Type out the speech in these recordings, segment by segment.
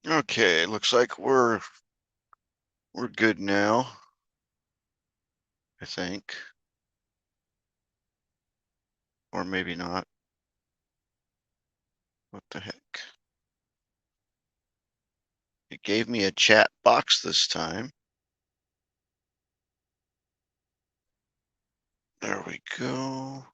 Okay, looks like we're good now, I think. Or maybe not. What the heck? It gave me a chat box this time. There we go.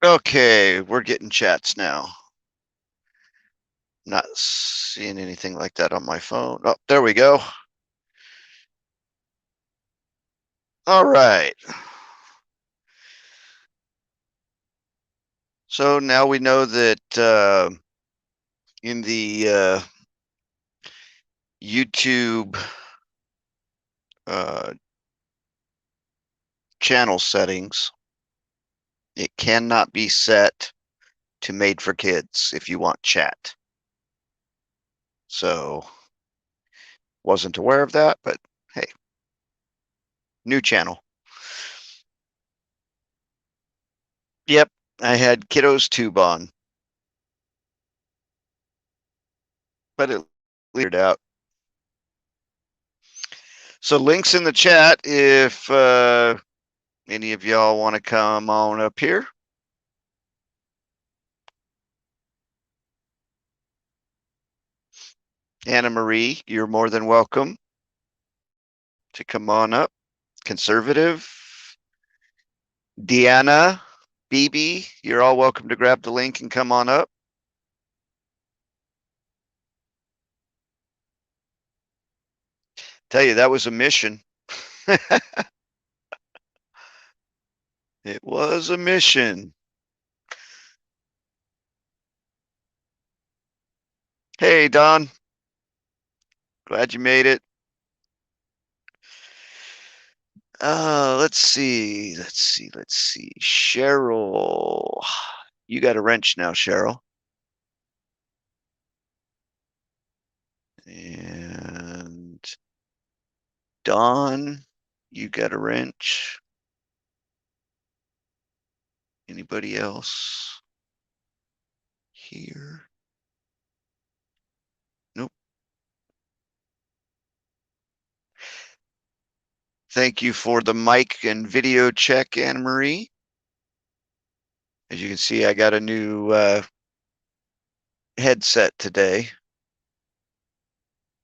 Okay, we're getting chats now. Not seeing anything like that on my phone. Oh, there we go. All right. So now we know that in the YouTube uh, channel settings, it cannot be set to made for kids if you want chat. So wasn't aware of that, but hey, new channel. Yep, I had Kiddos Tube on, but it cleared out. So links in the chat if any of y'all want to come on up here. Anna Marie, you're more than welcome to come on up. Conservative. Deanna, BB, you're all welcome to grab the link and come on up. Tell you, that was a mission. It was a mission. Hey, Don. Glad you made it. Let's see. Cheryl. You got a wrench now, Cheryl. And Don, you got a wrench. Anybody else here? Nope. Thank you for the mic and video check, Anna Marie. As you can see, I got a new headset today.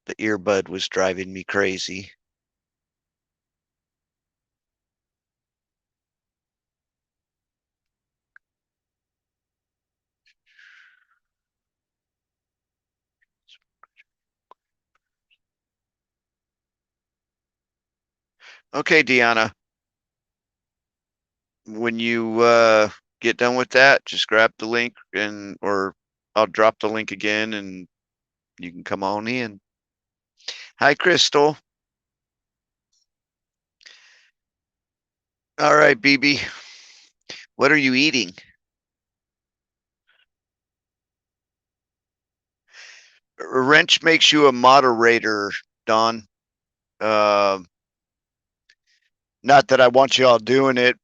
The earbud was driving me crazy. Okay, Deanna. When you get done with that, just grab the link or I'll drop the link again and you can come on in. Hi, Crystal. All right, BB. What are you eating? A wrench makes you a moderator, Don. Uh, Not that I want you all doing it,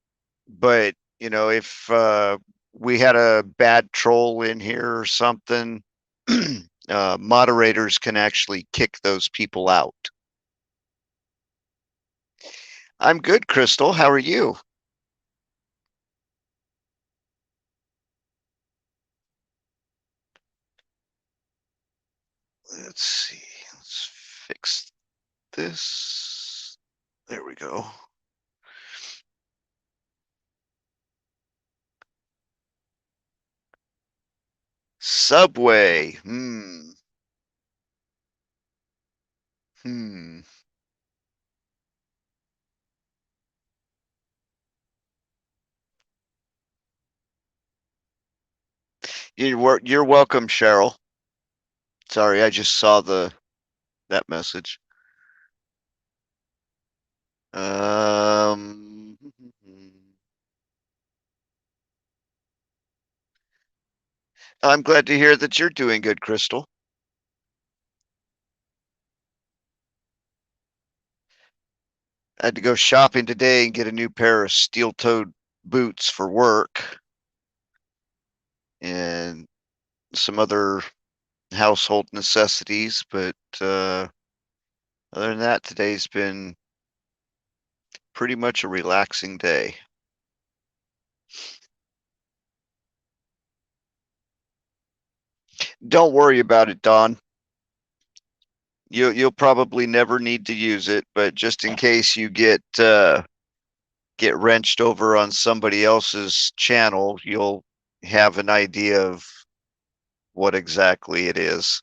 but you know, if we had a bad troll in here or something, moderators can actually kick those people out. I'm good, Crystal. How are you? Let's see. Let's fix this. There we go. Subway. Hmm. You're welcome, Cheryl. Sorry, I just saw that message. Um, I'm glad to hear that you're doing good, Crystal. I had to go shopping today and get a new pair of steel-toed boots for work and some other household necessities, but other than that, today's been pretty much a relaxing day. Don't worry about it, Don. You'll probably never need to use it, but just in case you get wrenched over on somebody else's channel, you'll have an idea of what exactly it is.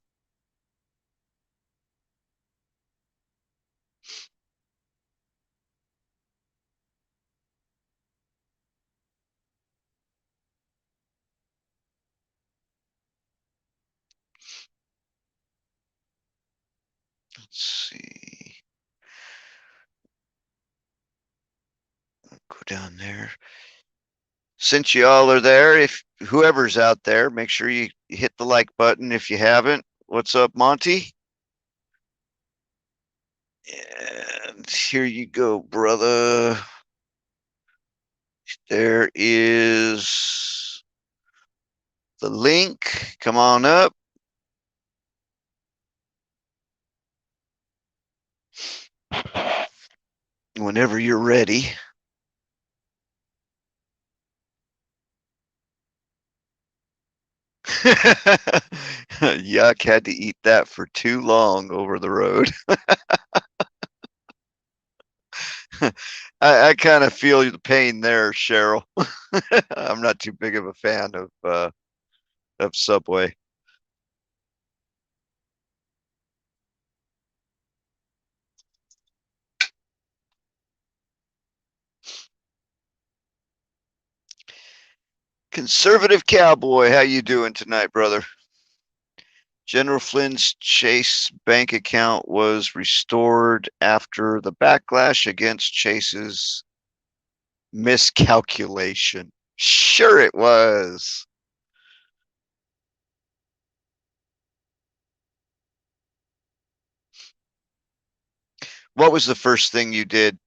Let's see. Go down there. Since y'all are there, if whoever's out there, make sure you hit the like button if you haven't. What's up, Monty? And here you go, brother. There is the link. Come on up. Whenever you're ready. Yuck, had to eat that for too long over the road. I kind of feel the pain there, Cheryl. I'm not too big of a fan of Subway. Conservative Cowboy, how you doing tonight, brother? General Flynn's Chase bank account was restored after the backlash against Chase's miscalculation. Sure it was. What was the first thing you did,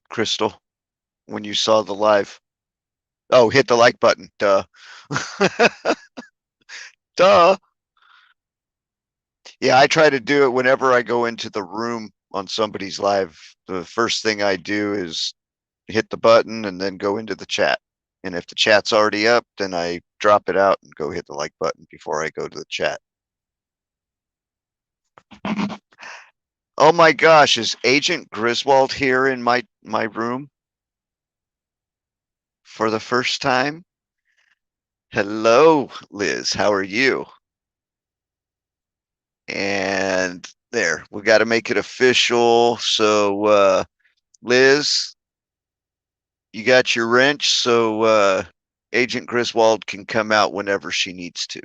Crystal, when you saw the live? Oh, hit the like button. Duh. Duh. Yeah, I try to do it whenever I go into the room on somebody's live. The first thing I do is hit the button and then go into the chat. And if the chat's already up, then I drop it out and go hit the like button before I go to the chat. Oh my gosh, is Agent Griswold here in my room for the first time? Hello, Liz. How are you? And there, we got to make it official. So, Liz, you got your wrench, so Agent Griswold can come out whenever she needs to.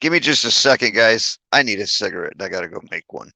Give me just a second, guys. I need a cigarette. I got to go make one.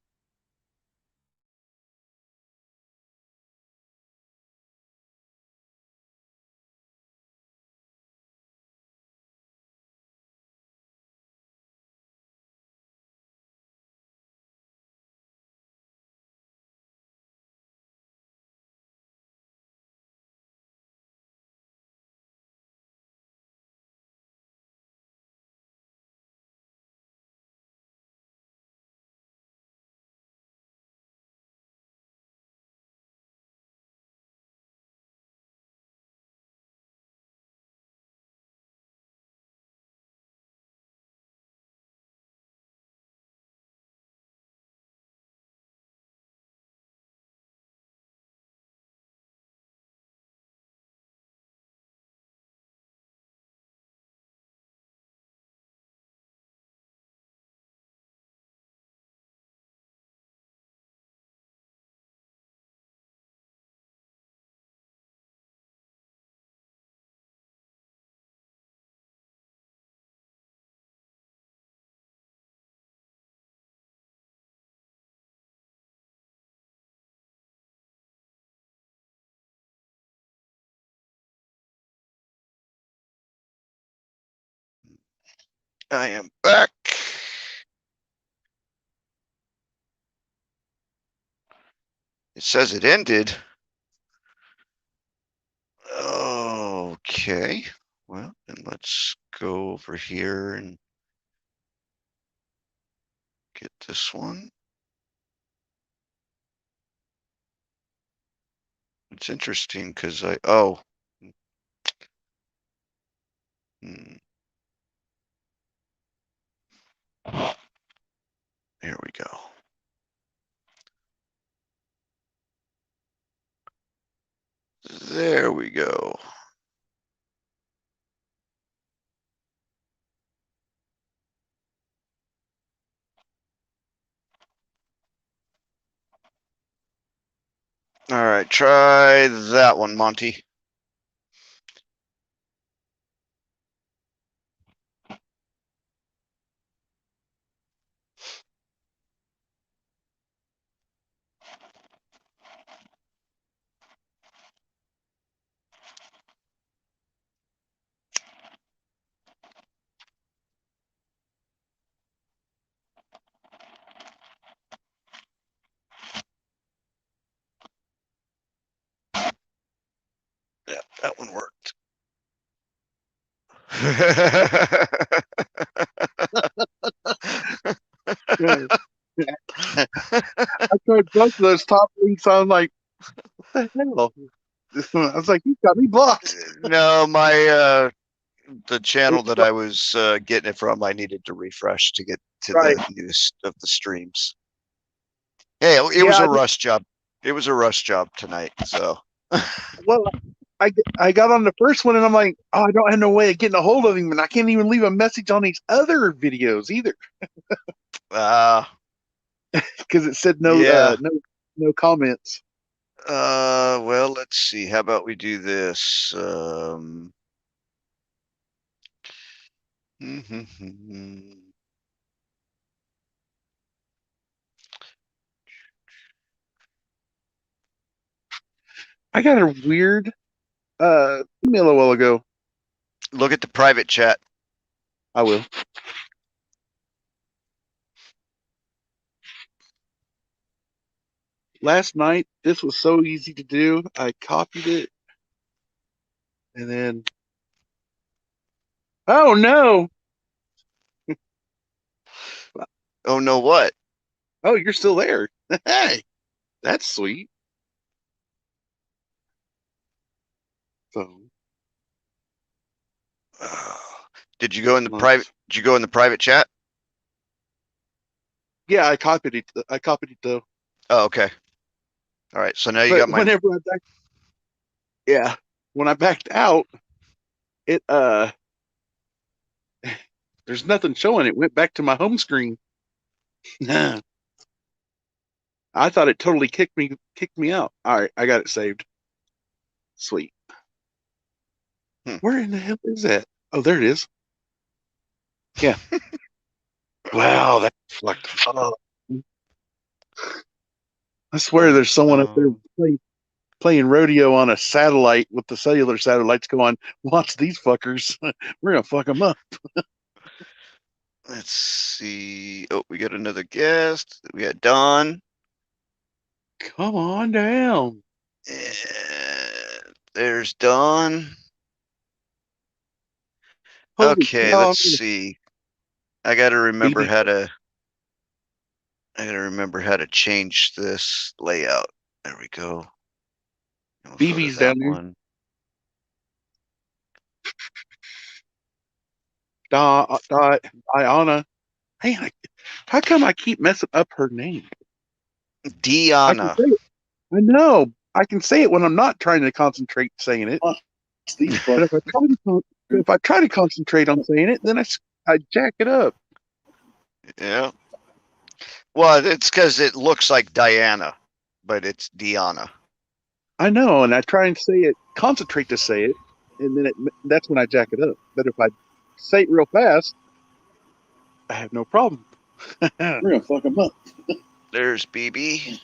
I am back. It says it ended. Okay. Well, then let's go over here and get this one. It's interesting because there we go. There we go. All right, try that one, Monty. Yeah, that one worked. Yeah. I tried both of those top links. I'm like, what the hell? I was like, you got me blocked. No, the channel that I was getting it from, I needed to refresh to get to Right. the newest of the streams. Hey, it was Yeah, a rush job. It was a rush job tonight. So, well, I got on the first one and I'm like, oh, I don't have no way of getting a hold of him, and I can't even leave a message on these other videos either because it said yeah. no comments. Well, let's see. How about we do this? I got a weird email a while ago. Look at the private chat. I will. Last night, this was so easy to do. I copied it and then, oh no! Oh no, what? Oh, you're still there. Hey, that's sweet. So, Did you go in the private? Did you go in the private chat? yeah, I copied it. I copied it though. Oh, okay. All right. So now you But got my. whenever yeah, when I backed out, it there's nothing showing. It went back to my home screen. I thought it totally kicked me out. All right, I got it saved. Sweet. Where in the hell is that? Oh, there it is. Yeah. Wow, that's like, oh, I swear there's someone up there playing rodeo on a satellite with the cellular satellites going, watch these fuckers. We're going to fuck them up. Let's see. Oh, we got another guest. We got Don. Come on down. And there's Don. Holy Okay, cow, let's see. I gotta remember BB. how to. I gotta remember how to change this layout. There we go. We'll go to BB's that down there. one. Diana. Hey, how come I keep messing up her name? I can Diana. say it. I know. I can say it when I'm not trying to concentrate saying it. But if I try to concentrate on saying it, then I jack it up. Yeah. Well, it's because it looks like Diana, but it's Diana. I know, and I try and say it, concentrate to say it, and then that's when I jack it up. But if I say it real fast, I have no problem. We're gonna fuck them up. There's BB.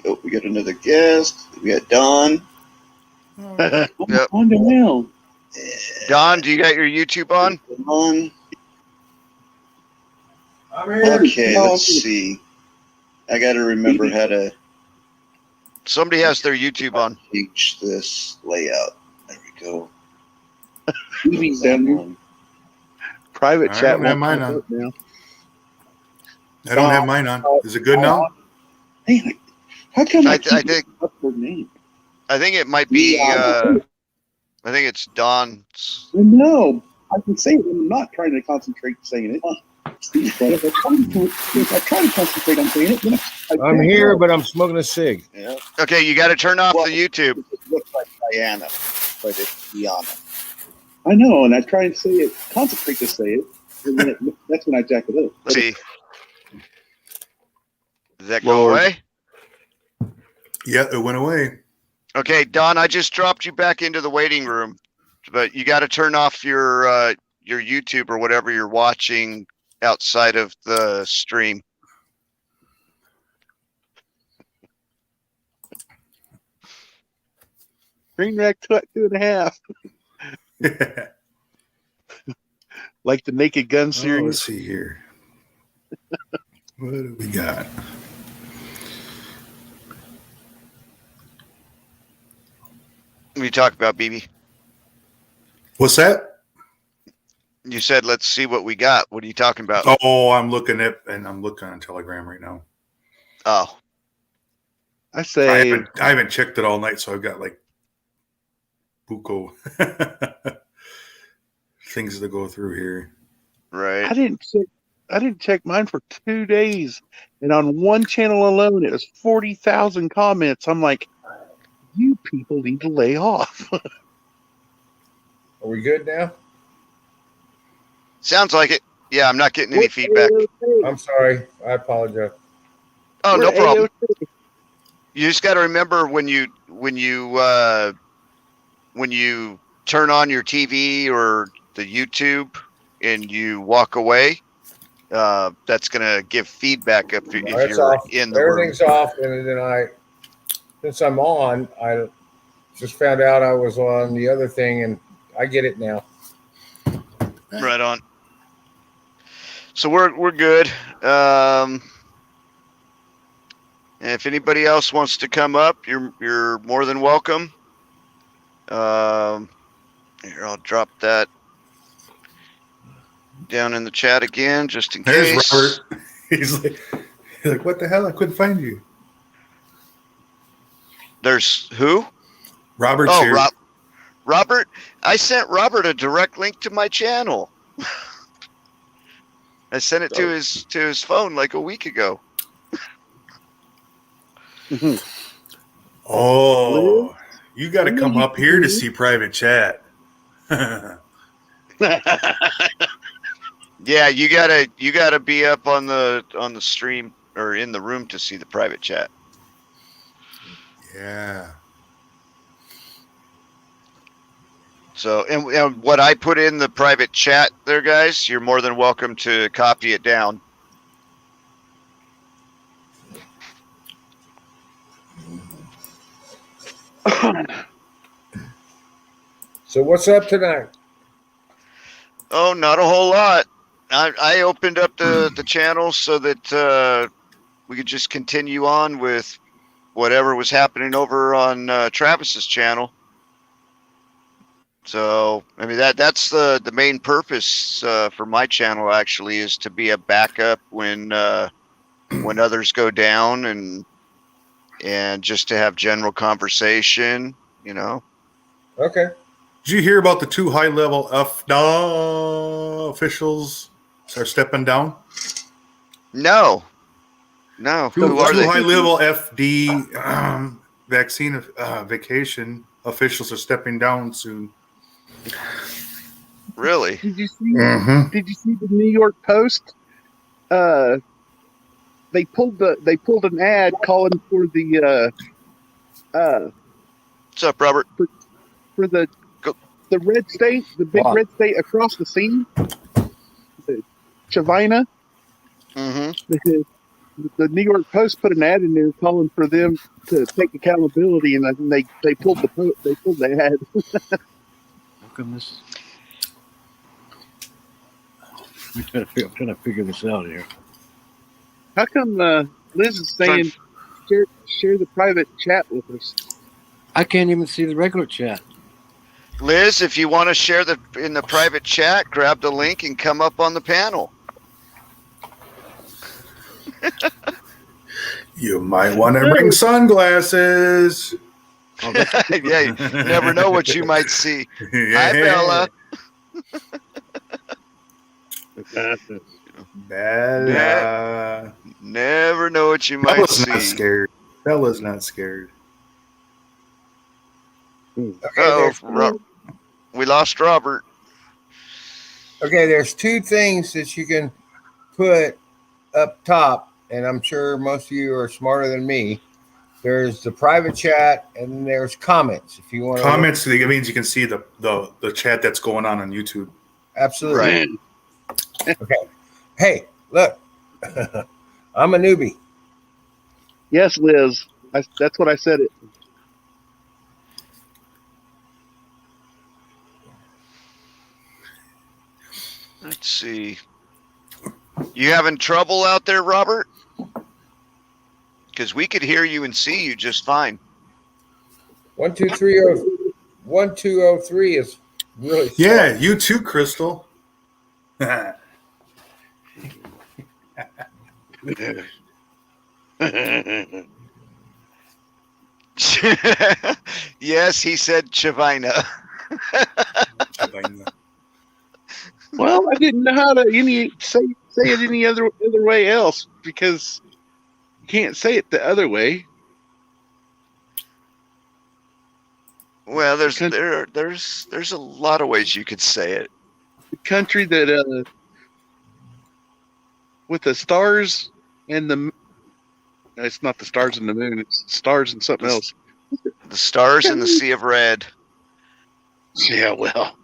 Oh, we got another guest. We got Don. Yep. On down. Don, do you got your YouTube on? Okay, let's see. I got to remember how to Somebody has their YouTube on. teach this layout. There we go. TV's That down there. one. Private I chat don't have won't mine pop on. up now. I don't have mine on. Is it good now? Man, how come I I keep think up her name? I think it might be. I think it's Don's. No, I can say it. I'm not trying to concentrate saying it. But if I try to concentrate on saying it, then I'm here, but I'm smoking a cig. Yeah. Okay, you got to turn off Well, the YouTube. It looks like Diana, but it's Diana. I know, and I try and say it, concentrate to say it, and then that's when I jack it up. Let's see. Did that go Lord. away? Yeah, it went away. Okay, Don, I just dropped you back into the waiting room, but you got to turn off your YouTube or whatever you're watching outside of the stream. Green Rack 2.5, like the Naked Gun Oh, series. let's see here. What do we got? What are you talking about, BB? What's that? You said, let's see what we got. What are you talking about? Oh, I'm looking on Telegram right now. Oh, I I say, haven't checked it all night, so I've got like buco things to go through here. right. I didn't check mine for 2 days, and on one channel alone, it was 40,000 comments. I'm like, you people need to lay off. Are we good now? Sounds like it. Yeah, I'm not getting any feedback. I'm sorry. I apologize. Oh, no We're problem. AOC. You just got to remember when you turn on your TV or the YouTube and you walk away, that's gonna give feedback if It's you're off. in the room. Everything's off, and then since I'm on, I just found out I was on the other thing, and I get it now. Right on. So we're good. And if anybody else wants to come up, you're more than welcome. Here, I'll drop that down in the chat again, just in There's case. Robert. He's like, what the hell? I couldn't find you. There's who? Robert's Oh, here. Robert. I sent Robert a direct link to my channel. I sent it to his phone like a week ago. Oh, you got to come up here to see private chat. Yeah, you gotta be up on the stream or in the room to see the private chat. Yeah. So, and what I put in the private chat there, guys, you're more than welcome to copy it down. So what's up tonight? Oh, not a whole lot. I opened up the channel so that we could just continue on with whatever was happening over on Travis's channel. So, I mean, that's the main purpose for my channel actually, is to be a backup when others go down, and just to have general conversation, you know. Okay. Did you hear about the 2 high-level FDA officials are stepping down? No. Two Who are they? high-level FD vaccine vacation officials are stepping down soon. Really? Did you see? Mm-hmm. Did you see the New York Post? They pulled an ad calling for the What's up, Robert? for the red state, the big red state across the sea, the Chavina. Mm-hmm. The New York Post put an ad in there calling for them to take accountability, and then they pulled the ad. How come this? I'm trying to figure this out here. How come Liz is saying share the private chat with us? I can't even see the regular chat. Liz, if you want to share in the private chat, grab the link and come up on the panel. You might want to bring sunglasses. Oh, that's Yeah, you never know what you might see. Hi, Bella. Bella. Never know what you might Bella's not see. scared. Bella's not scared. Oh, we lost Robert. Okay, there's two things that you can put up top, and I'm sure most of you are smarter than me. There's the private chat, and then there's comments. If you want Comments, it means you can see the chat that's going on YouTube. absolutely. Okay. Hey, look, I'm a newbie. Yes, Liz. That's what I said. It. Let's see. You having trouble out there, Robert? Because we could hear you and see you just fine. 1203 is really slow. Yeah, you too, Crystal. Yes, he said Chavina. Well, I didn't know how to say it any other way else because you can't say it the other way. Well, there's a lot of ways you could say it. The country that with the stars and the it's not the stars and the moon, it's stars and something else. The stars in the sea of red. Yeah, well.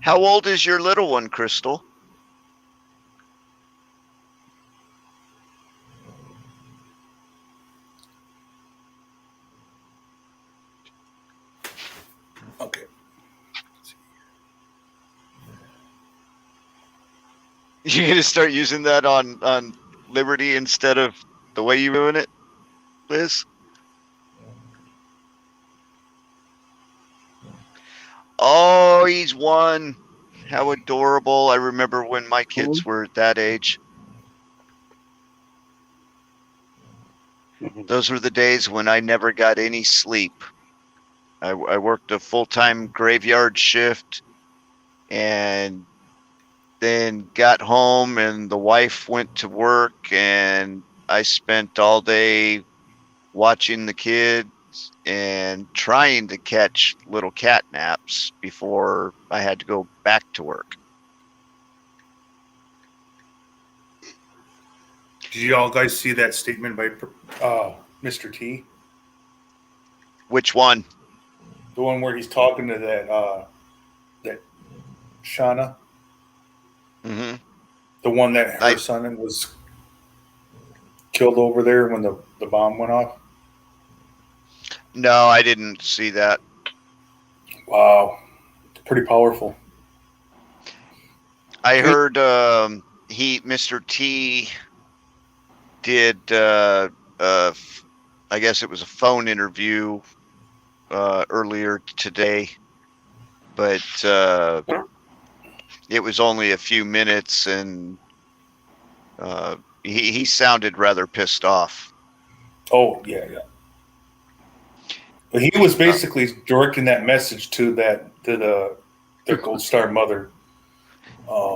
How old is your little one, Crystal? Okay. You're gonna start using that on Liberty instead of the way you're doing it, Liz? Oh, he's one. How adorable. I remember when my kids were that age. Those were the days when I never got any sleep. I worked a full-time graveyard shift and then got home and the wife went to work and I spent all day watching the kids and trying to catch little cat naps before I had to go back to work. Did you all guys see that statement by Mr. T? Which one? The one where he's talking to that Shauna, Mm-hmm. the one that her son was killed over there when the bomb went off. No, I didn't see that. Wow, it's pretty powerful. I heard Mr. T did I guess it was a phone interview earlier today, but it was only a few minutes and he sounded rather pissed off. Oh yeah. But he was basically directing that message to the Gold Star mother.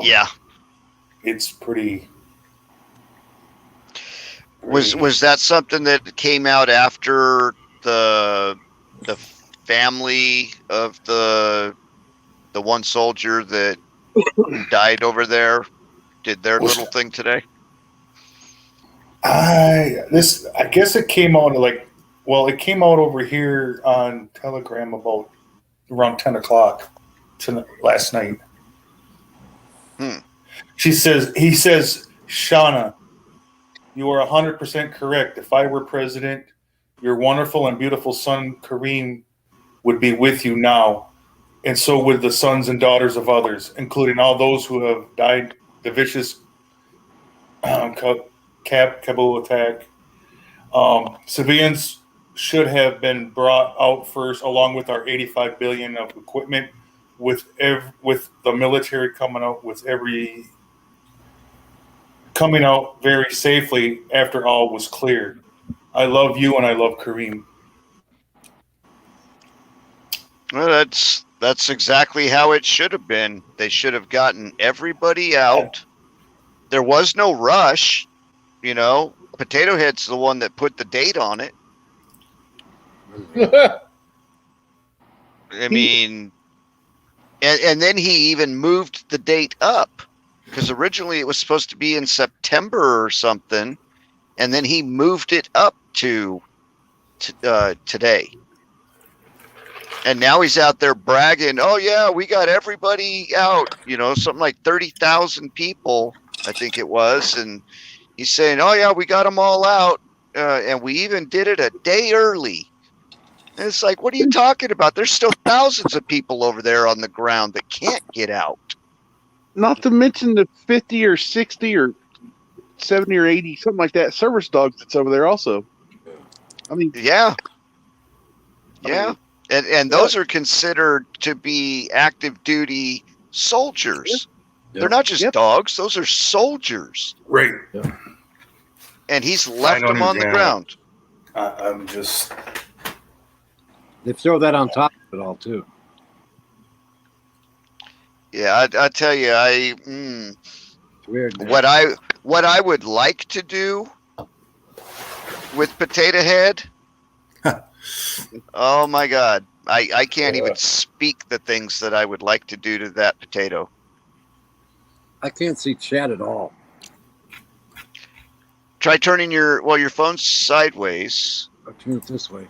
Yeah. It's pretty. Was that something that came out after the family of the one soldier that died over there did their little thing today? I guess it came out it came out over here on Telegram about around 10 o'clock last night. He says, Shauna, you are 100% correct. If I were president, your wonderful and beautiful son, Kareem, would be with you now. and so would the sons and daughters of others, including all those who have died the vicious Kabul attack. Civilians should have been brought out first, along with our 85 billion of equipment, with the military coming out very safely after all was cleared. I love you and I love Kareem. Well, that's exactly how it should have been. They should have gotten everybody out. There was no rush, you know. Potato Head's the one that put the date on it. I mean, and then he even moved the date up, because originally it was supposed to be in September or something, and then he moved it up to today. And now he's out there bragging, oh yeah, we got everybody out, you know, something like 30,000 people, I think it was. And he's saying, oh yeah, we got them all out. And we even did it a day early. And it's like, what are you talking about? There's still thousands of people over there on the ground that can't get out. Not to mention the 50 or 60 or 70 or 80, something like that, service dogs that's over there also. I mean, Yeah. Yeah. And those are considered to be active duty soldiers. Yep. They're not just Yep. dogs. Those are soldiers. Right. And he's left don't them on the understand. ground. I'm just. They throw that on top of it all too. Yeah, I tell you, It's weird. Man. what I would like to do with Potato Head. Oh my God, I can't even speak the things that I would like to do to that potato. I can't see chat at all. Try turning your phone's sideways. I'll turn it this way.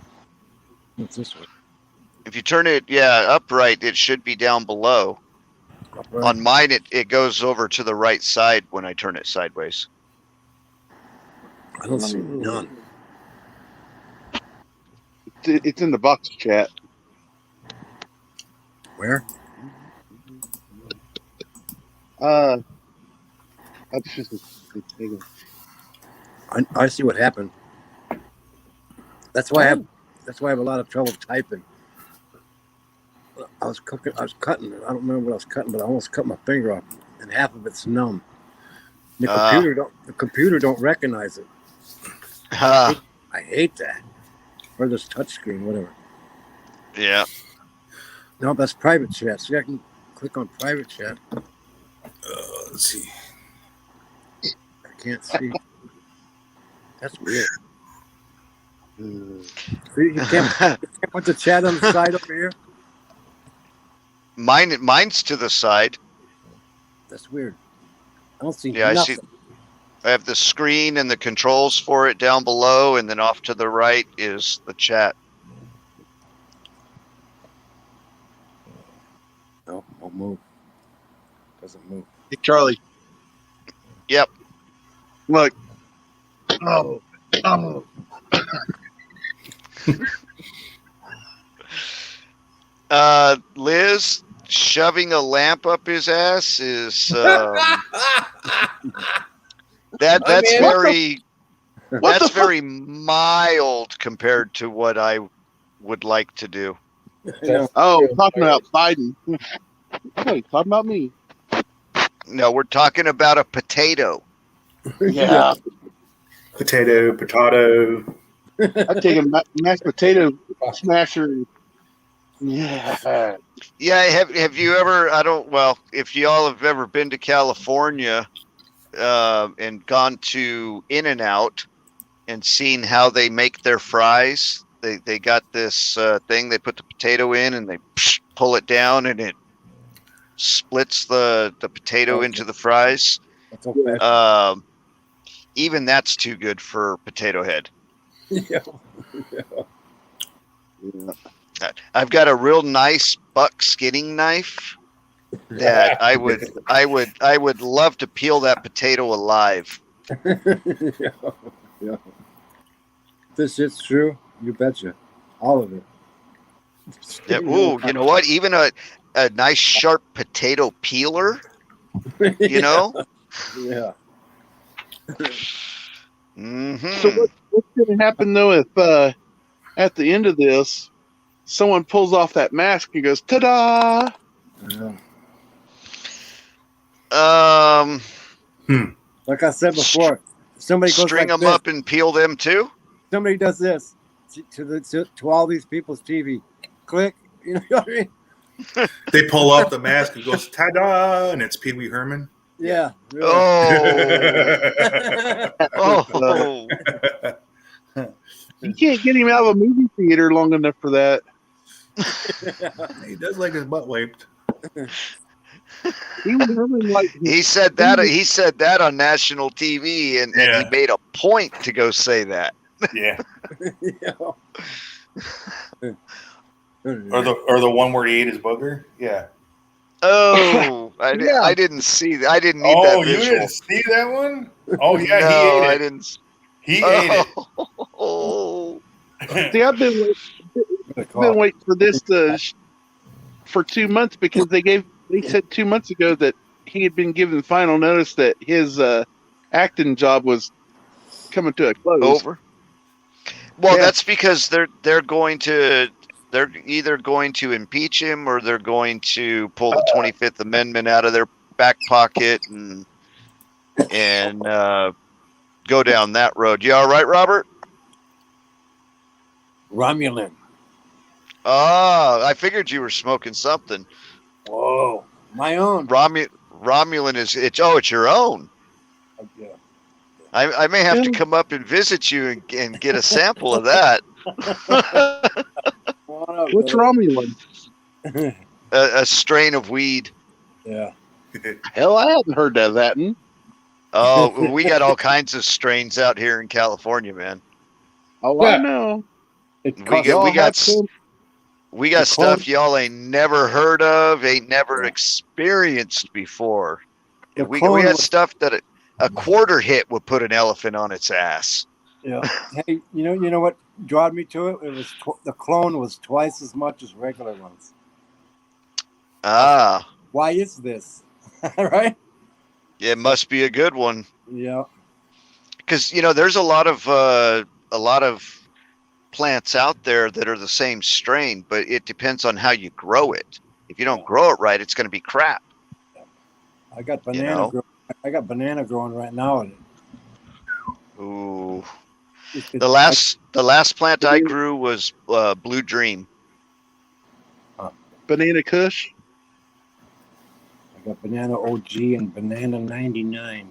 Turn it this way. If you turn it, upright, it should be down below. Upright. On mine, it goes over to the right side when I turn it sideways. I don't see none. it's in the box chat. Where? That's just a thing. I see what happened. That's why I have a lot of trouble typing. I was cutting. I don't remember what I was cutting, but I almost cut my finger off, and half of it's numb. The computer don't recognize it. I hate that. Or this touch screen, whatever. Yeah. No, that's private chat. See, I can click on private chat. Let's see. I can't see. That's weird. You can't put the chat on the side over here. Mine's to the side. That's weird. I don't see Yeah, nothing. I see. I have the screen and the controls for it down below, and then off to the right is the chat. No, won't move. Doesn't move. Hey, Charlie. Yep. Look. Oh. Liz shoving a lamp up his ass is that's mean, very mild compared to what I would like to do. Oh, talking about Biden. Hey, talking about me. No, we're talking about a potato. Yeah. Potato. I'd take a mashed potato smasher. Yeah. Yeah, have you ever? If y'all have ever been to California and gone to In-N-Out and seen how they make their fries, they got this thing. They put the potato in and they pull it down and it splits the potato into the fries. That's old-fashioned. Even that's too good for Potato Head. Yeah. I've got a real nice buck skinning knife that I would love to peel that potato alive. Yeah. This shit's true. You betcha. All of it. Yeah, ooh, you know what? Even a nice sharp potato peeler, you know? Yeah. Mhm. So what's going to happen though if at the end of this someone pulls off that mask and goes ta-da? Um, Like I said before, somebody goes string like them this. up and peel them too. Somebody does this to all these people's TV. Click. You know what I mean? They pull off the mask and goes ta-da, and it's Pee Wee Herman. Yeah. Oh, You can't get him out of a movie theater long enough for that. He does like his butt wiped. He was really like he said that. He said that on national TV, and he Yeah. made a point to go say that. Yeah. Yeah. Or the one where he ate his booger. Yeah. Oh, Yeah. I didn't see that. I didn't need Oh, that you visual. didn't see that one? Oh yeah, No, he ate I it. didn't. He ate Oh, it. See, I've been waiting for this for 2 months because they said 2 months ago that he had been given final notice that his acting job was coming to a close. over. Well, Yeah. that's because they're either going to impeach him or they're going to pull the 25th Amendment out of their back pocket and go down that road. You all right, Robert? Romulan. Ah, I figured you were smoking something. Whoa. My own. Romulan is it's your own. Yeah. I may have to Yeah. come up and visit you and get a sample of that. What's Romulan? A strain of weed. Yeah. Hell, I hadn't heard of that. Oh, we got all kinds of strains out here in California, man. Oh, Yeah. I know. It We costs got- we Y'all got have s- some- We got The stuff clone- y'all ain't never heard of, ain't never Yeah. experienced before. the We clone had was- stuff that a quarter hit would put an elephant on its ass. Yeah. Hey, you know what drawed me to it? It was the clone was twice as much as regular ones. Ah, Why is this? Right? it must be a good one. Yeah. Because there's a lot of plants out there that are the same strain, but it depends on how you grow it. If you don't grow it right, it's going to be crap. I got You banana. know? I got banana growing right now. And Ooh, it's the last plant I grew was Blue Dream. Banana Kush. I got banana OG and banana 99.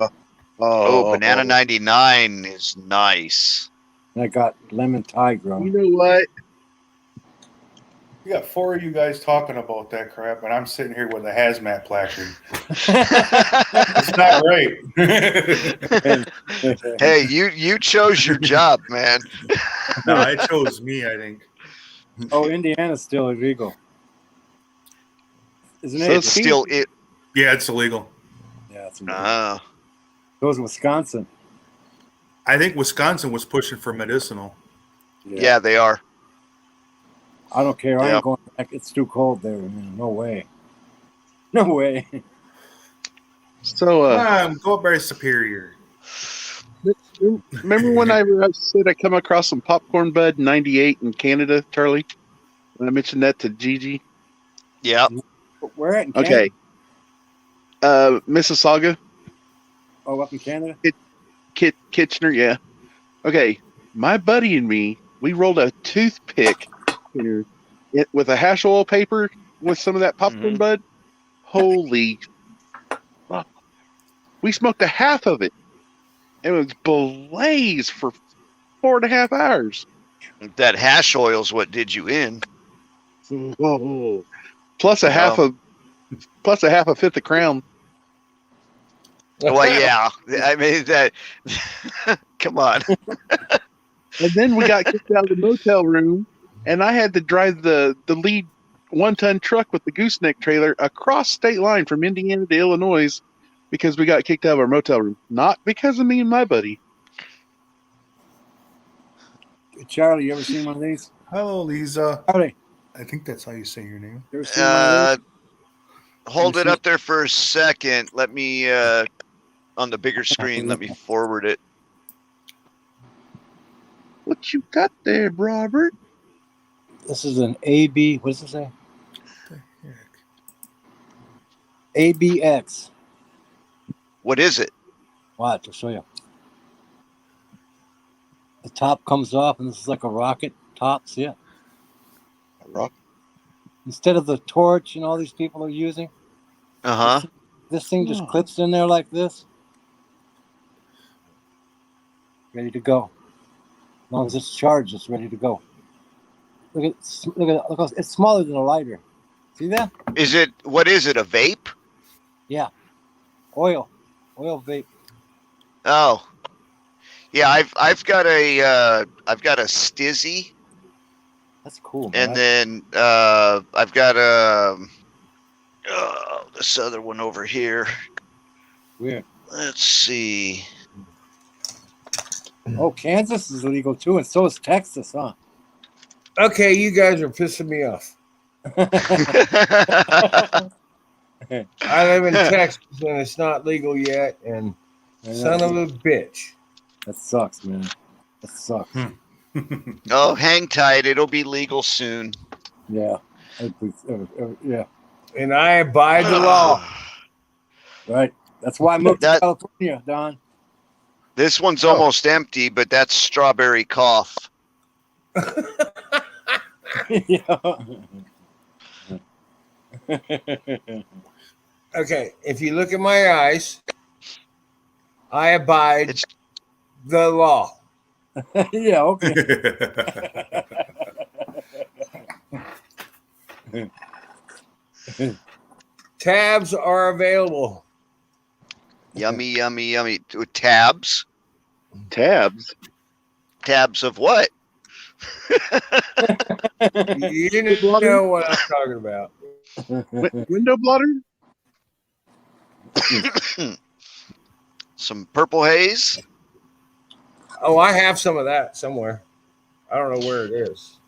Oh, Banana 99 is nice. And I got lemon Thai You growing. know what? You got 4 of you guys talking about that crap, and I'm sitting here with a hazmat placard. It's not right. Hey, you chose your job, man. No, it chose me, I think. Oh, Indiana's still illegal. Isn't So it? It's still it. Yeah, it's illegal. Yeah, it's illegal. Ah, Goes to Wisconsin. I think Wisconsin was pushing for medicinal. yeah, they are. I don't care. I Yeah. ain't going back. It's too cold there. Man. No way. No way. So, Go up by Superior. remember when I said I come across some popcorn bud '98 in Canada, Charlie? When I mentioned that to Gigi. Yeah. Where at in Canada? Okay. Mississauga, Oh, up in Canada? Kitchener, yeah. Okay, my buddy and me, we rolled a toothpick with a hash oil paper with some of that popcorn bud. Holy fuck. We smoked a half of it. It was blaze for 4.5 hours. That hash oil's what did you in. Whoa. Plus a half a fifth of Crown. Well, yeah. I mean that. Come on. And then we got kicked out of the motel room, and I had to drive the lead 1-ton truck with the gooseneck trailer across state line from Indiana to Illinois because we got kicked out of our motel room. Not because of me and my buddy. Charlie, you ever seen one of these? Hello, Lisa. Charlie, I think that's how you say your name. you ever seen one of hold You it see- up there for a second. Let me, on the bigger screen, let me forward it. What you got there, Robert? This is an AB. What does it say? ABX. What is it? Watch, I'll show you. The top comes off, and this is like a rocket top. See it? Rock. Instead of the torch and all these people are using, Uh-huh. this thing just Oh. clips in there like this. Ready to go. As long as it's charged, it's ready to go. Look at it's smaller than a lighter. See that? What is it, a vape? Yeah. Oil vape. Oh. Yeah, I've got a Stizzy, That's cool, man. and then I've got this other one over here. Weird. Let's see. Oh, Kansas is illegal too, and so is Texas, huh? Okay, you guys are pissing me off. I live in Texas and it's not legal yet, and son of a bitch. That sucks, man. That sucks. Oh, hang tight. It'll be legal soon. Yeah. Yeah. And I abide the law. Right. That's why I moved to That- California, Don. This one's Oh. almost empty, but that's strawberry cough. Yeah. Okay, if you look at my eyes, I abide It's the law. Yeah, okay. Tabs are available. yummy, yummy, yummy. With tabs. Tabs. Tabs of what? You know what I'm talking about. Window blotter? Some purple haze. Oh, I have some of that somewhere. I don't know where it is.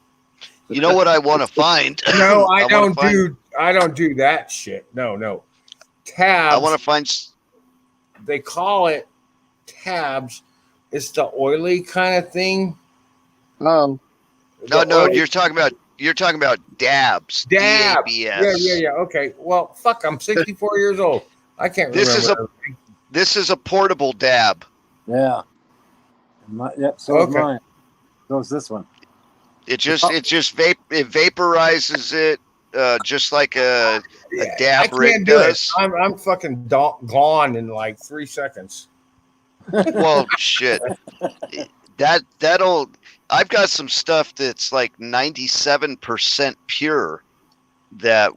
You know what I want to find? No, I wanna don't find- do. I don't do that shit. No. Tabs. I want to find. They call it tabs. It's the oily kind of thing. Oh. No, The oily- you're talking about dabs. Dab. DABS. Yeah. Okay. Well, fuck. I'm 64 years old. I can't This is remember. This is a portable dab. Yeah. Yep, so is Okay. mine. So is this one. It vaporizes it just like a Yeah, dab I can't rig do does. it. I'm fucking gone in like 3 seconds. Well, shit. That'll. I've got some stuff that's like 97% pure. That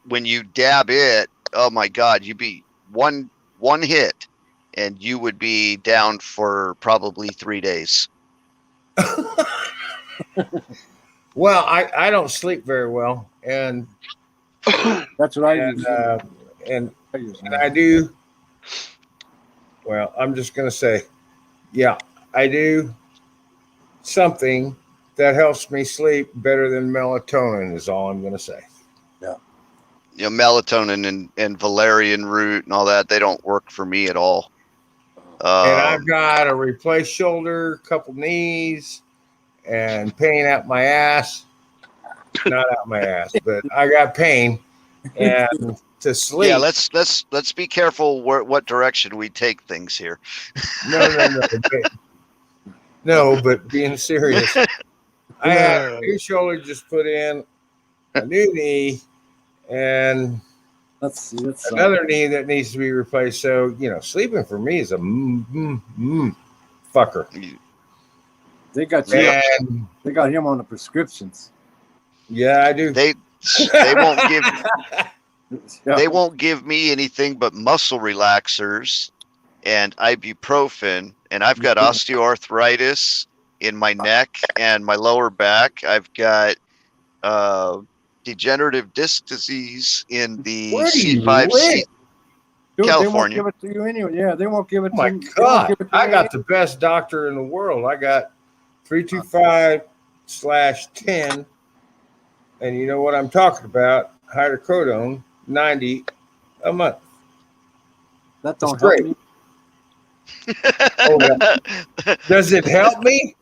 when you dab it, oh my god, you'd be one hit, and you would be down for probably 3 days. Well, I don't sleep very well, and That's what I and use. and I use and I do. Well, I'm just gonna say, yeah, I do something that helps me sleep better than melatonin. Is all I'm gonna say. You know, melatonin and valerian root and all that, they don't work for me at all. And I've got a replaced shoulder, couple knees, and pain out my ass. Not out my ass, but I got pain. And to sleep. Yeah, let's be careful what direction we take things here. No, but being serious. I had a new shoulder just put in, a new knee, and Let's see. That's another knee that needs to be replaced. So, sleeping for me is a fucker. They got you. And They got him on the prescriptions. yeah, I do. They won't give Yeah. they won't give me anything but muscle relaxers and ibuprofen, and I've got osteoarthritis in my neck and my lower back. I've got degenerative disc disease in the Where do you C5C. live? Dude, California. They won't give it to you anyway. Yeah, they won't give it Oh my to you. They won't God. give it to I you got the best doctor in the world. I got 325/10. And you know what I'm talking about? Hydrocodone 90 a month. That don't great. help me. Oh, yeah. Does it help me?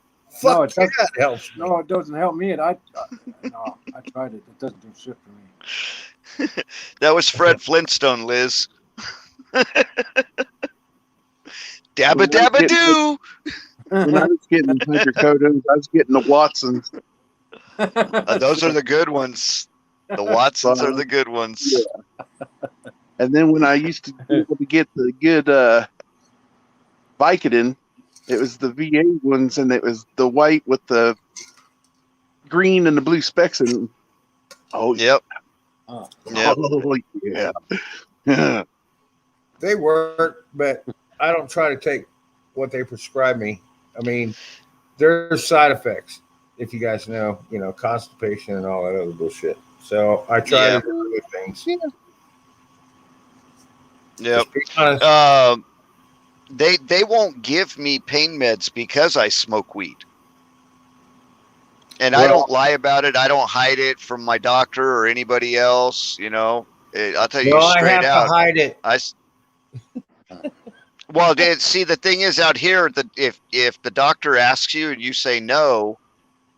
No, Fuck it doesn't. yeah, it helps me. No, it doesn't help me. And no, I tried it. It doesn't do shit for me. That was Fred Flintstone, Liz. Dabba dabba doo. When I was getting hydrocodones, I was getting the Watsons. Those are the good ones. The Watsons are the good ones. Yeah. And then when I used to be able to get the good Vicodin, it was the VA ones, and it was the white with the green and the blue specks in them. Oh, Yep. Oh. Yep. Oh, yeah. Yeah. They work, but I don't try to take what they prescribe me. I mean, there's side effects, if you guys know, constipation and all that other bullshit. So I try Yeah. to do other things. Yep. Just be honest. They won't give me pain meds because I smoke weed. And I Well- don't lie about it. I don't hide it from my doctor or anybody else. I'll tell you Well, I straight have out. to hide it. Well, see, the thing is out here that if the doctor asks you and you say no,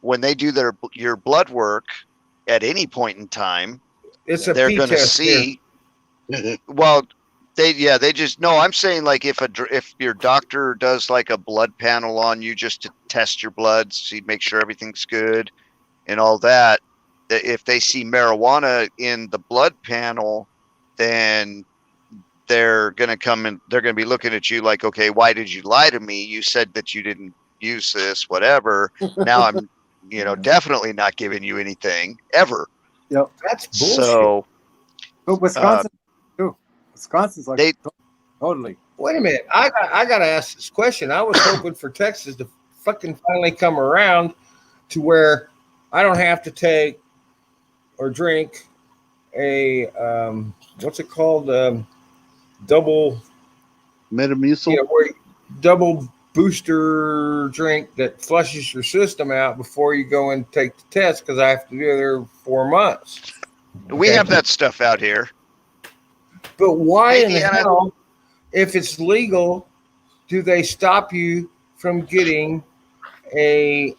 when they do your blood work at any point in time, It's a they're pee going to test here. see. Well, they just no. I'm saying like if your doctor does like a blood panel on you just to test your blood, see make sure everything's good, and all that. If they see marijuana in the blood panel, then they're going to come and they're going to be looking at you like, okay, why did you lie to me? You said that you didn't use this, whatever. Now I'm, definitely not giving you anything ever. That's bullshit. So But Wisconsin, too. Wisconsin's like they- totally. Wait a minute. I got to ask this question. I was hoping for Texas to fucking finally come around to where I don't have to take or drink a what's it called? Double Metamucil. double booster drink that flushes your system out before you go and take the test because I have to do it there 4 months. we have that stuff out here. But why in the Indiana- hell, if it's legal, do they stop you from getting a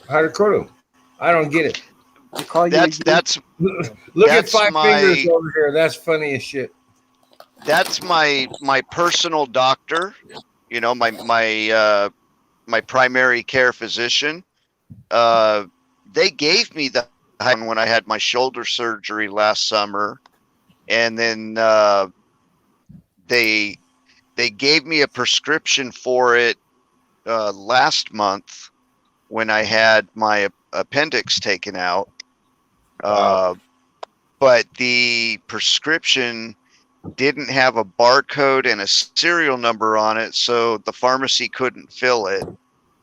hydrocodone? I don't get it. They call you. That's Look at That's 5 my- fingers over here. That's funny as shit. that's my personal doctor, my primary care physician. They gave me the when I had my shoulder surgery last summer, and then they gave me a prescription for it last month when I had my appendix taken out. But the prescription didn't have a barcode and a serial number on it, so the pharmacy couldn't fill it.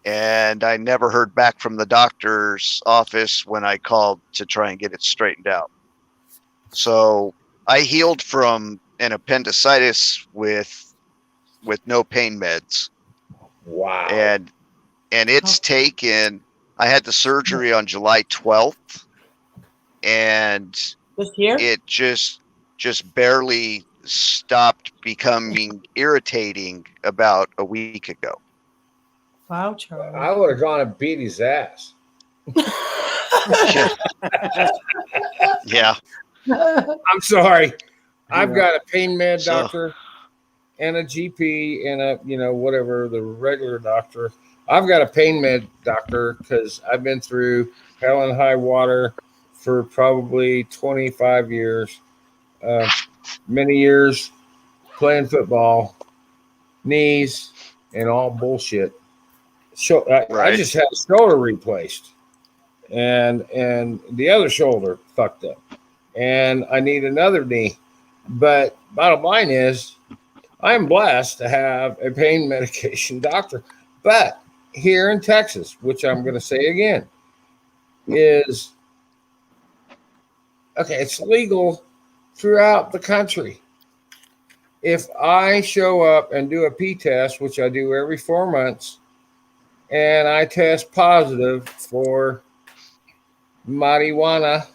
And I never heard back from the doctor's office when I called to try and get it straightened out. So I healed from an appendicitis with no pain meds. Wow. And it's taken, I had the surgery on July 12th, and This year? it just barely stopped becoming irritating about a week ago. Wow, Charlie. I would have gone and beat his ass. Yeah. I'm sorry. I've Yeah. got a pain med So- doctor and a GP and a whatever, the regular doctor. I've got a pain med doctor because I've been through hell and high water for probably 25 years. Many years playing football, knees, and all bullshit. I Right. just had a shoulder replaced, and the other shoulder fucked up, and I need another knee. But bottom line is, I'm blessed to have a pain medication doctor. But here in Texas, which I'm going to say again, is okay. It's legal throughout the country. If I show up and do a P test, which I do every 4 months, and I test positive for marijuana,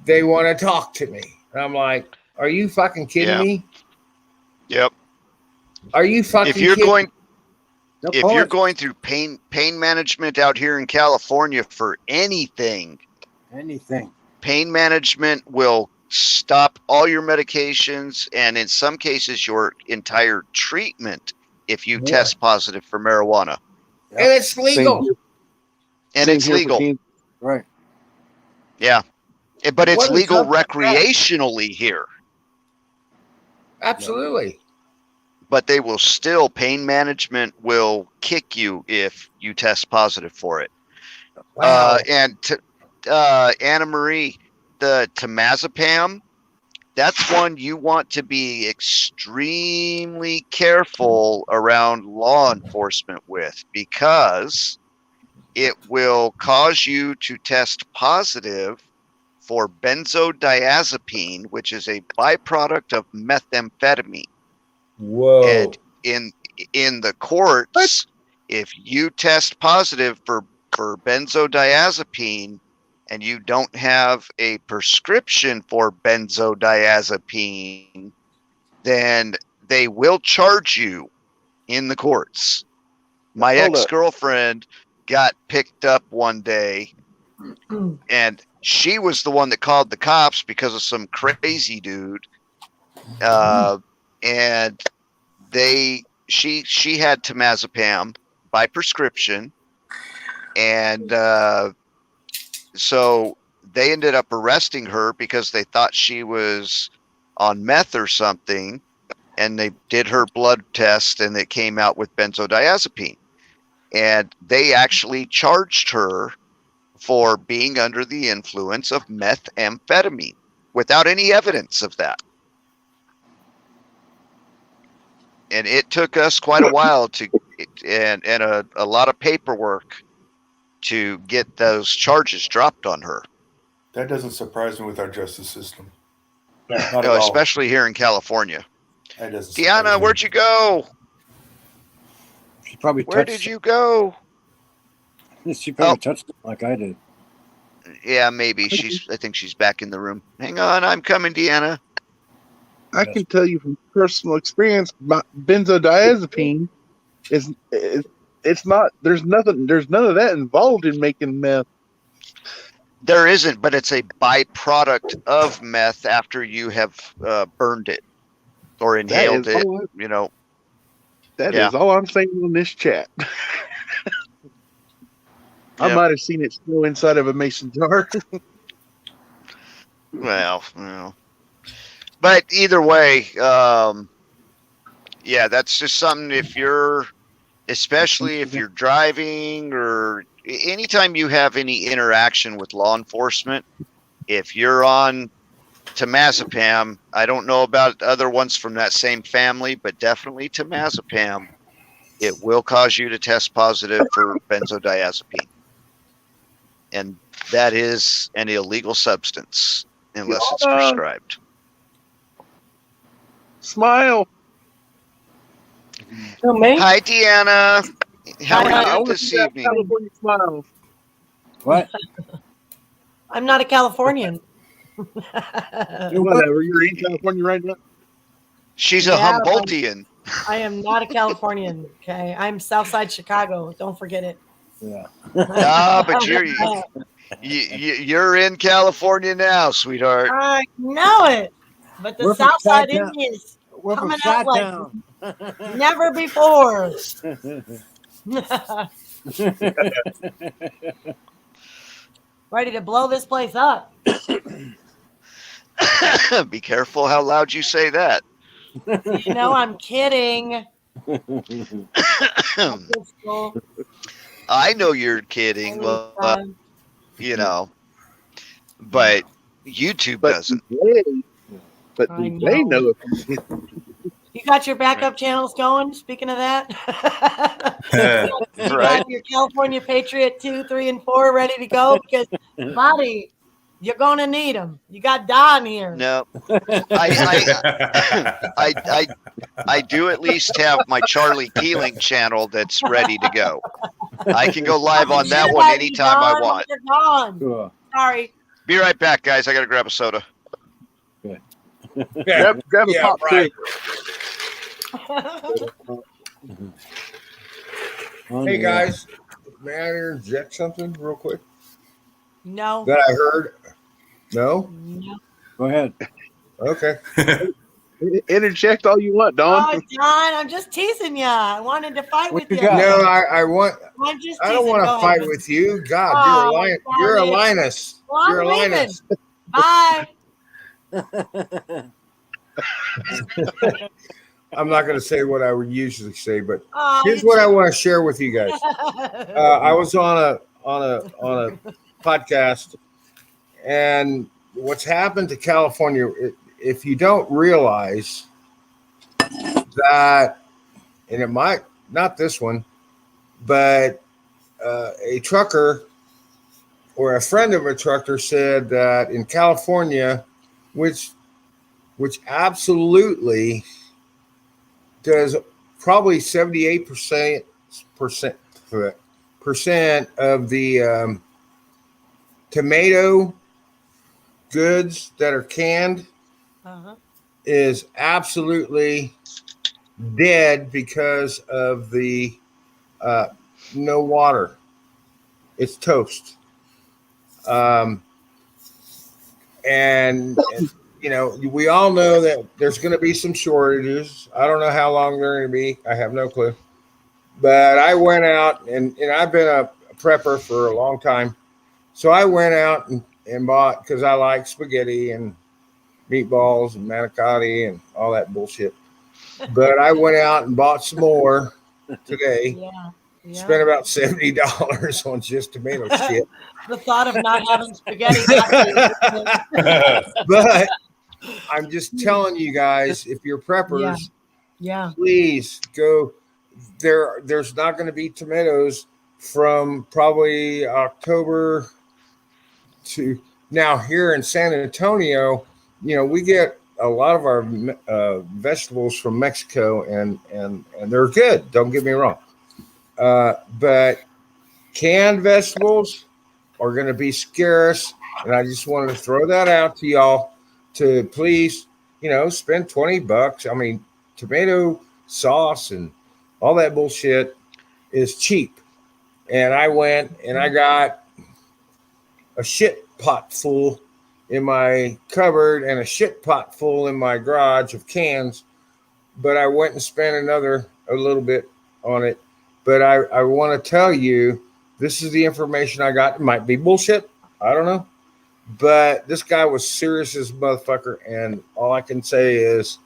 they want to talk to me. And I'm like, are you fucking kidding Yeah. me? Yep. Are you fucking If you're kidding? going They'll if call you're it going through pain management out here in California for anything, anything. pain management will stop all your medications and in some cases your entire treatment if you Yeah. test positive for marijuana. And it's legal. And Same it's here for legal. Kansas. Right. Yeah. But it's What is legal up with that? recreationally here. Absolutely. But they will still, pain management will kick you if you test positive for it. Wow. Anna Marie, the temazepam, that's one you want to be extremely careful around law enforcement with, because it will cause you to test positive for benzodiazepine, which is a byproduct of methamphetamine. Whoa. And in the courts, if you test positive for benzodiazepine and you don't have a prescription for benzodiazepine, then they will charge you in the courts. My Hold up. ex-girlfriend got picked up one day, and she was the one that called the cops because of some crazy dude. And she had temazepam by prescription, and so they ended up arresting her because they thought she was on meth or something, and they did her blood test and it came out with benzodiazepine, and they actually charged her for being under the influence of methamphetamine without any evidence of that. And it took us quite a while and a lot of paperwork to get those charges dropped on her. That doesn't surprise me with our justice system. Not at all. Especially here in California. That doesn't surprise Deanna, me. where'd you go? She probably Where touched did you go? She probably touched it like I did. Yeah, maybe I think she's back in the room. Hang on, I'm coming, Deanna. I can tell you from personal experience, benzodiazepine is it's not. There's none of that involved in making meth. There isn't, but it's a byproduct of meth after you have burned it or inhaled is it. all That Yeah. is all I'm saying on this chat. I Yep. might have seen it still inside of a mason jar. Well, but either way, yeah, that's just something especially if you're driving or anytime you have any interaction with law enforcement, if you're on temazepam, I don't know about other ones from that same family, but definitely temazepam, it will cause you to test positive for benzodiazepine. And that is an illegal substance unless it's prescribed. Smile. Who, me? Hi, Deanna. How Hi. are I you want to this see that evening? California smile. What? I'm not a Californian. Whatever. You're in California right now. She's a Yeah, Humboldtian. I am not a Californian. Okay, I'm Southside Chicago. Don't forget it. Yeah. Ah, but you're in California now, sweetheart. I know it, but the We're from Southside Chi-Town. Indians We're from coming out like Chi-Town. never before. Ready to blow this place up. Be careful how loud you say that. You know, I'm kidding. I know you're kidding. Well, but YouTube But doesn't. I they know. know. You got your backup channels going? Speaking of that, you Right. got your California Patriot 2, 3, and 4 ready to go because, buddy, you're gonna need them. You got Don here. No, I do at least have my Charlie Keeling channel that's ready to go. I can go live on that one anytime I want. You're gone. Sure. Sorry. Be right back, guys. I gotta grab a soda. Grab a Yeah, pop right. too. Hey guys, may I interject something real quick No. that I heard? No? No. Go ahead. Okay. Interject all you want, Don. Oh, John, I'm just teasing you. I wanted to fight What with you you. got? No, I want. I'm just I don't teasing. want Go to ahead. fight with you. God, Oh, you're a darn it. Linus. Well, I'm You're a leaving. Linus. Bye. I'm not going to say what I would usually say, but Oh, here's you what I want to share with you guys. cheap. I was on a podcast, and what's happened to California, if you don't realize that, and it might not this one, but a trucker or a friend of a trucker said that in California, which absolutely does probably 78% of the tomato goods that are canned Uh-huh. is absolutely dead because of the no water. It's toast. And you know, we all know that there's going to be some shortages. I don't know how long they're going to be. I have no clue. But I went out and I've been a prepper for a long time. So I went out and bought, because I like spaghetti and meatballs and manicotti and all that bullshit. But I went out and bought some more today. Yeah. Yeah. Spent about $70 on just tomato shit. The thought of not having spaghetti. got me. But I'm just telling you guys, if you're preppers, Yeah. please go. There's not going to be tomatoes from probably October to now. Here in San Antonio, you know, we get a lot of our vegetables from Mexico, and they're good. Don't get me wrong. But canned vegetables are going to be scarce, and I just wanted to throw that out to y'all to please, you know, spend $20. I mean, tomato sauce and all that bullshit is cheap. And I went and I got a shit pot full in my cupboard and a shit pot full in my garage of cans, but I went and spent a little bit on it. But I want to tell you, this is the information I got. It might be bullshit. I don't know. But this guy was serious as a motherfucker. And all I can say is,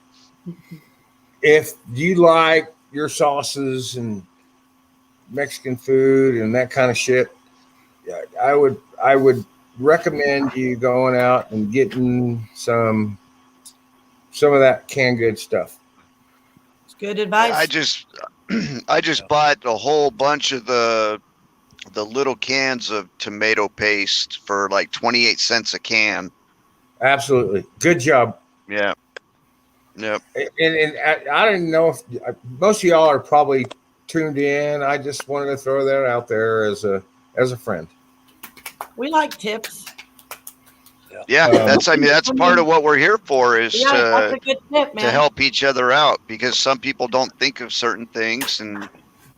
if you like your sauces and Mexican food and that kind of shit, I would recommend you going out and getting some of that canned good stuff. It's good advice. I just bought a whole bunch of the little cans of tomato paste for like 28 cents a can. Absolutely. Good job. Yeah. Yep. And I didn't know if most of y'all are probably tuned in. I just wanted to throw that out there as a friend. We like tips. Yeah, that's part of what we're here for, is That's a good tip, man. to help each other out, because some people don't think of certain things, and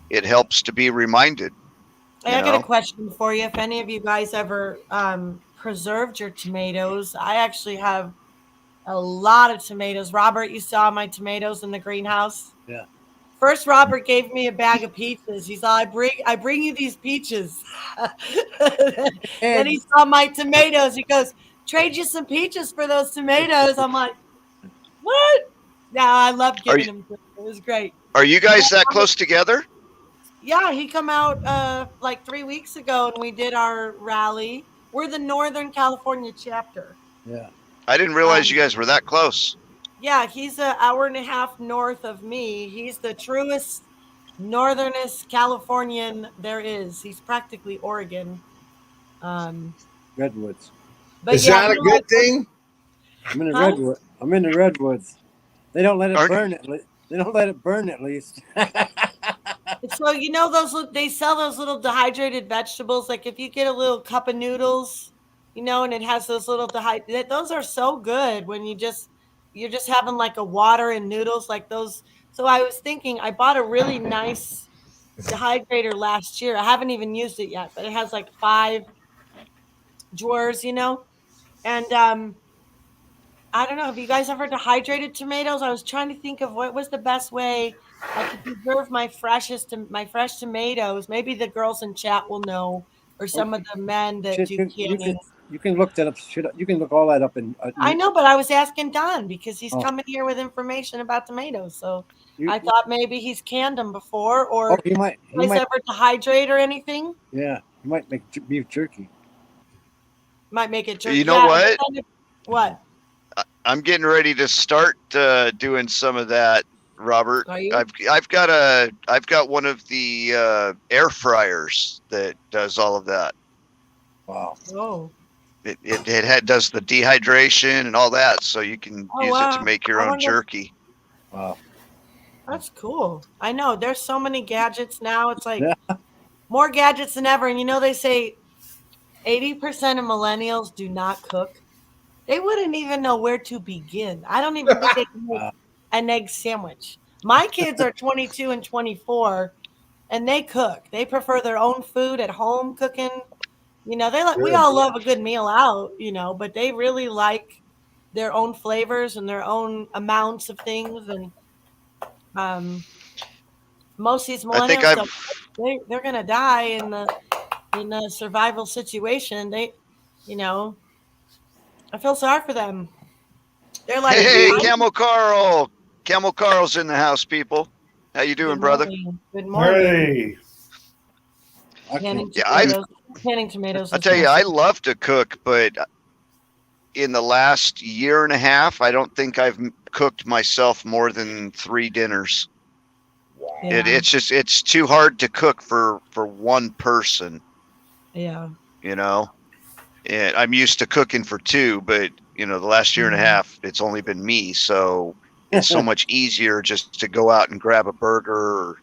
it helps to be reminded. Hey, I got a question for you. If any of you guys ever preserved your tomatoes, I actually have a lot of tomatoes. Robert, you saw my tomatoes in the greenhouse. Yeah. First, Robert gave me a bag of peaches. He saw, I bring you these peaches. Then he saw my tomatoes. He goes, trade you some peaches for those tomatoes. I'm like, what? Yeah, I love giving him. It was great. Are you guys that close together? Yeah, he come out like 3 weeks ago, and we did our rally. We're the Northern California chapter. Yeah. I didn't realize you guys were that close. Yeah, he's an hour and a half north of me. He's the truest, northernest Californian there is. He's practically Oregon. Redwoods. But Is yeah, that a good thing? I'm in the Huh? redwood. I'm in the redwoods. They don't let it Are- burn. They don't let it burn at least. So you know they sell those little dehydrated vegetables. Like if you get a little cup of noodles, you know, and it has those little those are so good when you're just having like a water and noodles like those. So I was thinking I bought a really nice dehydrator last year. I haven't even used it yet, but it has like 5 drawers, you know. And I don't know. Have you guys ever dehydrated tomatoes? I was trying to think of what was the best way I could preserve my fresh tomatoes. Maybe the girls in chat will know, or some of the men that Shit, do you canning. can look that up. You can look all that up in. I know, but I was asking Don because he's Oh. coming here with information about tomatoes. So You- I thought maybe he's canned them before, or Oh, he might. you guys ever dehydrate or anything? Yeah, he might make beef jerky. Might make it jerky. You know what? What? I'm getting ready to start doing some of that, Robert. Are you? I've got one of the air fryers that does all of that. Wow. Oh. It does the dehydration and all that, so you can Oh, use it wow. to make your I own wonder- jerky. Wow. That's cool. I know there's so many gadgets now. It's like more gadgets than ever. And you know, they say 80% of millennials do not cook. They wouldn't even know where to begin. I don't even think they can make an egg sandwich. My kids are 22 and 24 and they cook. They prefer their own food at home cooking. You know, we all love a good meal out, you know, but they really like their own flavors and their own amounts of things. And most of these I think millennials, they're gonna die in a survival situation. You know, I feel sorry for them. They're like, Hey, Camel Carl's in the house, people. How you doing, brother? Good morning. Hey, Canning Yeah, tomatoes. I'll tell you, I love to cook, but in the last year and a half, I don't think I've cooked myself more than 3 dinners. Yeah. It's too hard to cook for one person, Yeah. you know. And I'm used to cooking for 2, but you know, the last year and a half, it's only been me, so it's so much easier just to go out and grab a burger or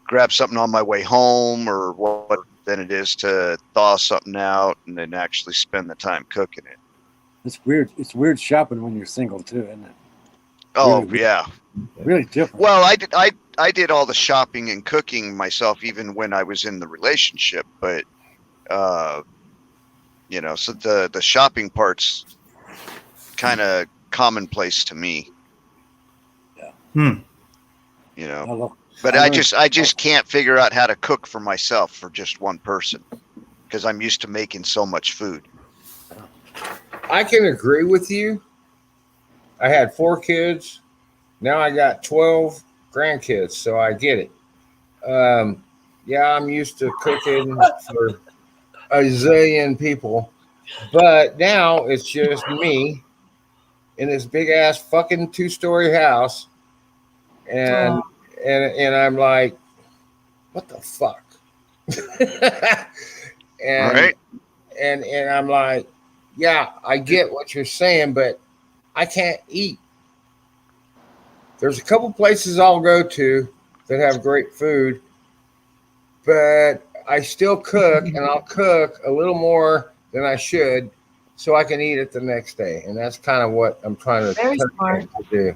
grab something on my way home or what than it is to thaw something out and then actually spend the time cooking it. It's weird. It's weird shopping when you're single too, isn't it? Oh Really? yeah. Really different. Well, I did all the shopping and cooking myself even when I was in the relationship, but you know, so the shopping part's kind of commonplace to me. Yeah. You know, I love, but I I learned- just can't figure out how to cook for myself for just one person because I'm used to making so much food. I can agree with you. I had 4 kids. Now I got 12 grandkids, so I get it. Yeah, I'm used to cooking for a zillion people, but now it's just me in this big ass fucking 2-story house, and I'm like, what the fuck? and Right. and I'm like, yeah, I get what you're saying, but I can't eat. There's a couple places I'll go to that have great food, but I still cook, and I'll cook a little more than I should so I can eat it the next day. And that's kind of what I'm trying to, Very smart. to do.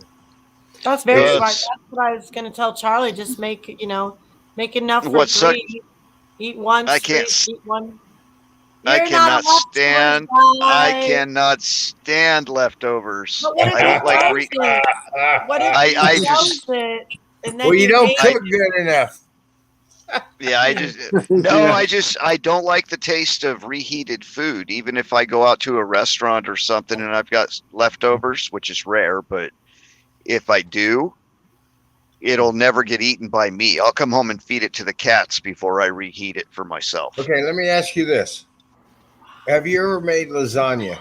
That's very Yes. smart. That's what I was going to tell Charlie. Just make enough for What suck- 3. Eat one. I can't Eat one. I You're cannot not a leftovers stand. guy. I cannot stand leftovers. But what if I don't he like. knows it? What if I he just- knows it? And then Well, you don't ate cook good enough. Yeah, I don't like the taste of reheated food. Even if I go out to a restaurant or something and I've got leftovers, which is rare, but if I do, it'll never get eaten by me. I'll come home and feed it to the cats before I reheat it for myself. Okay, let me ask you this. Have you ever made lasagna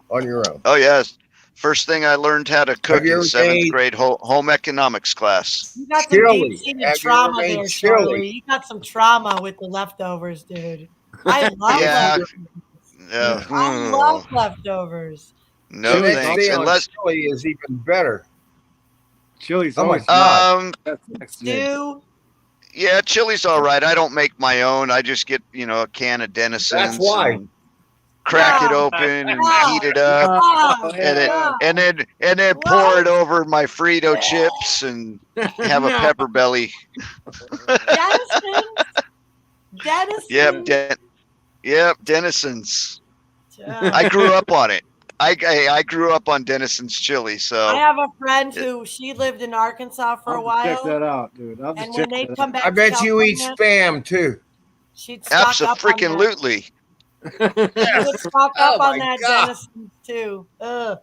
on your own? Oh yes. First thing I learned how to cook you in ever 7th made- grade home economics class. You got some Chili. deep-seated Have you trauma ever made there, chili? Charlie. You got some trauma with the leftovers, dude. I love Yeah. leftovers. I love leftovers. No the next thanks. day on Unless chili is even better. Chili's Oh my always God. that's next day. Stew. yeah, chili's all right. I don't make my own. I just get, a can of Denison. That's why. crack it Wow. open and Wow. heat it up, Wow. and then Wow. and then pour it over my Frito chips and have a No. pepper belly. Denison. Denison. Yep, Denison's. Yeah. I grew up on it. I grew up on Denison's chili, I so have a friend who she lived in Arkansas for a I'll have to check while, that out, dude. I'll just and when check they that come out. back, I to bet you eat California, spam too. she'd stock up on that. abso-freaking-lutely. She would stock Oh up on my that God. Denison too. Ugh.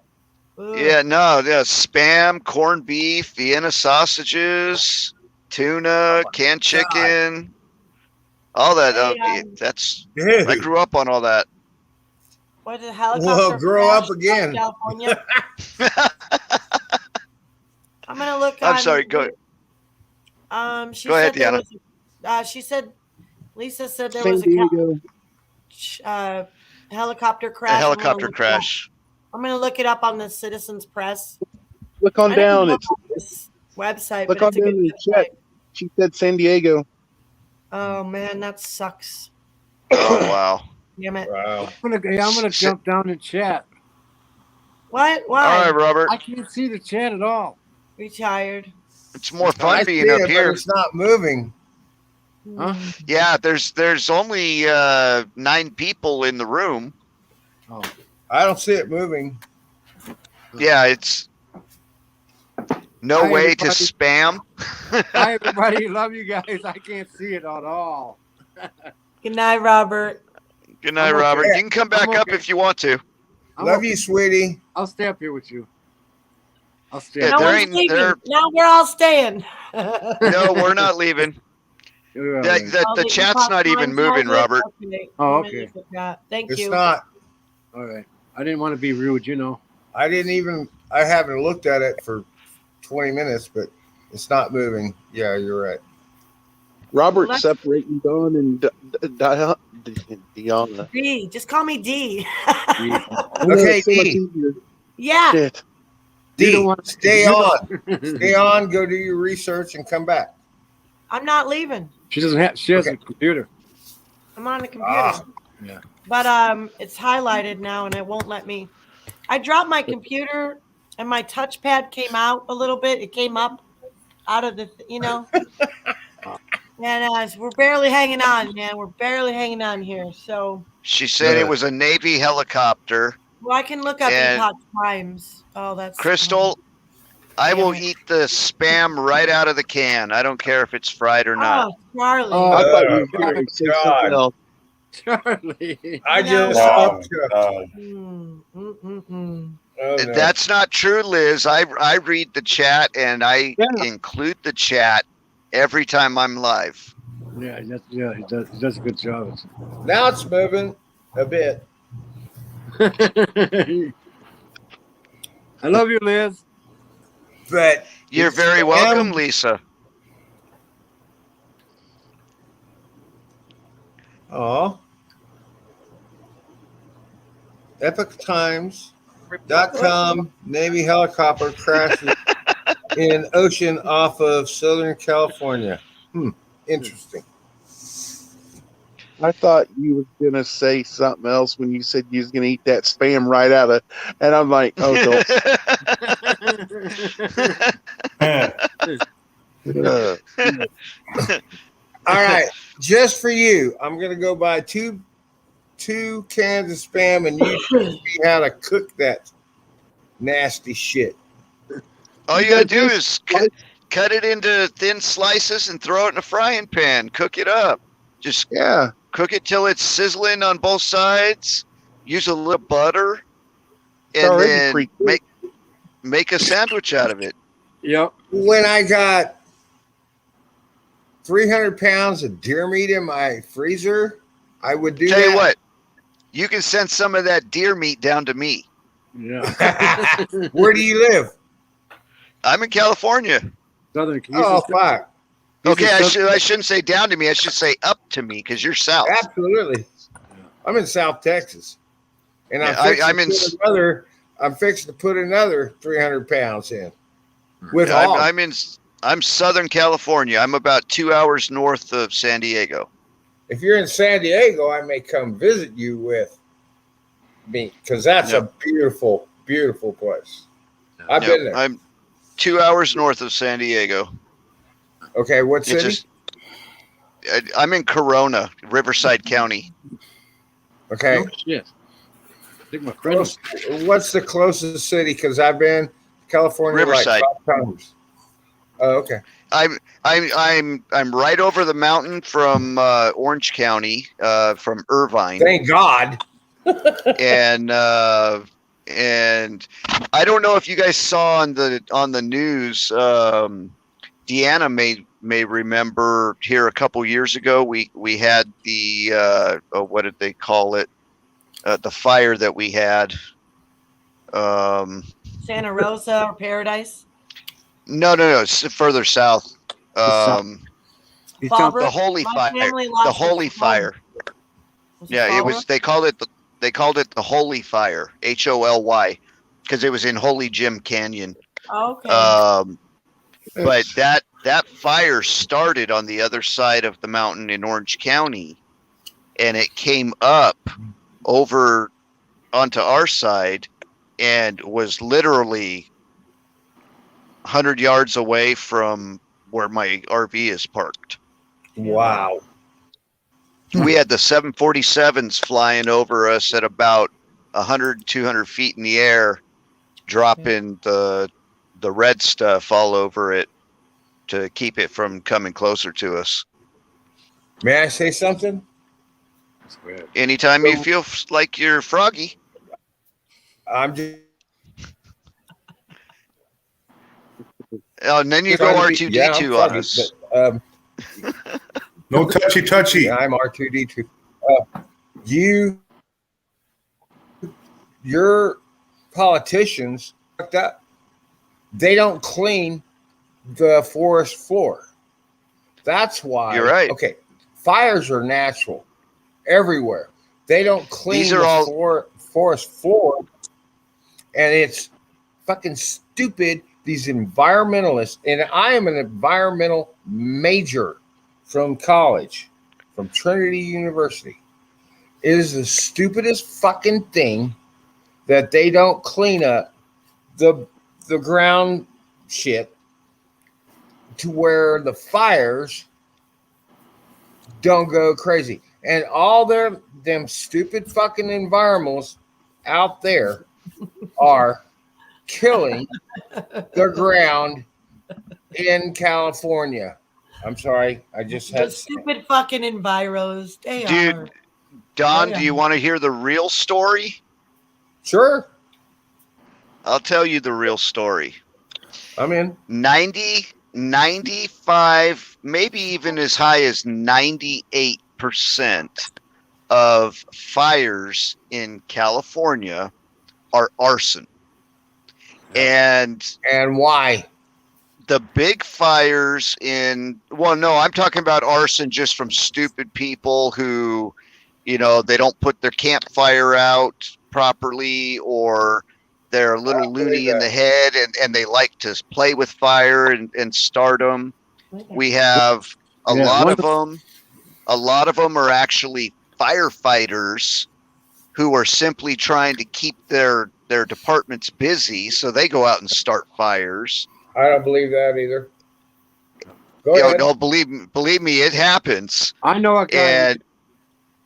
Ugh. Yeah, no, yeah, spam, corned beef, Vienna sausages, tuna, canned chicken, all that. Hey, That's Dude. I grew up on all that. What the helicopter? Well, grow crash up again. in California. I'm gonna look. I'm on- sorry. Go. She Go ahead, said there Deanna. was. She said. Lisa said there San was Diego. helicopter A crash. helicopter crash. I'm gonna look it up on the Citizens Press. Look on I didn't down. know It's about this website, look but on it's a down good in the website. chat. She said San Diego. Oh man, that sucks. Oh wow. Damn it. Wow. I'm gonna jump down and chat. What? All Why? right, Robert. I can't see the chat at all. Retired. It's more I fun see being it, up but here. it's not moving. Huh? Yeah, there's only 9 people in the room. Oh, I don't see it moving. Yeah, it's no Hi, way to everybody. spam. hi everybody, love you guys. I can't see it at all. Good night, Robert. Good night, I'm okay. Robert. You can come back I'm up okay. if you want to. I'm Love okay. you, sweetie. I'll stay up here with you. I'll stay. Yeah, No up there one's ain't- leaving. there- Now we're all staying. No, we're not leaving. here. The chat's not even moving, Robert. Oh, I'm gonna okay. look at that. Thank It's you. not. All right. I didn't want to be rude, you know. I haven't looked at it for 20 minutes, but it's not moving. Yeah, you're right. Robert Let's- separating Dawn and Deanna. D. Just call me D. Okay, So much D. easier. Yeah. Shit. You D, don't want- stay you on. don't- Stay on. Go do your research and come back. I'm not leaving. She doesn't have. She has Okay. a computer. I'm on the computer. Ah. Yeah. But it's highlighted now and it won't let me. I dropped my computer and my touchpad came out a little bit. It came up out of the, and we're barely hanging on, man. We're barely hanging on here. So, She said Yeah. it was a Navy helicopter. well, I can look up And- Epoch Times. Oh, that's Crystal, I will Damn it. eat the spam right out of the can. I don't care if it's fried or not. Oh, Charlie. Oh, I thought you were my going to say God. something else. Charlie. I just No. upped you. Oh, no. That's not true, Liz. I read the chat and I Yeah. include the chat every time I'm live. Yeah, he does a good job. Now it's moving a bit. I love you, Liz. But You're It's very spam. welcome, Lisa. oh, EpochTimes.com Navy helicopter crashes in ocean off of Southern California. Interesting. I thought you were going to say something else when you said you was going to eat that spam right out of, and I'm like, oh, don't. All right, just for you, I'm gonna go buy two cans of spam, and you teach me how to cook that nasty shit. All you gotta do is cut it into thin slices and throw it in a frying pan. Cook it up. Just Yeah. cook it till it's sizzling on both sides. Use a little butter, It's and already then pre-cooked. make a sandwich out of it. Yep. When I got 300 pounds of deer meat in my freezer, I would do Tell that. you what, you can send some of that deer meat down to me. Yeah. Where do you live? I'm in California. Southern. Oh, fuck. Okay, I shouldn't say down to me. I should say up to me because you're south. Absolutely. I'm in South Texas. And Yeah, I'm fixing to put another 300 pounds in. With all. I'm Southern California. I'm about 2 hours north of San Diego. If you're in San Diego, I may come visit you with me because that's Yep. a beautiful, beautiful place. I've Yep, been there. I'm 2 hours north of San Diego. Okay, what It's city? just I'm in Corona, Riverside County. Okay, Oh, shit. I think my friend. what's the closest city? Because I've been to California Riverside. like 5 times. Oh, okay. I'm right over the mountain from Orange County, from Irvine, Thank God. and I don't know if you guys saw on the news. Deanna may remember here a couple years ago we had the what did they call it? The fire that we had. Santa Rosa or Paradise? No, it's further south. south. He's down- Fallbrook? The holy My fire. family lost The holy its home. fire. Yeah, it was. Fallbrook? They called it the Holy Fire, HOLY, because it was in Holy Jim Canyon. Okay. But that fire started on the other side of the mountain in Orange County, and it came up over onto our side, and was literally 100 yards away from where my RV is parked. Wow. We had the 747s flying over us at about 100, 200 feet in the air, dropping the red stuff all over it to keep it from coming closer to us. May I say something? That's weird. Anytime you feel like you're froggy. I'm just And then you go trying to be- yeah, I'm R2D2 on foggy, us. but, No touchy. yeah, I'm R2D2. Your politicians fucked up. They don't clean the forest floor. That's why. You're right. Okay, fires are natural everywhere. They don't clean These are the all- forest floor, and it's fucking stupid. These environmentalists, and I am an environmental major from college, from Trinity University. It is the stupidest fucking thing that they don't clean up the ground shit to where the fires don't go crazy. And all them stupid fucking environmentalists out there are killing the ground in California. I'm sorry, I just The had stupid fucking enviros. They Dude, are. Don, Oh, yeah. do you want to hear the real story? sure. I'll tell you the real story. I'm in. 90, 95, maybe even as high as 98% of fires in California are arson. And And why? the big fires I'm talking about arson just from stupid people who, they don't put their campfire out properly, or they're a little loony in the head and they like to play with fire and start them. We have a lot of them. A lot of them are actually firefighters who are simply trying to keep their departments busy, so they go out and start fires. I don't believe that either. Go ahead. No, believe me, it happens. I know a guy. And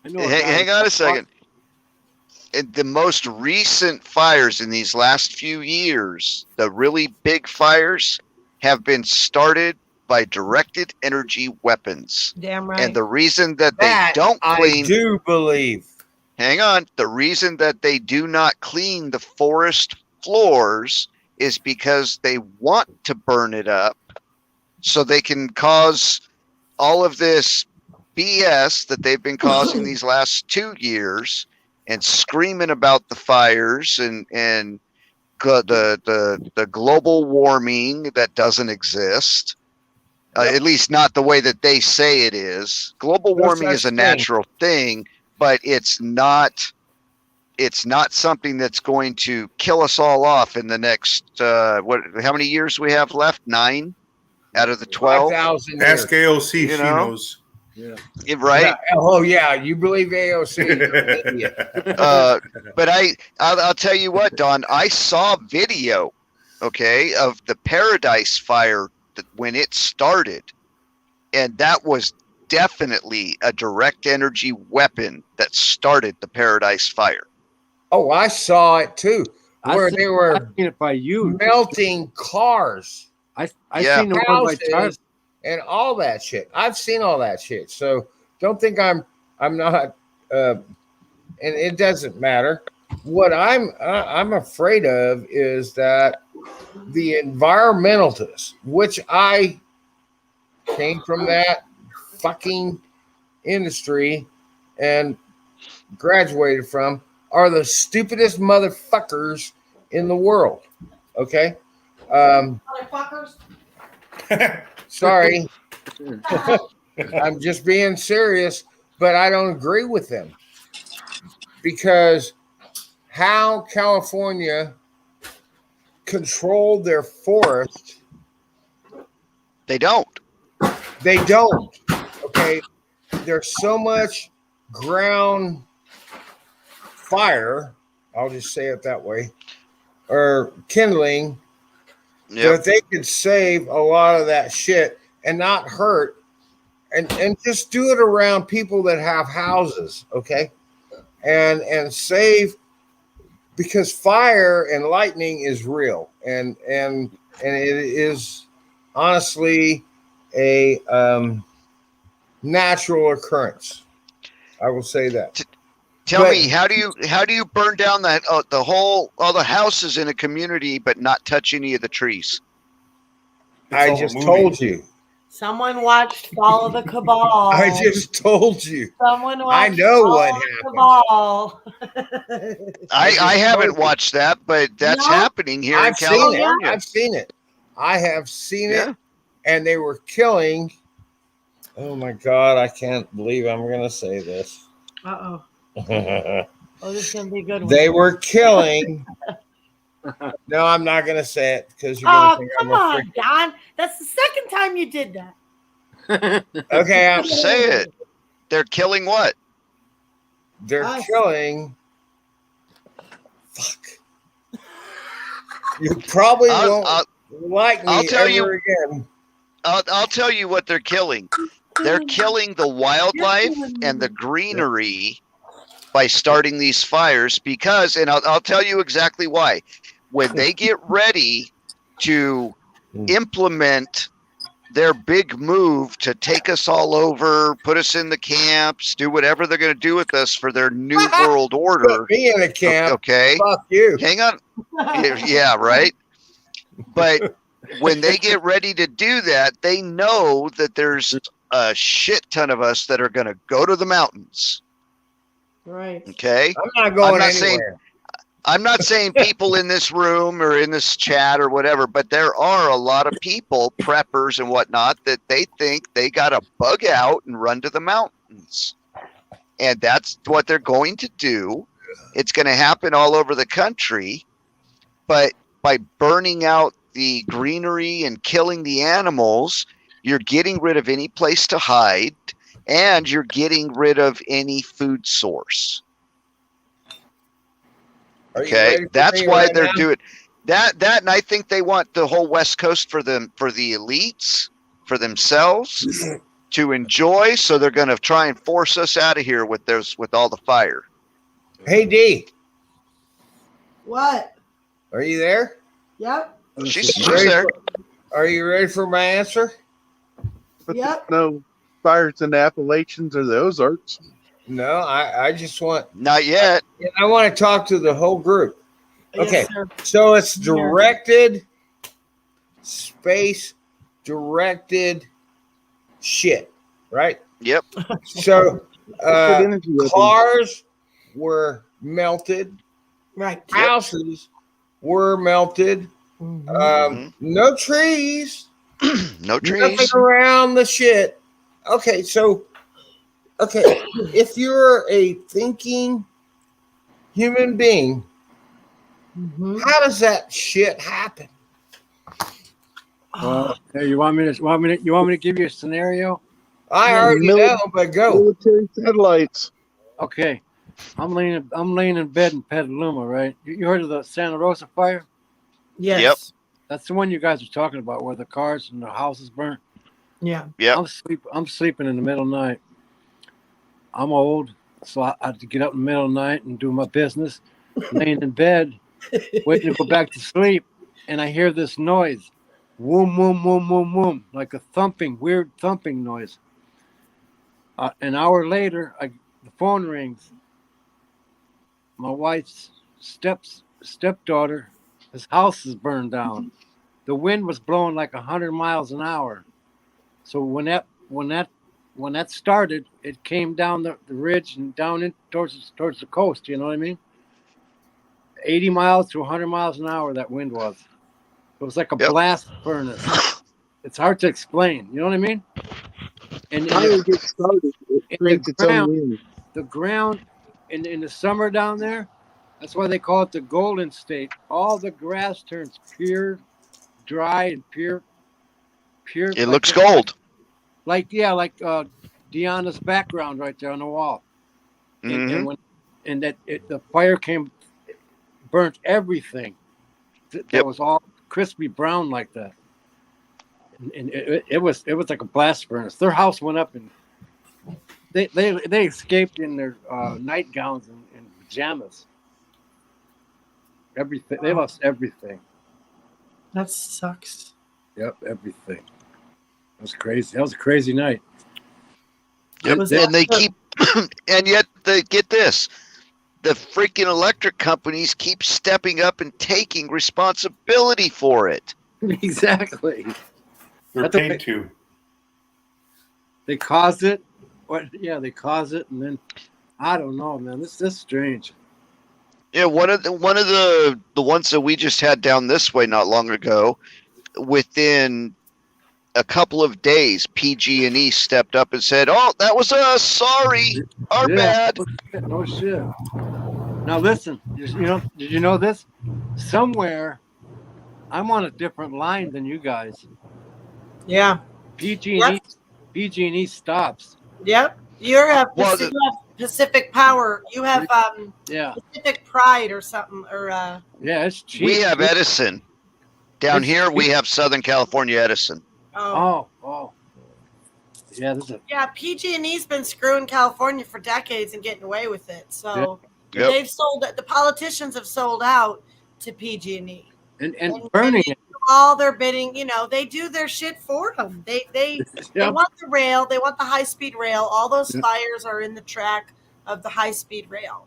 I know a guy hang on a second. The most recent fires in these last few years, the really big fires, have been started by directed energy weapons. Damn right. And the reason that That they don't clean, I do believe. hang on, the reason that they do not clean the forest floors is because they want to burn it up so they can cause all of this BS that they've been causing these last 2 years and screaming about the fires and the global warming that doesn't exist. At least not the way that they say it is. Global No warming such is a thing. natural thing, but it's not something that's going to kill us all off in the next how many years we have left? 9 out of the 12. 5,000 Ask years. AOC, You she know? knows. Yeah. right? Yeah. Oh yeah, you believe AOC? Yeah. But I'll tell you what, Don, I saw video, okay, of the Paradise Fire when it started, and that was definitely a direct energy weapon that started the Paradise Fire. Oh, I saw it too, where they were I've seen it by you. melting cars, I Yeah. seen the one by Charlie. houses, and all that shit. I've seen all that shit. So don't think I'm not. And it doesn't matter. What I'm afraid of is that the environmentalists, which I came from that fucking industry and graduated from, are the stupidest motherfuckers in the world. Okay. Motherfuckers. Sorry. I'm just being serious, but I don't agree with them because how California controlled their forest, They don't. they don't. Okay. There's so much ground fire, I'll just say it that way, or kindling, that they could save a lot of that shit and not hurt and just do it around people that have houses, okay? And save, because fire and lightning is real and it is honestly a natural occurrence. I will say that. Tell me, how do you burn down that all the houses in a community but not touch any of the trees? I just told you. Someone watched Fall of the Cabal. I just told you. Someone I watched know Fall what of the happened. Cabal. I haven't watched that, but that's No. happening here I've in seen California. it. I've seen it. I have seen Yeah. it, and they were killing. Oh my God! I can't believe I'm going to say this. Uh-oh. They Oh, this is going to be a good one. were killing. No, I'm not going to say it because you're going to Oh, think come I'm a on, freak. Don. That's the second time you did that. Okay, Say it. They're killing what? they're Us. killing. Fuck. You probably won't like me I'll tell ever you- again. I'll tell you what they're killing. They're killing the wildlife and the greenery by starting these fires because, and I'll tell you exactly why. When they get ready to implement their big move to take us all over, put us in the camps, do whatever they're going to do with us for their new world order. Put me in a camp. Okay. Fuck you. Hang on. Yeah, right. But when they get ready to do that, they know that there's a shit ton of us that are going to go to the mountains. Right. Okay. I'm not going not saying- anywhere. I'm not saying people in this room or in this chat or whatever, but there are a lot of people, preppers and whatnot, that they think they got to bug out and run to the mountains. And that's what they're going to do. It's going to happen all over the country. But by burning out the greenery and killing the animals, you're getting rid of any place to hide and you're getting rid of any food source. Are you Okay, ready for that's me why right they're now? doing that. And I think they want the whole West Coast for them, for the elites, for themselves to enjoy. So they're going to try and force us out of here with all the fire. Hey D, What? are you there? Yep. She's Ready there. Are you ready for my answer? But Yep. there's no fires in the Appalachians or the Ozarks. No, I just want, Not yet. I want to talk to the whole group. Okay. Yes, sir. So it's directed space directed shit, right? Yep. So Good energy weapons. cars were melted, Right. houses were melted, Mhm. no trees, No nothing trees. around the shit. Okay, so if you're a thinking human being, Mhm. how does that shit happen? Hey, you want me to give you a scenario? I already know, but go. Military satellites. Okay. I'm laying in bed in Petaluma, right? You heard of the Santa Rosa fire? Yes. That's the one you guys are talking about, where the cars and the houses burnt. Yeah. Yep. I'm sleeping in the middle of the night. I'm old, so I had to get up in the middle of the night and do my business. Laying in bed, waiting to go back to sleep, and I hear this noise. Woom, woom, woom, woom, woom, like a weird thumping noise. An hour later, the phone rings. My wife's stepdaughter, his house is burned down. The wind was blowing like 100 miles an hour. So when that started, it came down the ridge and down in towards the coast. You know what I mean? 80 miles to 100 miles an hour. That wind was. It was like a blast furnace. It's hard to explain. You know what I mean? And Fire gets started. It creates its own wind. The ground in the summer down there, that's why they call it the Golden State. All the grass turns pure, dry, and pure. It looks gold. Like Deanna's background right there on the wall. Mm-hmm. And the fire burnt everything. That was all crispy brown like that. And it was like a blast furnace. Their house went up and they escaped in their nightgowns and pajamas. Everything. They lost everything. That sucks. Yep, everything. It was crazy. That was a crazy night. Yep. And they keep, and yet get this. The freaking electric companies keep stepping up and taking responsibility for it. Exactly. They're paid to. They caused it. Yeah, they caused it, and then I don't know, man. This is strange. Yeah, one of the ones that we just had down this way not long ago, within a couple of days, PG&E stepped up and said, "Oh, that was us. Sorry, our bad." No shit. Now listen, did you know this? Somewhere, I'm on a different line than you guys. Yeah. PG&E stops. Yep. You have Pacific Power. You have Pacific Pride or something yeah, it's cheap. We have Edison. Down here, we have Southern California Edison. Oh. Yeah, PG&E's been screwing California for decades and getting away with it. So they've sold it. The politicians have sold out to PG&E. And burning it. All their bidding, they do their shit for them. They want the rail. They want the high-speed rail. All those fires are in the track of the high-speed rail.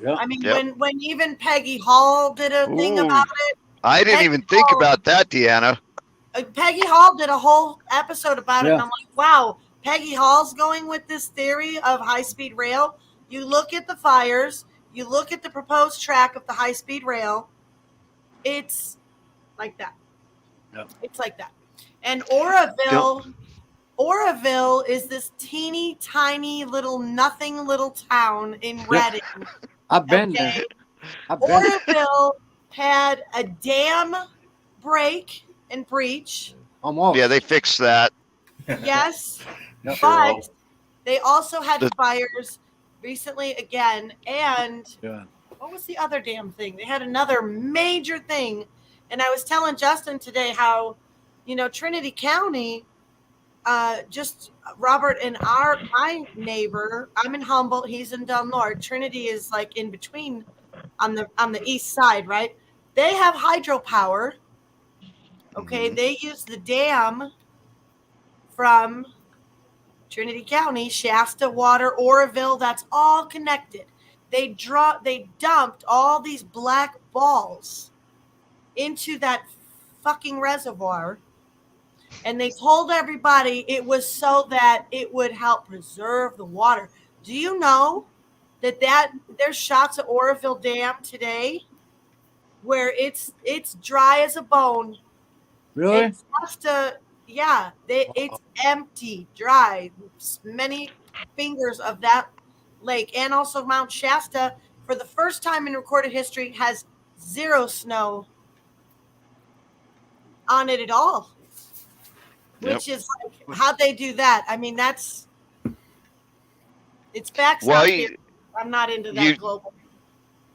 Yep. I mean, when even Peggy Hall did a thing about it. I didn't even think about that, Deanna. Peggy Hall did a whole episode about it, and I'm like, wow, Peggy Hall's going with this theory of high-speed rail. You look at the fires, you look at the proposed track of the high-speed rail, it's like that. Yep. It's like that. And Oroville is this teeny tiny little town in Redding. I've been there. Oroville had a dam break and breach. Almost. Yeah, they fixed that. Yes. But they also had fires recently again. And what was the other damn thing? They had another major thing. And I was telling Justin today how, Trinity County, just Robert and my neighbor, I'm in Humboldt, he's in Del Norte. Trinity is like in between on the east side, right? They have hydropower. Okay, they use the dam from Trinity County, Shasta Water, Oroville, that's all connected. They dumped all these black balls into that fucking reservoir, and they told everybody it was so that it would help preserve the water. Do you know that there's shots of Oroville Dam today where it's dry as a bone? Really? It's it's empty, dry. Many fingers of that lake, and also Mount Shasta, for the first time in recorded history, has zero snow on it at all. which is like, how'd they do that? I mean, it's back Well, south here. I'm not into that global.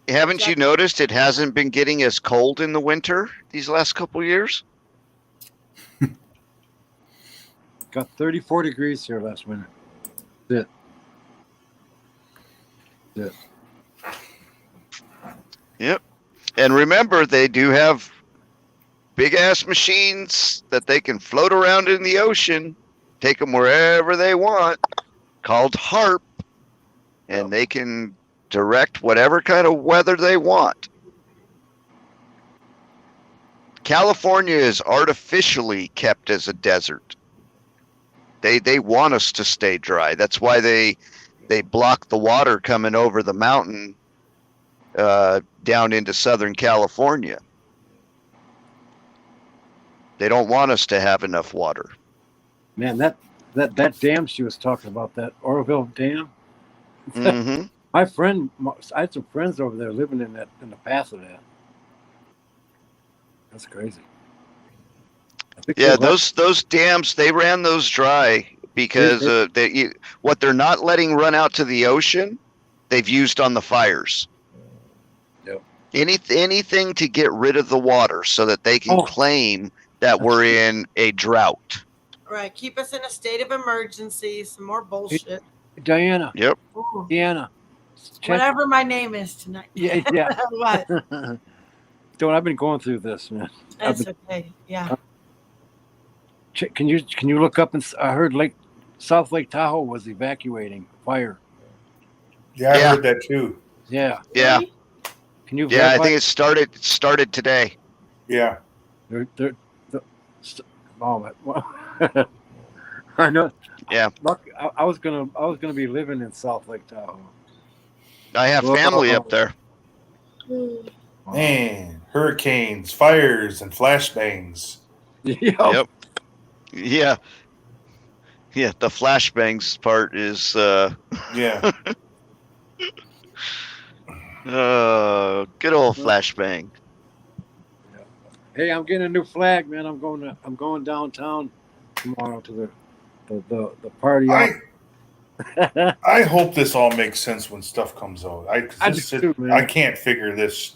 Haven't you noticed it hasn't been getting as cold in the winter these last couple years? Got 34 degrees here last winter. That's it. Yep. And remember, they do have big ass machines that they can float around in the ocean, take them wherever they want, called HARP, and they can direct whatever kind of weather they want. California is artificially kept as a desert. They want us to stay dry. That's why they block the water coming over the mountain down into Southern California. They don't want us to have enough water. Man, that dam she was talking about, that Oroville Dam. Mm-hmm. I had some friends over there living in the path of that. That's crazy. Yeah, those dams, they ran those dry because what they're not letting run out to the ocean, they've used on the fires. Yep. Anything to get rid of the water so that they can claim that we're in a drought. Right, keep us in a state of emergency. Some more bullshit. Diana. Yep. Ooh. Diana. Whatever my name is tonight. Yeah. What? Don't, I've been going through this, man. That's okay. Yeah. Can you look up? And I heard South Lake Tahoe was evacuating fire. Yeah, I heard that too. Yeah. Yeah. Can you? Yeah, I think it started today. Yeah. I know. Yeah. Look, I was gonna be living in South Lake Tahoe. I have family up there. Man, hurricanes, fires, and flashbangs. Yep. Yeah. Yeah, the flashbangs part is Yeah. good old flashbang. Hey, I'm getting a new flag, man. I'm going downtown tomorrow to the party. I hope this all makes sense when stuff comes out. I can't figure this.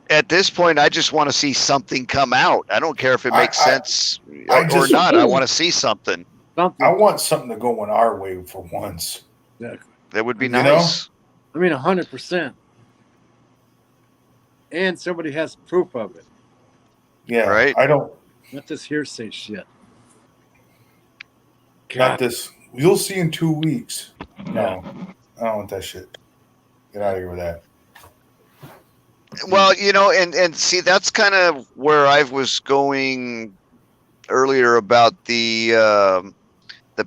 At this point, I just want to see something come out. I don't care if it makes sense or not. I want to see something. I want something to go in our way for once. Exactly. That would be nice. I mean, 100%. And somebody has proof of it. Yeah, right. I don't. Not this hearsay shit. Not this. You'll see in 2 weeks. No, I don't want that shit. Get out of here with that. Well, and see, that's kind of where I was going earlier about the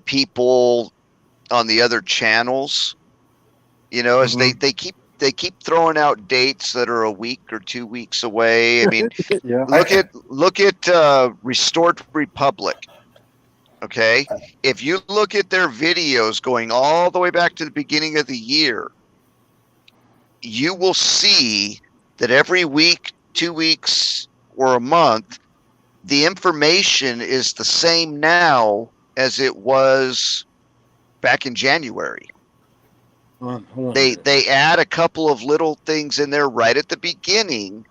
people on the other channels. As they keep throwing out dates that are a week or 2 weeks away. I mean, Yeah. look at Restored Republic. Okay, if you look at their videos going all the way back to the beginning of the year, you will see that every week, 2 weeks, or a month, the information is the same now as it was back in January. Hold on. They add a couple of little things in there right at the beginning,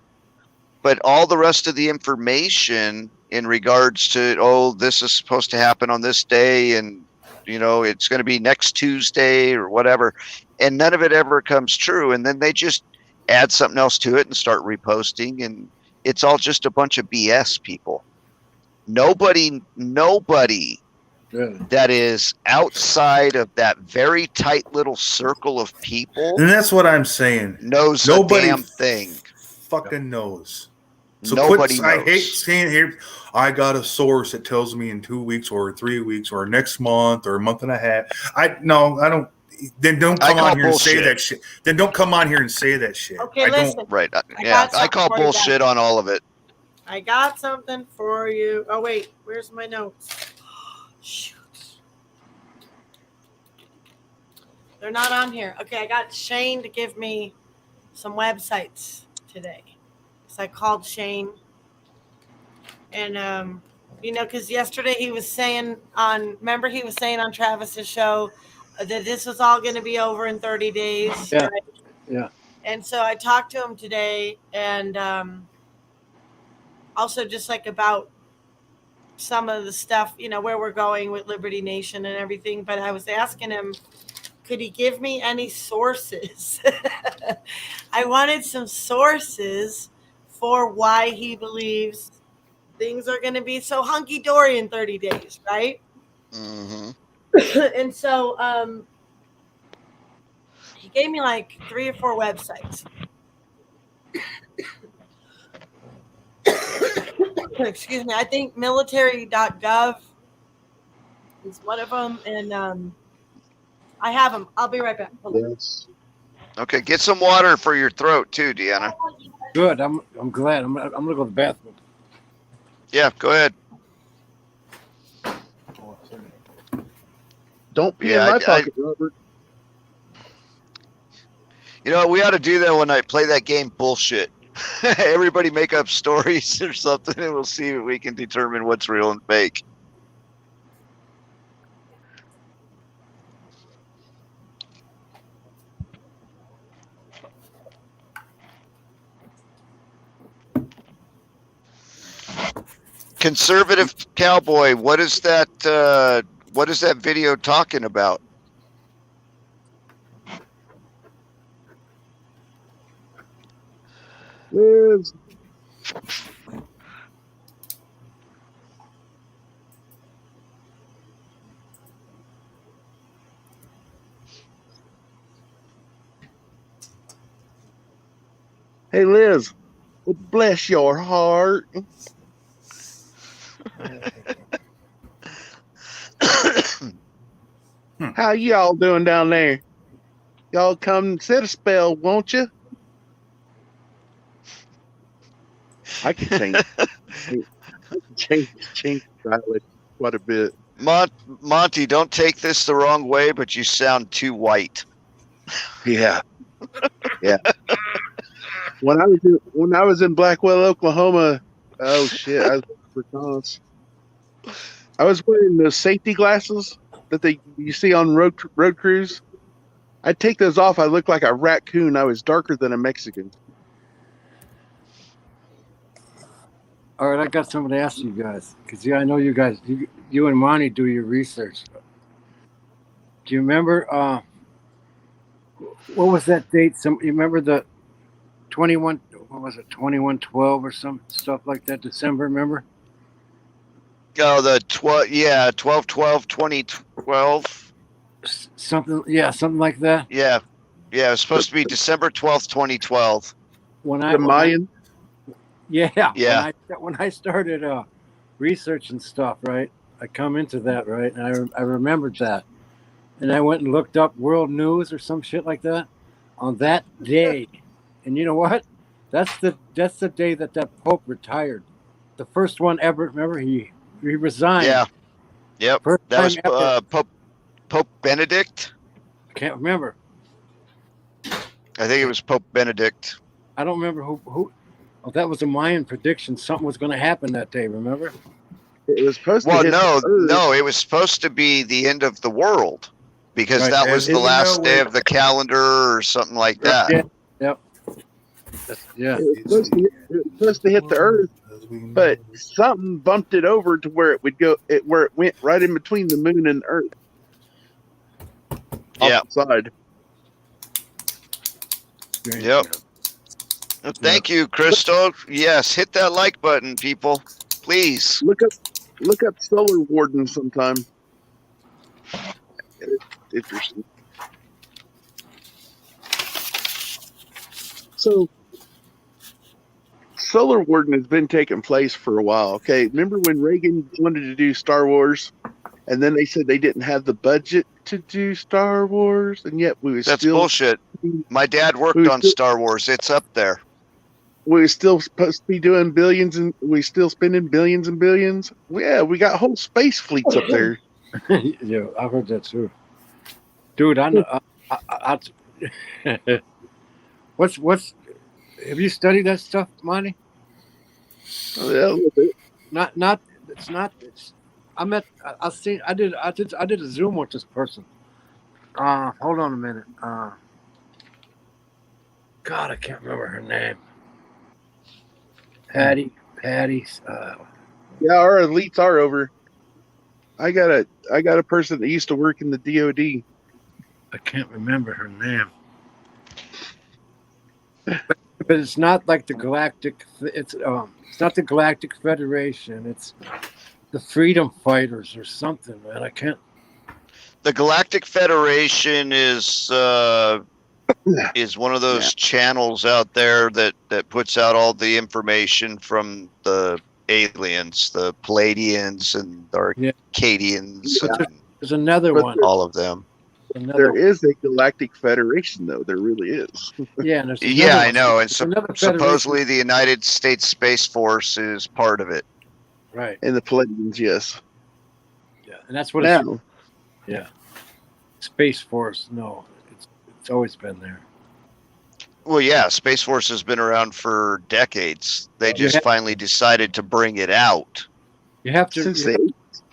but all the rest of the information in regards to, this is supposed to happen on this day, and it's going to be next Tuesday or whatever, and none of it ever comes true. And then they just add something else to it and start reposting, and it's all just a bunch of BS, people. Nobody Really? that is outside of that very tight little circle of people And that's what I'm saying. knows Nobody a damn thing. Fucking knows. So Nobody knows. I hate saying here, I got a source that tells me in 2 weeks or 3 weeks or next month or a month and a half. I don't. Then don't come on here and say that shit. Then don't come on here and say that shit. Okay, listen. Right. got I something call for you bullshit guys. on all of it. I got something for you. Oh wait, where's my notes? Shoot. They're not on here. Okay, I got Shane to give me some websites today. So I called Shane and You know, because yesterday he was saying remember he was saying on Travis's show that this was all going to be over in 30 days. Yeah. Right? Yeah. And so I talked to him today, and also just like about some of the stuff, you know, where we're going with Liberty Nation and everything. But I was asking him, could he give me any sources? I wanted some sources for why he believes things are going to be so hunky-dory in 30 days, right? Mm-hmm. And so he gave me like 3 or 4 websites. Excuse me. I think military.gov is one of them. And I have them. I'll be right back. Hold on. Yes. Okay, get some water for your throat too, Deanna. Good. I'm glad. I'm gonna go to the bathroom. Yeah, go ahead. Don't pee Yeah, in my I- pocket, Robert. You know, we ought to do that when I play that game bullshit. Everybody make up stories or something, and we'll see if we can determine what's real and fake. Conservative cowboy, what is that video talking about? Liz. Hey, Liz. Well, bless your heart. How y'all doing down there? Y'all come sit a spell, won't you? I can change the dialect quite a bit. Monty, don't take this the wrong way, but you sound too white. Yeah, yeah. When I was in Blackwell, Oklahoma, oh shit, I was for cause. I was wearing those safety glasses that you see on road crews. I'd take those off. I looked like a raccoon. I was darker than a Mexican. All right, I got something to ask you guys because I know you guys, you and Ronnie do your research. Do you remember what was that date? You remember the 21? What was it? 2112 or some stuff like that? December, remember? Oh, the 12/12/2012. Something like that. Yeah, it was supposed to be December 12th, 2012. The Mayan. Yeah. When I started researching stuff, right, I come into that, right, and I remembered that, and I went and looked up world news or some shit like that on that day, and you know what? That's the day that Pope retired, the first one ever. Remember, he resigned. Yeah, yep. First That was time ever. Pope Benedict. Can't remember. I think it was Pope Benedict. I don't remember who. Oh, that was a Mayan prediction. Something was going to happen that day. Remember? It was supposed to. Well, hit the Earth. no, it was supposed to be the end of the world because Right. that was the Isn't last that day what- of the calendar or something like that. Yeah. Yep. Yeah. It was supposed to hit the Earth, but something bumped it over to where it would go. Where it went right in between the moon and the Earth. Yeah. Off the side. Yep. Well, thank you, Crystal. Yes, hit that like button, people, please. Look up Solar Warden sometime. It's interesting. So, Solar Warden has been taking place for a while. Okay, remember when Reagan wanted to do Star Wars, and then they said they didn't have the budget to do Star Wars, and yet That's bullshit. My dad worked on Star Wars. It's up there. We were still supposed to be doing billions, and we still spending billions and billions. Yeah, we got whole space fleets up there. Yeah, I've heard that too, dude. I know. What's? Have you studied that stuff, Monty? Yeah, a little bit. Not It's not. It's. I see. I did a Zoom with this person. Hold on a minute. God, I can't remember her name. Patty. Yeah, our elites are over. I got a person that used to work in the DOD. I can't remember her name. But it's not like the Galactic. It's not the Galactic Federation. It's the Freedom Fighters or something, man. I can't. The Galactic Federation is one of those channels out there that puts out all the information from the aliens, the Palladians and the Arcadians, and There's another one. all of them. There is a Galactic Federation, though. There really is. Yeah, and there's Yeah, I one. know. And There's another federation. supposedly the United States Space Force is part of it. Right. And the Palladians, yes. Yeah, and that's what Now, it's. Yeah. Space Force. No, it's always been there. Well, yeah, Space Force has been around for decades. They You just have- finally decided to bring it out. You have to. since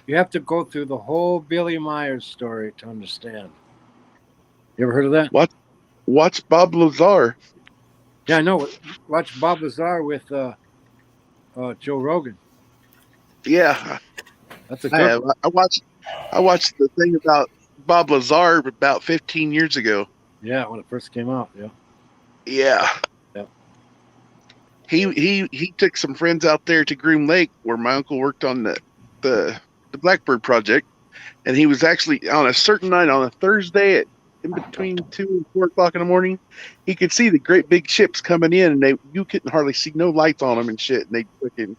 You have to go through the whole Billy Myers story to understand. You ever heard of that? watch Bob Lazar. Yeah, I know. Watch Bob Lazar with Joe Rogan. Yeah, That's a I good have. one. I watched the thing about Bob Lazar about 15 years ago. Yeah, when it first came out. Yeah. Yeah. Yeah. He took some friends out there to Groom Lake where my uncle worked on the Blackbird Project, and he was actually on a certain night on a Thursday at in between 2 and 4 o'clock in the morning. He could see the great big ships coming in, and you couldn't hardly see no lights on them and shit. And they fucking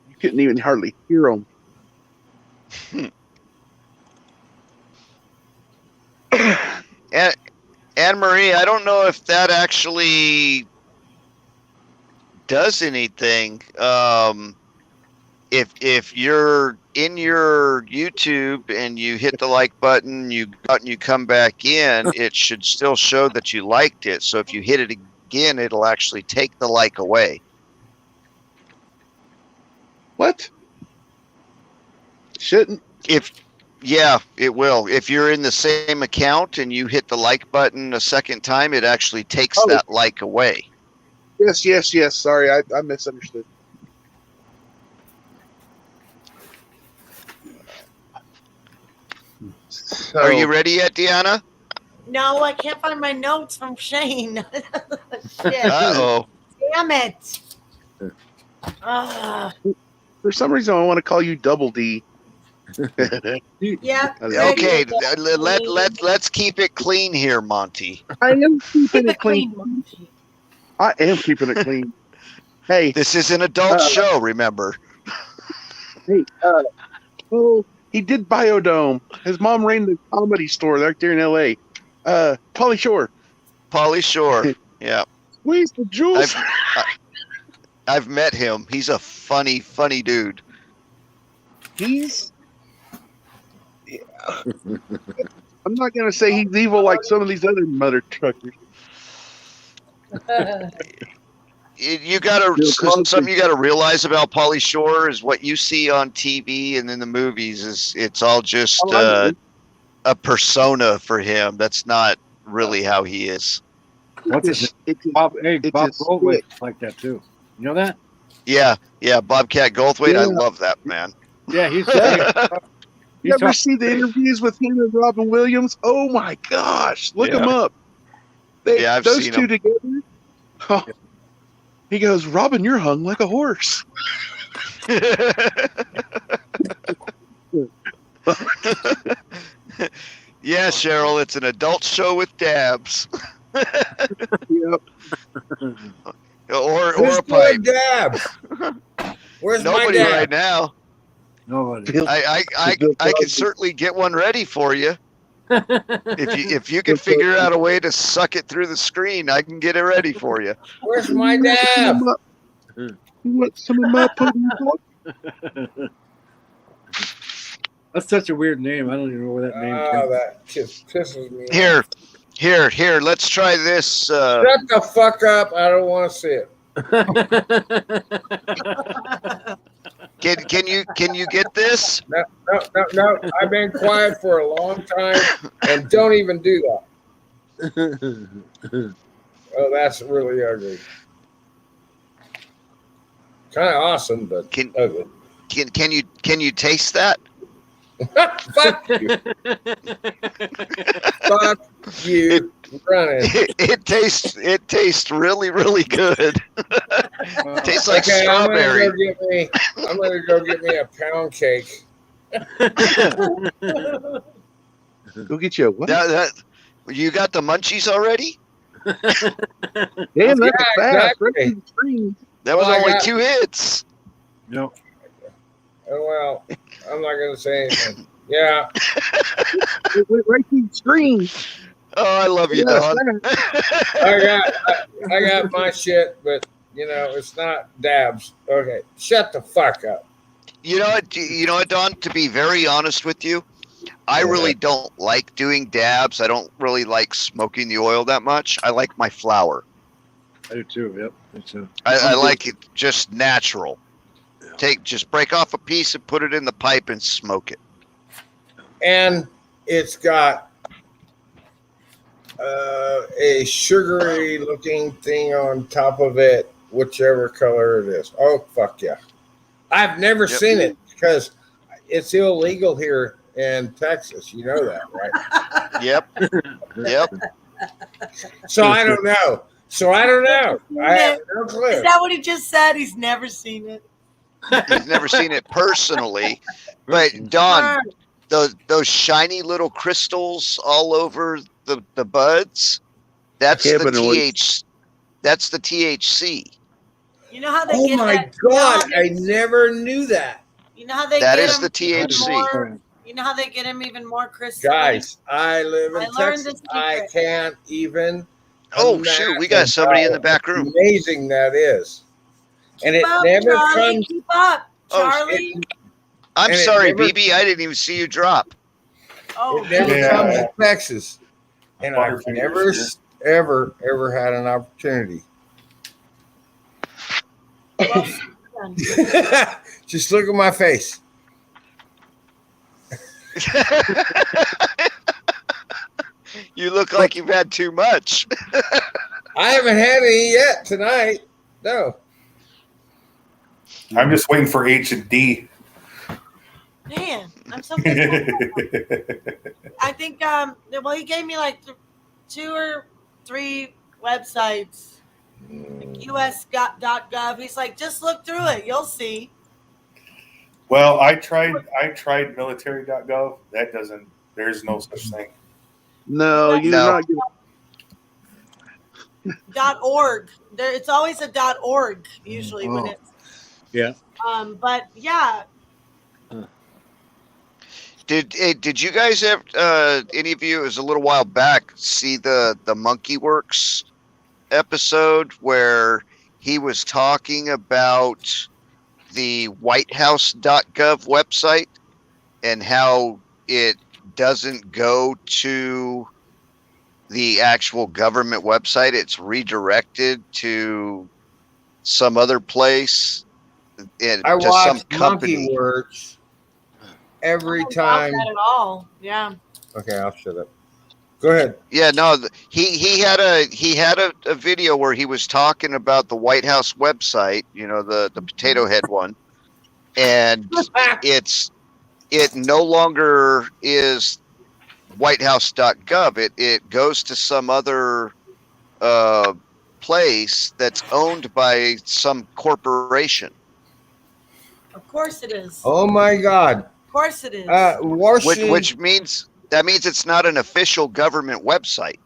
you couldn't even hardly hear them. Anne Marie, I don't know if that actually does anything. If you're in your YouTube and you hit the like button, you come back in, it should still show that you liked it. So if you hit it again, it'll actually take the like away. What? Shouldn't. Yeah, it will. If you're in the same account and you hit the like button a second time, it actually takes that like away. Yes. Sorry, I misunderstood. So, Are you ready yet, Deanna? No, I can't find my notes from Shane. Shit. Uh-oh. Damn it. Ah, For some reason, I want to call you Double D. yeah. Okay, let's keep it clean here, Monty. I am keeping Keep it clean. Monty. I am keeping it clean. Hey, This is an adult show, remember? oh, he did Biodome. His mom ran the comedy store right there in L.A. Pauly Shore. Pauly Shore. Yeah. Squeeze the jewels. I've met him. He's a funny dude. He's. Yeah. I'm not gonna say he's evil like some of these other mother truckers. You gotta something you gotta realize about Pauly Shore is what you see on TV and in the movies is it's all just a persona for him. That's not really how he is. What's his name? Bob Goldthwait like that too. You know that? Yeah, Bobcat Goldthwait. I Yeah. love that man. Yeah, he's. You ever see the interviews with him and Robin Williams? Oh my gosh, look them up. I've those seen two 'em. together. Oh, he goes, Robin, you're hung like a horse. Yeah, Cheryl, it's an adult show with dabs. Yep. or Who's a pipe. doing dabs? Where's Nobody my dab? right now. Nobody. I can certainly get one ready for you. If you can figure out a way to suck it through the screen, I can get it ready for you. Where's my dab? You want some of my pudding? That's such a weird name. I don't even know where that name Oh, came that just pisses me off. Here. Let's try this. Shut the fuck up. I don't want to see it. Can you get this? No. I've been quiet for a long time, and don't even do that. Oh, that's really ugly. Kind of awesome, but ugly. Can you taste that? Fuck you. Fuck you. Running. It tastes really, really good. Tastes like Okay, strawberry. I'm gonna go get me a pound cake. Go get you a what? You got the munchies already? Damn, that's Yeah, fast. exactly. That was Well, I only got- 2 hits. No. Oh, well, I'm not gonna say anything. Yeah. It went right through the screen. Oh, I love you, Yeah, Don. I got my shit, but it's not dabs. Okay, shut the fuck up. You know what, Don? To be very honest with you, I really don't like doing dabs. I don't really like smoking the oil that much. I like my flour. I do too. Yep. Me too. I like it just natural. Just break off a piece and put it in the pipe and smoke it. And it's got a sugary looking thing on top of it, whichever color it is. Oh, fuck yeah. I've never seen it because it's illegal here in Texas. You know that, right? Yep. So I don't know. I have no clue. Is that what he just said? He's never seen it. He's never seen it personally. But Don, those shiny little crystals all over the buds, that's the THC. You know how they Oh get my that? God, I never knew that. You know how they That get is him the THC. more- You know how they get him even more crystal? Guys, I live in I learned Texas. this I secret. can't even. Oh shoot, we got somebody in the back room. Amazing that is. And it Keep up, never Charlie, comes. keep up, Oh, Charlie. I'm And it sorry, never- BB. I didn't even see you drop. Oh, It never Yeah. comes to Texas. And I've Butterfingers, never, yeah. ever had an opportunity. well, Just look at my face. You look like you've had too much. I haven't had any yet tonight. No. I'm just waiting for H and D. man, I'm so thankful. I think well, he gave me like 2 or 3 websites, us.gov. He's like, just look through it, you'll see. Well, I tried military.gov. That doesn't. There's no such thing. No, you're No. not. .org. It's always a .org usually when Oh. it's Yeah. but yeah. Did you guys ever? Any of you? It was a little while back. See the Monkey Works episode where he was talking about the WhiteHouse.gov website and how it doesn't go to the actual government website. It's redirected to some other place. And I to some watch company. Monkey Works every I don't doubt time. that at all. Yeah. Okay, I'll shut up. Go ahead. Yeah, no, he had a video where he was talking about the White House website, the Potato Head one, and it no longer is whitehouse.gov. It goes to some other place that's owned by some corporation. Of course it is. Oh my God. Of course it is. Washington. Which means it's not an official government website.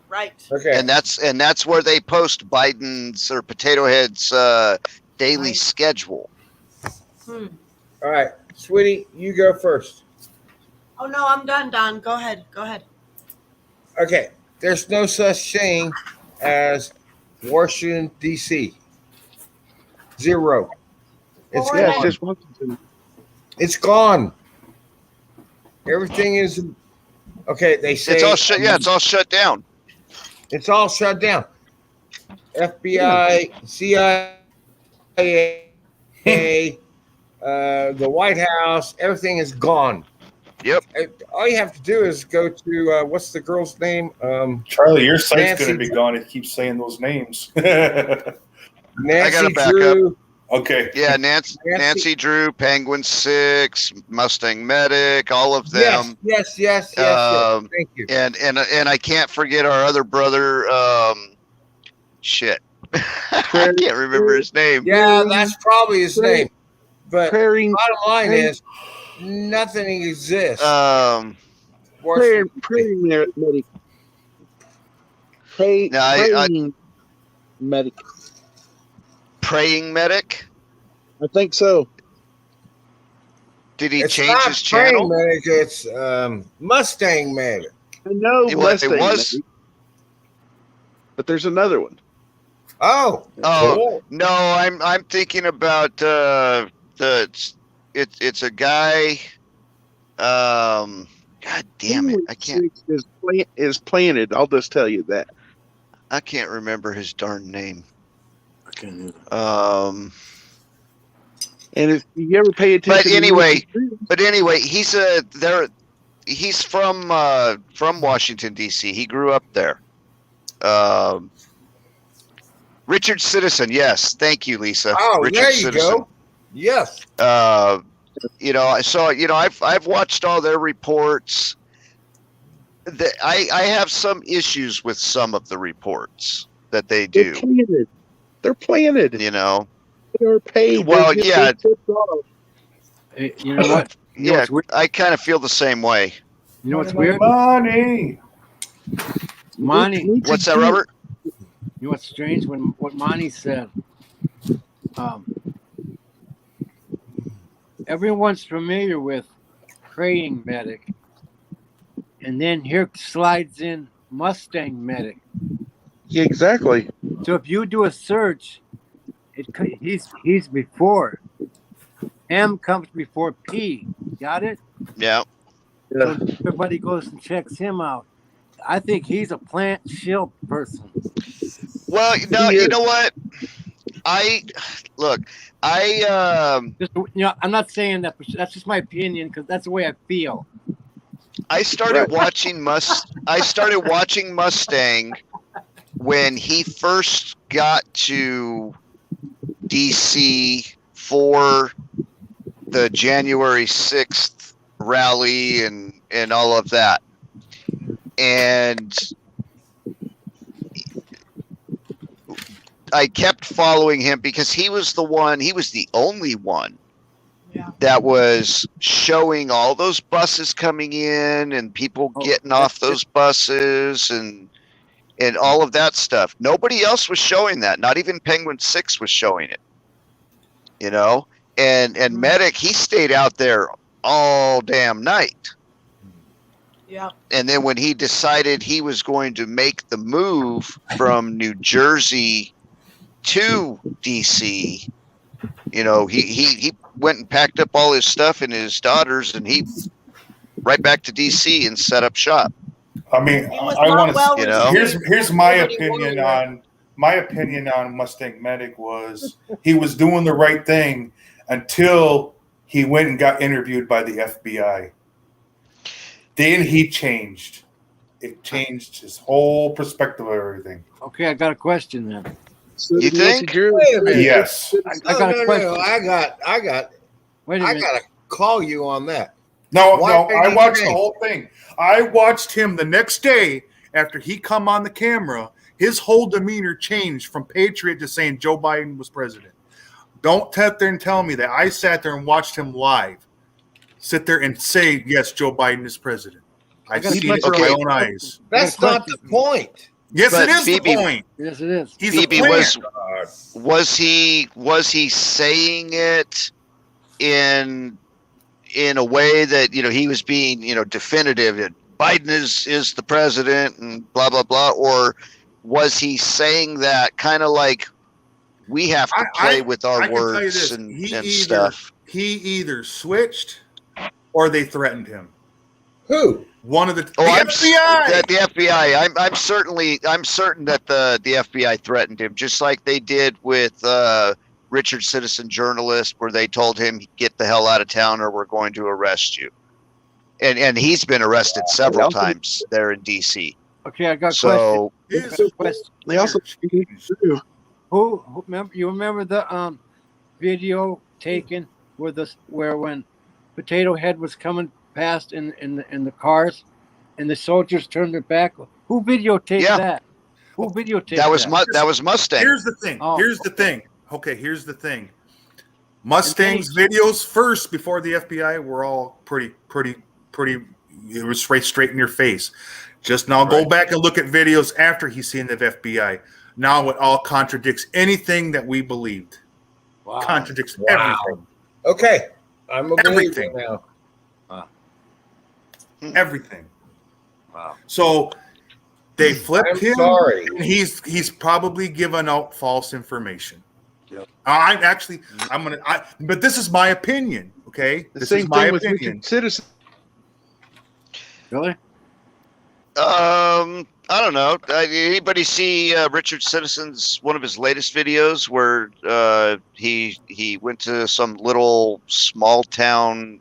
right. Okay. And that's where they post Biden's or Potato Head's daily Right. schedule. Hmm. All right, sweetie, you go first. Oh no, I'm done, Don. Go ahead. Go ahead. Okay. There's no such thing as Washington D.C. Zero. It's Well, Yeah, we're it's gone. just Washington. It's gone. Everything is okay. They say It's all shut. Yeah, it's all shut down. it's all shut down. FBI, CIA, the White House, everything is gone. Yep. All you have to do is go to what's the girl's name? Charlie, your site's Nancy going to be Drew. gone. It keeps saying those names. Nancy back Drew. Okay. Yeah, Nancy Drew, Penguin 6, Mustang Medic, all of them. Yes. Thank you. And I can't forget our other brother. Shit, I can't remember his name. Yeah, that's probably his name. But Prairie, bottom line is, nothing exists. Prairie medic. Praying medic. Praying Medic. I think so. Did he It's change not his Praying channel? Medic, it's Mustang Medic. I know It was- Mustang was- medic, but there's another one. Oh, cool. No, I'm thinking about it's a guy. God damn it! I can't Is planted. I'll just tell you that. I can't remember his darn name. I can't either. And if you ever pay attention, But anyway, he's from Washington D.C. He grew up there. Richard Citizen, yes, thank you, Lisa. Oh, Richard there you Citizen. go. Yes. I've watched all their reports. I have some issues with some of the reports that they do. They're planted. They're paid. Well, They get yeah. tipped off. Hey, you know what? You know Yeah, what's weird? I kind of feel the same way. You know what's weird? Money. Monty, What's that, Robert? you know what's strange? What Monty said. Everyone's familiar with Praying Medic, and then here slides in Mustang Medic. Yeah, exactly. So if you do a search, he's before. M comes before P. Got it? Yeah. So everybody goes and checks him out. I think he's a plant shield person. Well, no, you know what? Just, I'm not saying that. That's just my opinion because that's the way I feel. I started watching Mustang when he first got to DC for the January 6th rally and all of that. And I kept following him because he was the only one that was showing all those buses coming in and people getting off those buses and all of that stuff. Nobody else was showing that. Not even Penguin 6 was showing it. And Medic, he stayed out there all damn night. Yeah. And then when he decided he was going to make the move from New Jersey to DC, he went and packed up all his stuff and his daughters, and he right back to DC and set up shop. I mean, He was I not want to. well received. Here's my Nobody opinion wanted on Mustang Medic was he was doing the right thing until he went and got interviewed by the FBI. Then he changed. It changed his whole perspective of everything. Okay, I got a question then. So You Nancy think? Drew- Wait a minute. Yes. I got a question. I got Wait a I minute. gotta call you on that. No, Why did I he watched the change? whole thing. I watched him the next day after he come on the camera. His whole demeanor changed from patriot to saying Joe Biden was president. Don't sit there and tell me that. I sat there and watched him live. Sit there and say, yes, Joe Biden is president. I've got a seen it with question. my Okay. own eyes. That's I got a not the question. point. Yes, But it is Phoebe- the point. Yes, it is. He's Phoebe, a plant. was he saying it in a way that he was being definitive that Biden is the president and blah blah blah, or was he saying that kind of like we have to play with our I can tell you words this. and stuff? He either switched or they threatened him. Who? One of the Oh, FBI. The FBI. I'm certain that the FBI threatened him, just like they did with Richard Citizen journalist where they told him, get the hell out of town or we're going to arrest you. And he's been arrested several times there in DC. Okay, I got a So question. They also Who remember the video taken where when Potato Head was coming past in the cars and the soldiers turned their back? Who videotaped that? Who videotaped that? That was Mustang. Here's the thing. Oh, Here's the thing. Okay, here's the thing. Mustang's videos first before the FBI were all pretty. It was straight in your face. Just now, go back and look at videos after he's seen the FBI. Now it all contradicts anything that we believed. Wow. Contradicts everything. Okay, I'm a believer Everything. now. Everything. Wow. So they flipped I'm him. sorry. And he's probably given out false information. Yep. But this is my opinion. Okay, the this same is my thing with opinion. Richard Citizen. Really? I don't know. Anybody see Richard Citizen's one of his latest videos where he went to some little small town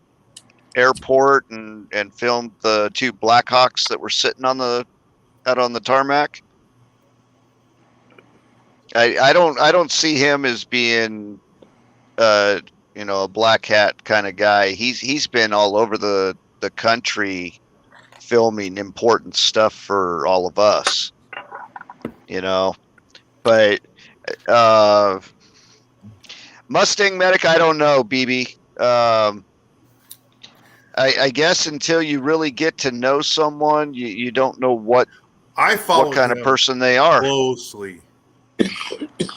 airport and filmed the two Blackhawks that were sitting out on the tarmac? I don't see him as being a black hat kind of guy. He's been all over the country filming important stuff for all of us, but Mustang Medic, I don't know, BB. I guess until you really get to know someone, you don't know what kind of person they are closely,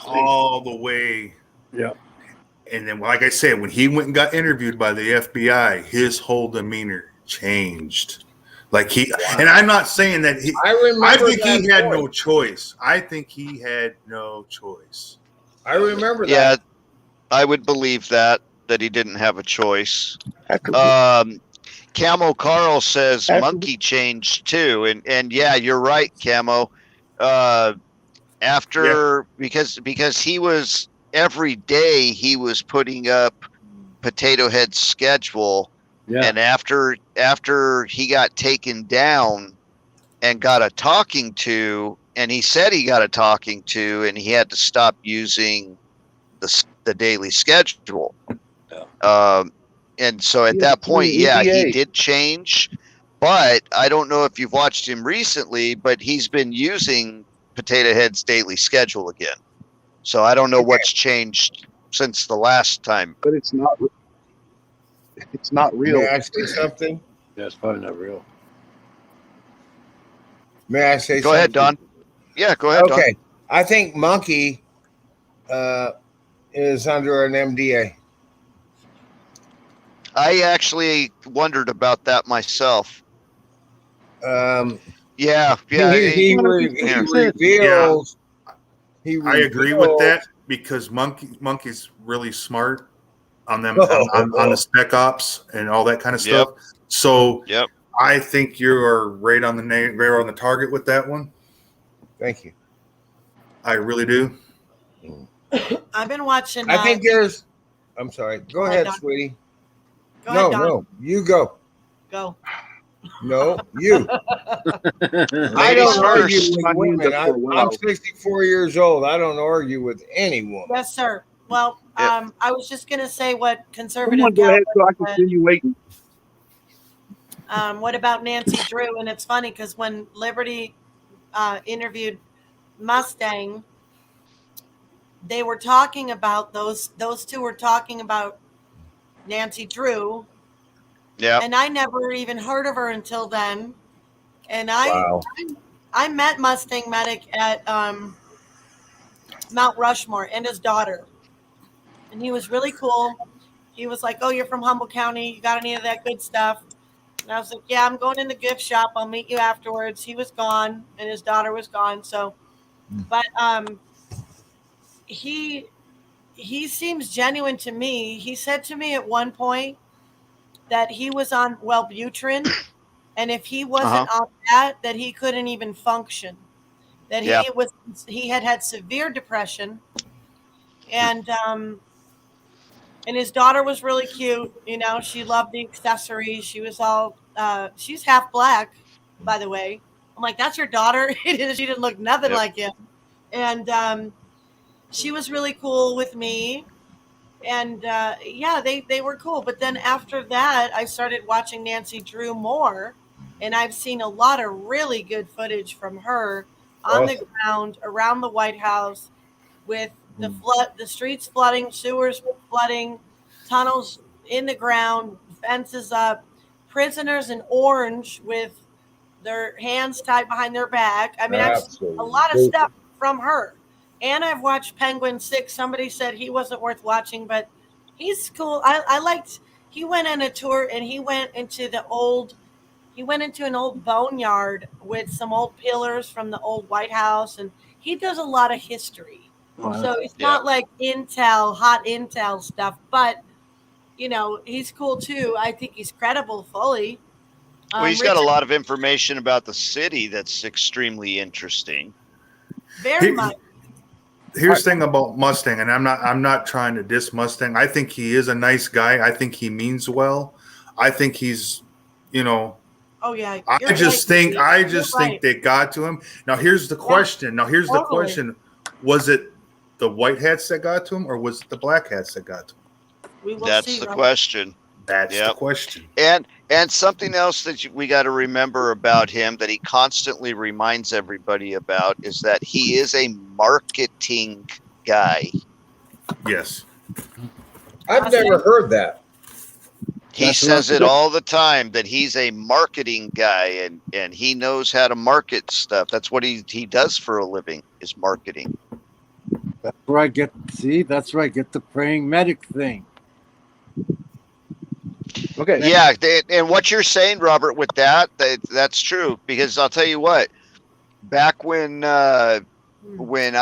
all the way. Yeah. And then, like I said, when he went and got interviewed by the FBI, his whole demeanor changed. And I'm not saying that I think he had no choice. I think he had no choice. I remember that. Yeah, I would believe that he didn't have a choice. Camo Carl says Monkey changed too, and yeah, you're right, Camo. Because he was every day he was putting up Potato Head's schedule. Yeah. And after he got taken down and got a talking to, and he said he got a talking to, and he had to stop using the daily schedule. Yeah. And so at that point, he did change. But I don't know if you've watched him recently, but he's been using Potato Head's daily schedule again. So I don't know what's changed since the last time. But it's not real. May I say something? Yeah, it's probably not real. May I say something? Go ahead, Don. Yeah, go ahead, Don. Okay. I think Monkey is under an MDA. I actually wondered about that myself. Yeah. He reveals. I agree with that because Monkey's really smart on them on the spec ops and all that kind of stuff. Yep. So I think you are right on the target with that one. Thank you. I really do. I've been watching. I think there's. I'm sorry. Go ahead, sweetie. No, you go. Go. No, you. I don't argue with women. I'm 64 years old. I don't argue with any woman. Yes, sir. Well, I was just going to say what conservative. Go ahead so I can see you waiting. What about Nancy Drew? And it's funny because when Liberty interviewed Mustang, they were talking about those two were talking about Nancy Drew. Yeah. And I never even heard of her until then. And I met Mustang Medic at Mount Rushmore and his daughter. And he was really cool. He was like, "Oh, you're from Humboldt County. You got any of that good stuff?" And I was like, "Yeah, I'm going in the gift shop. I'll meet you afterwards." He was gone and his daughter was gone. So, but he seems genuine to me. He said to me at one point that he was on Wellbutrin, and if he wasn't on that he couldn't even function. That he had severe depression, and his daughter was really cute. You know, she loved the accessories. She was all she's half black, by the way. I'm like, that's your daughter? She didn't look nothing Yep. like him. And she was really cool with me. And yeah, they were cool. But then after that, I started watching Nancy Drew more. And I've seen a lot of really good footage from her on the ground around the White House with the streets flooding, sewers flooding, tunnels in the ground, fences up, prisoners in orange with their hands tied behind their back. I mean, I've seen a lot of stuff from her. And I've watched Penguin 6. Somebody said he wasn't worth watching, but he's cool. I liked, he went on a tour and he went into an old boneyard with some old pillars from the old White House. And he does a lot of history. Wow. So it's not like hot intel stuff, but you know, he's cool too. I think he's credible fully. Well, he's got a lot of information about the city that's extremely interesting. Very much. Here's the thing about Mustang, and I'm not trying to diss Mustang. I think he is a nice guy. I think he means well. I think he's, you know. Oh yeah. I just think they got to him. Now here's the question. The question: was it the white hats that got to him, or was it the black hats that got to him? That's the question. That's the question. And something else that we got to remember about him that he constantly reminds everybody about is that he is a marketing guy. Yes. I've never heard that. He says it all the time that he's a marketing guy and he knows how to market stuff. That's what he does for a living, is marketing. That's where I get the praying medic thing. Okay. Yeah, and what you're saying, Robert, with that's true, because I'll tell you what, back when I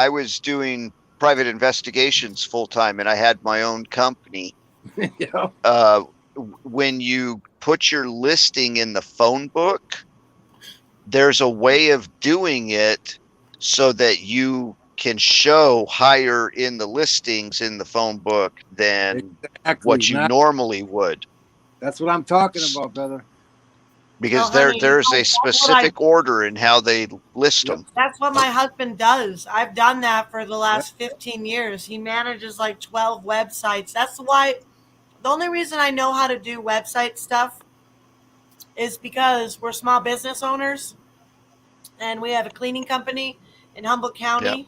was doing private investigations full time and I had my own company, Yeah. When you put your listing in the phone book, there's a way of doing it so that you can show higher in the listings in the phone book than what you normally would. That's what I'm talking about, brother. Because honey, there's a specific order in how they list them. That's what my husband does. I've done that for the last 15 years. He manages like 12 websites. That's why the only reason I know how to do website stuff is because we're small business owners and we have a cleaning company in Humboldt County. Yep.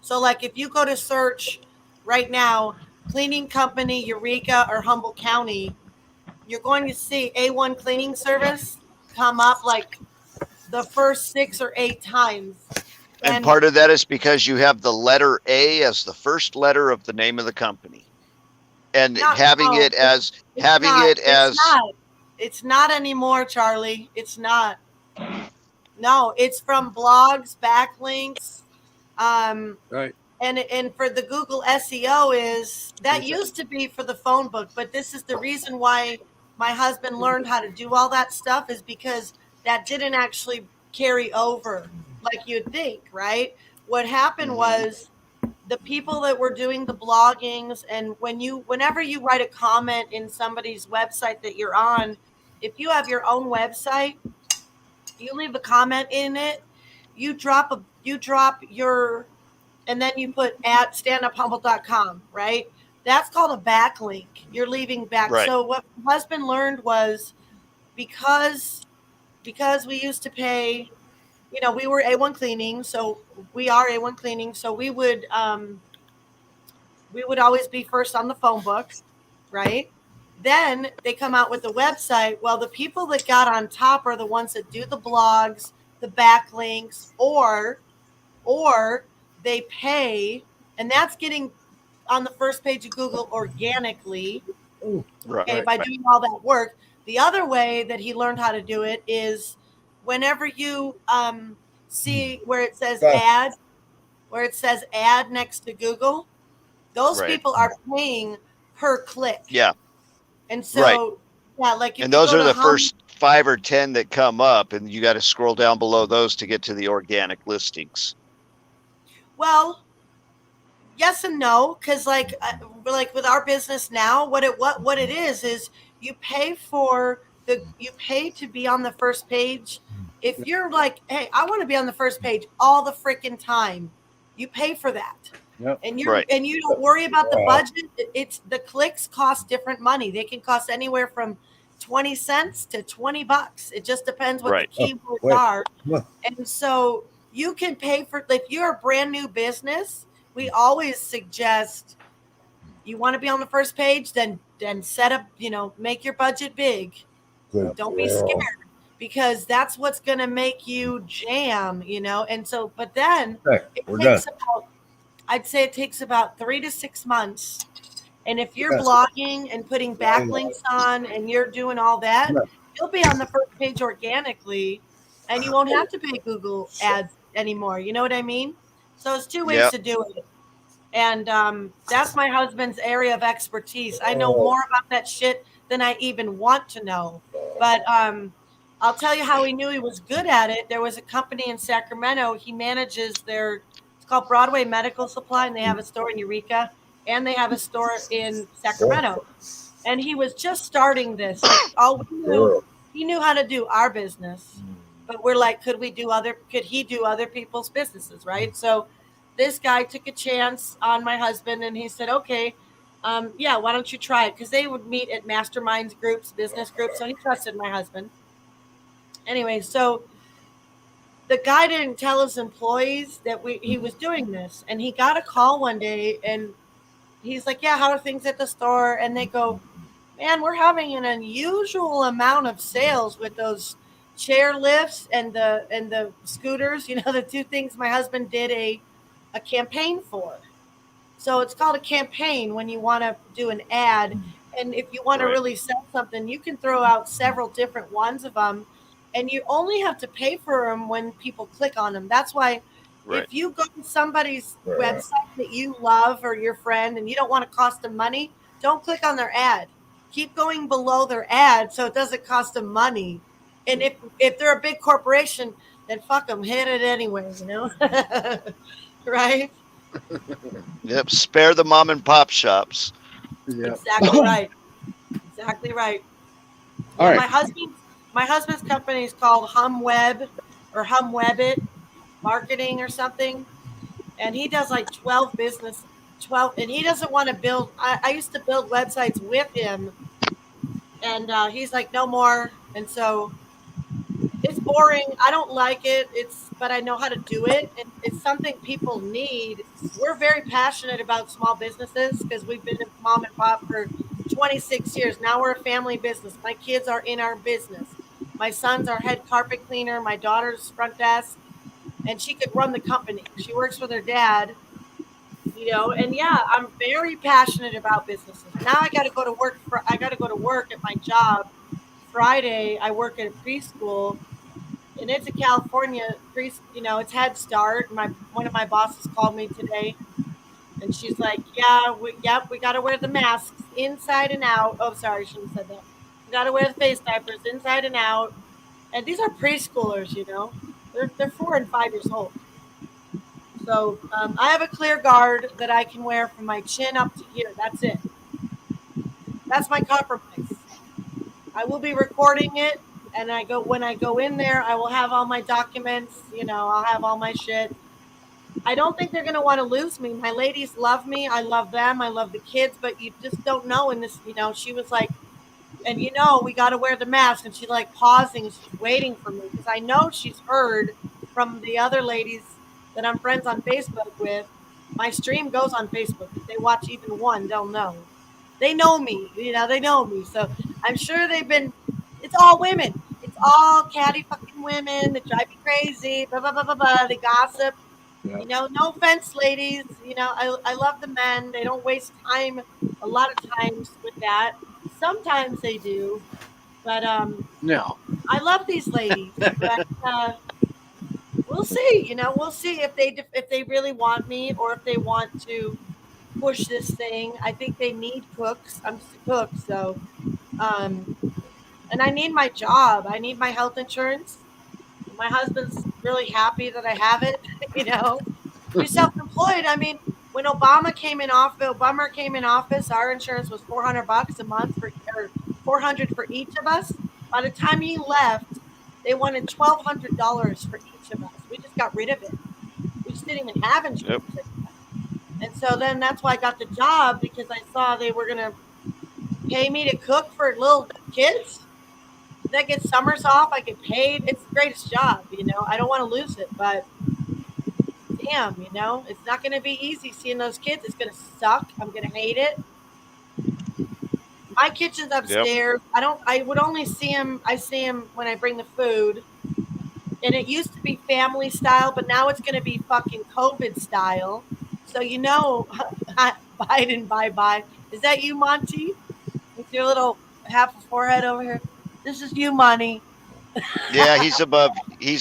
So like if you go to search right now, cleaning company, Eureka or Humboldt County, you're going to see A1 Cleaning Service come up like the first 6 or 8 times. And part of that is because you have the letter A as the first letter of the name of the company. And it's not anymore, Charlie. It's not. No, it's from blogs, backlinks. Right. And for the Google SEO is that used to be for the phone book, but this is the reason why my husband learned how to do all that stuff, is because that didn't actually carry over like you'd think, right? What happened was the people that were doing the bloggings, and whenever you write a comment in somebody's website that you're on, if you have your own website, you leave a comment in it, you drop your, and then you put at standuphumble.com, right? That's called a backlink. You're leaving back. Right. So what my husband learned was because we used to pay, we were A1 Cleaning, so we are A1 Cleaning, so we would always be first on the phone book, right? Then they come out with the website. Well, the people that got on top are the ones that do the blogs, the backlinks, or they pay, and that's getting on the first page of Google organically, by doing all that work. The other way that he learned how to do it is whenever you see where it says ad next to Google, those people are paying per click. Yeah. And so, like, and those are the first 5 or 10 that come up, and you got to scroll down below those to get to the organic listings. Well, yes and no, because like with our business now, what it is you pay you pay to be on the first page. If you're like, hey, I want to be on the first page all the freaking time, you pay for that. Yep. And Right. you don't worry about the budget. It's the clicks cost different money. They can cost anywhere from 20 cents to $20. It just depends what Right. the keywords wait. are. And so you can pay for, if you're a brand new business, we always suggest you want to be on the first page, then set up, make your budget big. Good. Don't be scared, because that's what's going to make you jam, And so, but then I'd say it takes about 3 to 6 months. And if you're blogging and putting backlinks on and you're doing all that, you'll be on the first page organically, and you won't have to pay Google ads anymore. You know what I mean? So there's 2 ways to do it. And that's my husband's area of expertise. I know more about that shit than I even want to know. But I'll tell you how he knew he was good at it. There was a company in Sacramento. He manages it's called Broadway Medical Supply, and they have a store in Eureka, and they have a store in Sacramento. And he was just starting this. He knew how to do our business. But we're like, could he do other people's businesses, right? So this guy took a chance on my husband, and he said, okay, yeah, why don't you try it? Because they would meet at masterminds groups, business groups. So he trusted my husband. Anyway, so the guy didn't tell his employees that he was doing this. And he got a call one day, and he's like, yeah, how are things at the store? And they go, man, we're having an unusual amount of sales with those chair lifts and the scooters, the 2 things my husband did a campaign for. So it's called a campaign when you want to do an ad. And if you want to really sell something, you can throw out several different ones of them, and you only have to pay for them when people click on them. That's why if you go to somebody's website that you love or your friend and you don't want to cost them money, don't click on their ad. Keep going below their ad so it doesn't cost them money. And if they're a big corporation, then fuck them, hit it anyway, Right? Yep. Spare the mom and pop shops. Yep. Exactly right. Exactly right. All right. My husband's company is called HumWeb or HumWebit Marketing or something, and he does like 12, and he doesn't want to build. I used to build websites with him, and he's like, no more. And so it's boring. I don't like it. But I know how to do it. And it's something people need. We're very passionate about small businesses because we've been in mom and pop for 26 years. Now we're a family business. My kids are in our business. My son's our head carpet cleaner. My daughter's front desk, and she could run the company. She works with her dad, and yeah, I'm very passionate about businesses. Now I got to go to work. I got to go to work at my job. Friday, I work at a preschool, and it's a California it's Head Start. One of my bosses called me today, and she's like, we got to wear the masks inside and out. Oh, sorry, I shouldn't have said that. We got to wear the face diapers inside and out. And these are preschoolers, they're 4 and 5 years old. So I have a clear guard that I can wear from my chin up to here. That's it. That's my compromise. I will be recording it, and when I go in there, I will have all my documents. I'll have all my shit. I don't think they're gonna want to lose me. My ladies love me. I love them. I love the kids, but you just don't know. In this, she was like, and we got to wear the mask, and she's like pausing, and she's waiting for me because I know she's heard from the other ladies that I'm friends on Facebook with. My stream goes on Facebook. If they watch even one, they'll know. They know me. They know me. So I'm sure it's all women. It's all catty fucking women that drive me crazy. Blah, blah, blah, blah, blah. They gossip. Yeah. No offense, ladies. I love the men. They don't waste time a lot of times with that. Sometimes they do. But No. I love these ladies. But we'll see. We'll see if they really want me or if they want to push this thing. I think they need cooks. I'm just a cook, so and I need my job. I need my health insurance. My husband's really happy that I have it. You're self-employed. I mean, when Obama came in office, our insurance was $400 a month or $400 for each of us. By the time he left, they wanted $1,200 for each of us. We just got rid of it. We just didn't even have insurance. Yep. And so then that's why I got the job, because I saw they were gonna pay me to cook for little kids. That get summers off, I get paid. It's the greatest job, you know. I don't want to lose it, but damn, you know, it's not going to be easy seeing those kids. It's going to suck. I'm going to hate it. My kitchen's upstairs. Yep. I would only see him. I see him when I bring the food. And it used to be family style, but now it's going to be fucking COVID style. So, you know, Biden, bye-bye. Is that you, Monty? With your little half a forehead over here? This is you, Monty. Yeah, he's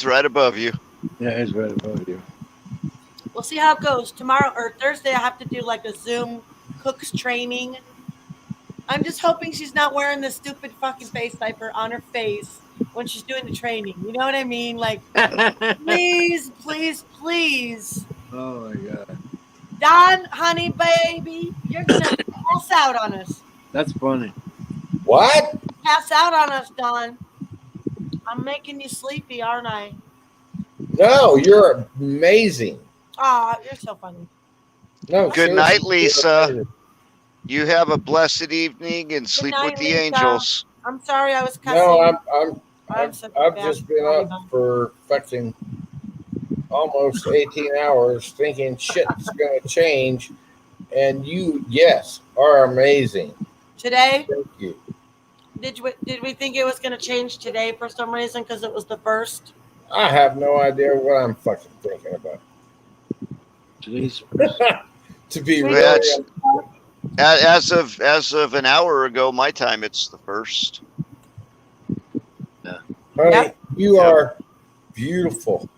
right above you. Yeah, he's right above you. We'll see how it goes. Tomorrow or Thursday, I have to do like a Zoom cooks training. I'm just hoping she's not wearing the stupid fucking face diaper on her face when she's doing the training. You know what I mean? Like, please, please, please. Oh, my God. Don, honey, baby, you're going to pass out on us. That's funny. What? Pass out on us, Don. I'm making you sleepy, aren't I? No, you're amazing. Aw, you're so funny. No. Good seriously, night, you're Lisa. amazing. You have a blessed evening and sleep night, with the Lisa. angels. I'm sorry I was cussing. No, I'm such a I've bad just been sorry, up for fucking almost 18 hours thinking shit's going to change. And you, yes, are amazing. Today, Thank you. did we think it was going to change today for some reason because it was the first? I have no idea what I'm fucking thinking about. Today's To be Well, really that's- As of an hour ago, my time, it's the first. honey, Yep. you Yep. are beautiful.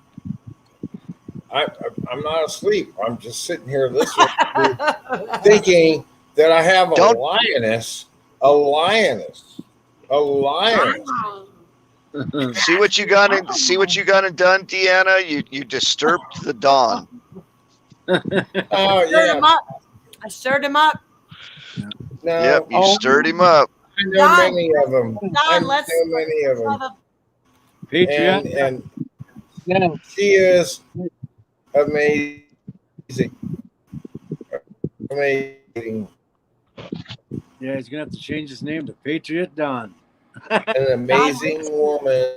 I'm not asleep. I'm just sitting here listening, to you, thinking that I have a Don't- lioness. A lioness. A lioness. See what you got and done, Deanna. You disturbed the dawn. Oh Stirred yeah. him up. I stirred him up. No, Yep, you stirred him up. I know many of them. I know let's many of them. have a Patriot. And Yeah. she is amazing. Amazing. Yeah, he's gonna have to change his name to Patriot Don. An amazing woman.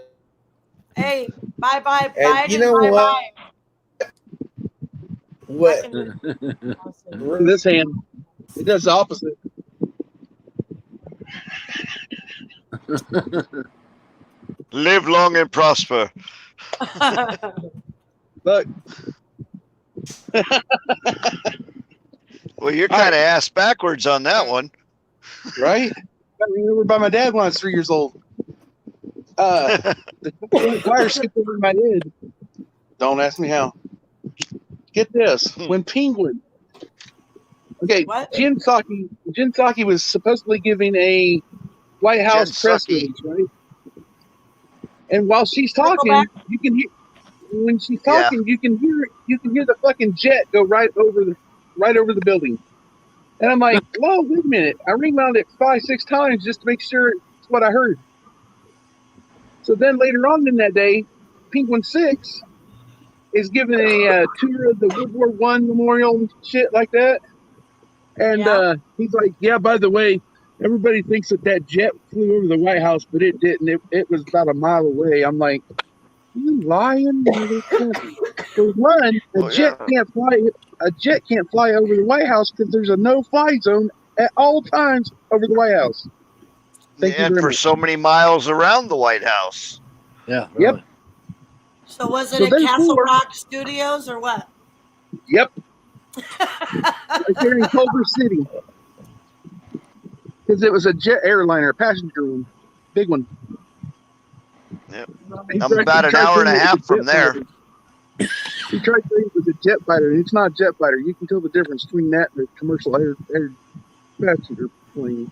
hey, bye bye, And Biden, you know bye what? What? bye. This hand, it does the opposite. Live long and prosper. Look, Well, you're kind of ass backwards on that one. right? Got ran over by my dad when I was 3 years old. The wire skipped over my head. Don't ask me how. Get this. When Penguin. Okay, What? Jen Psaki was supposedly giving a White House Jen press Psaki. release, right? And while she's Circle talking, back. you can hear when she's talking, you can hear the fucking jet go right over the building. And I'm like, whoa, wait a minute. I rewound it 5-6 times just to make sure it's what I heard. So then later on in that day, Penguin 6 is giving a tour of the World War I memorial and shit like that. And Yeah. he's like, yeah, by the way, everybody thinks that jet flew over the White House, but it didn't. It was about a mile away. I'm like, you lying? For one, Oh, a jet yeah. can't fly over the White House because there's a no-fly zone at all times over the White House. Thank you And very for much. so many miles around the White House. Yeah. Yep. Really. So was it So at then Castle four- Rock Studios or what? Yep, right there in Culver City. Because it was a jet airliner, passenger one, big one. Yep. He I'm tried- about he an tried hour and a saying it was half from jet there. fighter. He tried saying it was a jet fighter, and it's not a jet fighter. You can tell the difference between that and a commercial air passenger plane.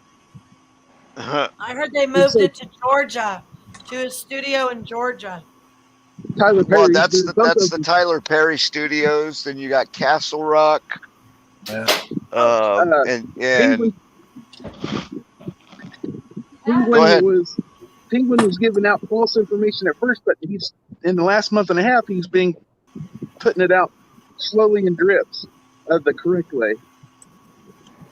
I heard they moved it to Georgia, to his studio in Georgia. Tyler Perry. Well, that's there's both the of them. Tyler Perry Studios. Then you got Castle Rock. And Penguin Go ahead. Penguin was giving out false information at first, but he's in the last month and a half he's been putting it out slowly in drips of the correct way.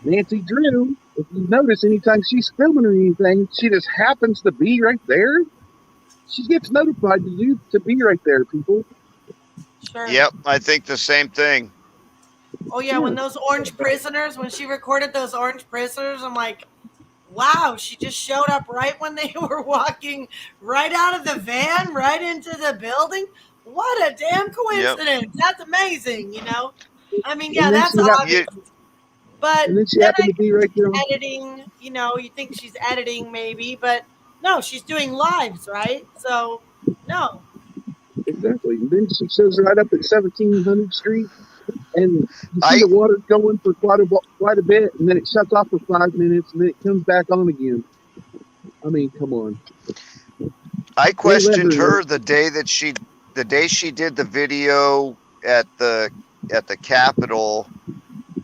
Nancy Drew, if you notice, anytime she's filming or anything, she just happens to be right there. She gets notified to be right there, people. Sure. Yep, I think the same thing. Oh yeah, when those orange prisoners, when she recorded those orange prisoners, I'm like, wow, she just showed up right when they were walking right out of the van, right into the building. What a damn coincidence. Yep. That's amazing, you know? I mean, yeah, that's obvious. But and then she happened to be right there. Editing, you know, you think she's editing maybe, but no, she's doing lives, right? So, no. Exactly. And then she shows right up at 1700 Street, and you see the water going for quite a bit, and then it shuts off for 5 minutes, and then it comes back on again. I mean, come on. I questioned her the day she did the video at the Capitol,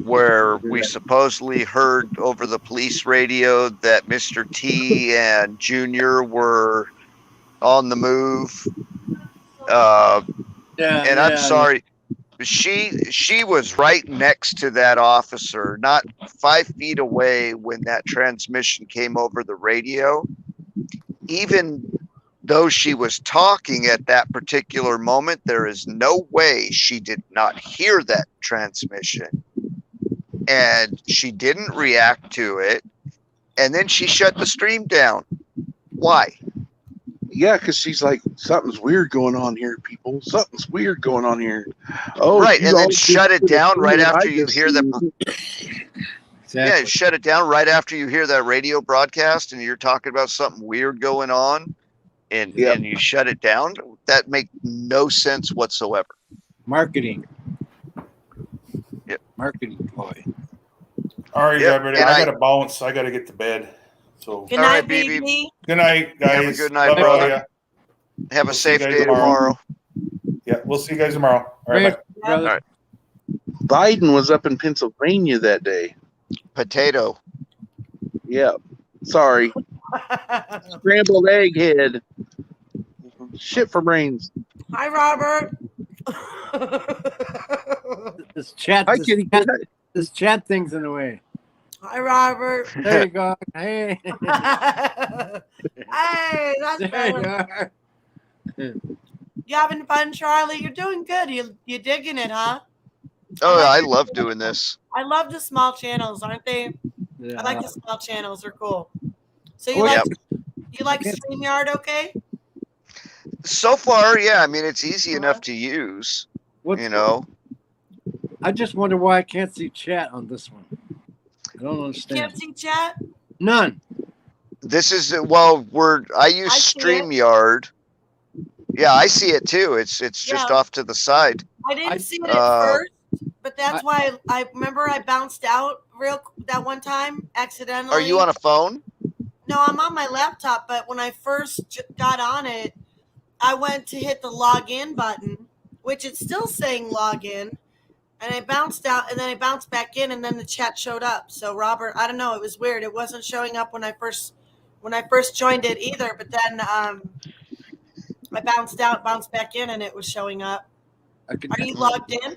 where we supposedly heard over the police radio that Mr. T and Junior were on the move. I'm sorry. She was right next to that officer, not 5 feet away when that transmission came over the radio. Even though she was talking at that particular moment, there is no way she did not hear that transmission. And she didn't react to it. And then she shut the stream down. Why? Yeah, because she's like, something's weird going on here, people. Something's weird going on here. Oh, right, and then shut it down right after you hear the. Exactly. Yeah, shut it down right after you hear that radio broadcast, and you're talking about something weird going on, and you shut it down. That makes no sense whatsoever. Marketing. Yep. Marketing ploy. All right, everybody. I got to bounce. I got to get to bed. So good night, BB. Good night, guys. Have a good night, brother. Have a safe day tomorrow. Yeah, we'll see you guys tomorrow. All right, bye. All right. Biden was up in Pennsylvania that day. Potato. Yeah. Sorry. Scrambled egg head. Shit for brains. Hi, Robert. This chat thing's in the way. Hi, Robert. There you go. Hey. Hey, that's better. You having fun, Charlie? You're doing good. You digging it, huh? Oh, I love doing this. I love the small channels, aren't they? Yeah. I like the small channels. They're cool. So you like StreamYard, okay? So far, yeah. I mean, it's easy enough to use. You know. I just wonder why I can't see chat on this one. I don't understand. You can't see chat? None. This is I use StreamYard. Yeah, I see it too. It's just off to the side. I didn't see it at first, but that's why I remember I bounced out that one time accidentally. Are you on a phone? No, I'm on my laptop, but when I first got on it, I went to hit the login button, which it's still saying login. And I bounced out, and then I bounced back in, and then the chat showed up. So Robert, I don't know, it was weird. It wasn't showing up when I first joined it either. But then I bounced out, bounced back in, and it was showing up. Are you logged in?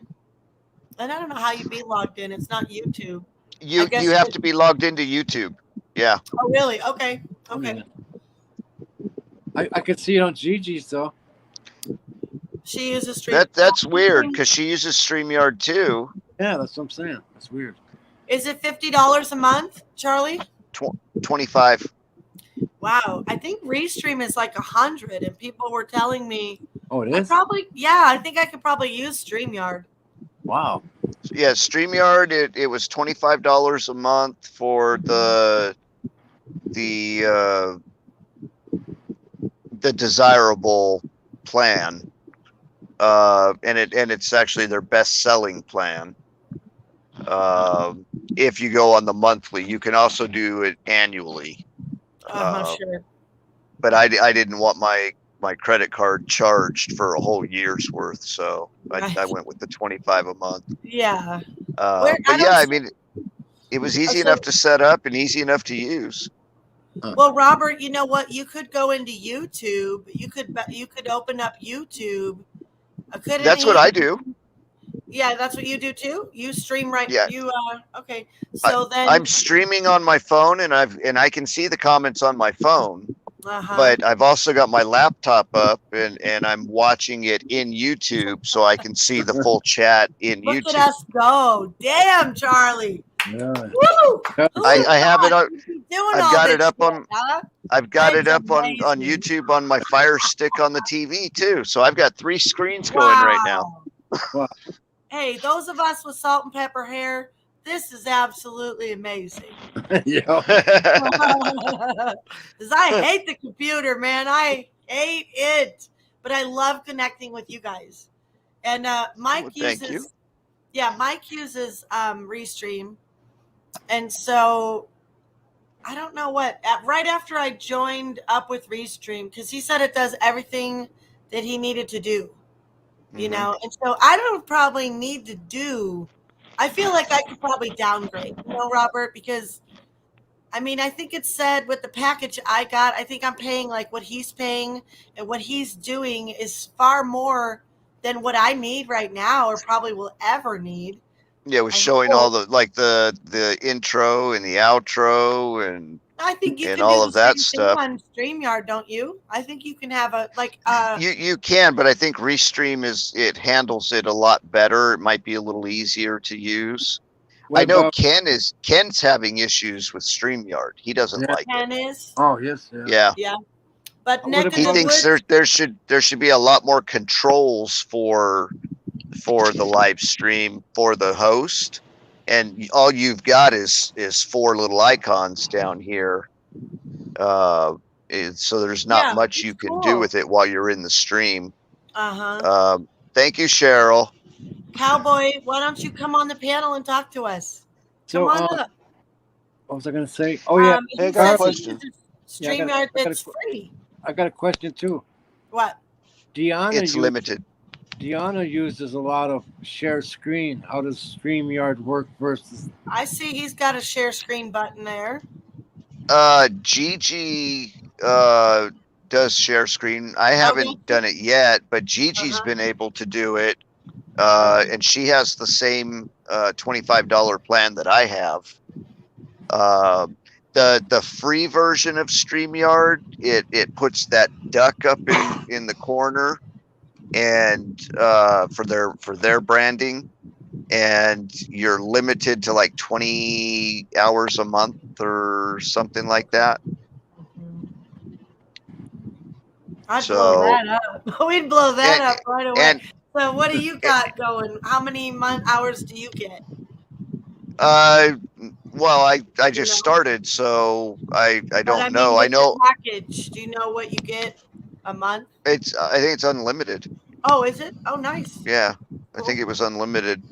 And I don't know how you'd be logged in. It's not YouTube. You have to be logged into YouTube. Yeah. Oh really? Okay. Okay. I could see it on Gigi's though. She uses StreamYard. That's weird because she uses StreamYard too. Yeah, that's what I'm saying. That's weird. Is it $50 a month, Charlie? 25. Wow, I think Restream is like 100, and people were telling me. Oh, it is. I think I could probably use StreamYard. Wow. Yeah, StreamYard. It was $25 a month for the desirable plan. And it's actually their best selling plan. If you go on the monthly, you can also do it annually. Sure. But I didn't want my credit card charged for a whole year's worth, so I went with the 25 a month. Yeah. But yeah, I mean, it was easy enough to set up and easy enough to use. Well, Robert, you know what? You could go into YouTube. You could open up YouTube. That's what I do. Yeah, that's what you do too. You stream right. Yeah. Okay. So then I'm streaming on my phone, and I can see the comments on my phone. Uh-huh. But I've also got my laptop up, and I'm watching it in YouTube, so I can see the full chat in Look YouTube. at us go! Damn, Charlie. Yeah. Woo! I have it on. I've got it up on. Huh? I've got it That's up on amazing. YouTube on my Fire Stick on the TV too. So I've got 3 screens going right now. Wow. Hey, those of us with salt and pepper hair, this is absolutely amazing. Yeah. Because I hate the computer, man. I hate it. But I love connecting with you guys. And Mike thank you. Mike uses Restream. And so I don't know right after I joined up with Restream, because he said it does everything that he needed to do. You know, and so I don't probably need to do. I feel like I could probably downgrade, you know, Robert, because I mean, I think it said with the package I got, I think I'm paying like what he's paying, and what he's doing is far more than what I need right now, or probably will ever need. Yeah, it was showing all the intro and the outro and I think you and can all do of the that same stuff. thing on StreamYard, don't you? I think you can have a You can, but I think Restream it handles it a lot better. It might be a little easier to use. I know Ken's having issues with StreamYard. He doesn't like it. Ken is. Oh yes. Yeah. Yeah. But He thinks there should be a lot more controls for the live stream for the host, and all you've got is 4 little icons down here. So there's not much you can do with it while you're in the stream. Thank you, Cheryl. Cowboy, why don't you come on the panel and talk to us? Come on up. What was I going to say? Oh yeah. Hey, I got a question. StreamYard that's free. I got a question too. What? It's limited. Deanna uses a lot of share screen. How does StreamYard work versus? I see he's got a share screen button there. Gigi does share screen. I haven't done it yet, but Gigi's been able to do it. And she has the same $25 plan that I have. The free version of StreamYard, it puts that duck up in the corner, and for their branding, and you're limited to like 20 hours a month or something like that. I'd blow that up. We'd blow that up right away. So what do you got going? How many hours do you get? Well, I just started, so I don't know. I know package. Do you know what you get a month? I think it's unlimited. Oh, is it? Oh, nice. Yeah, I think it was unlimited.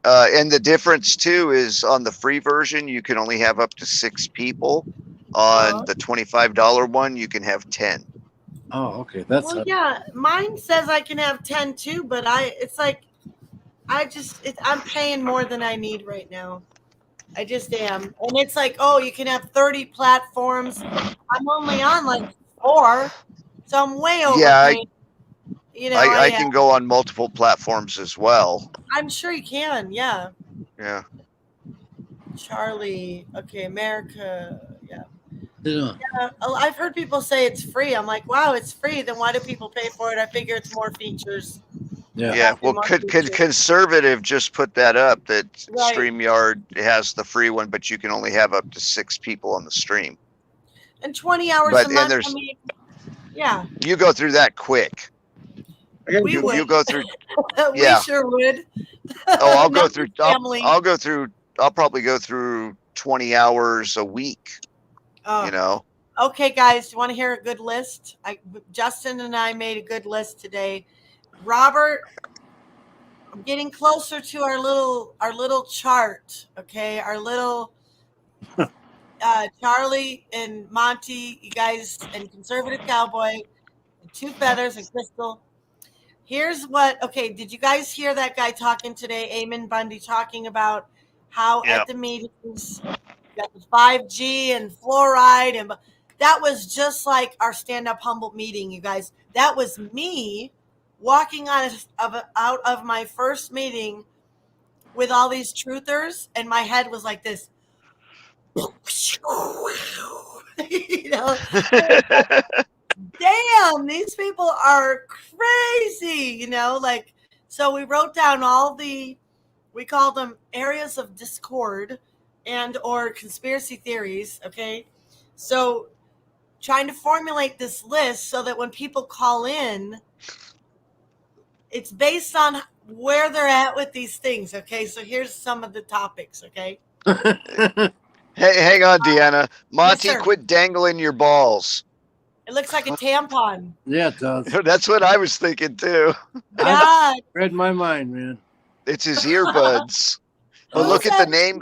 And the difference too is on the free version you can only have up to 6 people. On the $25 one, you can have 10. Oh, okay. That's yeah. Mine says I can have 10 too, but I'm paying more than I need right now. I just am. And it's like, oh, you can have 30 platforms. I'm only on like 4, so I'm way over. Yeah, I can go on multiple platforms as well. I'm sure you can. Yeah. Yeah. Charlie. Okay, America. Yeah. Yeah. I've heard people say it's free. I'm like, wow, it's free. Then why do people pay for it? I figure it's more features. Yeah. Well, could Conservative just put that up that StreamYard has the free one, but you can only have up to 6 people on the stream. And 20 hours a month. I mean, yeah. You go through that quick. We would. You go through. We sure would. Oh, I'll go through. I'll probably go through 20 hours a week. Oh. You know. Okay, guys, you want to hear a good list? Justin and I made a good list today. Robert, I'm getting closer to our little chart. Okay, our little Charlie and Monty, you guys, and Conservative Cowboy, and 2 Feathers and Crystal. here's what. Okay, did you guys hear that guy talking today, Eamon Bundy, talking about how Yep. at the meetings got the 5G and fluoride, and that was just like our stand-up Humboldt meeting, you guys. That was me walking out of my first meeting with all these truthers, and my head was like this. You know, damn, these people are crazy, you know, like, so we wrote down we called them areas of discord and or conspiracy theories. Okay. So trying to formulate this list so that when people call in, it's based on where they're at with these things. Okay. So here's some of the topics. Okay. Hey, hang on, Deanna. Monty, sir. quit dangling your balls. It looks like a tampon. Yeah, it does. That's what I was thinking too. God. Read my mind, man. It's his earbuds. But look at the name.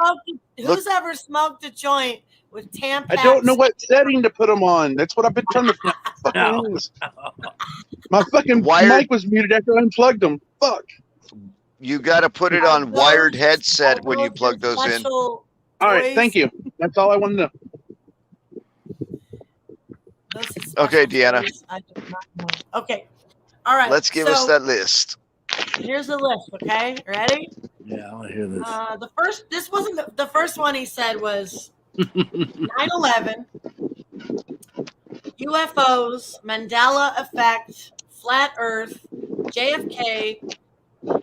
Who's ever smoked a joint with tampons? I don't know what setting to put them on. That's what I've been trying to fucking use. My fucking mic was muted after I unplugged them. Fuck. You got to put it on wired headset when you plug those in. All right, thank you. That's all I wanted to know. Okay, Deanna. Okay. All right. Let's give us that list. Here's the list, okay? Ready? Yeah, I want to hear this. This wasn't the first one he said was 9/11, UFOs, Mandela effect, flat earth, JFK,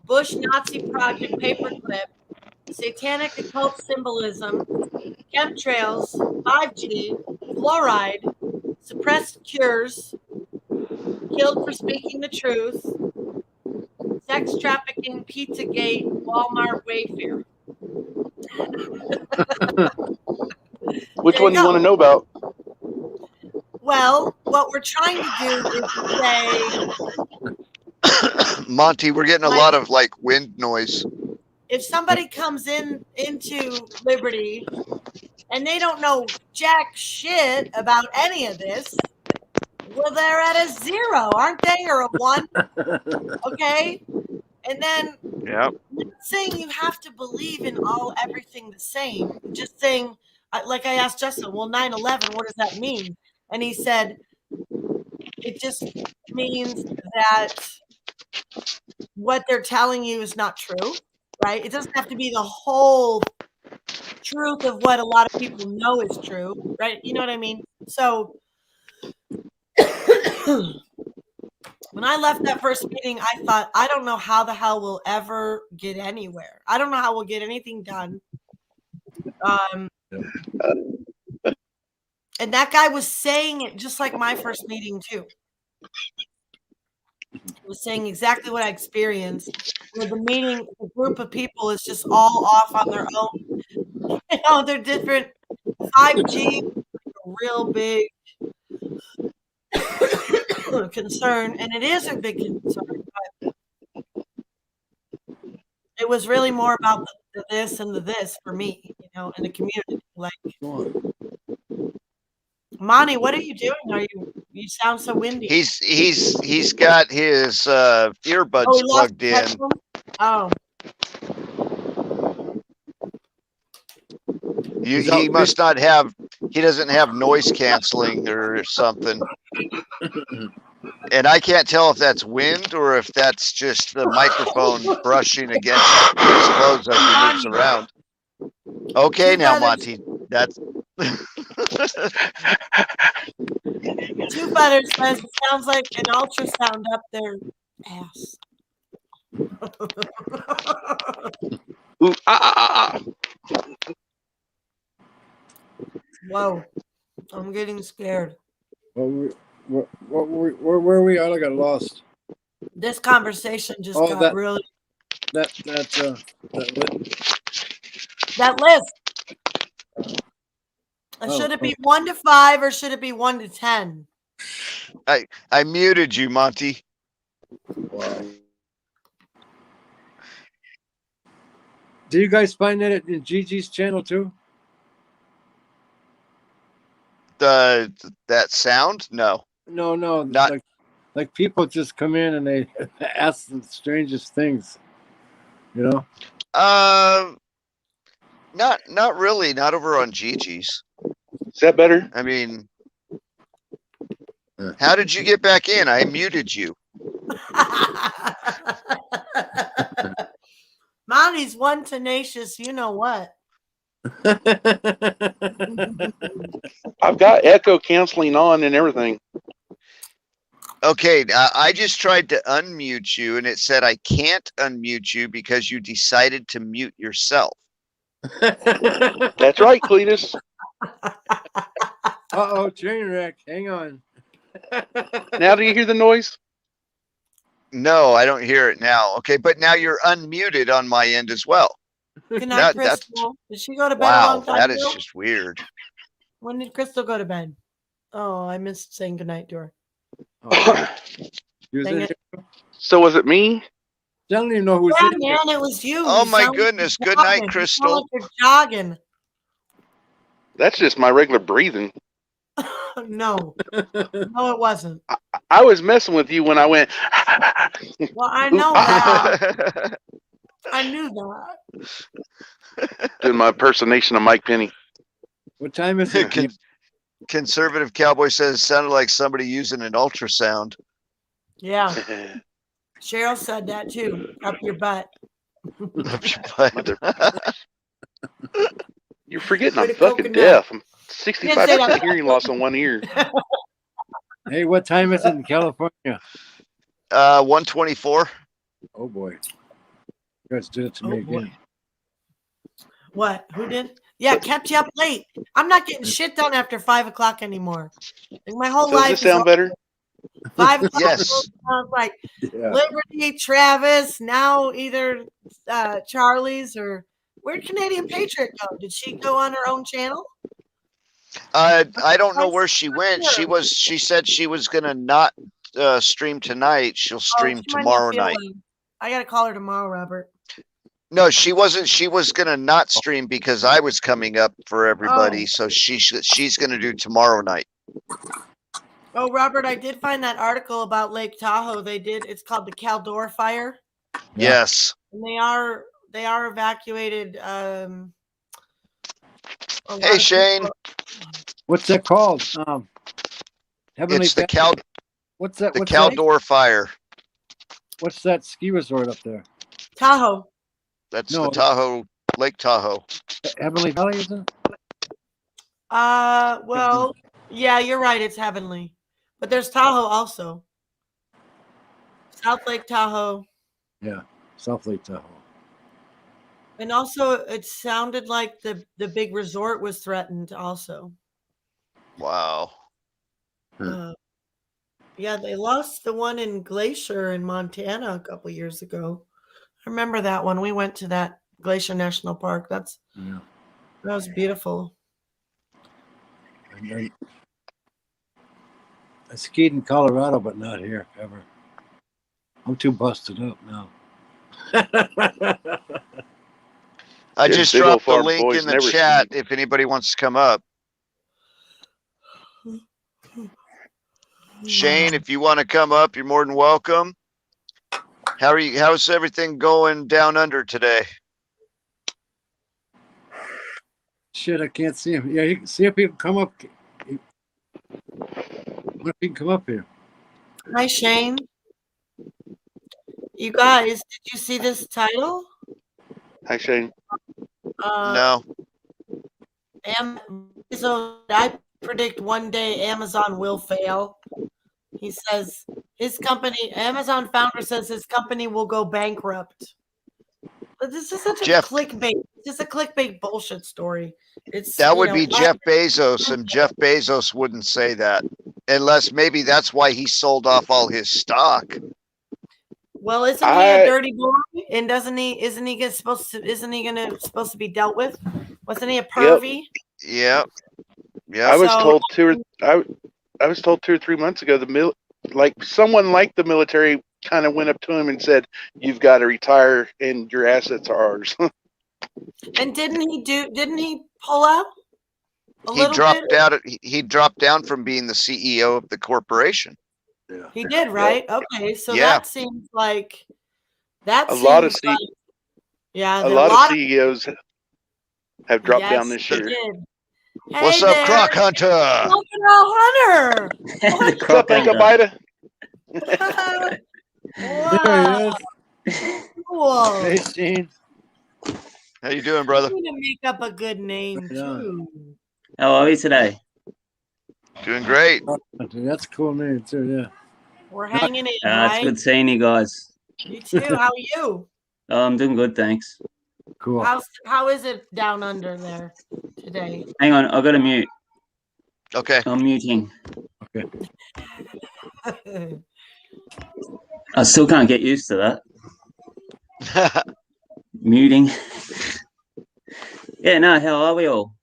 Bush Nazi project paperclip, satanic occult symbolism, chemtrails, 5G, fluoride, suppressed cures, killed for speaking the truth, sex trafficking, Pizzagate, Walmart, Wayfair. Which one do you want to know about? Well, what we're trying to do is say, Monty, we're getting a lot of like wind noise. If somebody comes into Liberty and they don't know jack shit about any of this, well, they're at a 0, aren't they, or a 1? Okay, and then Yep. I'm not saying you have to believe in everything the same. Just saying, like I asked Justin, well, 9/11, what does that mean? And he said, it just means that what they're telling you is not true, right? It doesn't have to be the whole truth of what a lot of people know is true, right? You know what I mean? So when I left that first meeting, I thought, I don't know how the hell we'll ever get anywhere. I don't know how we'll get anything done. And that guy was saying it just like my first meeting too. He was saying exactly what I experienced. Where the meeting, the group of people is just all off on their own. You know, they're different. 5G, a real big concern, and it is a big concern. But it was really more about the this and the this for me, you know, in the community. Like, Monty, what are you doing? You sound so windy. He's got his earbuds plugged in. Oh. He must not have. He doesn't have noise canceling or something. And I can't tell if that's wind or if that's just the microphone brushing against his clothes as he moves around. Okay, now Monty, that's. Two Butters says it sounds like an ultrasound up their ass. Ooh, Whoa, I'm getting scared. Where were we? I got lost. This conversation just got really. That list. Should it be 1 to 5 or should it be 1 to 10? I muted you, Monty. Wow. Do you guys find that in Gigi's channel too? That sound? No. No. Not. like people just come in and they ask the strangest things, you know. Not really. Not over on Gigi's. Is that better? I mean, how did you get back in? I muted you. Monty's one tenacious, you know what? I've got echo canceling on and everything. Okay, I just tried to unmute you, and it said I can't unmute you because you decided to mute yourself. That's right, Cletus. Uh-oh, train wreck. Hang on. Now do you hear the noise? No, I don't hear it now. Okay, but now you're unmuted on my end as well. Good night, That's- Crystal. Did she go to bed a Wow, long time that is ago? just weird. When did Crystal go to bed? Oh, I missed saying goodnight to her. Oh, she was Dang in it. here. So was it me? I don't even know who's Yeah, in here. man, it was you. Oh You my sound like goodness. you're Good night, jogging. You Crystal. sound like you're jogging. That's just my regular breathing. No, no, it wasn't. I was messing with you when I went. Well, I know that. I knew that. Doing my impersonation of Mike Penny. What time is it? Con- Conservative Cowboy says it sounded like somebody using an ultrasound. Yeah, Cheryl said that too. Up your butt. You're forgetting Way I'm to fucking coconut. deaf. I'm Can't say 65% that. hearing loss on one ear. Hey, what time is it in California? 124. Oh boy. You guys did it to Oh, me boy. again. What? Who did? Yeah, kept you up late. I'm not getting shit done after 5 o'clock anymore. Like my whole So does life this sound better? 5 o'clock. Yes. I was like Yeah. Liberty, Travis, now either Charlie's or where'd Canadian Patriot go? Did she go on her own channel? I don't know where she went. She said she was gonna not stream tonight. She'll stream she might not tomorrow feel night. well. I gotta call her tomorrow, Robert. No, she wasn't. She was gonna not stream because I was coming up for everybody. Oh. So she's gonna do tomorrow night. Oh, Robert, I did find that article about Lake Tahoe. It's called the Caldor Fire. Yeah. Yes. And they are evacuated. A lot Hey of Shane, people- What's that called? Heavenly it's the Valley? What's that? What's that? Caldor Fire. What's that ski resort up there? Tahoe. That's No. the Tahoe, Lake Tahoe. Heavenly Valley, isn't it? Well, yeah, you're right. It's heavenly, but there's Tahoe also. South Lake Tahoe, Yeah, South Lake Tahoe. and also it sounded like the big resort was threatened also. Wow. Yeah, they lost the one in Glacier in Montana a couple years ago. I remember that one. We went to that Glacier National Park. That Yeah. was beautiful. And I skied in Colorado, but not here ever. I'm too busted up now. I Yeah, just big old dropped the farm link boys in the never chat if anybody wants to come up. Shane, if you want to come up, you're more than welcome. How's everything going down under today? Shit, I can't see him. Yeah, you can see if he can come up. What if he can come up here? Hi, Shane. You guys, did you see this title? Hi, Shane. No. So I predict one day Amazon will fail. He says his company, Amazon founder says his company will go bankrupt. But this is such a clickbait. It's just a clickbait bullshit story. That would be Jeff Bezos, and Jeff Bezos wouldn't say that unless maybe that's why he sold off all his stock. Well, isn't he a dirty boy? And isn't he supposed to be dealt with? Wasn't he a pervy? Yeah. Yeah. I was told I was told 2 or 3 months ago someone like the military kind of went up to him and said, "You've got to retire, and your assets are ours." And didn't he pull out? He dropped out. He dropped down from being the CEO of the corporation. Yeah. He did, right? Okay, so Yeah. that seems like that A lot of seems like yeah, a the lot of CEOs have dropped down yes, this he year. did. What's Hey up, there, Croc Hunter? Crocodile Hunter. The What's up, croc hunter. Incobita? Wow, There he is. cool. Hey, Gene. How you doing, brother? I'm gonna make up a good name Right on. too. How are you today? Doing great. That's a cool name too. Yeah. We're hanging in, It's right? good seeing you guys. You too. How are you? Oh, I'm doing good, thanks. Cool. How is it down under there today? Hang on, I've got to mute. Okay. I'm muting. I still can't get used to that. Muting. Yeah, no, how are we all?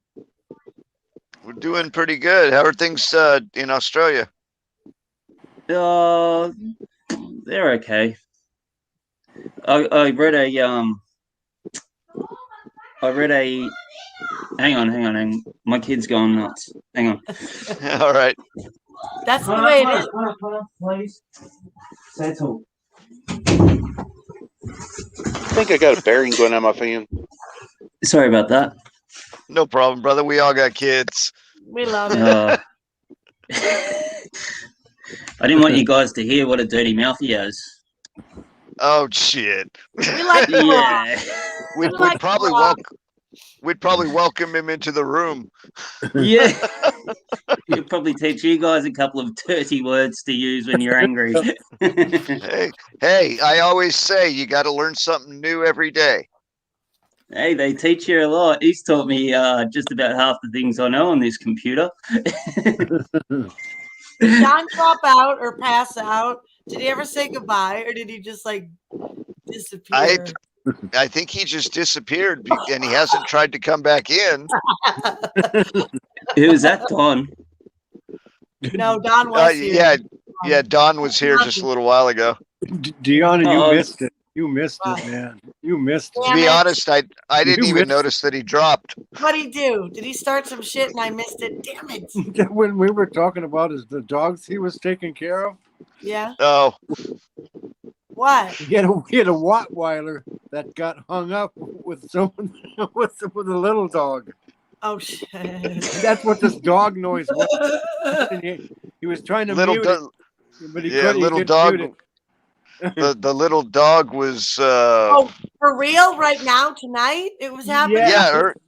We're doing pretty good. How are things in Australia? They're okay. I read a hang on. My kid's going nuts. Hang on. All right. That's the way it is. Please. Settle. I think I got a bearing going on my fan. Sorry about that. No problem, brother. We all got kids. We love it. I didn't want you guys to hear what a dirty mouth he has. Oh shit. We like the rock. Yeah. We'd like probably Brock. welcome him into the room. Yeah. He'll probably teach you guys a couple of dirty words to use when you're angry. Hey, I always say you got to learn something new every day. Hey, they teach you a lot. He's taught me just about half the things I know on this computer. Did John drop out or pass out? Did he ever say goodbye, or did he just like disappear? I think he just disappeared and he hasn't tried to come back in. Who was that, Don? No, Don was here. Yeah, Don was here just a little while ago. Deanna, you Oh, missed it. You missed it, man. You missed it. To Damn be it. honest, I didn't You even missed- notice that he dropped. What'd he do? Did he start some shit and I missed it? Damn it. When we were talking about the dogs he was taking care of, Yeah. Oh, What? he had a Rottweiler that got hung up with someone with a little dog. Oh shit. That's what this dog noise was. And he was trying to little mute do- it, but he yeah, couldn't. little he couldn't dog. mute it. The little dog was Oh, for real? Right now, tonight? It was happening?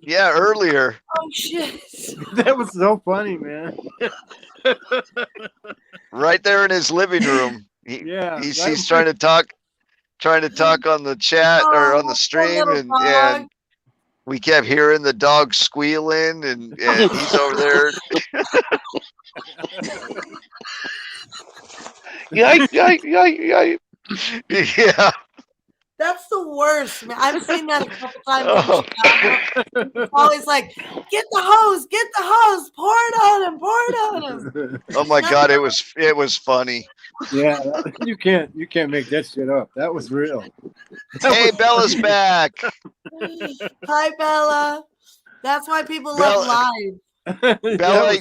Yeah. earlier. Oh shit. That was so funny, man. Right there in his living room. Yeah, He's trying to talk on the chat or on the stream, and we kept hearing the dog squealing, and he's over there. Yike. Yeah. That's the worst, man. I've seen that a couple times. Oh. It's always like, get the hose, pour it on him. Oh my God, it was funny. Yeah, you can't make that shit up. That was real. Hey, Bella's back. Hi, Bella. That's why people love live.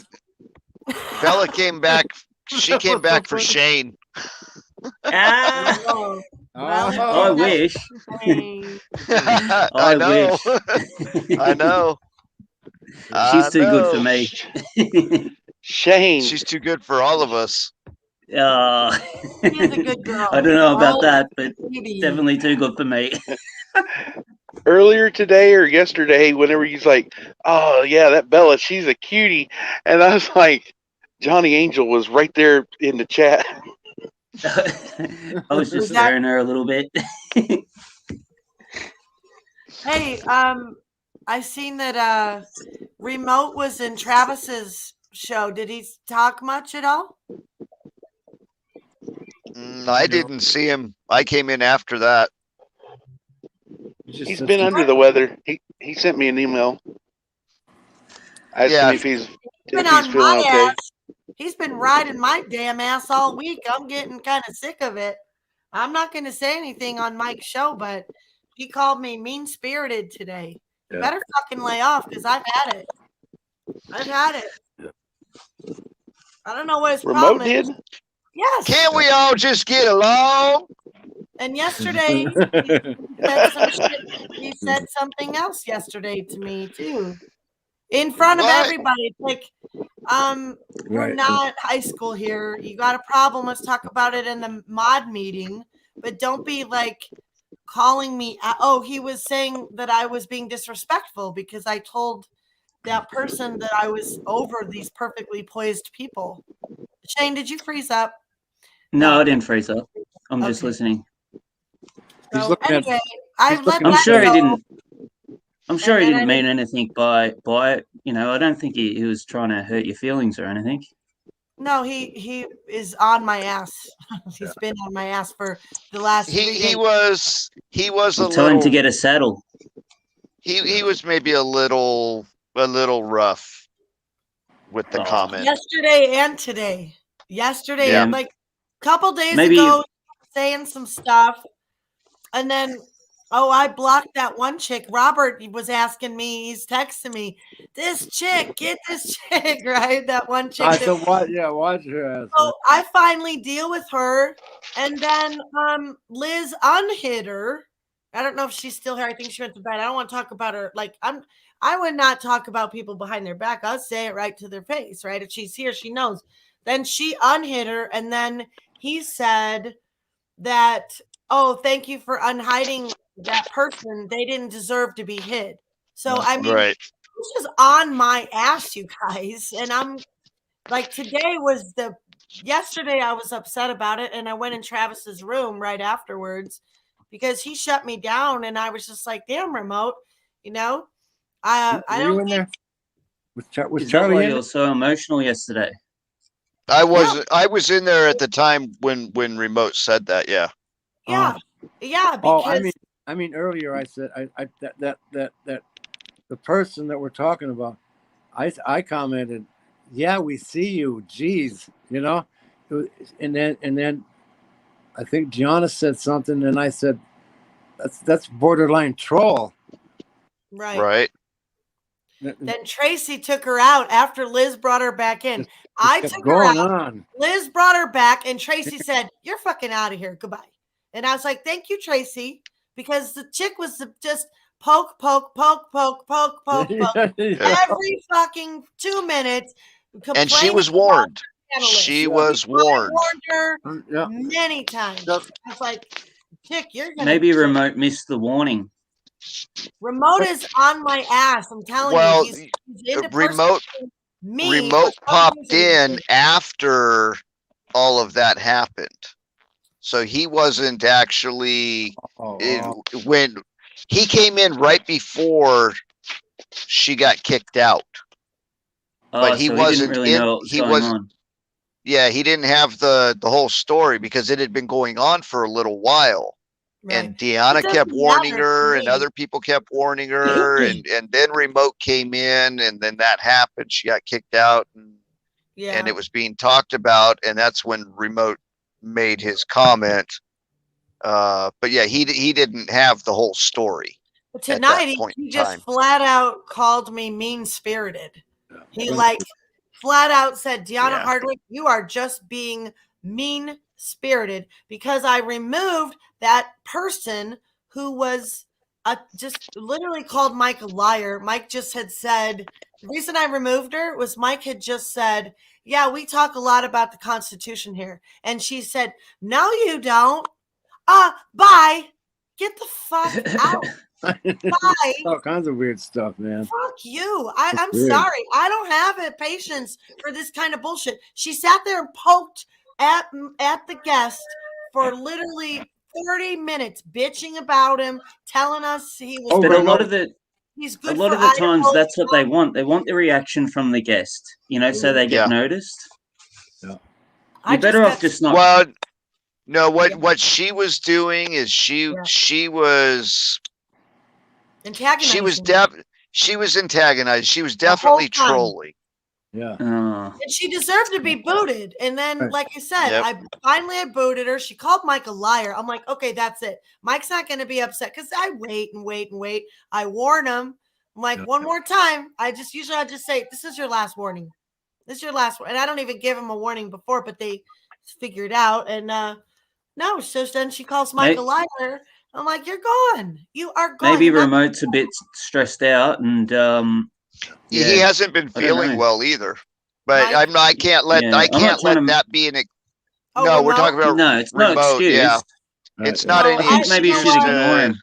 Bella came back. She came back for Shane. Ah, Oh, I wish. I know. I know. She's too good for me. Shane. She's too good for all of us. She's a good girl. I don't know about that, but Beauty. definitely too good for me. Earlier today or yesterday, whenever he's like, "Oh yeah, that Bella, she's a cutie," and I was like, Johnny Angel was right there in the chat. I was just scaring her a little bit. Hey, I seen that Remote was in Travis's show. Did he talk much at all? I didn't see him. I came in after that. He's been under the weather. He sent me an email asking if he's Been on feeling my okay. ass. He's been riding my damn ass all week. I'm getting kind of sick of it. I'm not going to say anything on Mike's show, but he called me mean-spirited today. You better fucking lay off because I've had it. I don't know what his Remote problem is. did? Yes. Can't we all just get along? And yesterday he said something else yesterday to me too. In front of What? everybody. It's like, we're Right. not high school here. You got a problem, let's talk about it in the mod meeting. But don't be like calling me. Oh, he was saying that I was being disrespectful because I told that person that I was over these perfectly poised people. Shane, did you freeze up? No, I didn't freeze up. I'm just Okay. listening. He's So looking at- anyway, I've let looking I'm that sure he go. didn't. I'm sure he And then didn't I mean anything by it. You know, I don't think he was trying to hurt your feelings or anything. No, he is on my ass. He's been on my ass for the last 3 days. He was a I'll tell him to little. get a saddle. He was maybe a little rough with the Oh. comment. Yesterday and today. Yesterday, Yeah. like a couple days Maybe- ago, saying some stuff, and then I blocked that one chick. Robert was asking me, he's texting me, this chick, get this chick, right? That one chick. I that- said, "What? Yeah, watch your ass." So I finally deal with her, and then Liz unhid her. I don't know if she's still here. I think she went to bed. I don't want to talk about her. Like I would not talk about people behind their back. I'll say it right to their face, right? If she's here, she knows. Then she unhid her, and then he said that, oh, thank you for unhiding that person. They didn't deserve to be hid. So I mean, Right. this is on my ass, you guys, and I'm like, yesterday I was upset about it, and I went in Travis's room right afterwards because he shut me down, and I was just like, damn, remote, you know, I Were you don't in there? Was Is that why Charlie in you there? were so emotional yesterday? I was in there at the time when remote said that. Yeah. yeah, yeah, Oh, because I mean, earlier I said that the person that we're talking about, I commented, "Yeah, we see you." Jeez, you know, and then I think Gianna said something, and I said, "That's borderline troll." Right. Then Tracy took her out after Liz brought her back in. I Kept took her going out. on. Liz brought her back, and Tracy said, "You're fucking out of here. Goodbye." And I was like, "Thank you, Tracy," because the chick was just poke, poke, poke, poke, poke, poke, poke every fucking 2 minutes. And she complaining was about warned. the analyst. She was warned. I warned her Yeah. many times. Yep. I was like, "Chick, you're gonna Maybe remote missed the warning. Remote is on my ass. I'm telling Well, you, he's into remote personating me remote for some popped reason. in after all of that happened. So he wasn't actually when he came in right before she got kicked out. But he so wasn't didn't really in- know what was he going was- on. Yeah, he didn't have the whole story because it had been going on for a little while. Right. And Deanna It kept doesn't warning matter to her, and me. other people kept warning her, and then remote came in, and then that happened. She got kicked out, and Yeah. it was being talked about, and that's when remote made his comment. But yeah, he didn't have the whole story. But at tonight, that point he in just time. flat out called me mean spirited. He like flat out said, "Deanna Yeah. Hardwick, you are just being mean spirited because I removed that person who was just literally called Mike a liar." Mike just had said, the reason I removed her was Mike had just said, "Yeah, we talk a lot about the Constitution here." And she said, "No, you don't. Bye. Get the fuck out. Bye. All kinds of weird stuff, man. Fuck you. I'm weird. sorry. I don't have a patience for this kind of bullshit." She sat there and poked at the guest for literally 30 minutes, bitching about him, telling us he was. But a lot he's of good the for times, Idaho. that's what they want. They want the reaction from the guest, you know, so they get Yeah. noticed. Yeah. You're better off just not. Well, no, what she was doing is she was Antagonizing. she was antagonized. She was definitely time. trolling. Yeah. And she deserved to be booted. And then, Right. like I said, Yep. I booted her. She called Mike a liar. I'm like, okay, that's it. Mike's not going to be upset because I wait and wait and wait. I warn him. I'm like, one more time. I just say, this is your last warning. This is your last one. And I don't even give him a warning before, but they figured out. And no, so then she calls Mike a liar. I'm like, you're gone. You are gone. Maybe Remote's a bit stressed out, and he hasn't been feeling well either. But Mike, I can't let that be an. No, we're talking about no, it's remote. no excuse. Yeah, it's not I think maybe you should ignore him.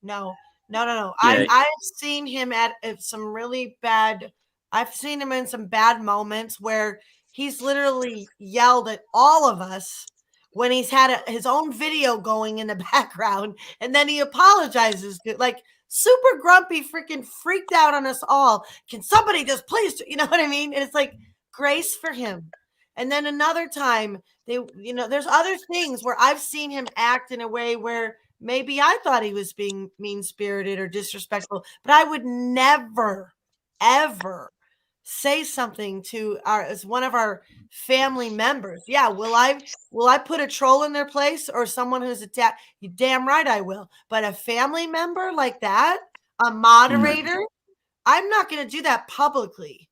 No. Yeah. I've seen him at some really bad. I've seen him in some bad moments where he's literally yelled at all of us when he's had his own video going in the background, and then he apologizes, like super grumpy, freaking freaked out on us all. Can somebody just please, you know what I mean? And it's like grace for him. And then another time, there's other things where I've seen him act in a way where maybe I thought he was being mean-spirited or disrespectful, but I would never, ever say something to as one of our family members. Yeah, will I put a troll in their place or someone who's attacked? You damn right I will. But a family member like that, a moderator, I'm not going to do that publicly.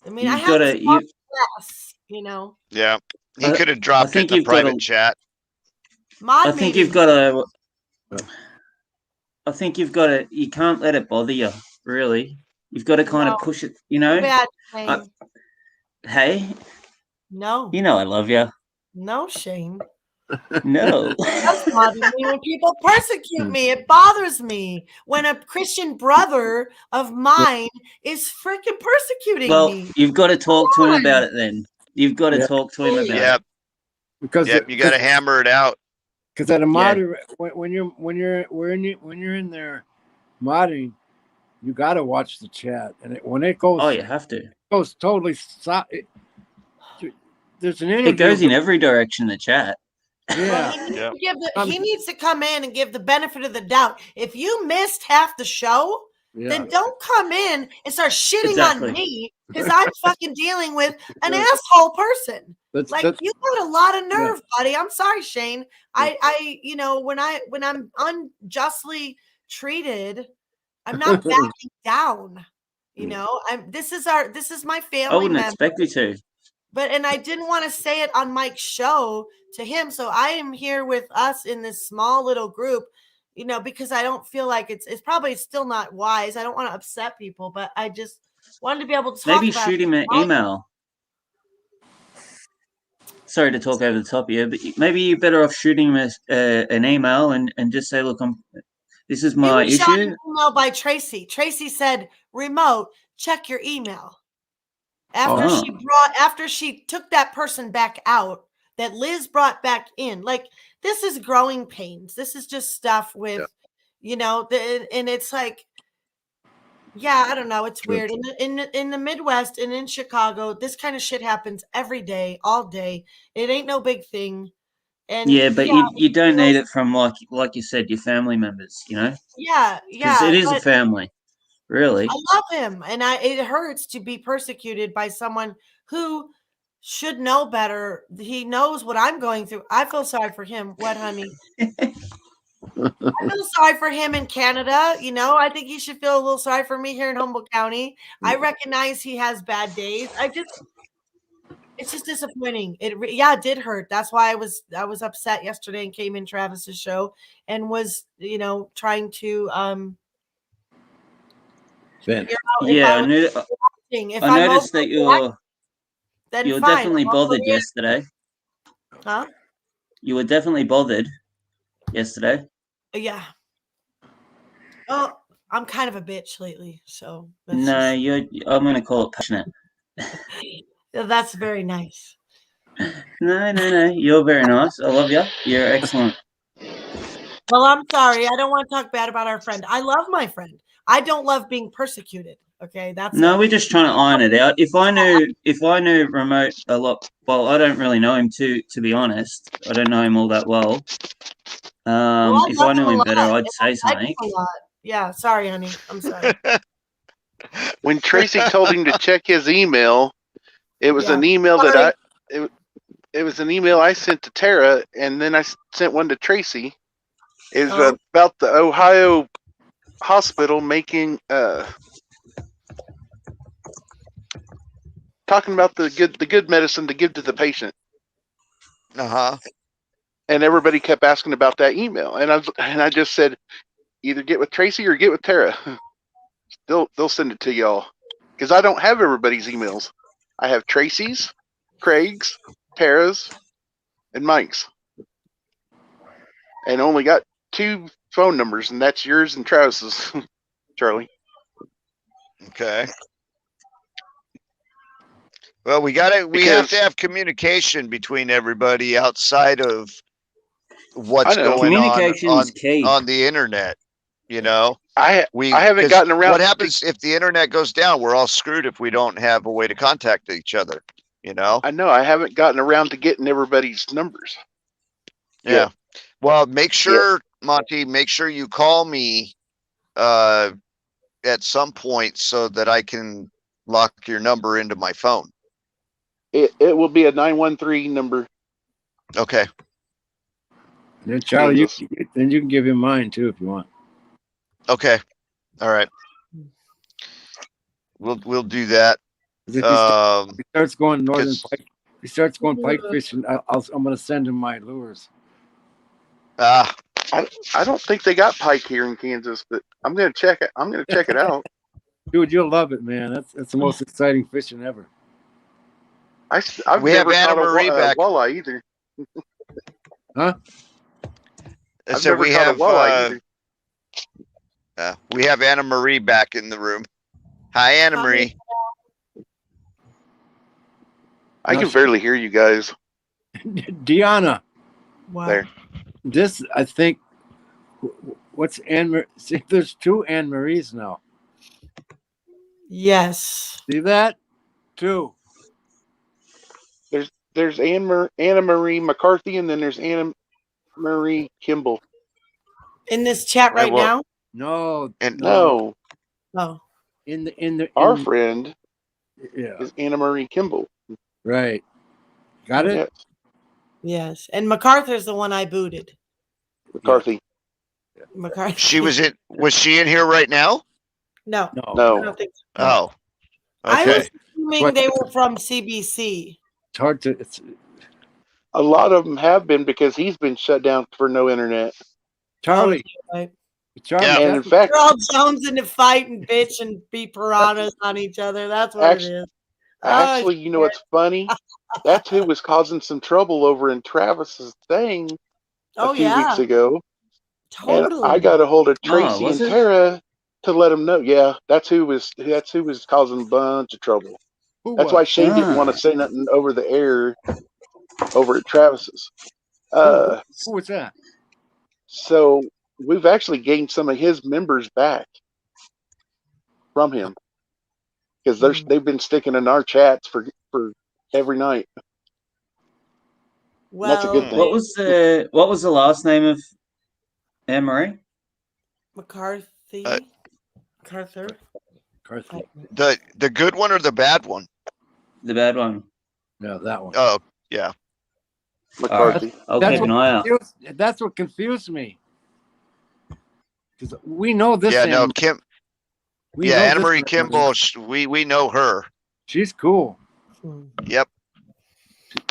I mean, I have to class, you know. Yeah, he could have dropped it in the private chat. I think you've got to. You can't let it bother you. Really, you've got to kind of push it. You know. Hey. No. You know I love you. No, Shane. No. That's bothering me when people persecute me. It bothers me when a Christian brother of mine is freaking persecuting me. Well, you've got to talk to him about it then. You've got to talk to him about it. Because you got to hammer it out. Because at a moderator, when you're in there modding, you got to watch the chat, and when it goes, you have to. It goes totally. There's an interview. It goes in every direction. The chat. Yeah. He needs to come in and give the benefit of the doubt. If you missed half the show, then don't come in and start shitting on me because I'm fucking dealing with an asshole person. You got a lot of nerve, buddy. I'm sorry, Shane. I when I'm unjustly treated, I'm not backing down. You know, this is my family. I wouldn't expect you to. And I didn't want to say it on Mike's show to him. So I am here with us in this small little group, you know, because I don't feel like it's probably still not wise. I don't want to upset people, but I just wanted to be able to talk maybe about shoot him an email. Sorry to talk over the top here, but maybe you're better off shooting him an email and just say, look, this is my issue. Shot an email by Tracy. Tracy said, remote, check your email. After she took that person back out, that Liz brought back in. Like, this is growing pains. This is just stuff with, you know, and it's like, I don't know. It's weird. In the Midwest and in Chicago, this kind of shit happens every day, all day. It ain't no big thing. And but you don't need it from like you said, your family members, you know? Yeah. Because it is a family. Really? I love him, and it hurts to be persecuted by someone who should know better. He knows what I'm going through. I feel sorry for him. What, honey? I feel sorry for him in Canada. You know, I think he should feel a little sorry for me here in Humboldt County. I recognize he has bad days. It's just disappointing. It did hurt. That's why I was upset yesterday and came in Travis's show and was, you know, trying to I noticed that you were definitely bothered yesterday. Huh? You were definitely bothered yesterday. Yeah. Oh, I'm kind of a bitch lately, so. I'm going to call it passionate. That's very nice. No. You're very nice. I love you. You're excellent. Well, I'm sorry. I don't want to talk bad about our friend. I love my friend. I don't love being persecuted. Okay, we're just trying to iron it out. If I knew Remote a lot, well, I don't really know him to be honest. I don't know him all that well. If I knew him better, I'd say something. Yeah, sorry, honey. I'm sorry. When Tracy told him to check his email, it was an email that it was an email I sent to Tara, and then I sent one to Tracy. It was about the Ohio hospital making talking about the good medicine to give to the patient. Uh-huh. And everybody kept asking about that email, and I just said, either get with Tracy or get with Tara. They'll send it to y'all, because I don't have everybody's emails. I have Tracy's, Craig's, Tara's, and Mike's, and only got 2 phone numbers, and that's yours and Travis's. Charlie. Okay. Well, we have to have communication between everybody outside of what's going Communication's key. on the internet. You know, I haven't gotten around. What happens if the internet goes down? We're all screwed if we don't have a way to contact each other. You know. I know. I haven't gotten around to getting everybody's numbers. Yeah. Well, make sure, Monty. Make sure you call me at some point so that I can lock your number into my phone. It will be a 913 number. Okay. And then Charlie, you can give him mine too if you want. Okay. All right. We'll do that. If he starts going northern pike, he starts going pike fishing. I'm going to send him my lures. I don't think they got pike here in Kansas, but I'm going to check it. I'm going to check it out. Dude, you'll love it, man. That's the most exciting fishing ever. I've never caught a walleye either. Huh? So we have Anna Marie back in the room. Hi, Anna Marie. I can barely hear you guys. Deanna. Wow. There. This, I think, what's Anne? See, there's 2 Anne Maries now. Yes. See that? 2. There's Anna Marie McCarthy, and then there's Anna Marie Kimball. In this chat right now? No. No. Oh. Our friend is Anna Marie Kimball. Right. Got it? Yes. Yes. And MacArthur's the one I booted. McCarthy. McCarthy. Was she in here right now? No. No. I don't think so. Oh. Okay. I was assuming they were from CBC. It's hard to. A lot of them have been, because he's been shut down for no internet. Charlie. Right. Charlie. Yeah. And in fact, they're all jonesing to fight and bitch and be piranhas on each other. That's what it is. Actually, you know what's funny? That's who was causing some trouble over in Travis's thing a few weeks ago. Totally. And I got a hold of Tracy and Tara to let them know. Yeah, that's who was causing a bunch of trouble. That's why Shane didn't want to say nothing over the air over at Travis's. Who was that? So we've actually gained some of his members back from him, because they've been sticking in our chats for every night. Well, that's a good thing. What was the last name of Anne Marie? McCarthy. MacArthur. The good one or the bad one? The bad one. No, that one. Oh, yeah. McCarthy. I'll keep an eye out. That's what confused me. Because we know this. Yeah, no, Kim. Anna Marie Kimball. We know her. She's cool. Yep.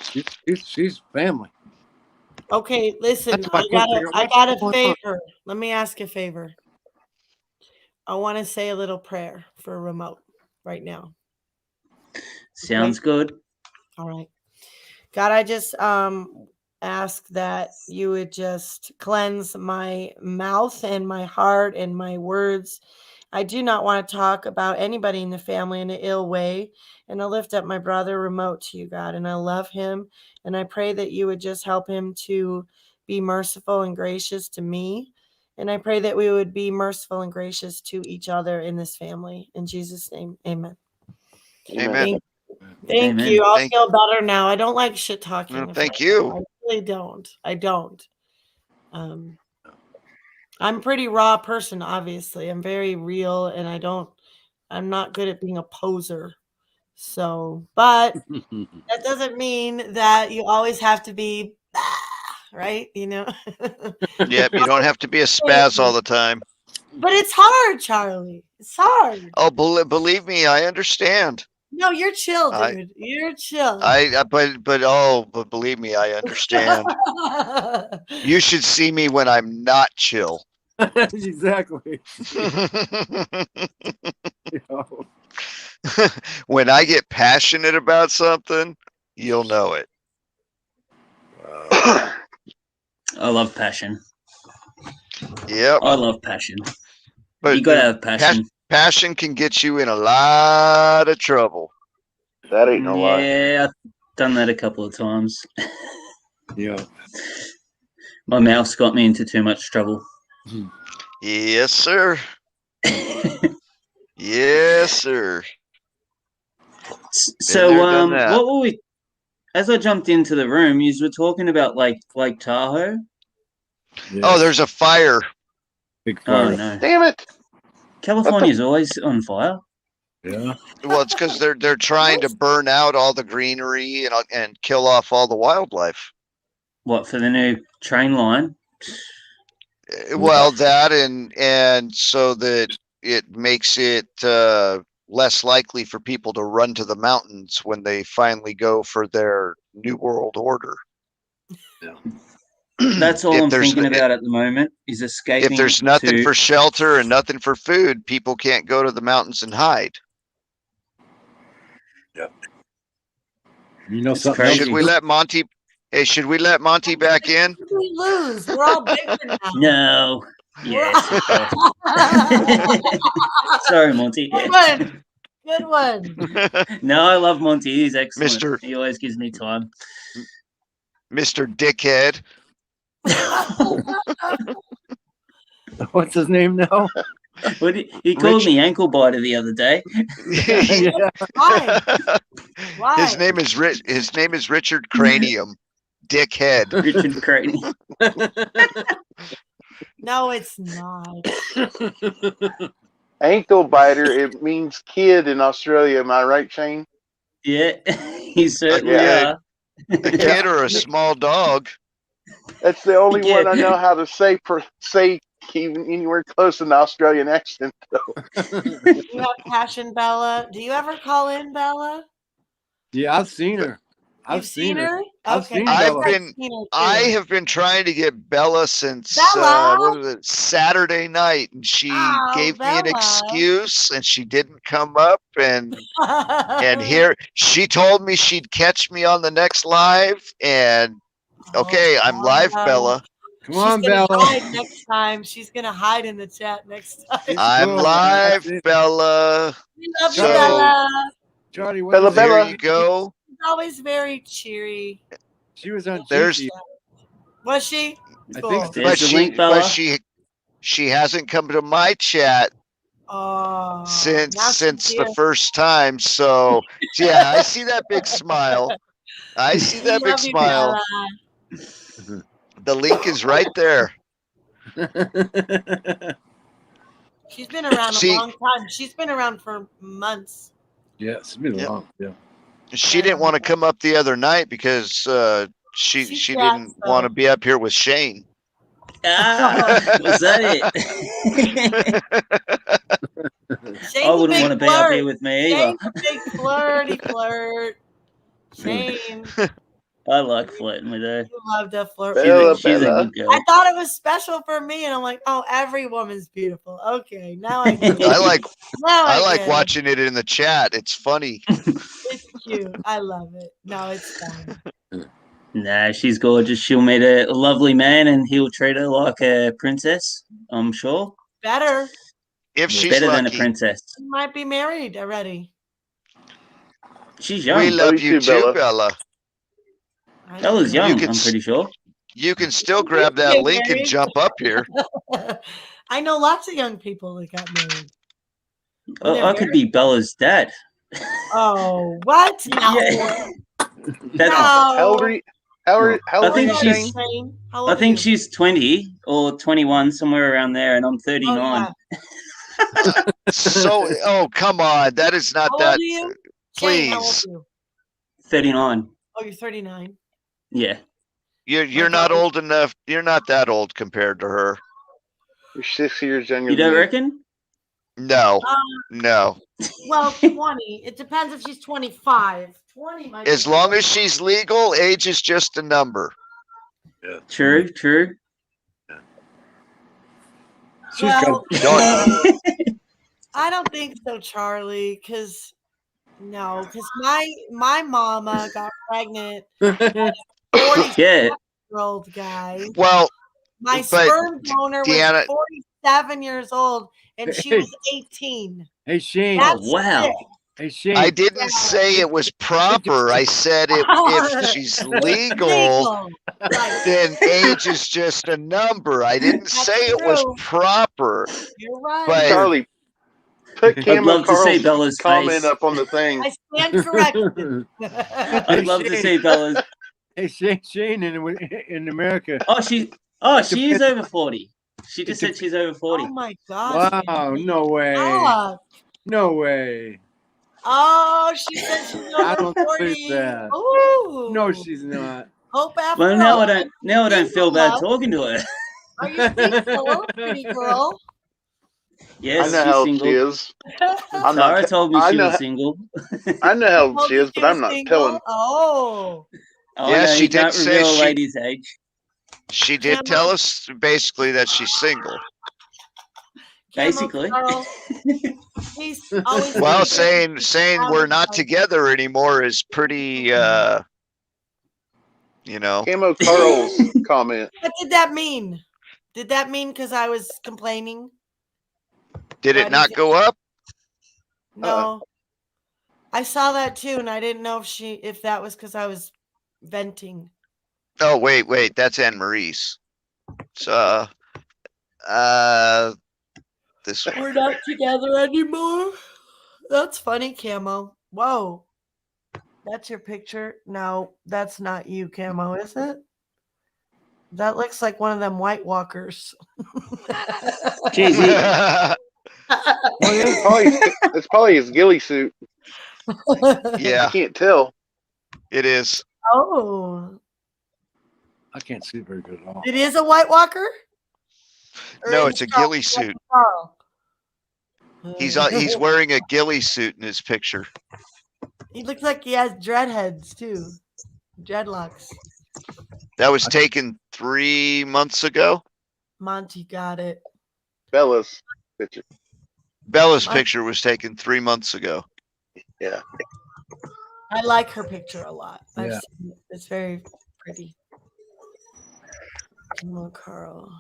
She's family. Okay, listen. I got a favor. Let me ask a favor. I want to say a little prayer for remote right now. Sounds good. All right. God, I just ask that you would just cleanse my mouth and my heart and my words. I do not want to talk about anybody in the family in an ill way. And I lift up my brother Remote to you, God, and I love him. And I pray that you would just help him to be merciful and gracious to me. And I pray that we would be merciful and gracious to each other in this family. In Jesus' name, amen. Amen. Thank you. I'll feel better now. I don't like shit talking. No, thank you. I really don't. I don't. I'm a pretty raw person, obviously. I'm very real, and I'm not good at being a poser. So, but that doesn't mean that you always have to be, right? You know? Yep, you don't have to be a spaz all the time. But it's hard, Charlie. It's hard. Oh, believe me, I understand. No, you're chill, I- dude. You're chill. But believe me, I understand. You should see me when I'm not chill. Exactly. You know. When I get passionate about something, you'll know it. I love passion. Yep. I love passion. But You gotta have passion. passion can get you in a lot of trouble. That ain't no lie. Yeah, I've done that a couple of times. Yeah. My mouth's got me into too much trouble. Yes, sir. Yes, sir. So, there, done that. what were we? As I jumped into the room, you were talking about Lake Tahoe. Oh, there's a fire. big Oh fire. no, Damn it! California's always on fire. Yeah. Well, it's because they're trying to burn out all the greenery and kill off all the wildlife. What, for the new train line? Well, that and so that it makes it less likely for people to run to the mountains when they finally go for their new world order. That's all If I'm there's thinking n- about at the moment is escaping. If there's nothing to- for shelter and nothing for food, people can't go to the mountains and hide. You know It's something crazy. else? Should we let Monty? Hey, should we let Monty back in? We lose. We're all bigger now. No. Yes. of course. Sorry, Monty. Good one. Good one. No, I love Monty. He's excellent. Mr. He always gives me time. Mr. Dickhead. What's his name now? He called me ankle biter the other day. Yeah. Why? Why? His name is Richard Cranium. Dickhead. Richard Creighton. No, it's not. Ankle biter. It means kid in Australia. Am I right, Shane? Yeah, he certainly Yeah. are. A kid or a small dog. That's the only Yeah. one I know how to say even anywhere close to an Australian accent. You have passion, Bella. Do you ever call in, Bella? Yeah, I've seen her. I've You've seen her? I've Okay. seen I've Bella. been- seen her too. I have been trying to get Bella since Bella? what was it, Saturday night, and she Oh, gave me an Bella. excuse, and she didn't come up. And here she told me she'd catch me on the next live. And okay, I'm live, Bella. Come on, She's gonna Bella. hide next time. She's gonna hide in the chat next time. I'm Cool. live, That's it. Bella. We love you, So- Bella. Charlie, what Bella, is it? There Bella. you go. She's always very cheery. She was on There's- Gigi. Was she? I Cool. think so. There's the link, Bella. But she hasn't come to my chat Oh, since now she's the here. first time. So yeah, I see that big smile. I see We that big love you, smile. Bella. The link is right there. She's been around See- a long time. She's been around for months. Yeah, it's been Yep. long. Yeah. She didn't want to come up the other night because she She's didn't jacked, want to though. be up here with Shane. Ah, was that it? Shane's I a wouldn't big want to be up flirt. here with me either. Shane's a big flirty flirt. Shane, I like flirting with her. you love to flirt. Bella, She's a Bella. good girl. I thought it was special for me, and I'm like, oh, every woman's beautiful. Okay, now I get it. I like Now I like get it. watching it in the chat. It's funny. It's cute. I love it. No, it's fun. Nah, she's gorgeous. She'll meet a lovely man and he'll treat her like a princess, I'm sure. Better. If she's Better than a lucky. princess. You might be married already. She's young. We love you you too, too, Bella. Bella. I Bella's know. young, can I'm s- pretty sure. You can still grab that Get link and married. jump up here. I know lots of young people that got married. I could be Bella's dad. Oh, what? No. Yeah. No. That's- How old are you? How I old think are you, she's- Shane? Shane, how old I are think you? she's 20 or 21, somewhere around there, and I'm Oh, 39. yeah. So, oh, come on. That is not How that. old are you? Shane, how old Please. are you? 39. Oh, you're 39. Yeah. You're not Okay. old enough. You're not that old compared to her. You're 6 years younger You than don't me. reckon? No, no. Well, 20. It depends if she's 25. 20 might As be long good. as she's legal, age is just a number. True, true. She's Well, Don't- I don't think so, Charlie, because my mama got pregnant got 40-year-old guy. Well, My but sperm donor Deanna- was 47 years old and she was 18. Hey Shane. Oh, That's wow. it. Hey Shane. I didn't say it was proper. I said if she's legal, Legal. Right. then age is just a number. I didn't That's say it was true. proper. You're right. But- Charlie, put I'd Camo love to see Carl's Bella's comment face. up on the thing. I stand corrected. I'd love to see Bella's. Hey Shane in America. Oh, she is over 40. She just said she's over 40. Oh my gosh. Wow, no way. Ah. No way. Oh, she said she's I over don't 40. believe that. Ooh. No, she's not. Hope after Well, now all. I don't feel bad Love. talking to her. Are you single, pretty girl? Yes, I know she's how single. she is. I'm Tara not. told me I she know. was single. I know how Told she you is, but was I'm not single? telling. Oh. Oh, Yeah, no, she you did can't say reveal a she- lady's age. She did Camo- tell us basically that she's single. Basically. Carl, he's always Well, thinking saying we're not together anymore is pretty Camo Carl's comment. What did that mean? Did that mean because I was complaining? did Why it did not you- go up? No. I saw that too, and I didn't know if that was because I was venting. Oh, wait, that's Anne Marie's. So this one. We're not together anymore. That's funny, Camo. Whoa. That's your picture? No, that's not you, Camo, is it? That looks like one of them White Walkers. Jeez, It's probably his ghillie suit. I Yeah, can't tell. it is. Oh, I can't see it very good at all. it is a White Walker? Or No, is it's a Carl- ghillie suit. Carl? He's wearing a ghillie suit in his picture. He looks like he has dreadheads too. Dreadlocks. That was taken 3 months ago. Monty got it. Bella's picture. Bella's What? picture was taken 3 months ago. Yeah. I like her picture a lot. I've Yeah. seen it. It's very pretty. Come on, Carl.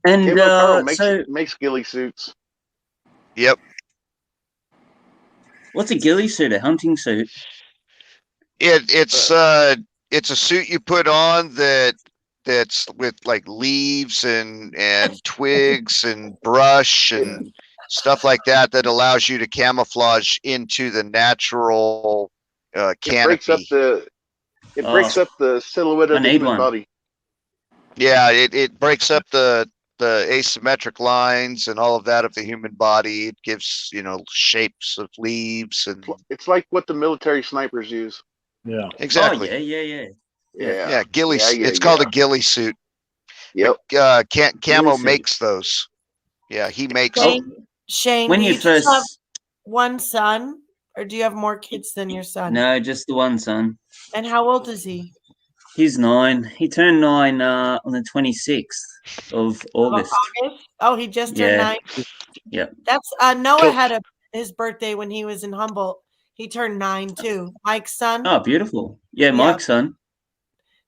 and Camo Carl so makes ghillie suits. Yep. what's a ghillie suit? A hunting suit? It's a suit you put on that's with like leaves and twigs and brush and stuff like that allows you to camouflage into the natural It breaks up canopy. the silhouette I of the need human one. body. Yeah, it breaks up the asymmetric lines and all of that of the human body. It gives, shapes of leaves and It's like what the military snipers use. Yeah. exactly. Oh, yeah. Yeah. Ghillie. Yeah, It's called yeah. a ghillie suit. Yep. Camo Ghillie suit. makes those. Yeah, he makes Oh. them. Shane, When do you you just have first, one son, or do you have more kids than your son? no, just the one son. And how old is he? He's 9. He turned 9 on the 26th of August. August? Oh, he just turned Yeah. 9. Yeah. That's Noah had his birthday when he was in Humboldt. He turned 9 too. Mike's son. Oh, beautiful. Yeah, Mike's son.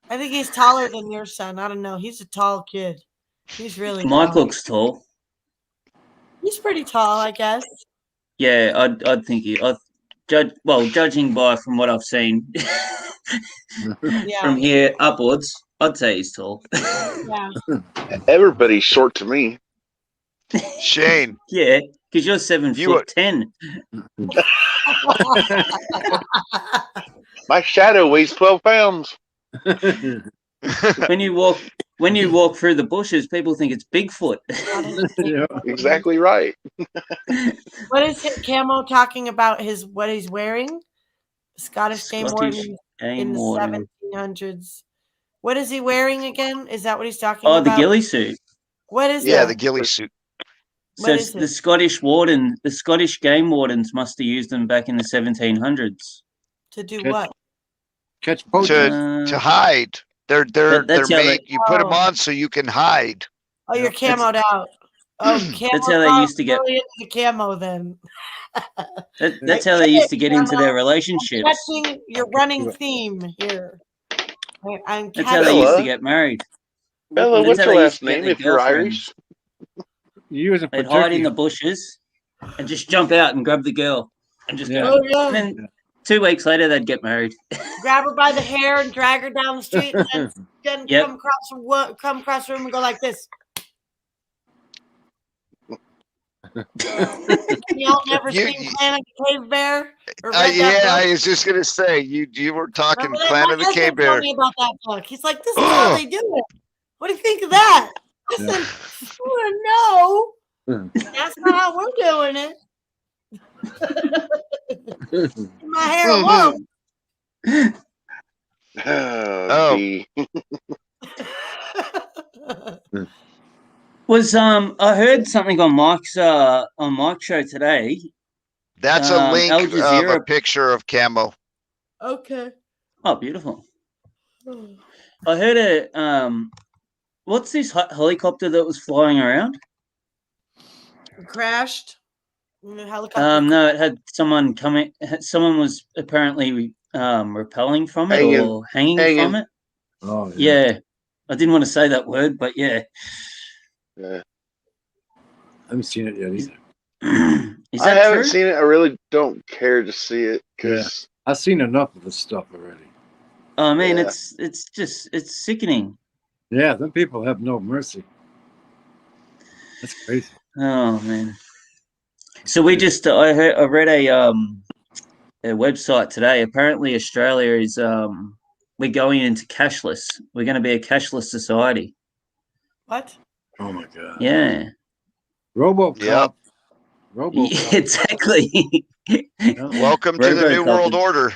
I think he's taller than your son. I don't know. He's a tall kid. He's really Mike tall. looks tall. He's pretty tall, I guess. Yeah, I'd think judging by from what I've seen Yeah. from here upwards, I'd say he's tall. Yeah. Everybody's short to me. Shane, Yeah, because you're 7'10". My shadow weighs 12 pounds. When you walk through the bushes, people think it's Bigfoot. Yeah. Exactly right. What is Camo talking about? What he's wearing? Scottish game Scottish warden game in the warden. 1700s. What is he wearing again? Is that what he's talking Oh, about? the ghillie suit. What is yeah, that? the ghillie suit. So the Scottish game wardens must have used them back in the 1700s. To do what? Catch poachers. To hide. They're that's how made. You put them on so you can hide. Oh, you're camoed out. Oh, that's how they used to get really into the camo. Then that's how they used to get into their relationships. Catching your running theme here. That's how they used to get married. Bella, what's your last name if you're Irish? They'd hide in the bushes and just jump out and grab the girl and just go. Oh, yeah. And then 2 weeks later, they'd get married. Grab her by the hair and drag her down the street, and then come across the room and go like this. Y'all never seen Planet of the Cave Bear? I was just gonna say you were talking Planet of the Cave Bear. Me about that book. He's like, this is how they do it. What do you think of that? Listen, no, that's not how we're doing it. My hair alone. Was I heard something on Mike's show today. That's a link of a picture of camo. Okay. Oh, beautiful. I heard what's this helicopter that was flying around? Crashed. Helicopter. No, it had someone coming. Someone was apparently rappelling from it or hanging from it. Oh, yeah. I didn't want to say that word, but yeah. Yeah. I haven't seen it yet either. I haven't seen it. I really don't care to see it because I've seen enough of this stuff already. Oh man, it's sickening. Yeah, them people have no mercy. That's crazy. Oh man. So we just I read a website today. Apparently Australia is we're going into cashless. We're going to be a cashless society. What? Oh my god. Yeah. RoboCop. Yep. RoboCop. Exactly. Welcome to the New World Order.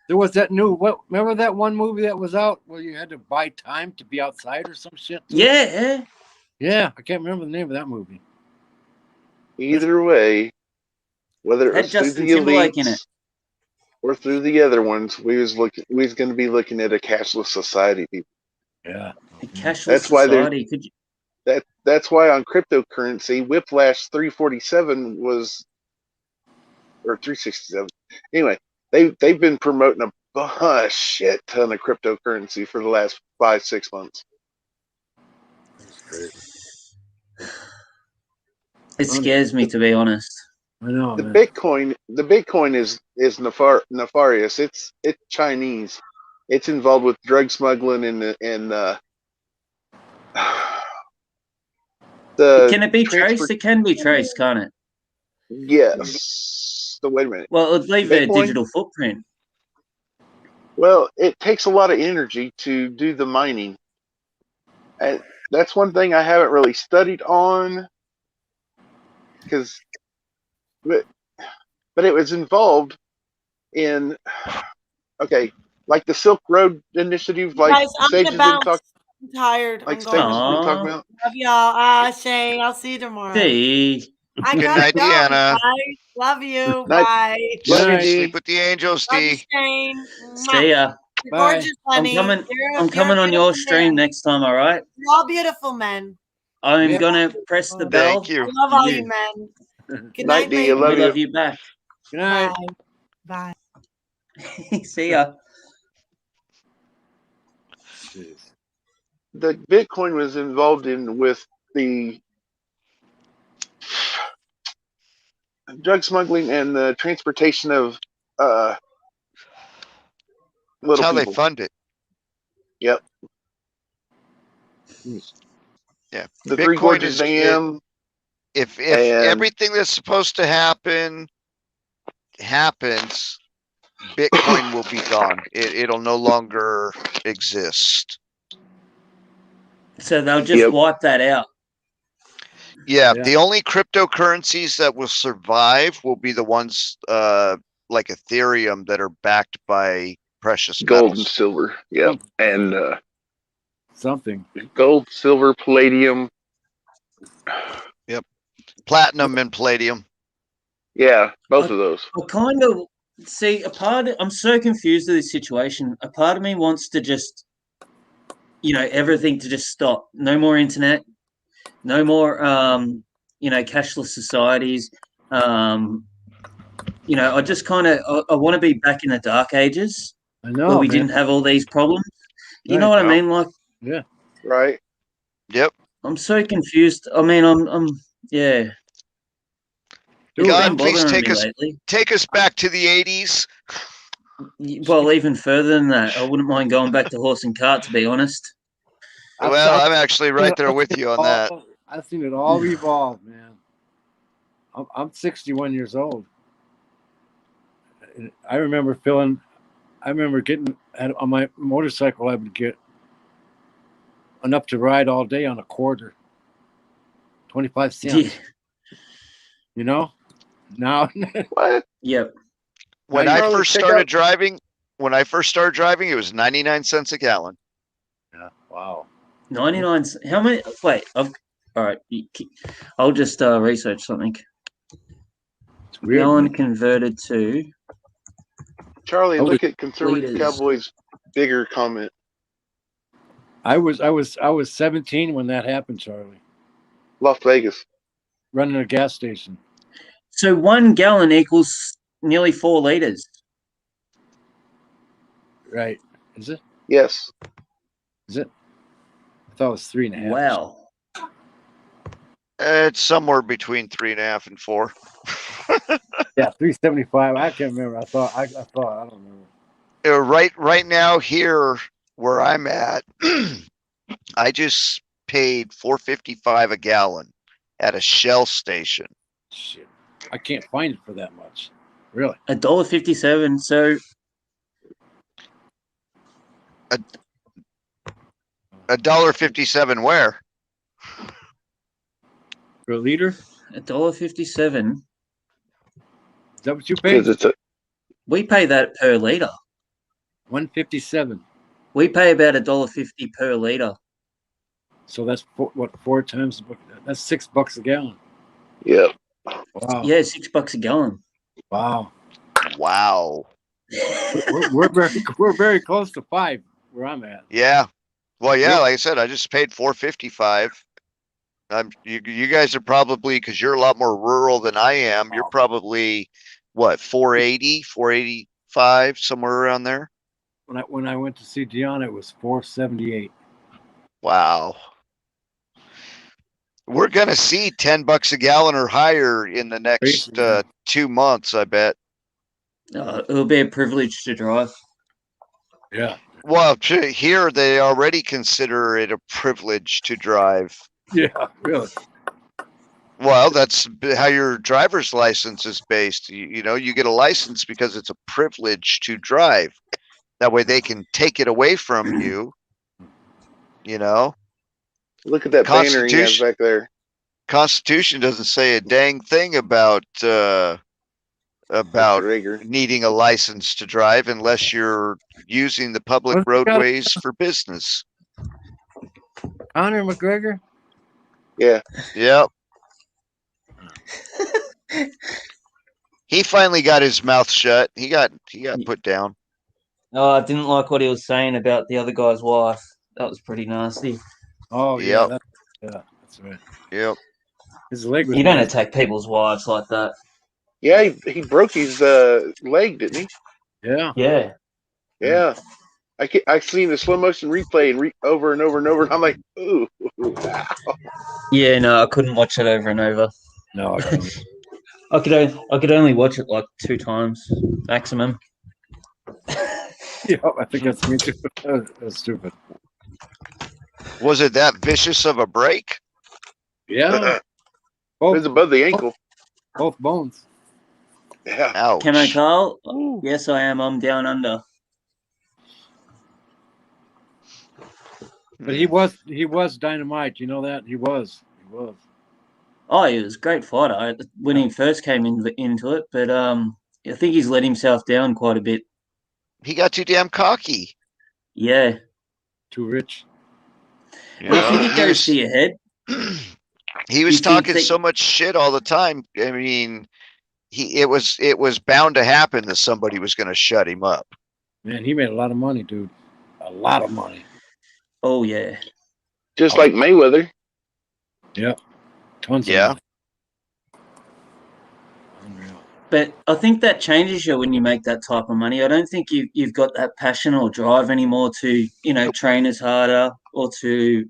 There was that remember that one movie that was out where you had to buy time to be outside or some shit? Yeah. Yeah, I can't remember the name of that movie. Either way, whether it was through the elites or through the other ones, we was going to be looking at a cashless society, people. Yeah. A cashless society. That's why on cryptocurrency, Whiplash 347 was, or 367. Anyway, they've been promoting a shit ton of cryptocurrency for the last 5-6 months. That's great. It scares me, to be honest. I know. The Bitcoin is nefarious. It's Chinese. It's involved with drug smuggling and can it be traced? It can be traced, can't it? Yes. So wait a minute. Well, it would leave a digital footprint. Well, it takes a lot of energy to do the mining. And that's one thing I haven't really studied on. But it was involved in, like the Silk Road Initiative, like guys, Sages been talking. I'm tired. Like Sages been talking about. Love y'all. Shane, I'll see you tomorrow. See. Good night, Deanna. Love you. Night. Bye. Sleep with the angels, Love you, Steve. Shane. See ya. Gorgeous, honey. I'm coming on your stream next time, all right? You're all beautiful men. I'm gonna press the bell. Thank you. I love all you men. Good night, D. I love you back. Good night. Bye. See ya. Jeez. The Bitcoin was involved with the drug smuggling and the transportation of That's how people. they fund it. Yep. Yeah. The Bitcoin Three Gorges is Dam. If everything that's supposed to happen happens, Bitcoin will be gone. It'll no longer exist. So they'll just wipe that out. Yeah, the only cryptocurrencies that will survive will be the ones like Ethereum that are backed by precious Gold metals. and silver. Yep. And something. Gold, silver, palladium. Yep. Platinum and palladium. Yeah, both of those. I kind of see I'm so confused with this situation. A part of me wants to just, everything to just stop. No more internet. No more, cashless societies. I just kind of I want to be back in the dark ages I know. where we man. didn't have all these problems. You Right. know what I mean? Like, Yeah. Right. Yep. I'm so confused. I mean, I'm yeah. It's God, been please bothering take me us lately. take us back to the 80s. Well, even further than that, I wouldn't mind going back to horse and cart, to be honest. Well, I'm actually right there with you on that. I've seen it all evolve, man. I'm 61 years old. And I remember getting on my motorcycle. I would get enough to ride all day on a quarter, 25 cents. You know, now. What? Yep. When Now I you first pick started up- driving, it was 99 cents a gallon. Yeah. Wow. 99. How many? Wait. All right. I'll just research something. It's weird. Gallon Man. converted to. Charlie, Oh, look at Conservative liters. Cowboy's bigger comment. I was 17 when that happened, Charlie. Las Vegas. Running a gas station. So 1 gallon equals nearly 4 liters. Right. Is it? Yes. Is it? I thought it was 3.5. Wow. It's somewhere between 3.5 and 4. Yeah, 375. I can't remember. I thought. I don't remember. Right now here where I'm at, I just paid $4.55 a gallon at a Shell station. Shit, I can't find it for that much. Really? $1.57. So $1.57 where? For a liter? $1.57. Is that what you paid? Because it's We pay that per liter. 157. We pay about $1.50 per liter. So that's four times? That's $6 a gallon. yeah. Wow. Yeah, $6 a gallon. Wow. Wow. We're very close to 5 where I'm at. Yeah. Well, yeah, Yeah. like I said, I just paid $4.55. You guys are probably, because you're a lot more rural than I am, you're probably what, 480, 485, somewhere around there. When I went to see Dion, it was 478. Wow. We're gonna see $10 a gallon or higher in the next Crazy, yeah. 2 months, I bet. It'll be a privilege to drive. Yeah. Well, here they already consider it a privilege to drive. Yeah. Really. Well, that's how your driver's license is based. You know, you get a license because it's a privilege to drive. That way they can take it away from you. You know, Look at that banner he has Constitution- back there. Constitution doesn't say a dang thing about Rager. needing a license to drive unless you're using the public What's it got- roadways for business. Conor McGregor? Yeah. Yep. He finally got his mouth shut. He got put down. Oh, I didn't like what he was saying about the other guy's wife. That was pretty nasty. Oh, yeah. Yep. That's right. Yep. His leg was. You don't attack people's wives like that. Yeah, he broke his leg, didn't he? Yeah. Yeah. Yeah. I seen the slow motion replay and over and over and over, and I'm like, ooh, wow. Yeah, no, I couldn't watch it over and over. No, I can't. I could only watch it like 2 times maximum. Yeah, I think that's me too. That's stupid. Was it that vicious of a break? Yeah. It was above the ankle. Both bones. Yeah. Ouch. Can I, Carl? Yes, I am. I'm down under. But he was dynamite. You know that? He was. Oh, he was a great fighter when he first came into it, but I think he's let himself down quite a bit. He got too damn cocky. Yeah. Too rich. You Well, I know, think it goes to your head. He was You think talking that- so much shit all the time. I mean, it was bound to happen that somebody was going to shut him up. Man, he made a lot of money, dude. A lot of money. Oh yeah. Just like Mayweather. Yep. Tons Yeah. of money. Unreal. But I think that changes you when you make that type of money. I don't think you've got that passion or drive anymore to, train as harder or to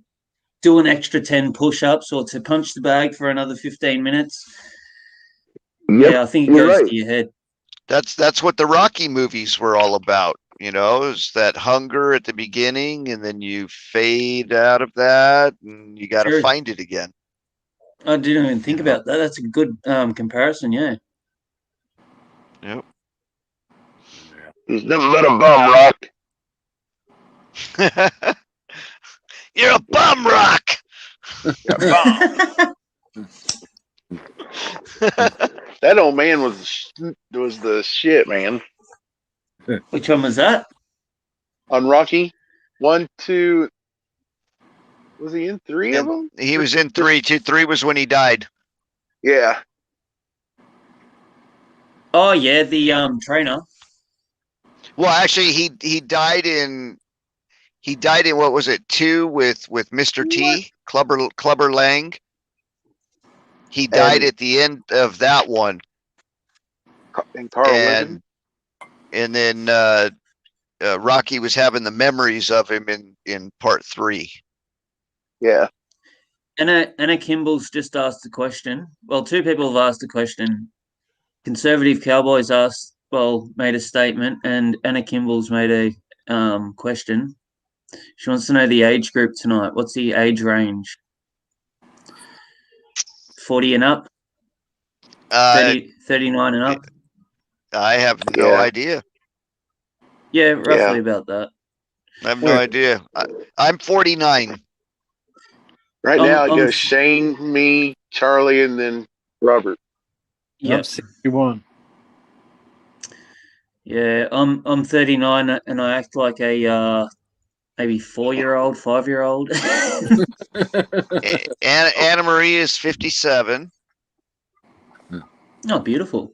do an extra 10 push-ups or to punch the bag for another 15 minutes. Yep, Yeah, I think it you're goes right. to your head. That's what the Rocky movies were all about. Is that hunger at the beginning, and then you fade out of that, and you got to True. find it again. I didn't even think about that. That's a good comparison, yeah. Yep. He's nothing but a bum, Rock. You're a bum, Rock. That old man was the shit, man. Which one was that? On Rocky, 1, 2. Was he in 3 of them? He was in 3. 3 was when he died. Yeah. Oh yeah, the trainer. Well, actually, he died in what was it, 2 with Mr. T, Clubber Lang. He died at the end of that one. And Carl Levin. And then Rocky was having the memories of him in part 3. Yeah. Anna Kimball's just asked a question. Well, 2 people have asked a question. Conservative Cowboys made a statement, and Anna Kimball's made a question. She wants to know the age group tonight. What's the age range? 40 and up? 39 and up? I have no idea. Yeah, roughly about that. I have no idea. I'm 49. Right now, it goes Shane, me, Charlie, and then Robert. Yep, 61. Yeah, I'm 39 and I act like a maybe 4-year-old, 5-year-old. Anna Marie is 57. Oh, beautiful.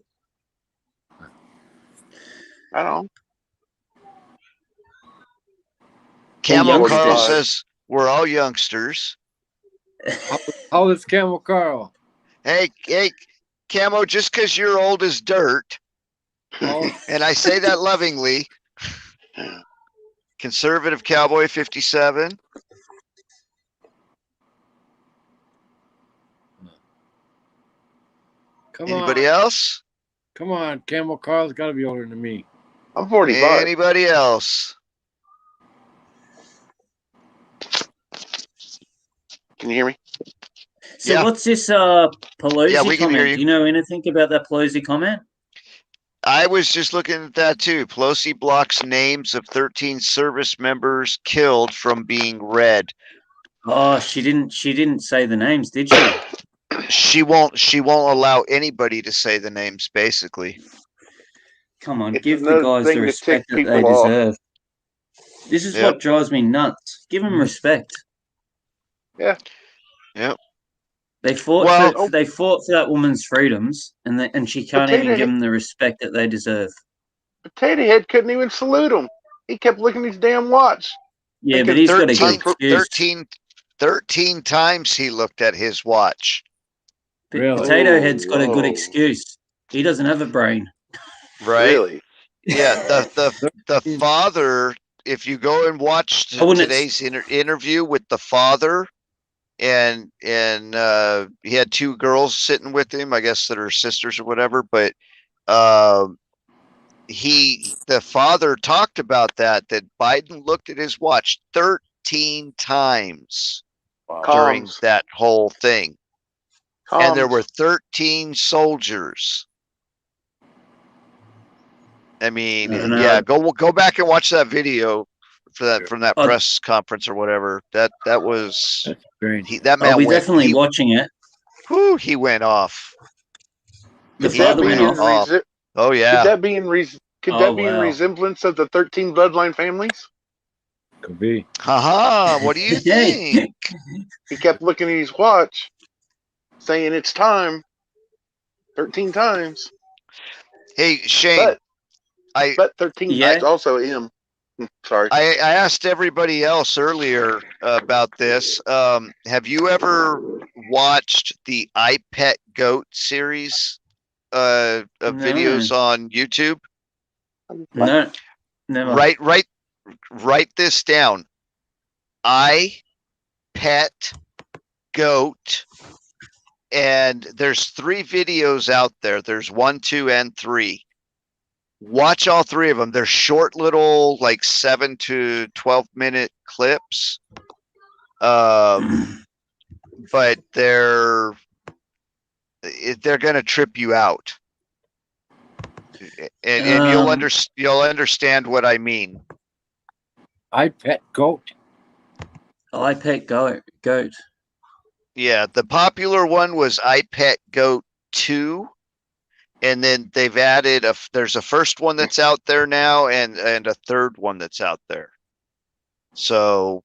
I don't. Camel Carl says we're all youngsters. How old is Camel Carl? Hey, Camo, just because you're old as dirt, and I say that lovingly, Conservative Cowboy 57. Anybody else? Come on, Camel Carl's got to be older than me. I'm 45. Anybody else? Can you hear me? So what's this Pelosi Yeah, we can comment? hear you. Do you know anything about that Pelosi comment? I was just looking at that too. Pelosi blocks names of 13 service members killed from being read. Oh, she didn't say the names, did she? She won't allow anybody to say the names, basically. Come on, It's give the another guys thing the to respect tick that they people off. deserve. This is what drives me nuts. Give them respect. Yeah. Yep. They fought for that woman's freedoms, and she can't Potato even give Head- them the respect that they deserve. Potato Head couldn't even salute him. He kept looking at his damn watch. Yeah, but he's got a good 13, excuse. 13 times he looked at his watch. Really? Potato Head's got a good Whoa. excuse. He doesn't have a brain. Right? Really? Yeah, the father, if you go and watch today's interview with the father, and he had 2 girls sitting with him, I guess that are sisters or whatever, but the father talked about that Biden looked at his watch 13 times during Comms. that whole thing. And there Comms. were 13 soldiers. I mean, I don't know. yeah, go back and watch that video from that Oh. press conference or whatever. That was Great. that man I'll be went, definitely watching it. he went off. The He father went went off. off. Oh yeah. Could that be in wow. resemblance of the 13 bloodline families? Could be. Haha, what do you think? He kept looking at his watch. saying it's time 13 times. Hey, Shane, But 13 Yeah. is also M. Sorry. I asked everybody else earlier about this. Have you ever watched the I Pet Goat series of videos on YouTube? No, never. Write this down. I Pet Goat, and there's 3 videos out there. There's 1, 2, and 3. Watch all 3 of them. They're short little, like 7 to 12-minute clips. But they're gonna trip you out, and you'll understand what I mean. I Pet Goat. I Pet Goat. Yeah, the popular one was I Pet Goat 2. And then they've added there's a first one that's out there now and a third one that's out there. So,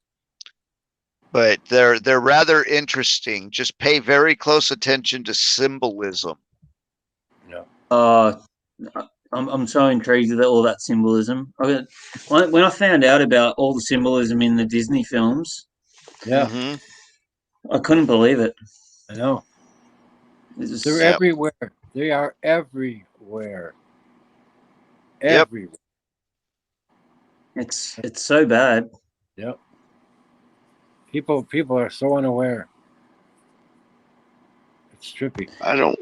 but they're rather interesting. Just pay very close attention to symbolism. I'm so intrigued with all that symbolism. When I found out about all the symbolism in the Disney films, Yeah, I couldn't believe it. I know. It's They're just, everywhere. They are everywhere. Yep. Everywhere. it's so bad. Yep. People are so unaware. It's trippy. I don't.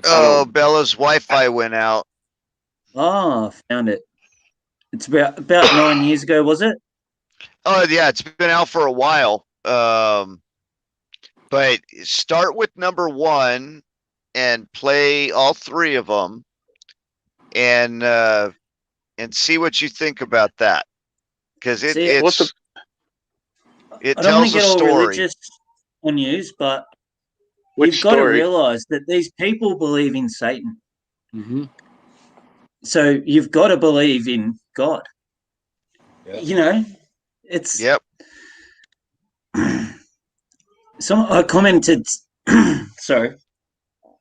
Oh, Bella's Wi-Fi went out. Oh, I found it. It's about 9 years ago, was it? Oh yeah, it's been out for a while. But start with number 1 and play all 3 of them, and see what you think about that, because it I don't want tells to a get all story. religious on news, but Which you've got to story? realize that these people believe in Satan. Mm-hmm. So you've got to believe in God. Yep. You know, it's. Yep. I commented. Sorry,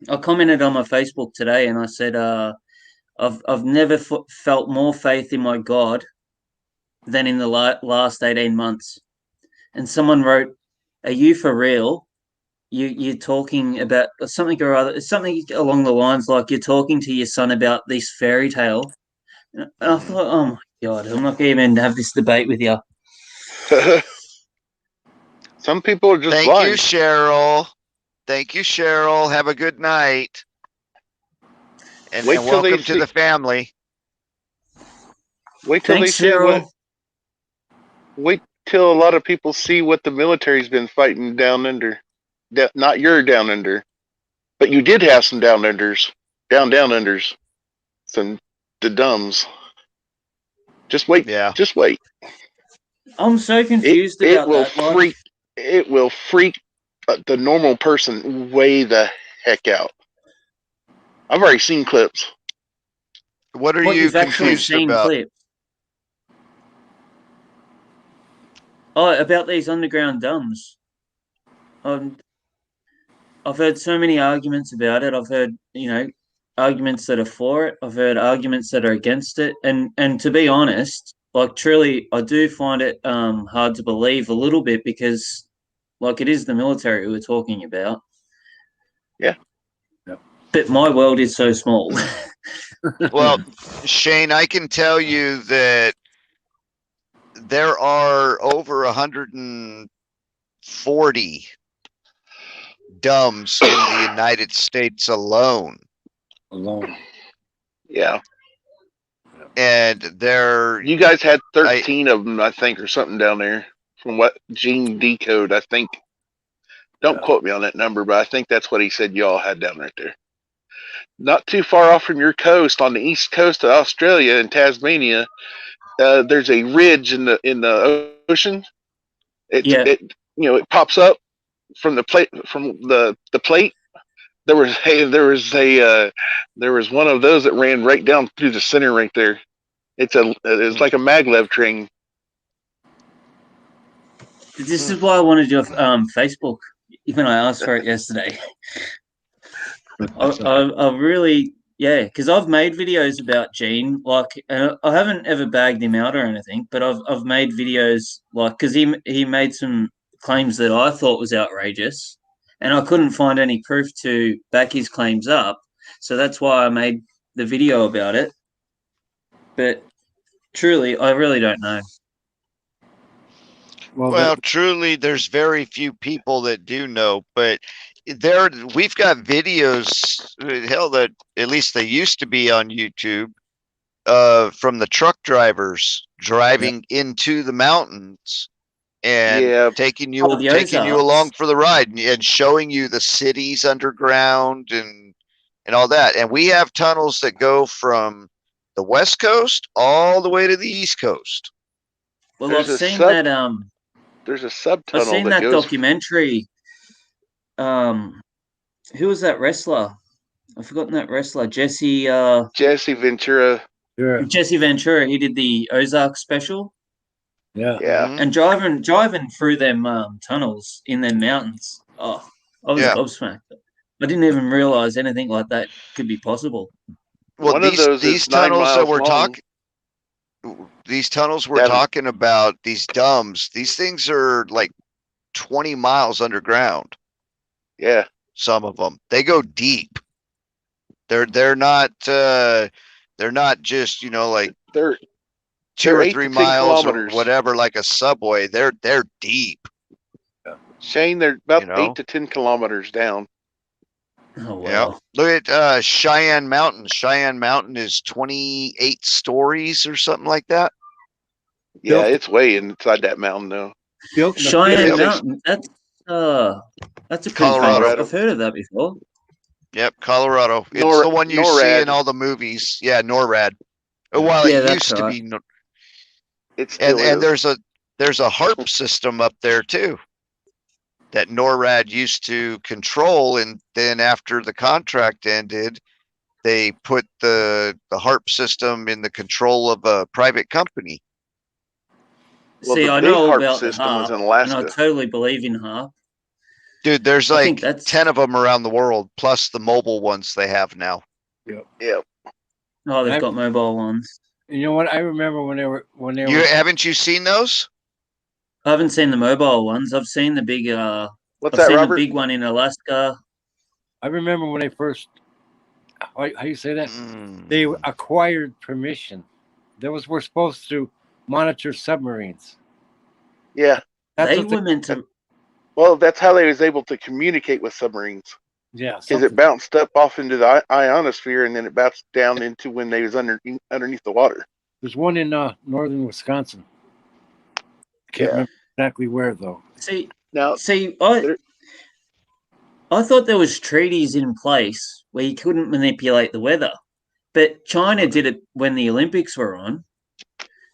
I commented on my Facebook today, and I said, "I've never felt more faith in my God than in the last 18 months." And someone wrote, "Are you for real? You're talking about something or other, something along the lines like you're talking to your son about this fairy tale." And I thought, "Oh my God, I'm not going to even have this debate with you." Some people are just Thank blind. you, Cheryl. Thank you, Cheryl. Have a good night. And Wait till they welcome to the family. Wait till Thanks, they see Cheryl. Wait till a lot of people see what the military's been fighting down under. Not your down under, but you did have some down unders, down unders, some the dumbs. Just wait. Yeah. Just wait. I'm so confused It about will that. Like, freak. It will freak the normal person way the heck out. I've already seen clips. What are what you you've actually confused seen about? clips. Oh, about these underground dumbs. I've heard so many arguments about it. I've heard, arguments that are for it. I've heard arguments that are against it. And to be honest, like truly, I do find it hard to believe a little bit because, like, it is the military we're talking about. Yeah. But my world is so small. Well, Shane, I can tell you that there are over 140 dumbs in the United States alone. Yeah. And they're You guys had 13 of them, I think, or something down there. From what Gene Decode, I think. Don't quote me on that number, but I think that's what he said y'all had down right there. Not too far off from your coast, on the east coast of Australia in Tasmania, there's a ridge in the ocean. It pops up from the plate plate. There was one of those that ran right down through the center right there. It's like a maglev train. This is why I wanted your Facebook. when I asked for it yesterday. I really, yeah, because I've made videos about Gene, like, I haven't ever bagged him out or anything, but I've made videos like because he made some claims that I thought was outrageous, and I couldn't find any proof to back his claims up, so that's why I made the video about it. But truly, I really don't know. Well, truly, there's very few people that do know, but we've got videos, hell, that at least they used to be on YouTube, from the truck drivers driving into the mountains and taking you along for the ride and showing you the cities underground and all that. And we have tunnels that go from the West Coast all the way to the East Coast. Well, I've seen that. There's a sub-tunnel. I've seen that documentary. Who was that wrestler? I've forgotten that wrestler. Jesse Ventura. Yeah. Jesse Ventura. He did the Ozark special. Yeah. And driving through them tunnels in them mountains. Oh, I was gobsmacked. I didn't even realize anything like that could be possible. Well, these tunnels that we're talking. These tunnels we're talking about, these DUMBs, these things are like 20 miles underground. Yeah. Some of them. They go deep. They're not just, like they're 2 or 3 miles or whatever, like a subway. They're deep. Yeah. Shane, they're about 8 to 10 kilometers down. Oh, wow. Yeah. Look at Cheyenne Mountain. Cheyenne Mountain is 28 stories or something like that. Yeah, it's way inside that mountain though. Cheyenne Mountain. That's a Colorado. I've heard of that before. Yep, Colorado. It's the one you see in all the movies. Yeah, NORAD. Well, it used to be. It's still and there's a HARP system up there too that NORAD used to control, and then after the contract ended, they put the HARP system in the control of a private company. Well, see, I know about the system HARP, was in Alaska. and I totally believe in HARP. Dude, there's like 10 of them around the world, plus the mobile ones they have now. Yep. Oh, they've got mobile ones. You know what? I remember when they were Haven't you seen those? I haven't seen the mobile ones. I've seen the big. What's I've that, seen Robert? the big one in Alaska. I remember when they first. How you say that? They acquired permission. We're supposed to monitor submarines. Yeah. They were meant to. Well, that's how they was able to communicate with submarines. Yeah. Because it bounced up off into the ionosphere, and then it bounced down into when they was underneath the water. There's one in northern Wisconsin. Can't remember exactly where though. See, I thought there was treaties in place where you couldn't manipulate the weather, but China did it when the Olympics were on.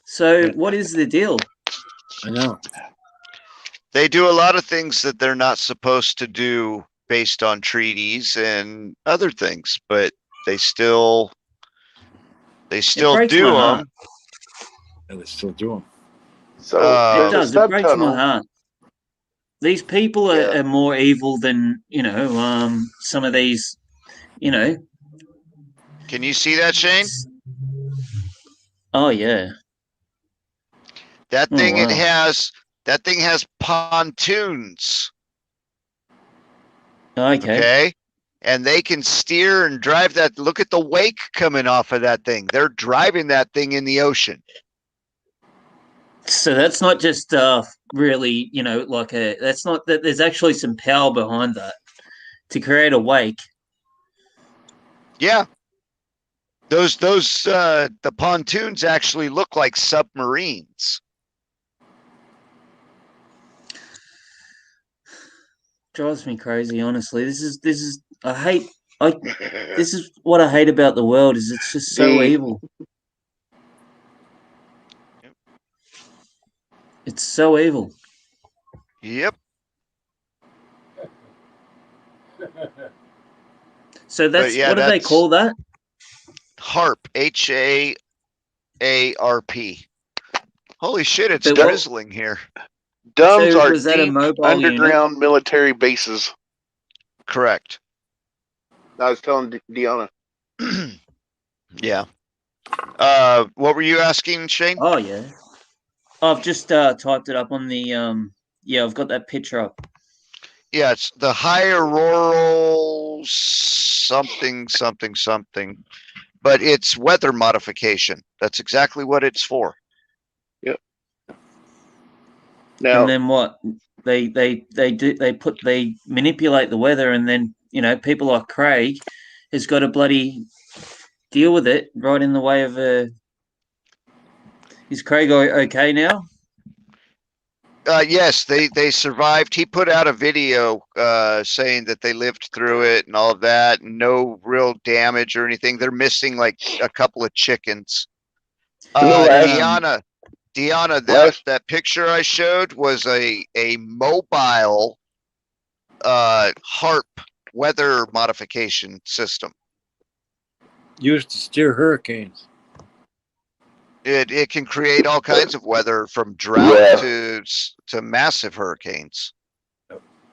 So what is the deal? I know. They do a lot of things that they're not supposed to do based on treaties and other things, but they still do them. And they still do them. So it does. It breaks my heart. These people are more evil than some of these. Can you see that, Shane? Oh yeah. That thing has pontoons. Okay. And they can steer and drive that. Look at the wake coming off of that thing. They're driving that thing in the ocean. So that's not just really, that's not that. There's actually some power behind that to create a wake. Yeah. The pontoons actually look like submarines. Drives me crazy, honestly. This is what I hate about the world is it's just so evil. It's so evil. Yep. So what do they call that? HARP. HAARP. Holy shit, it's drizzling here. DUMs So are was that a deep mobile underground military bases. Correct. I was telling Deanna. Yeah. What were you asking, Shane? Oh yeah. I've just typed it up on the yeah, I've got that picture up. Yeah, it's the high auroral something, but it's weather modification. That's exactly what it's for. Yep. Now, and then what? They manipulate the weather, and then people like Craig has got to bloody deal with it right in the way of a. Is Craig okay now? Yes, they survived. He put out a video saying that they lived through it and all of that. No real damage or anything. They're missing like a couple of chickens. Deanna, that picture I showed was a mobile HARP weather modification system. Used to steer hurricanes. It can create all kinds of weather from drought to massive hurricanes.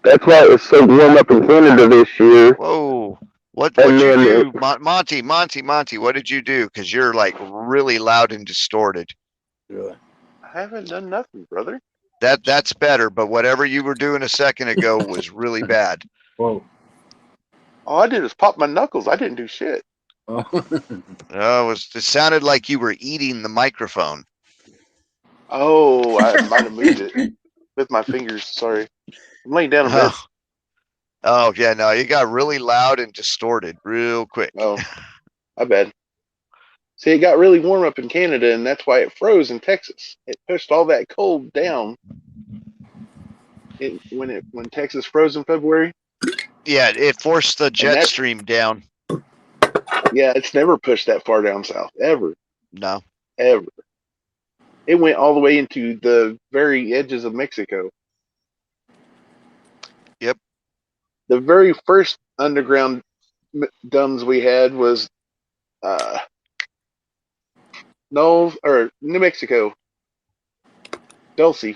That's why it was so warm up in Canada this year. Whoa. What did you do? Monty, what did you do? Because you're like really loud and distorted. Yeah. I haven't done nothing, brother. That's better, but whatever you were doing a second ago was really bad. Whoa. All I did was pop my knuckles. I didn't do shit. Oh. It sounded like you were eating the microphone. Oh, I might have moved it with my fingers. Sorry. I'm laying down in bed. Oh, yeah, no, you got really loud and distorted real quick. Oh, my bad. See, it got really warm up in Canada, and that's why it froze in Texas. It pushed all that cold down. When Texas froze in February. Yeah, it forced the jet stream down. Yeah, it's never pushed that far down south, ever. No. Ever. It went all the way into the very edges of Mexico. Yep. The very first underground DUMs we had was New Mexico, Dulce,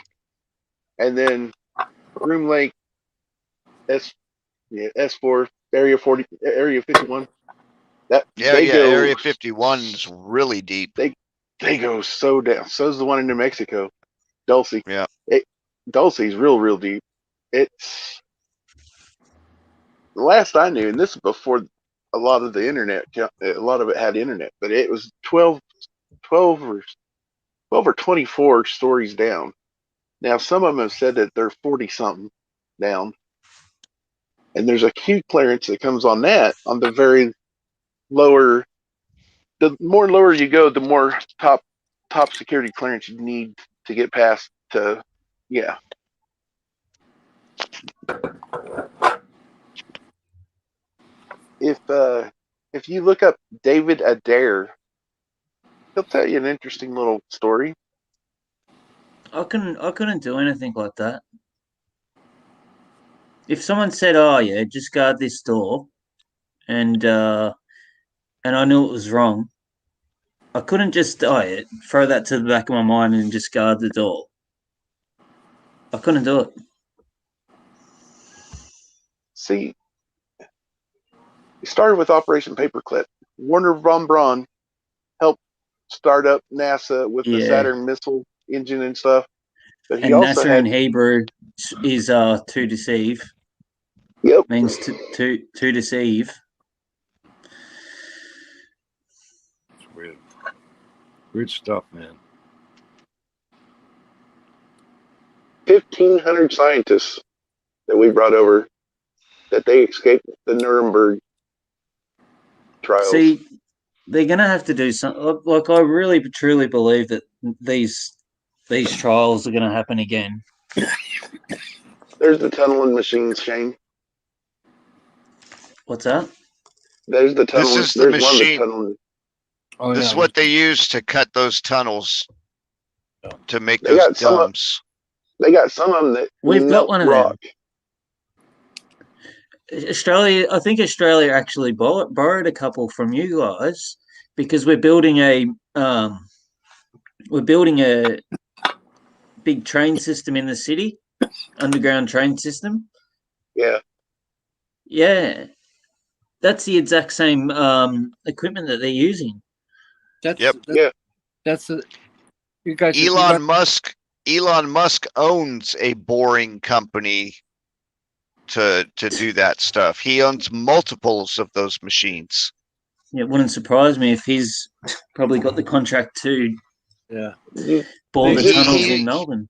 and then Groom Lake, S4, Area 51. Area 51 is really deep. They go so down. So is the one in New Mexico, Dulce. Yeah. Dulce is real deep. It's the last I knew, and this is before a lot of the internet. A lot of it had internet, but it was 12 or 24 stories down. Now some of them have said that they're 40 something down, and there's a queue clearance that comes on that on the very lower. The more lower you go, the more top security clearance you need to get past. If you look up David Adair, he'll tell you an interesting little story. I couldn't do anything like that. If someone said, "Oh yeah, just guard this door," and I knew it was wrong, I couldn't just throw that to the back of my mind and just guard the door. I couldn't do it. See, it started with Operation Paperclip. Werner von Braun helped start up NASA with the Saturn missile engine and stuff. But he also NASA in Hebrew is to deceive. Yep. Means to deceive. It's weird. Weird stuff, man. 1,500 scientists that we brought over that they escaped the Nuremberg trials. See, they're going to have to do something. Like, I really truly believe that these trials are going to happen again. There's the tunneling machines, Shane. What's that? There's the tunnel. This is the machine. Oh, this yeah. is what they use to cut those tunnels to make those DUMs. They got some of them that we've got one of rock. Them. Australia, I think Australia actually borrowed a couple from you guys because we're building a big train system in the city, underground train system. Yeah. Yeah, that's the exact same equipment that they're using. That's you guys. Elon Musk owns a boring company to do that stuff. He owns multiples of those machines. Yeah, it wouldn't surprise me if he's probably got the contract to bore the tunnels in Melbourne.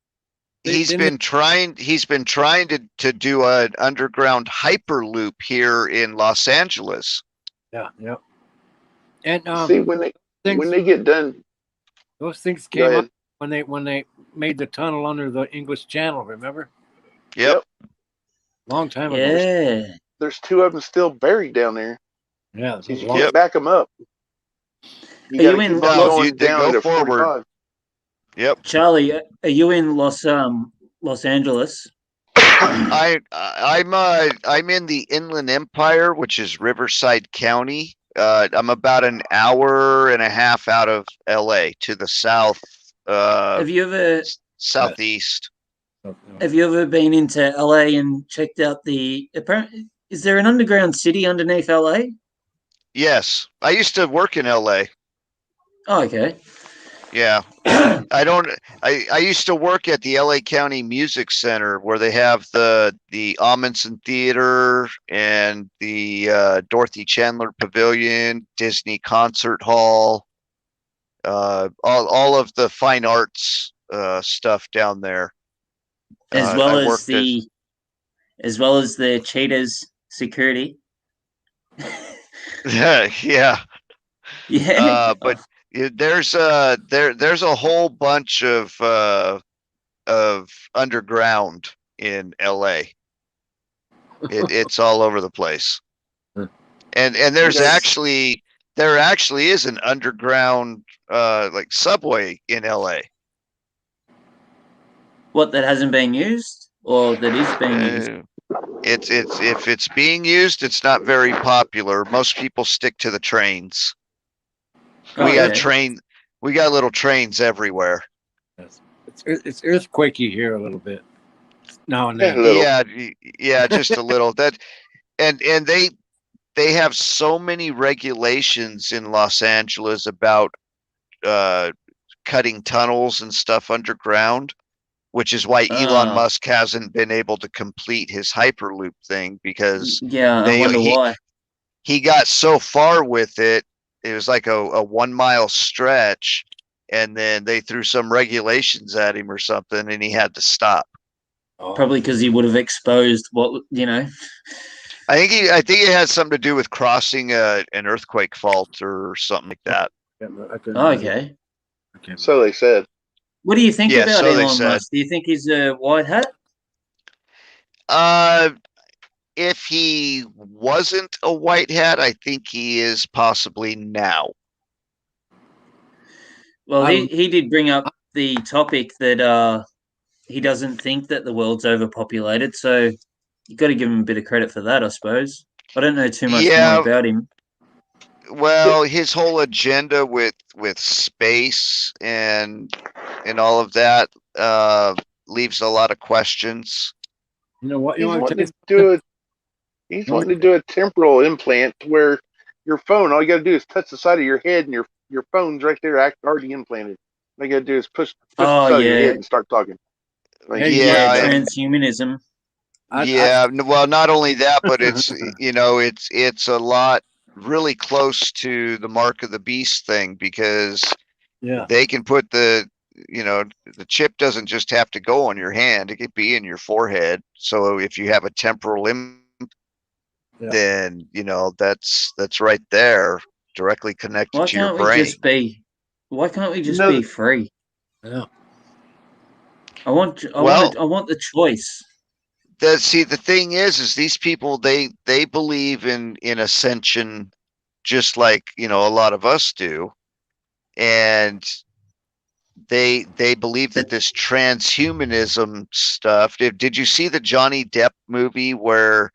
He's been trying to do an underground hyperloop here in Los Angeles. Yeah. And see when they get done, those things came up when they made the tunnel under the English Channel. Remember? Yep. Long time ago. Yeah. There's 2 of them still buried down there. Yeah. You can't back them up. Are you in? They go forward. 45. Yep. Charlie, are you in Los Angeles? I'm in the Inland Empire, which is Riverside County. I'm about an hour and a half out of LA to the south. Have you ever southeast? Have you ever been into LA and checked out is there an underground city underneath LA? Yes, I used to work in LA. Oh, okay. Yeah. I used to work at the LA County Music Center where they have the Amundsen Theater and the Dorothy Chandler Pavilion, Disney Concert Hall, all of the fine arts stuff down there. As well as the Cheetahs security. Yeah. But there's a whole bunch of underground in LA. It's all over the place. And there actually is an underground like subway in LA. What, that hasn't been used or that is being used? It's if it's being used, it's not very popular. Most people stick to the trains. We got little trains everywhere. It's earthquakey here a little bit now and then. Yeah, just a little. And they have so many regulations in Los Angeles about cutting tunnels and stuff underground, which is why Elon Musk hasn't been able to complete his Hyperloop thing, because I wonder why. He got so far with it. It was like a 1 mile stretch, and then they threw some regulations at him or something, and he had to stop. Probably because he would have exposed what. I think it has something to do with crossing an earthquake fault or something like that. Okay. So they said. What do you think about Elon Musk? Do you think he's a white hat? If he wasn't a white hat, I think he is possibly now. Well, he did bring up the topic that he doesn't think that the world's overpopulated, so you got to give him a bit of credit for that, I suppose. I don't know too much more about him. Well, his whole agenda with space and all of that leaves a lot of questions. You know what? He's wanting to do a temporal implant where your phone, all you got to do is touch the side of your head, and your phone's right there, already implanted. All you got to do is push the side of your head and start talking. Transhumanism. Well, not only that, but it's it's a lot really close to the mark of the beast thing, because they can put the chip doesn't just have to go on your hand; it could be in your forehead. So if you have a temporal then that's right there, directly connected to your brain. Why can't we just be free? Yeah. I want the choice. The thing is these people, they believe in ascension, just like a lot of us do, and they believe that this transhumanism stuff. Did you see the Johnny Depp movie where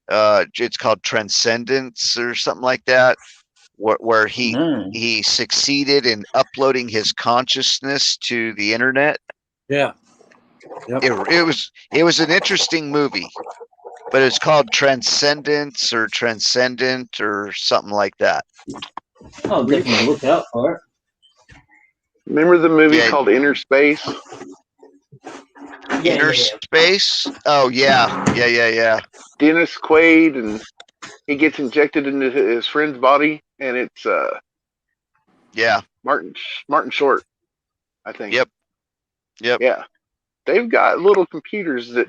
it's called Transcendence or something like that, where he succeeded in uploading his consciousness to the internet? Yeah. Yep. It was an interesting movie, but it's called Transcendence or Transcendent or something like that. I'll definitely look out for it. Remember the movie Yeah. called Inner Space? Inner Space? Oh yeah. Dennis Quaid, and he gets injected into his friend's body, and it's Yeah. Martin Short, I think. Yep. Yeah, they've got little computers that.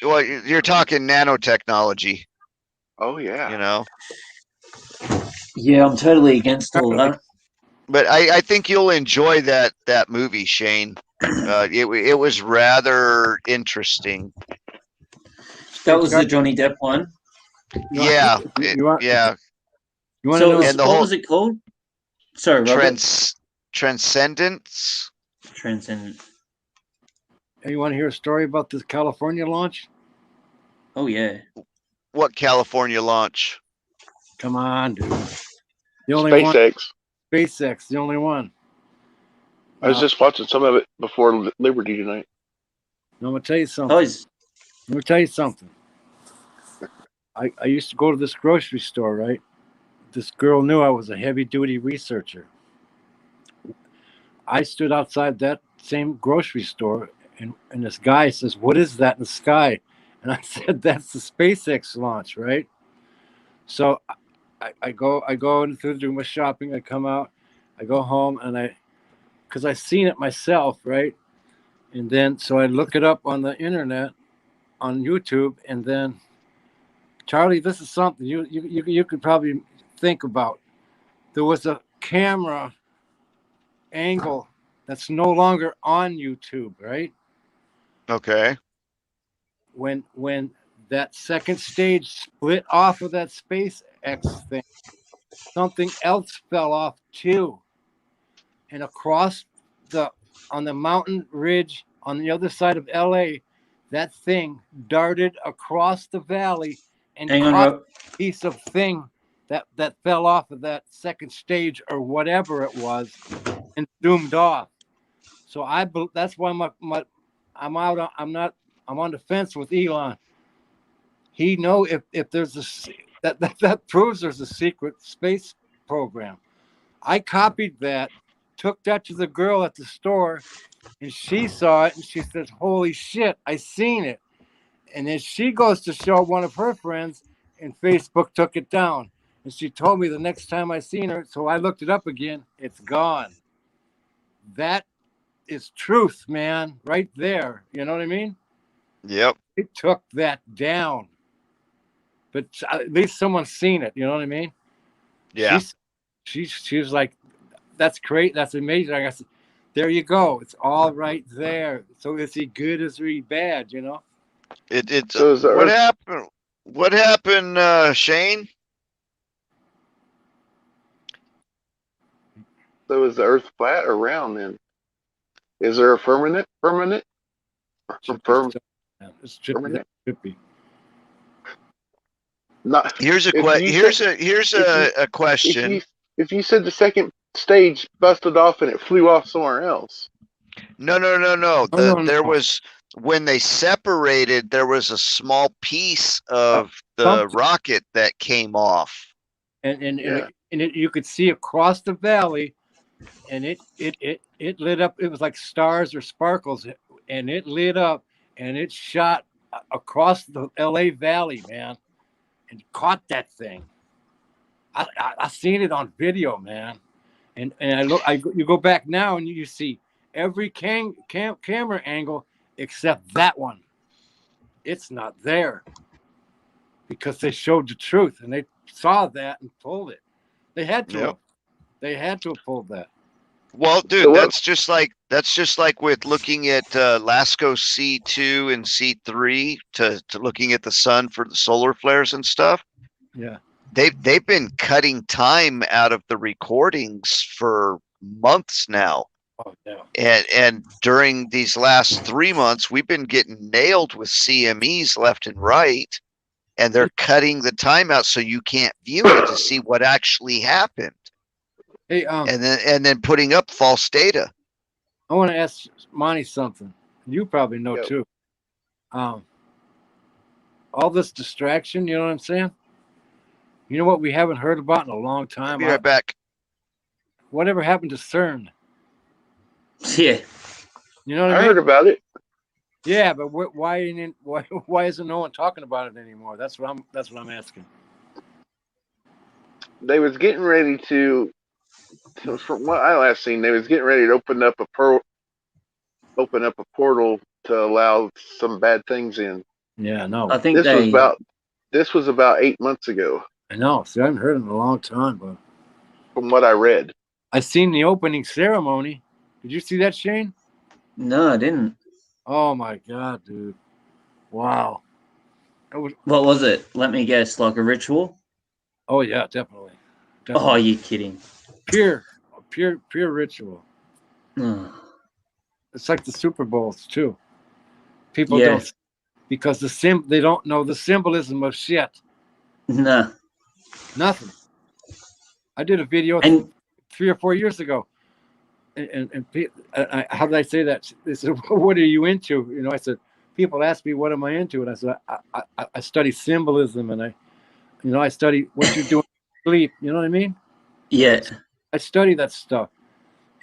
Well, you're talking nanotechnology, Oh yeah. you know. Yeah, I'm totally against all that. But I think you'll enjoy that movie, Shane. It was rather interesting. That was the Johnny Depp one. Yeah. You want Yeah. You want to So know And the what whole- was it called? Sorry, Robert. Transcendence. Transcendent. you want to hear a story about this California launch? Oh yeah. What California launch? Come on, dude. The only one. SpaceX. SpaceX, the only one. I was just watching some of it before Liberty tonight. I'm gonna tell you something. Oh, Let me tell you something. I used to go to this grocery store, right? This girl knew I was a heavy-duty researcher. I stood outside that same grocery store, and this guy says, "What is that in the sky?" And I said, "That's the SpaceX launch, right?" So I go into do my shopping. I come out, I go home, and because I seen it myself, right? And then so I look it up on the internet, on YouTube, and then Charlie, this is something you could probably think about. There was a camera angle that's no longer on YouTube, right? Okay. When that second stage split off of that SpaceX thing, something else fell off too. And across on the mountain ridge on the other side of LA, that thing darted across the valley and caught a piece of thing that fell off of that second stage or whatever it was and zoomed off. So that's why I'm on the fence with Elon. He know if there's that proves there's a secret space program. I copied that, took that to the girl at the store, and she saw it and she says, "Holy shit, I seen it." And then she goes to show one of her friends, and Facebook took it down. And she told me the next time I seen her, so I looked it up again, it's gone. That is truth, man, right there. You know what I mean? Yep. It took that down. But at least someone's seen it, you know what I mean? Yeah. She was like, "That's great, that's amazing." I said, there you go. It's all right there. So is he good? Is he bad? You know? It's So is the what Earth- happened? What happened, Shane? So is the Earth flat or round then? Is there a firmament? It should be. Not. Here's a question. If you said the second stage busted off and it flew off somewhere else. No. No. There was when they separated. There was a small piece of the rocket that came off. And you could see across the valley, and it lit up. It was like stars or sparkles, and it lit up, and it shot across the LA Valley, man, and caught that thing. I seen it on video, man, and you go back now and you see every camera angle except that one. It's not there because they showed the truth and they saw that and pulled it. They had to. Yep. They had to have pulled that. Well, dude, So what- that's just like with looking at LASCO C2 and C3 to looking at the sun for the solar flares and stuff. Yeah. They've been cutting time out of the recordings for months now. Oh yeah. And during these last 3 months, we've been getting nailed with CMEs left and right, and they're cutting the time out so you can't view it to see what actually happened, Hey, and then putting up false data. I want to ask Monty something. You probably know Yep. too. All this distraction, you know what I'm saying? You know what we haven't heard about in a long time? Be right back. Whatever happened to CERN? Yeah. You know what I I mean? heard about it. Yeah, but why isn't no one talking about it anymore? That's what I'm asking. They was getting ready to from what I last seen, they was getting ready to open up a portal to allow some bad things in. Yeah, no. I think This was about 8 months ago, I know. See, I haven't heard it in a long time, but from what I read. I seen the opening ceremony. Did you see that, Shane? No, I didn't. Oh my god, dude! Wow. What was it? Let me guess. Like a ritual? Oh yeah, definitely. Oh, you're kidding. Pure ritual. Oh. It's like the Super Bowls too. People Yeah. don't, because they don't know the symbolism of shit. No. Nothing. I did a video And 3 or 4 years ago, and how did I say that? They said, "What are you into?" You know, I said, people ask me, "What am I into?" And I said, I study symbolism, and I study what you do in sleep. You know what I mean? yeah. I study that stuff.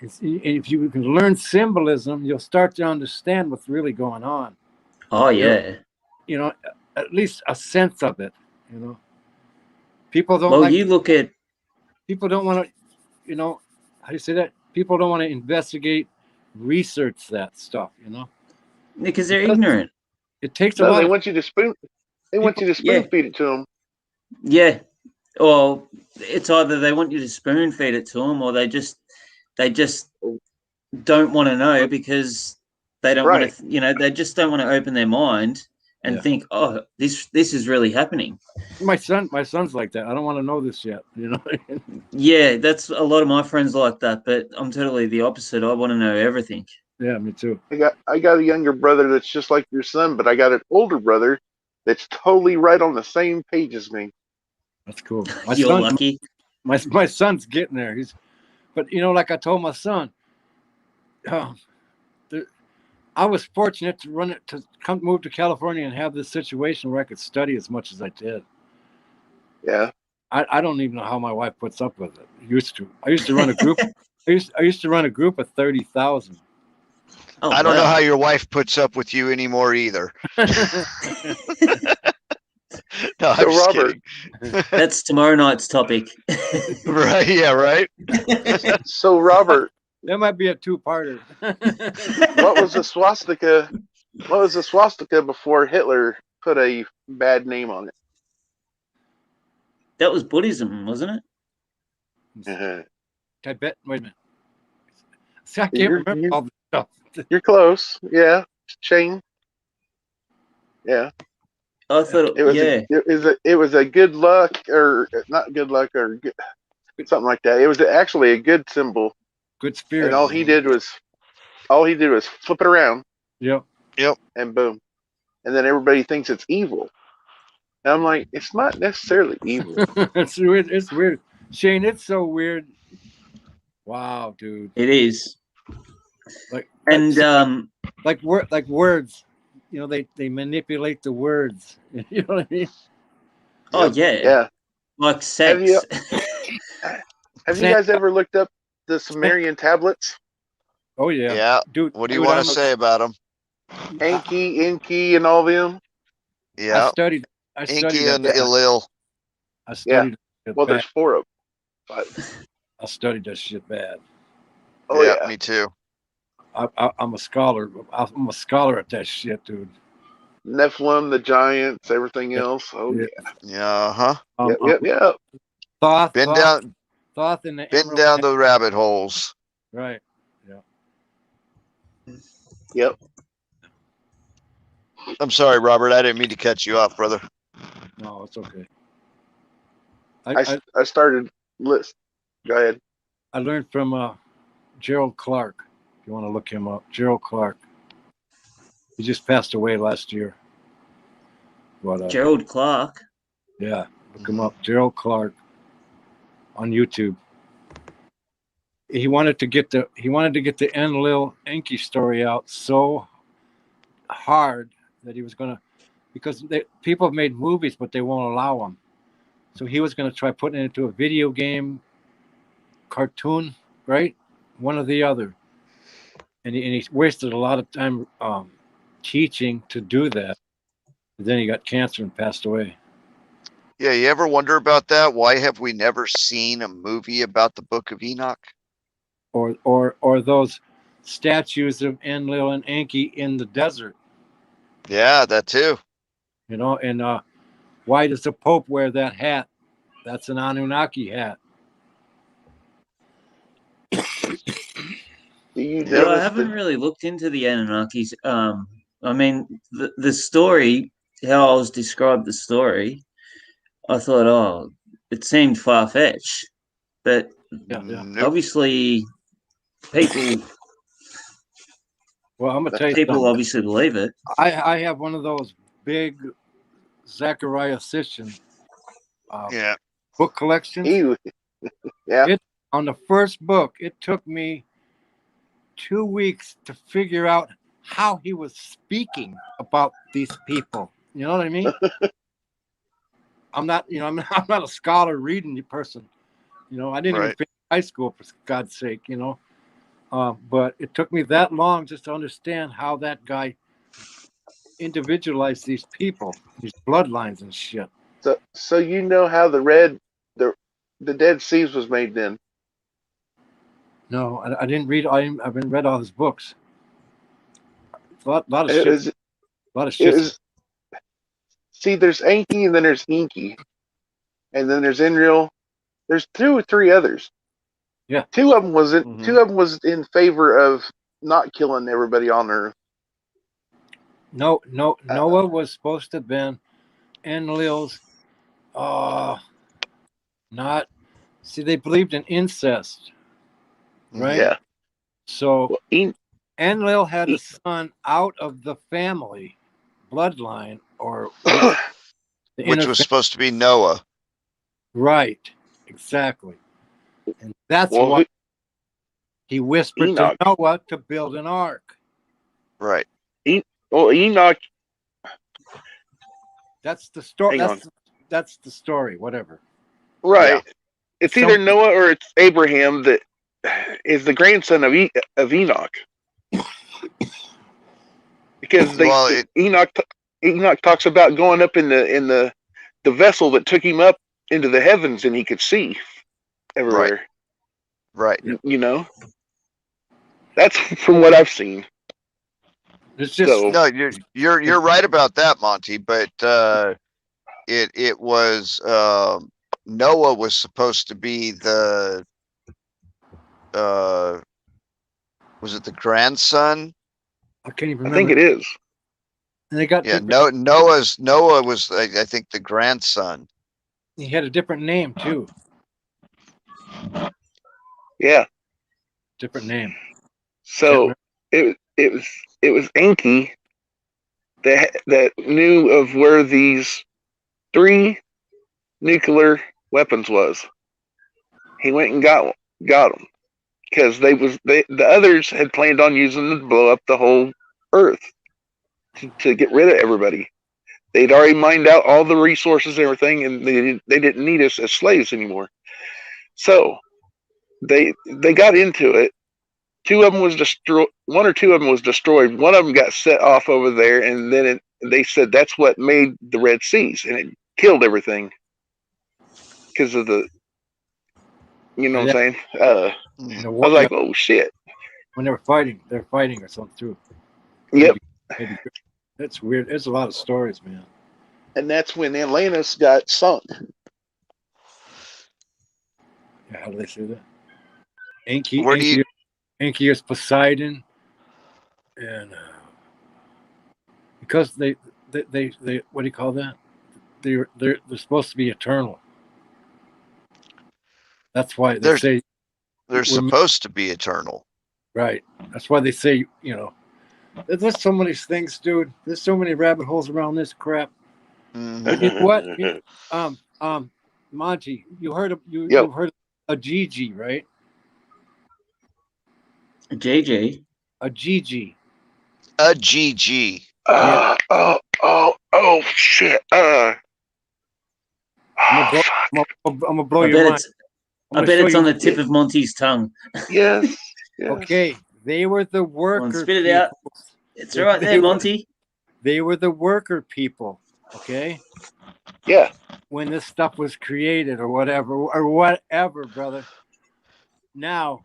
If you can learn symbolism, you'll start to understand what's really going on. Oh yeah. You know, at least a sense of it. You know, people don't Well, you look at people don't want to, how do you say that? People don't want to investigate, research that stuff, because they're ignorant. It takes a No, lot. they want you to spoon feed it to them. Yeah. Well, it's either they want you to spoon feed it to them, or they just don't want to know because they don't want to. They just don't want to open their mind and think, oh, this is really happening. My son's like that. I don't want to know this yet. Yeah, that's a lot of my friends like that, but I'm totally the opposite. I want to know everything. Yeah, me too. I got a younger brother that's just like your son, but I got an older brother that's totally right on the same page as me. That's cool. You're lucky. My son's getting there. But like I told my son, I was fortunate to move to California and have this situation where I could study as much as I did. Yeah. I don't even know how my wife puts up with it. I used to run a group. I used to run a group of 30,000. Oh, I don't know how your wife puts up with you anymore either. No, I'm just Robert, kidding. That's tomorrow night's topic. Right? Yeah, right. So Robert, that might be a two-parter. what was the swastika? What was the swastika before Hitler put a bad name on it? That was Buddhism, wasn't it? Uh-huh. Tibet. Wait a minute. See, I can't remember all the stuff. You're close. Yeah, Shane. Yeah. I thought it was a good luck, or not good luck, or good, something like that. It was actually a good symbol. Good spirit. And all he did was flip it around. Yep. And boom. And then everybody thinks it's evil. And I'm like, it's not necessarily evil. It's weird. It's weird. Shane, it's so weird. Wow, dude. It is. Like words. They manipulate the words. You know what I mean? Oh yeah. Yeah. Like sex. Have you guys ever looked up the Sumerian tablets? Oh yeah. Yeah. Dude, what do you want to say about them? Enki, and all them. Yeah. I studied Enki and Enlil. I studied. Yeah. Well, there's 4 of them. I studied that shit bad. Oh yeah, me too. I'm a scholar. I'm a scholar at that shit, dude. Nephilim, the giants, everything else. Oh yeah. Yeah. Huh. Yep. Thoth. Been down the rabbit holes. Right. Yeah. Yep. I'm sorry, Robert. I didn't mean to cut you off, brother. No, it's okay. I started list. Go ahead. I learned from Gerald Clark. If you want to look him up, Gerald Clark. He just passed away last year. But, Gerald Clark. Yeah, look him up, Gerald Clark, on YouTube. he wanted to get the Enlil Enki story out so hard that he was gonna, because people have made movies, but they won't allow them. So he was gonna try putting it into a video game, cartoon, right? One or the other. And he wasted a lot of time teaching to do that. Then he got cancer and passed away. Yeah, you ever wonder about that? Why have we never seen a movie about the Book of Enoch? Or those statues of Enlil and Enki in the desert. Yeah, that too. You know, and why does the Pope wear that hat? That's an Anunnaki hat. Well, I haven't really looked into the Anunnakis. I mean, the story, how I was described the story, I thought, oh, it seemed far fetched, but obviously, people. Well, I'm gonna tell you, people something. Obviously believe it. I have one of those big Zechariah Sitchin book collections. Yeah. On the first book, it took me 2 weeks to figure out how he was speaking about these people. You know what I mean? I'm not a scholar reading person. You know, I didn't even finish high school, for God's sake, you know. But it took me that long just to understand how that guy individualized these people, these bloodlines and shit. So you know how the Dead Seas was made then? No, I didn't read. I haven't read all his books. A lot of shit. A lot of shit. See, there's Enki and then there's Inky, and then there's Enlil. There's 2 or 3 others. Yeah. 2 of them was in favor of not killing everybody on Earth. No, Noah was supposed to have been Enlil's. Not. See, they believed in incest, right? Yeah. So Enlil had a son out of the family bloodline, or which was supposed to be Noah. Right. Exactly. And that's why he whispered to Noah to build an ark. Right. Enoch. That's the story. That's the story. Whatever. Right. Yeah. It's either Noah or it's Abraham that is the grandson of Enoch. Because Enoch talks about going up in the vessel that took him up into the heavens, and he could see everywhere. Right. You know, that's from what I've seen. It's just no, you're right about that, Monty. But it was Noah was supposed to be the was it the grandson? I can't even remember. I think it is. And they got Noah was I think the grandson. He had a different name too. Yeah. Different name. So it was Enki that knew of where these 3 nuclear weapons was. He went and got them because the others had planned on using them to blow up the whole Earth to get rid of everybody. They'd already mined out all the resources and everything, and they didn't need us as slaves anymore. So they got into it. 2 of them was destroyed. 1 or 2 of them was destroyed. 1 of them got set off over there, and then they said that's what made the Red Seas, and it killed everything because of the. You know what I'm saying? I was like, oh shit. When they're fighting or something too. Yep. Maybe. That's weird. There's a lot of stories, man. And that's when Atlantis got sunk. Yeah, how do they say that? Enki is Poseidon, and because they what do you call that? They're supposed to be eternal. That's why they say they're supposed to be eternal. Right. That's why they say, you know, there's so many things, dude. There's so many rabbit holes around this crap. Mm-hmm. What? Monty, you heard of Gigi, right? A GG. A GG. A GG. Oh, shit. I'm gonna blow I your bet mind. I bet it's on the tip of Monty's tongue. Yes. Okay, they were the Come worker on, spit it people. out. It's right there, Monty. They were the worker people. Okay. Yeah. When this stuff was created, or whatever, brother. Now,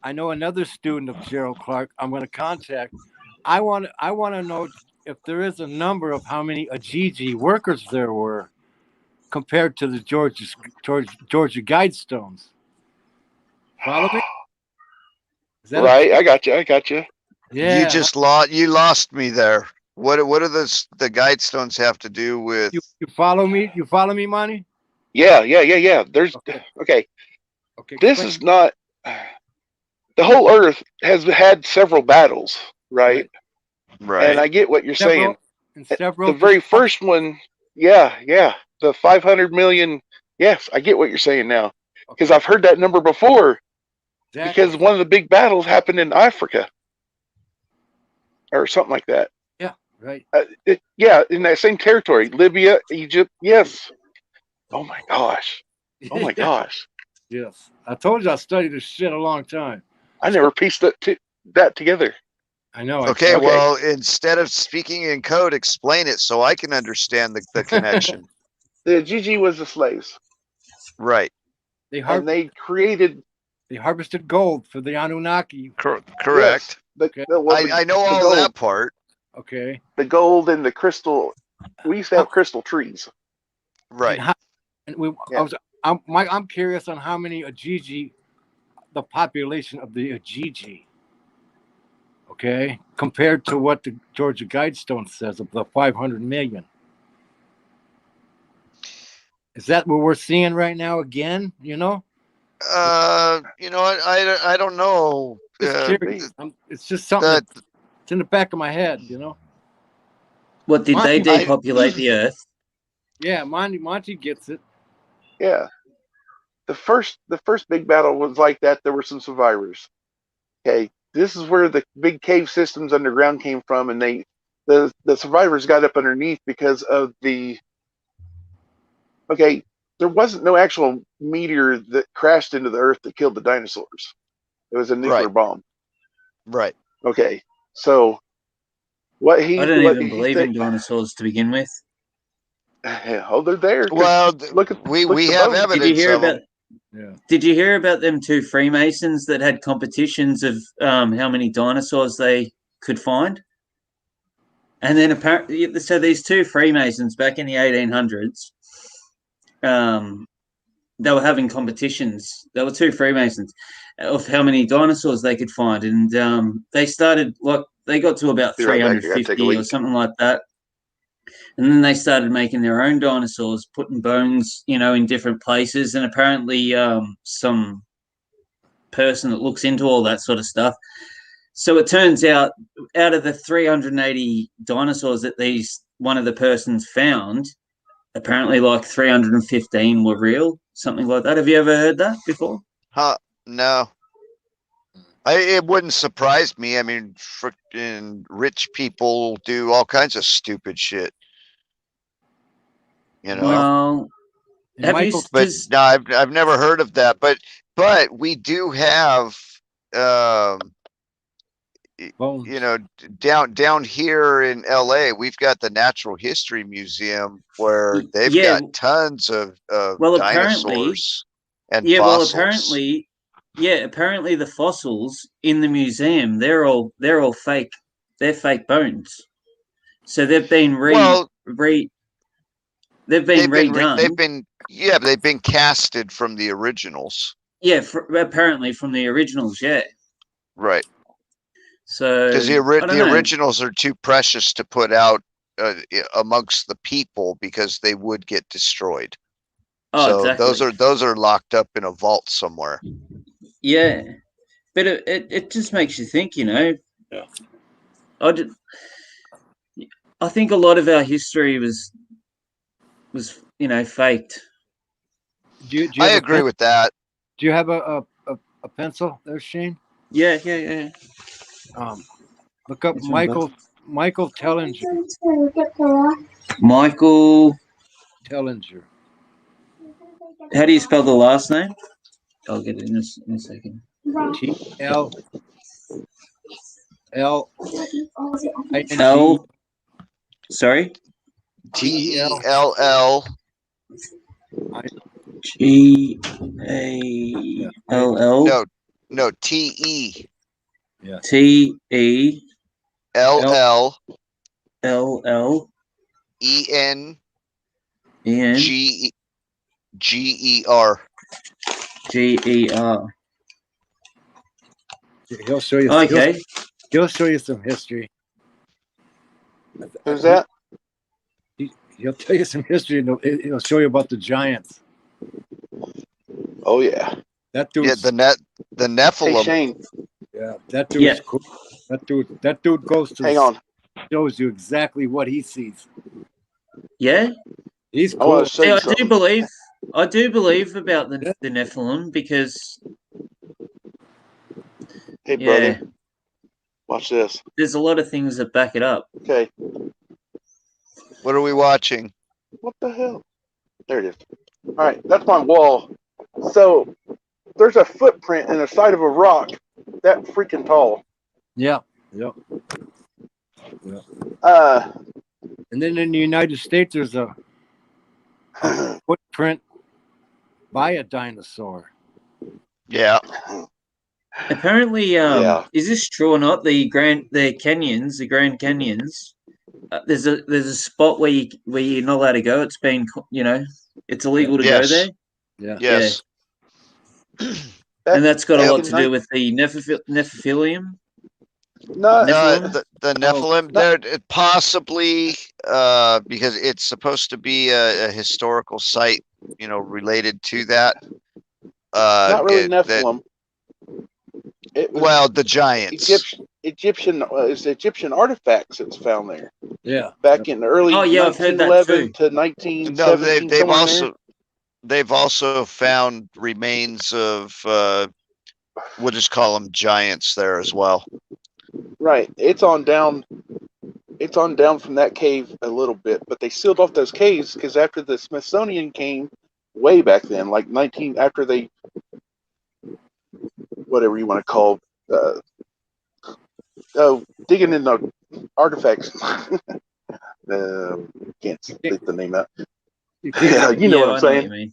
I know another student of Gerald Clark. I'm going to contact. I want to know if there is a number of how many Ajiji workers there were compared to the Georgia Guidestones. Follow me? Right, I got you. Yeah. You lost me there. What do the Guidestones have to do with? You follow me? You follow me, Monty? Yeah. There's okay. This is not. The whole Earth has had several battles, right? Right. And I get what you're saying. The very first one, yeah, the 500 million. Yes, I get what you're saying now, because I've heard that number before. Exactly. Because one of the big battles happened in Africa, or something like that. Yeah, right. In that same territory, Libya, Egypt. Yes. Oh my gosh. Yes, I told you I studied this shit a long time. I never pieced that together. I know. Okay, well, instead of speaking in code, explain it so I can understand the connection. The GG was the slaves. Right. They harvested gold for the Anunnaki. Correct. Yes, I know all that part. Okay. The gold and the crystal. We used to have crystal trees. Right. I'm curious on how many Ajiji, the population of the Ajiji, okay, compared to what the Georgia Guidestone says of the 500 million. Is that what we're seeing right now again? You know? I don't know. It's just something it's in the back of my head, you know. What did they depopulate the Earth? Yeah, Monty gets it. Yeah. The first big battle was like that. There were some survivors. Okay. This is where the big cave systems underground came from, and the survivors got up underneath because of there wasn't no actual meteor that crashed into the Earth that killed the dinosaurs. It was a nuclear bomb. Right. Okay. So what I don't even believe in dinosaurs to begin with. Oh, they're there. Well, look at we have evidence. Did you hear about them two Freemasons that had competitions of how many dinosaurs they could find? And then apparently, so these two Freemasons back in the 1800s, they were having competitions. There were two Freemasons of how many dinosaurs they could find, and they started they got to about 350 or something like that. And then they started making their own dinosaurs, putting bones, in different places. And apparently some person that looks into all that sort of stuff. So it turns out of the 380 dinosaurs that one of the persons found, apparently like 315 were real, something like that. Have you ever heard that before? No. It wouldn't surprise me. I mean, freaking rich people do all kinds of stupid shit. Well, but no, I've never heard of that. But we do have, down here in LA, we've got the Natural History Museum where they've got tons of dinosaurs and fossils. Apparently the fossils in the museum, they're all fake. They're fake bones. So they've been redone. They've been casted from the originals. Yeah, apparently from the originals. Yeah. Right. So because the originals are too precious to put out amongst the people because they would get destroyed. So exactly. those are locked up in a vault somewhere. Yeah, but it just makes you think, Yeah. I think a lot of our history was faked. I agree with that. Do you have a pencil there, Shane? Yeah. Look up Which one, bud? Michael Tellinger. Michael. Tellinger. How do you spell the last name? I'll get it in a second. T-L-L-I-N-G. L. Sorry. Tell. Gall. No. Te. Yeah. T-E. LL. L-L. EN. E-N. G-E-R. G-E-R. He'll show you. Okay. He'll show you some history. Who's that? He'll tell you some history, and he'll show you about the giants. Oh yeah. That dude. Yeah, the Nephilim. Hey Shane. Yeah, that dude's cool. That dude goes to. Hang on. Shows you exactly what he sees. Yeah. He's I cool. want to show See, you I something. do believe about the Nephilim because Hey brother, watch this. there's a lot of things that back it up. Okay. What are we watching? What the hell? There it is. All right, that's my wall. So there's a footprint in the side of a rock that freaking tall. Yeah. Yep. And then in the United States, there's a footprint by a dinosaur. Yeah. Apparently, is this true or not? The Grand Canyons, there's a spot where you're not allowed to go. It's been, it's illegal to go there. Yeah. Yes. And that's got a lot to do with the Nephilim. No, the Nephilim. There possibly because it's supposed to be a historical site, related to that. not really Nephilim. The giants. Egyptian artifacts that's found there. Yeah. Back in the early I've heard that 1911 too. to 1917. No, they've also found remains of we'll just call them giants there as well. Right. It's on down from that cave a little bit, but they sealed off those caves because after the Smithsonian came way back then, like after they, whatever you want to call, digging in the artifacts. Can't spit the name out. Yeah, you know what I'm saying.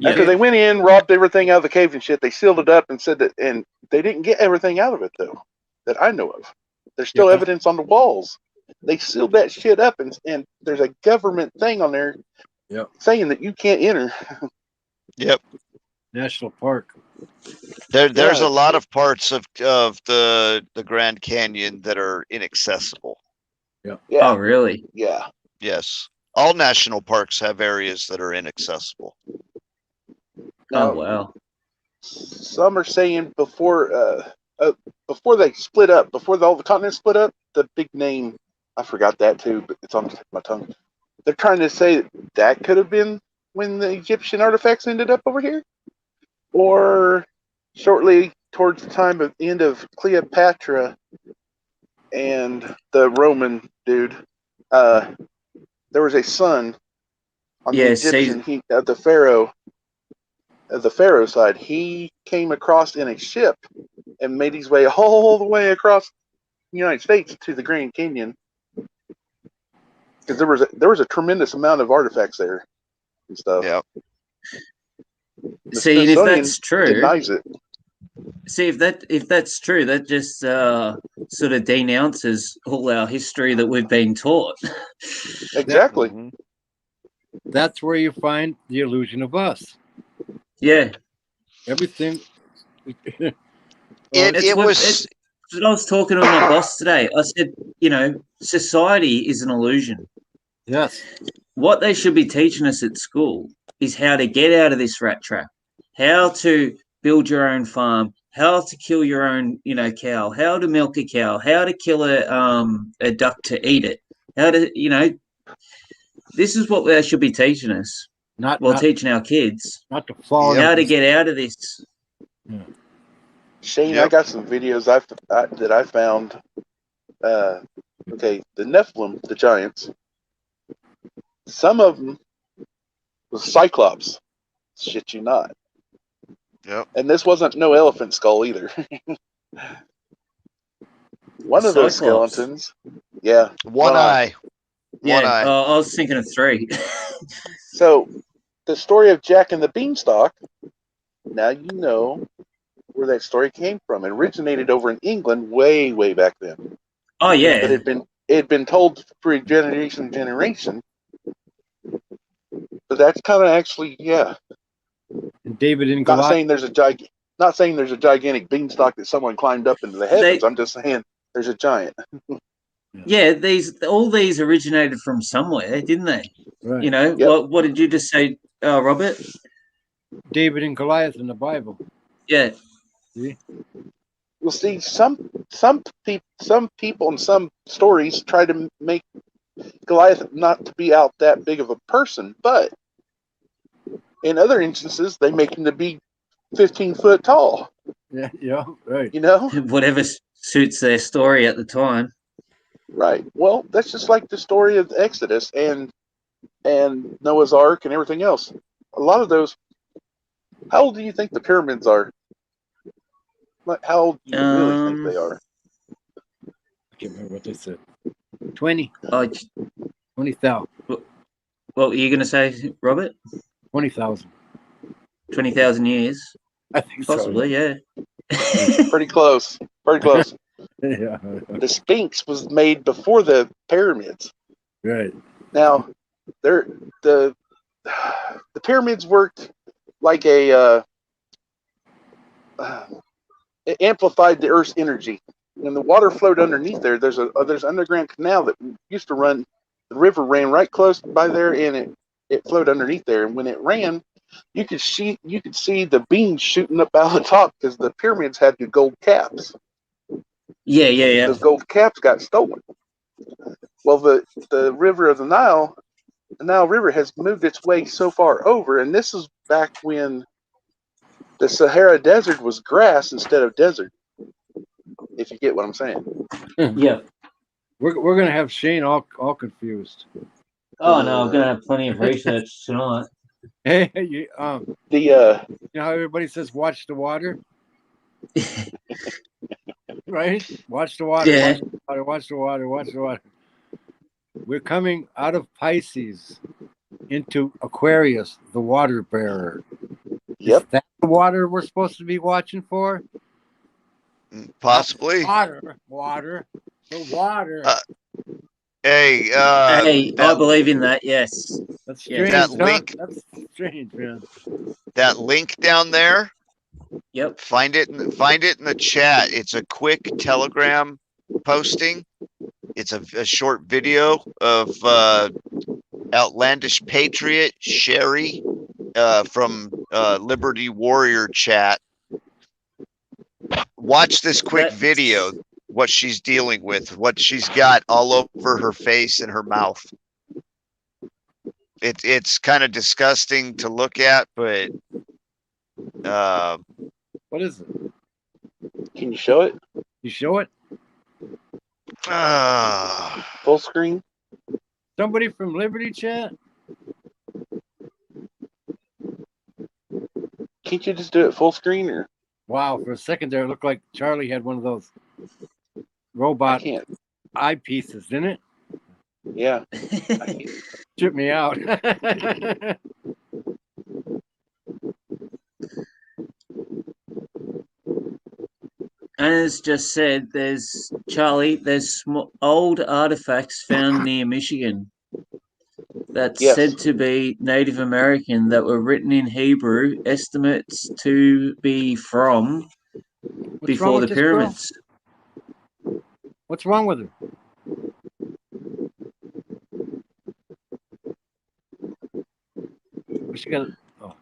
After they went in, robbed everything out of the cave and shit, they sealed it up and said that, and they didn't get everything out of it though, that I know of. There's still evidence on the walls. They sealed that shit up, and there's a government thing on there saying that you can't enter. Yep. National Park. There's a lot of parts of the Grand Canyon that are inaccessible. Yeah. Oh, really? Yeah. Yes. All national parks have areas that are inaccessible. Oh, wow. Some are saying before they split up, before all the continents split up, the big name, I forgot that too, but it's on the tip of my tongue. They're trying to say that could have been when the Egyptian artifacts ended up over here, or shortly towards the time of end of Cleopatra and the Roman dude. There was a son on the Egyptian, the Pharaoh side. He came across in a ship and made his way all the way across the United States to the Grand Canyon, because there was a tremendous amount of artifacts there and stuff. Yeah. See, if that's true, denies it. See, if that's true, that just sort of denounces all our history that we've been taught. Exactly. That's where you find the illusion of us. Yeah. Everything. It was. I was talking to my boss today. I said, society is an illusion. Yes. What they should be teaching us at school is how to get out of this rat trap, how to build your own farm, how to kill your own, cow, how to milk a cow, how to kill a duck to eat it, how to, this is what they should be teaching us. Teaching our kids not to fall. How to get out of this. Yeah. Shane, Yep. I got some videos that I found. Okay, the Nephilim, the giants. Some of them was Cyclops. Shit you not. Yep. And this wasn't no elephant skull either. One of those Cyclops. skeletons. Yeah. One eye. One Yeah, eye. I was thinking of 3. So, the story of Jack and the Beanstalk, now you know where that story came from. It originated over in England way, way back then. Oh yeah. But it had been told for generation to generation. But that's kind of actually, yeah. And David and Not Goliath. saying there's a gigantic beanstalk that someone climbed up into the heavens. I'm just saying there's a giant. Yeah, all these originated from somewhere, didn't they? Right. You know, Yep. what did you just say, Robert? David and Goliath in the Bible. Yeah. See? Well, see, some people and some stories try to make Goliath not to be out that big of a person, but in other instances, they make him to be 15 foot tall. Yeah, right. You know? Whatever suits their story at the time. Right. Well, that's just like the story of the Exodus and Noah's Ark and everything else. A lot of those. How old do you think the pyramids are? How old do you really think they are? I can't remember what they said. 20. Oh, 20,000. what were you going to say, Robert? 20,000. 20,000 years? I think Possibly, so. yeah. Pretty close. Pretty close. Yeah. The Sphinx was made before the pyramids. Right. Now, the pyramids worked like it amplified the Earth's energy. When the water flowed underneath there, there's an underground canal that used to run. The river ran right close by there, and it flowed underneath there. And when it ran, you could see the beams shooting up out of the top because the pyramids had the gold caps. Yeah. Those gold caps got stolen. Well, the river of the Nile River has moved its way so far over, and this is back when the Sahara Desert was grass instead of desert. If you get what I'm saying. Yeah. We're gonna have Shane all confused. Oh no, I'm gonna have plenty of research tonight. Hey, you know how everybody says watch the water? Right? Watch the water, Yeah. watch the water. We're coming out of Pisces into Aquarius, the water bearer. Yep. Is that the water we're supposed to be watching for? Possibly. Water. The water. Hey, I believe in that. Yes. That's Yeah, strange. that huh? link- That's strange, man. that link down there, Yep. find it in the chat. It's a quick Telegram posting. It's a short video of Outlandish Patriot Sherry from Liberty Warrior chat. Watch this quick video, what she's dealing with, what she's got all over her face and her mouth. It's kind of disgusting to look at, but What is it? Can you show it? You show it? Full screen? Somebody from Liberty Chat? Can't you just do it full screen or? Wow, for a second there, it looked like Charlie had one of those robot eyepieces, didn't it? Yeah. Tripped me out. As just said, there's old artifacts found near Michigan that's said to be Native American that were written in Hebrew, estimates to be from before the pyramids. What's wrong with her? She got. Oh.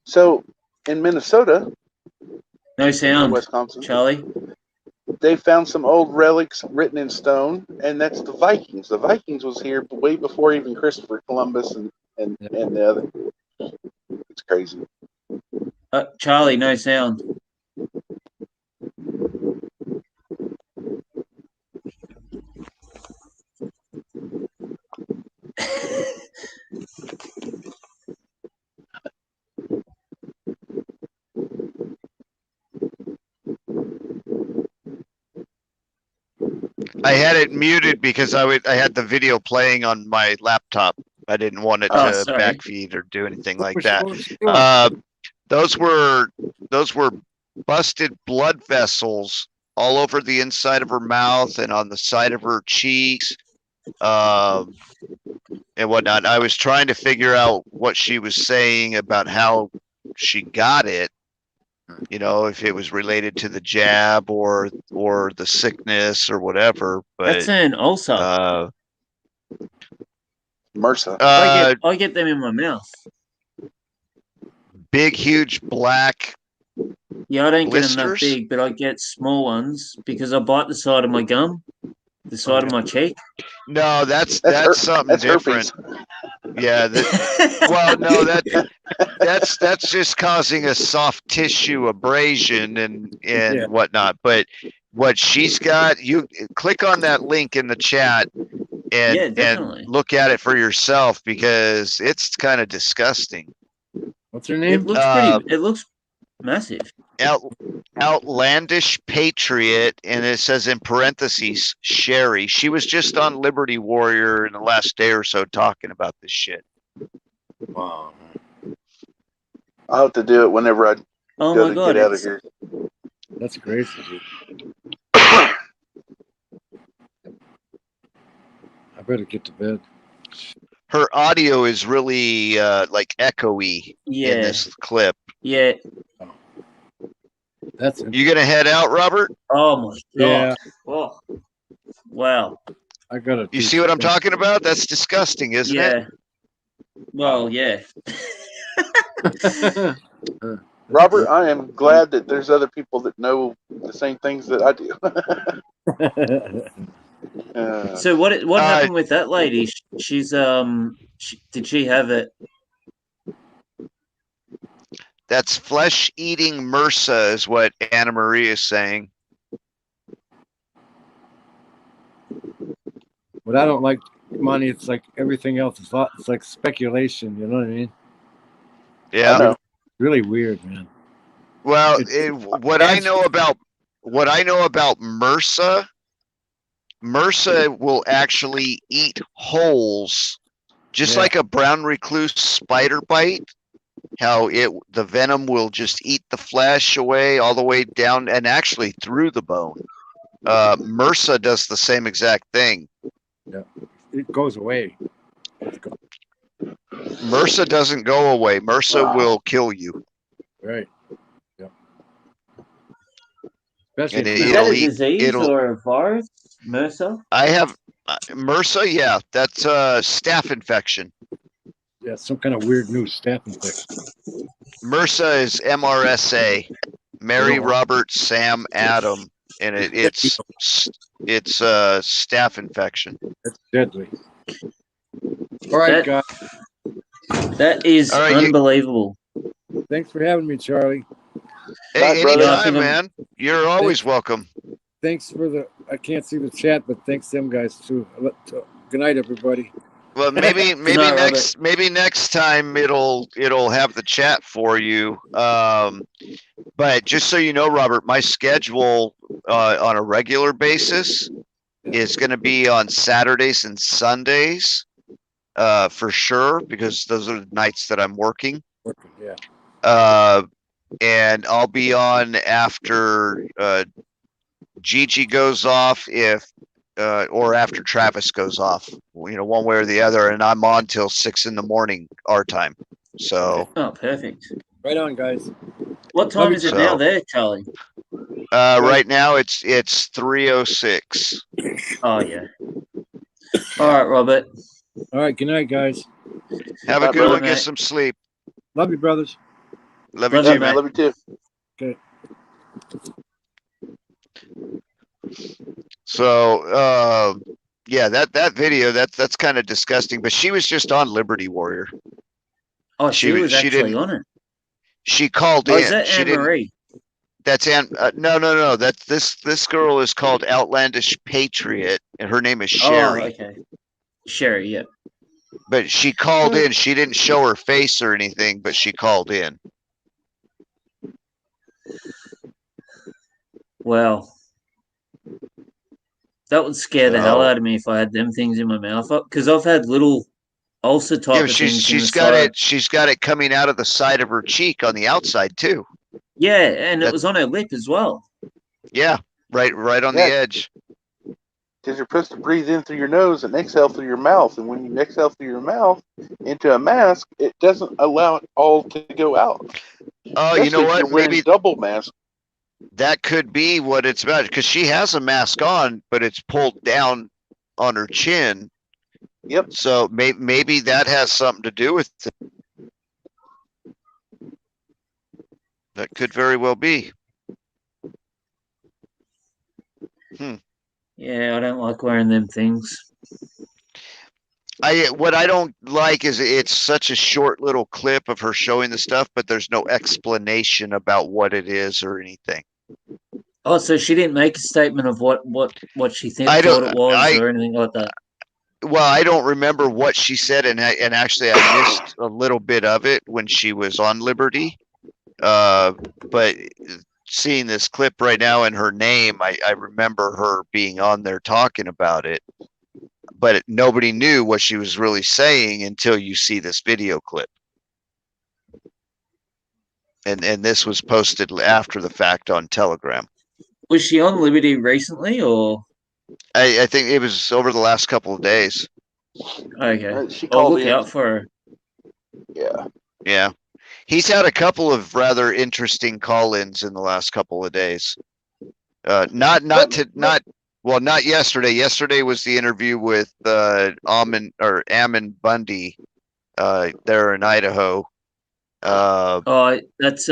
So in Minnesota, No sound, Wisconsin, Charlie. they found some old relics written in stone, and that's the Vikings. The Vikings was here way before even Christopher Columbus and the other. It's crazy. Charlie, no sound. I had it muted because I had the video playing on my laptop. I didn't want it to sorry. backfeed or do anything like What that. was she doing? Those were busted blood vessels all over the inside of her mouth and on the side of her cheeks, and whatnot. I was trying to figure out what she was saying about how she got it. You know, if it was related to the jab or the sickness or whatever. But That's an ulcer. MRSA. I get them in my mouth. Big, huge black. Yeah, I don't get them that blisters? big, but I get small ones because I bite the side of my gum, the side of my cheek. No, that's something that's different. herpes. Yeah. Well, no, that's just causing a soft tissue abrasion and Yeah. whatnot. But what she's got, you click on that link in the chat Yeah, and definitely. look at it for yourself because it's kind of disgusting. What's her It name? looks pretty. It looks massive. Outlandish Patriot, and it says in parentheses Sherry. She was just on Liberty Warrior in the last day or so talking about this shit. Wow. I'll have to do it whenever I Oh go my to god! get out of It's, here. That's crazy, dude. I better get to bed. Her audio is really like echoey in yeah, this clip. yeah. That's it. You gonna head out, Robert? Oh my god! Yeah. Oh, wow. I gotta. You see what I'm talking about? That's disgusting, isn't Yeah. it? Well, yeah. Robert, I am glad that there's other people that know the same things that I do. So what happened with that lady? She's did she have it? That's flesh-eating MRSA is what Anna Marie is saying. What I don't like, Money, it's like everything else. It's like speculation. You know what I mean? Yeah. I know. Really weird, man. Well, what I know about MRSA will actually eat holes, just Yeah. like a brown recluse spider bite. How the venom will just eat the flesh away all the way down and actually through the bone. MRSA does the same exact thing. Yeah, it goes away. It's gone. MRSA doesn't go away. MRSA will kill you. Right. Yeah. Especially And if Is it's- that a It'll eat- disease it'll- or a virus? MRSA? I have MRSA. Yeah, that's staph infection. yeah, some kind of weird new staph infection. MRSA is MRSA, Mary, Oh. Robert, Sam, Adam, and it's staph infection. That's deadly. All right, That- guys. That is All right, unbelievable. Thanks for having me, Charlie. Hey, brother. anytime, man. You're always welcome. Thanks for the. I can't see the chat, but thanks them guys too. Good night, everybody. Well, maybe night, maybe next time it'll have the chat for you. But just so you know, Robert, my schedule on a regular basis is going to be on Saturdays and Sundays for sure, because those are the nights that I'm working. Yeah. And I'll be on after Gigi goes off, or after Travis goes off, one way or the other, and I'm on till 6 a.m. our time. So Oh, perfect. Right on, guys. What time is it now So- there, Charlie? right now it's 3:06. Oh, yeah. All right, Robert. All right. Good night, guys. Have a Bye, good brother. one. Get some sleep. Love you, brothers. Love you Love you, too, man. Love you too. Okay. So, yeah, that video, that's kind of disgusting, but she was just on Liberty Warrior. Oh, she was actually didn't, on it. she called Oh, in. is that She Anne didn't. Marie? That's no. That's this girl is called Outlandish Patriot, and her name is Sherry. Oh, okay. Sherry, yeah. But she called in. She didn't show her face or anything, but she called in. Well, that would scare the hell out of me if I had them things in my mouth. Because I've had little ulcer type of things. She's got it. She's got it coming out of the side of her cheek on the outside too. Yeah, and it was on her lip as well. Yeah, right on the edge. Because you're supposed to breathe in through your nose and exhale through your mouth, and when you exhale through your mouth into a mask, it doesn't allow it all to go out. Oh, you know what? Maybe double mask. That could be what it's about, because she has a mask on, but it's pulled down on her chin. Yep. So maybe that has something to do with it. That could very well be. Yeah, I don't like wearing them things. What I don't like is it's such a short little clip of her showing the stuff, but there's no explanation about what it is or anything. Oh, so she didn't make a statement of what she thought it was or anything like that. Well, I don't remember what she said, and actually I missed a little bit of it when she was on Liberty. But seeing this clip right now and her name, I remember her being on there talking about it. But nobody knew what she was really saying until you see this video clip. And this was posted after the fact on Telegram. Was she on Liberty recently, or? I think it was over the last couple of days. Okay. I'll look out for her. Yeah. Yeah. He's had a couple of rather interesting call-ins in the last couple of days. Not yesterday. Yesterday was the interview with Ammon Bundy there in Idaho. That's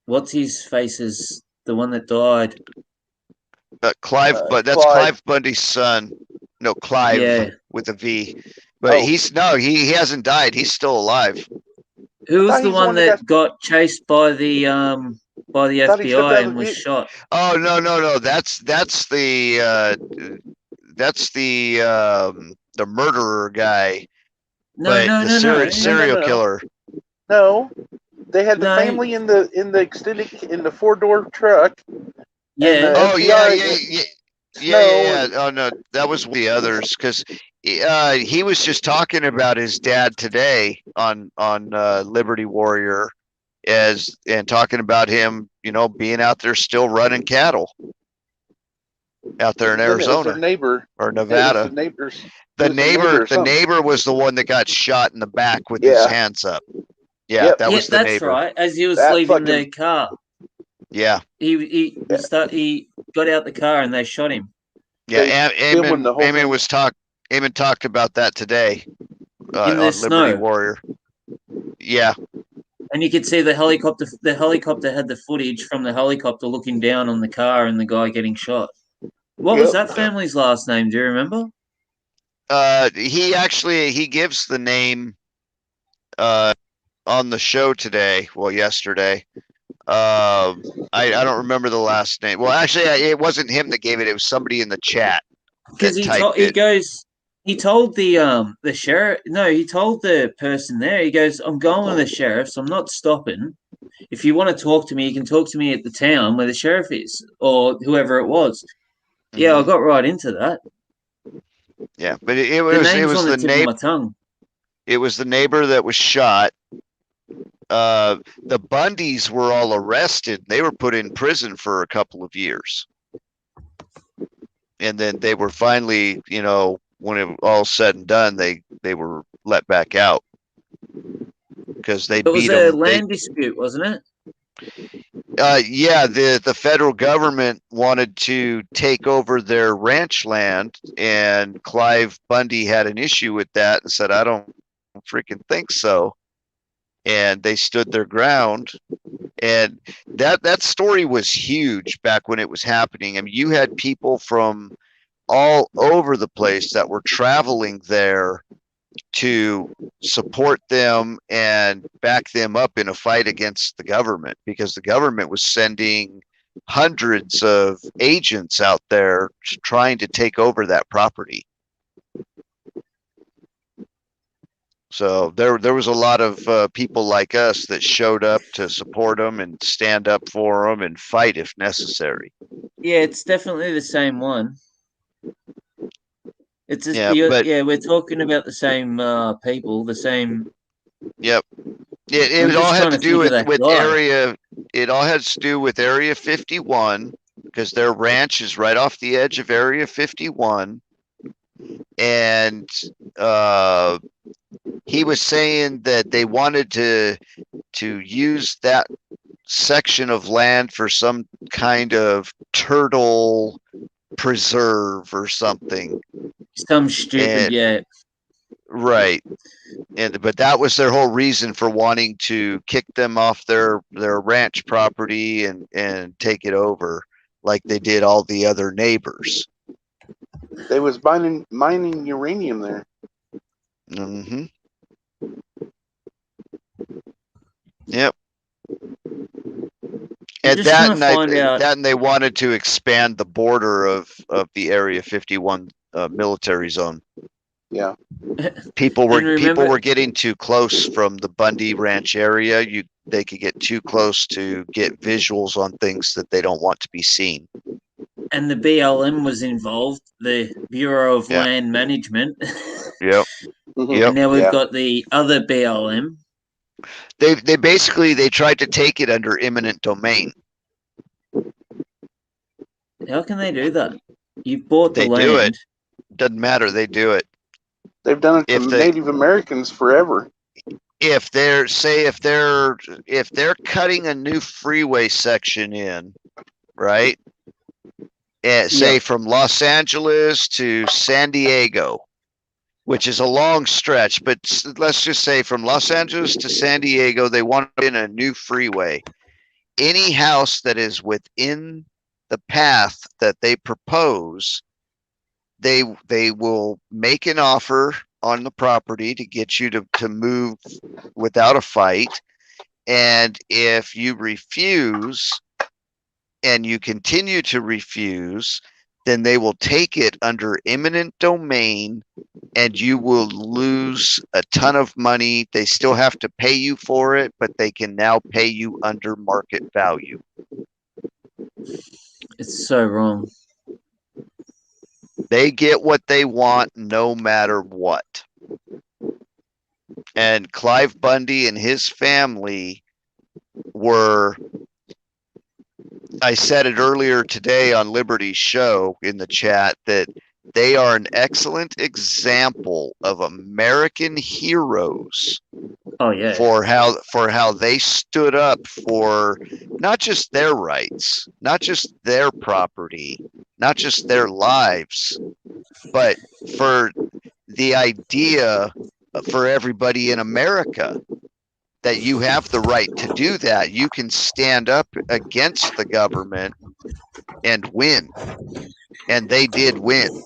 what's his face is the one that died. Clive, but that's Clive Bundy's son. No, Clive with a V. But he hasn't died. He's still alive. Who was the one that got chased by the FBI and was shot? Oh no. That's the murderer guy. No, serial killer. No, they had the family in the extended in the 4-door truck. Yeah. Yeah. Oh no, that was the others, because he was just talking about his dad today on Liberty Warrior, and talking about him, being out there still running cattle out there in Arizona, neighbor or Nevada. The neighbor was the one that got shot in the back with his hands up. Yeah, that was the neighbor. That's right. As he was leaving the car. Yeah. He got out the car and they shot him. Yeah, Eamon talked about that today on Liberty Warrior. Yeah. And you could see the helicopter. The helicopter had the footage from the helicopter looking down on the car and the guy getting shot. What was that family's last name? Do you remember? He gives the name on the show today. Well, yesterday. I don't remember the last name. Well, actually, it wasn't him that gave it. It was somebody in the chat. Because he told the sheriff. No, he told the person there. He goes, "I'm going with the sheriff, so I'm not stopping. If you want to talk to me, you can talk to me at the town where the sheriff is, or whoever it was." Mm-hmm. Yeah, I got right into that. Yeah, but it was the neighbor. It was the neighbor that was shot. The Bundys were all arrested. They were put in prison for a couple of years. And then they were finally, when it was all said and done, they were let back out. Because they beat them. It was a land dispute, wasn't it? Yeah, the federal government wanted to take over their ranch land, and Clive Bundy had an issue with that and said, "I don't freaking think so." And they stood their ground, and that story was huge back when it was happening. I mean, you had people from all over the place that were traveling there to support them and back them up in a fight against the government, because the government was sending hundreds of agents out there trying to take over that property. So there was a lot of people like us that showed up to support them and stand up for them and fight if necessary. Yeah, it's definitely the same one. It's just, yeah, we're talking about the same people, the same. Yep. It all had to do with area. It all has to do with Area 51, because their ranch is right off the edge of Area 51, and he was saying that they wanted to use that section of land for some kind of turtle preserve or something. Some stupid, Right. But that was their whole reason for wanting to kick them off their ranch property and take it over, like they did all the other neighbors. They was mining uranium there. Mm-hmm. Yep. And and they wanted to expand the border of the Area 51 military zone. Yeah. People were getting too close from the Bundy Ranch area. They could get too close to get visuals on things that they don't want to be seen. And the BLM was involved, the Bureau of Land Management. Yep. And now we've got the other BLM. They basically tried to take it under eminent domain. How can they do that? You bought the land. They do it. Doesn't matter. They do it. They've done it to Native Americans forever. If they're cutting a new freeway section in, right? Say from Los Angeles to San Diego, which is a long stretch, but let's just say from Los Angeles to San Diego, they want in a new freeway. Any house that is within the path that they propose, they will make an offer on the property to get you to move without a fight. And if you refuse and you continue to refuse, then they will take it under eminent domain and you will lose a ton of money. They still have to pay you for it, but they can now pay you under market value. It's so wrong. They get what they want no matter what. And Clive Bundy and his family were, I said it earlier today on Liberty's show in the chat, that they are an excellent example of American heroes. Oh yeah. For how they stood up for not just their rights, not just their property, not just their lives, but for the idea for everybody in America that you have the right to do that. You can stand up against the government and win. And they did win.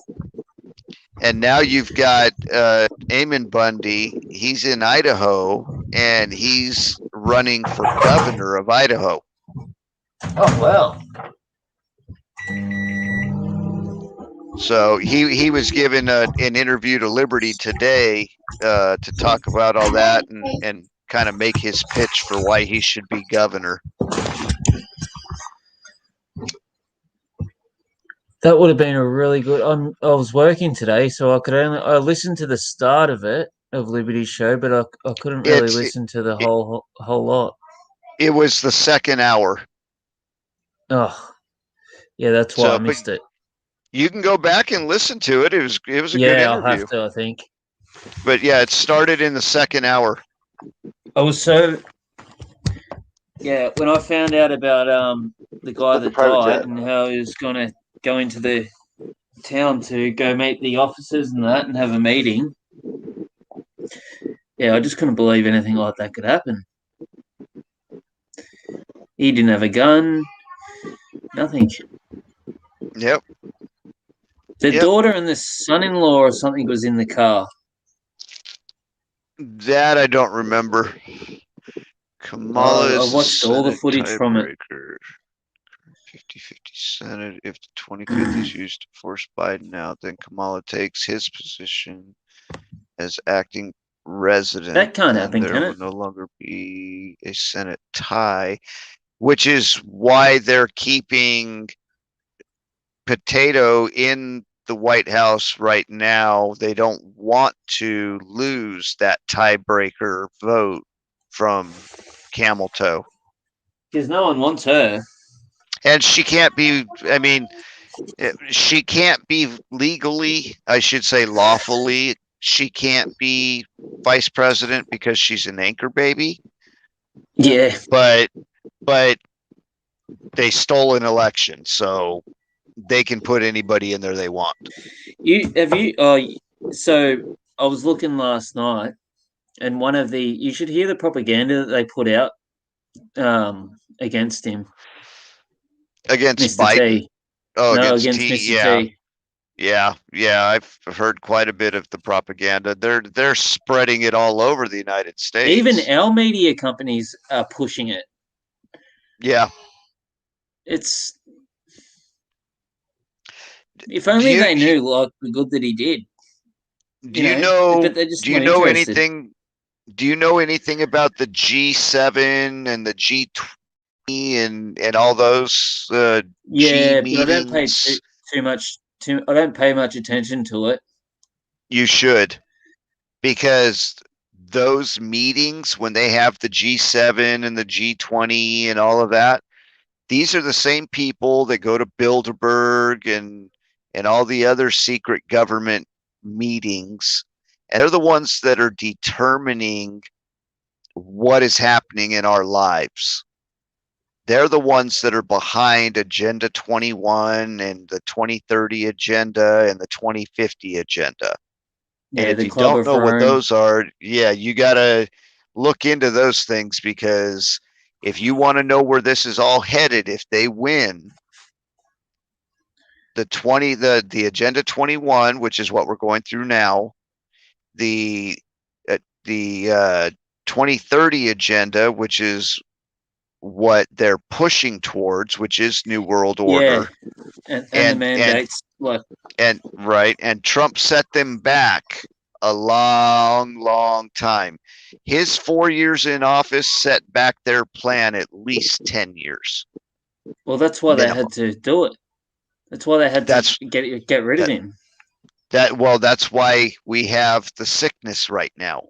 And now you've got Ammon Bundy. He's in Idaho, and he's running for governor of Idaho. Oh, well. So he was given an interview to Liberty today to talk about all that and kind of make his pitch for why he should be governor. That would have been a really good. I was working today, so I listened to the start of it, of Liberty's show, but I couldn't really listen to the whole lot. It was the second hour. Oh, yeah, that's why I missed it. You can go back and listen to it. It was a good interview. Yeah, I'll have to, I think. But yeah, it started in the second hour. I was so. Yeah, when I found out about the guy that died and how he was going to go into the town to go meet the officers and that and have a meeting. Yeah, I just couldn't believe anything like that could happen. He didn't have a gun, nothing. Yep. The daughter and the son-in-law or something was in the car. That I don't remember. Kamala I is watched all the Senate footage from it. tiebreaker. 50-50 Senate. If the 25th is used to force Biden out, then Kamala takes his position as acting resident. That can't and happen, there can will it? no longer be a Senate tie, which is why they're keeping Potato in the White House right now. They don't want to lose that tiebreaker vote from Camel Toe. Because no one wants her. And she can't be, I mean, she can't be legally, I should say lawfully, she can't be vice president because she's an anchor baby. Yeah. But they stole an election, so they can put anybody in there they want. So I was looking last night, and you should hear the propaganda that they put out against him. Against Mr. Biden? T. Oh, no, against Mr. yeah. T. Yeah, I've heard quite a bit of the propaganda. They're spreading it all over the United States. Even our media companies are pushing it. Yeah. It's if only they knew like the good that he did. Do you know anything? Do you know anything about the G7 and the G20 and all those yeah, G but I don't pay meetings? I don't pay much attention to it. You should, because those meetings, when they have the G7 and the G20 and all of that, these are the same people that go to Bilderberg and all the other secret government meetings. And they're the ones that are determining what is happening in our lives. They're the ones that are behind Agenda 21 and the 2030 agenda and the 2050 agenda. Yeah, and if you don't know what those are, you got to look into those things, because if you want to know where this is all headed, if they win, the Agenda 21, which is what we're going through now, the 2030 agenda, which is what they're pushing towards, which is New World Order. Yeah. And the mandates. And Trump set them back a long time. His 4 years in office set back their plan at least 10 years. Well, that's why they had to do it. That's why they had to get rid of him. That's why we have the sickness right now.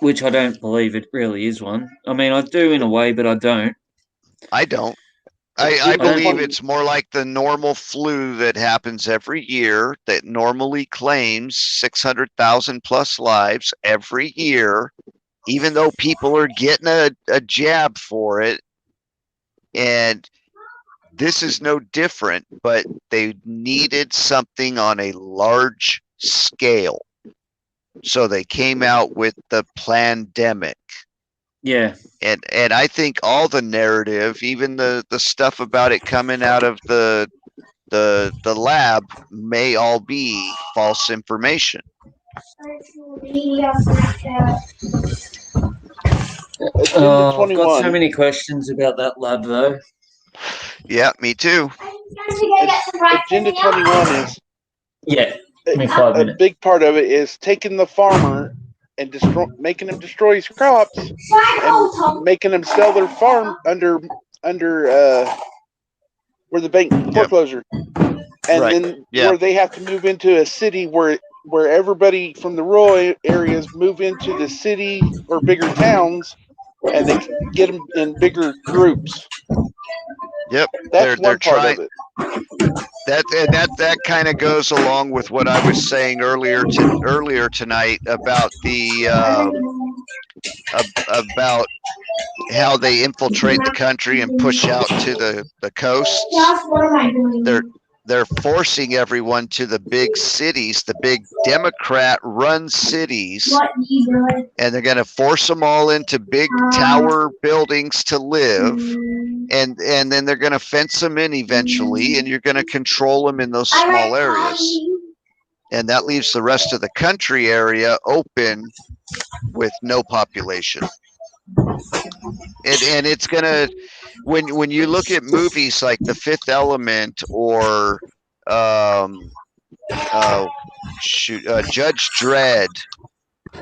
Which I don't believe it really is one. I mean, I do in a way, but I don't. I don't. I believe it's more like the normal flu that happens every year, that normally claims 600,000 plus lives every year, even though people are getting a jab for it. And this is no different, but they needed something on a large scale. So they came out with the plandemic. Yeah. And I think all the narrative, even the stuff about it coming out of the lab, may all be false information. I've got so many questions about that lab, though. Yeah, me too. Agenda 21 is a big part of it is taking the farmer and making him destroy his crops and making him sell their farm under where the bank foreclosure, and then where they have to move into a city where everybody from the rural areas move into the city or bigger towns, and they get them in bigger groups. Yep, that's one part of it. That kind of goes along with what I was saying earlier tonight about about how they infiltrate the country and push out to the coast. they're forcing everyone to the big cities, the big Democrat-run cities, and they're going to force them all into big tower buildings to live, and then they're going to fence them in eventually, and you're going to control them in those small areas, and that leaves the rest of the country area open with no population. And it's gonna, when you look at movies like The Fifth Element or Judge Dredd,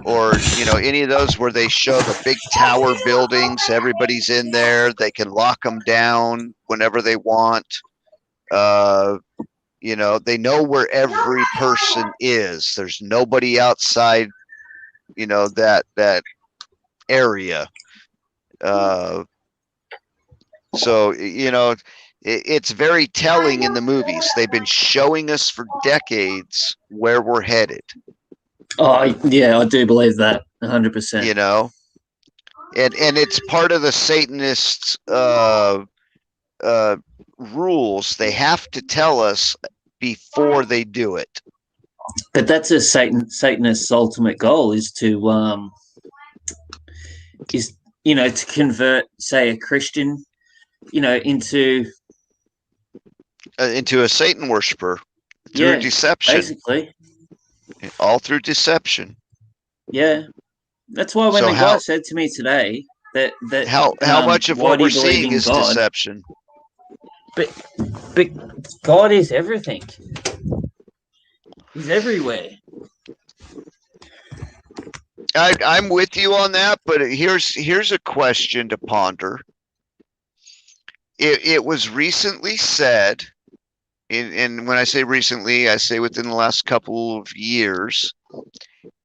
or any of those where they show the big tower buildings, everybody's in there, they can lock them down whenever they want. They know where every person is. There's nobody outside that area. So it's very telling in the movies. They've been showing us for decades where we're headed. Oh yeah, I do believe that 100%. And it's part of the Satanists rules. They have to tell us before they do it. But that's a Satanist's ultimate goal, is to to convert, say, a Christian, into a Satan worshiper through deception. Basically, all through deception. Yeah, that's why when the guy said to me today that how much of what we're seeing is God, deception. But God is everything. He's everywhere. I'm with you on that, but here's a question to ponder. It was recently said, and when I say recently, I say within the last couple of years,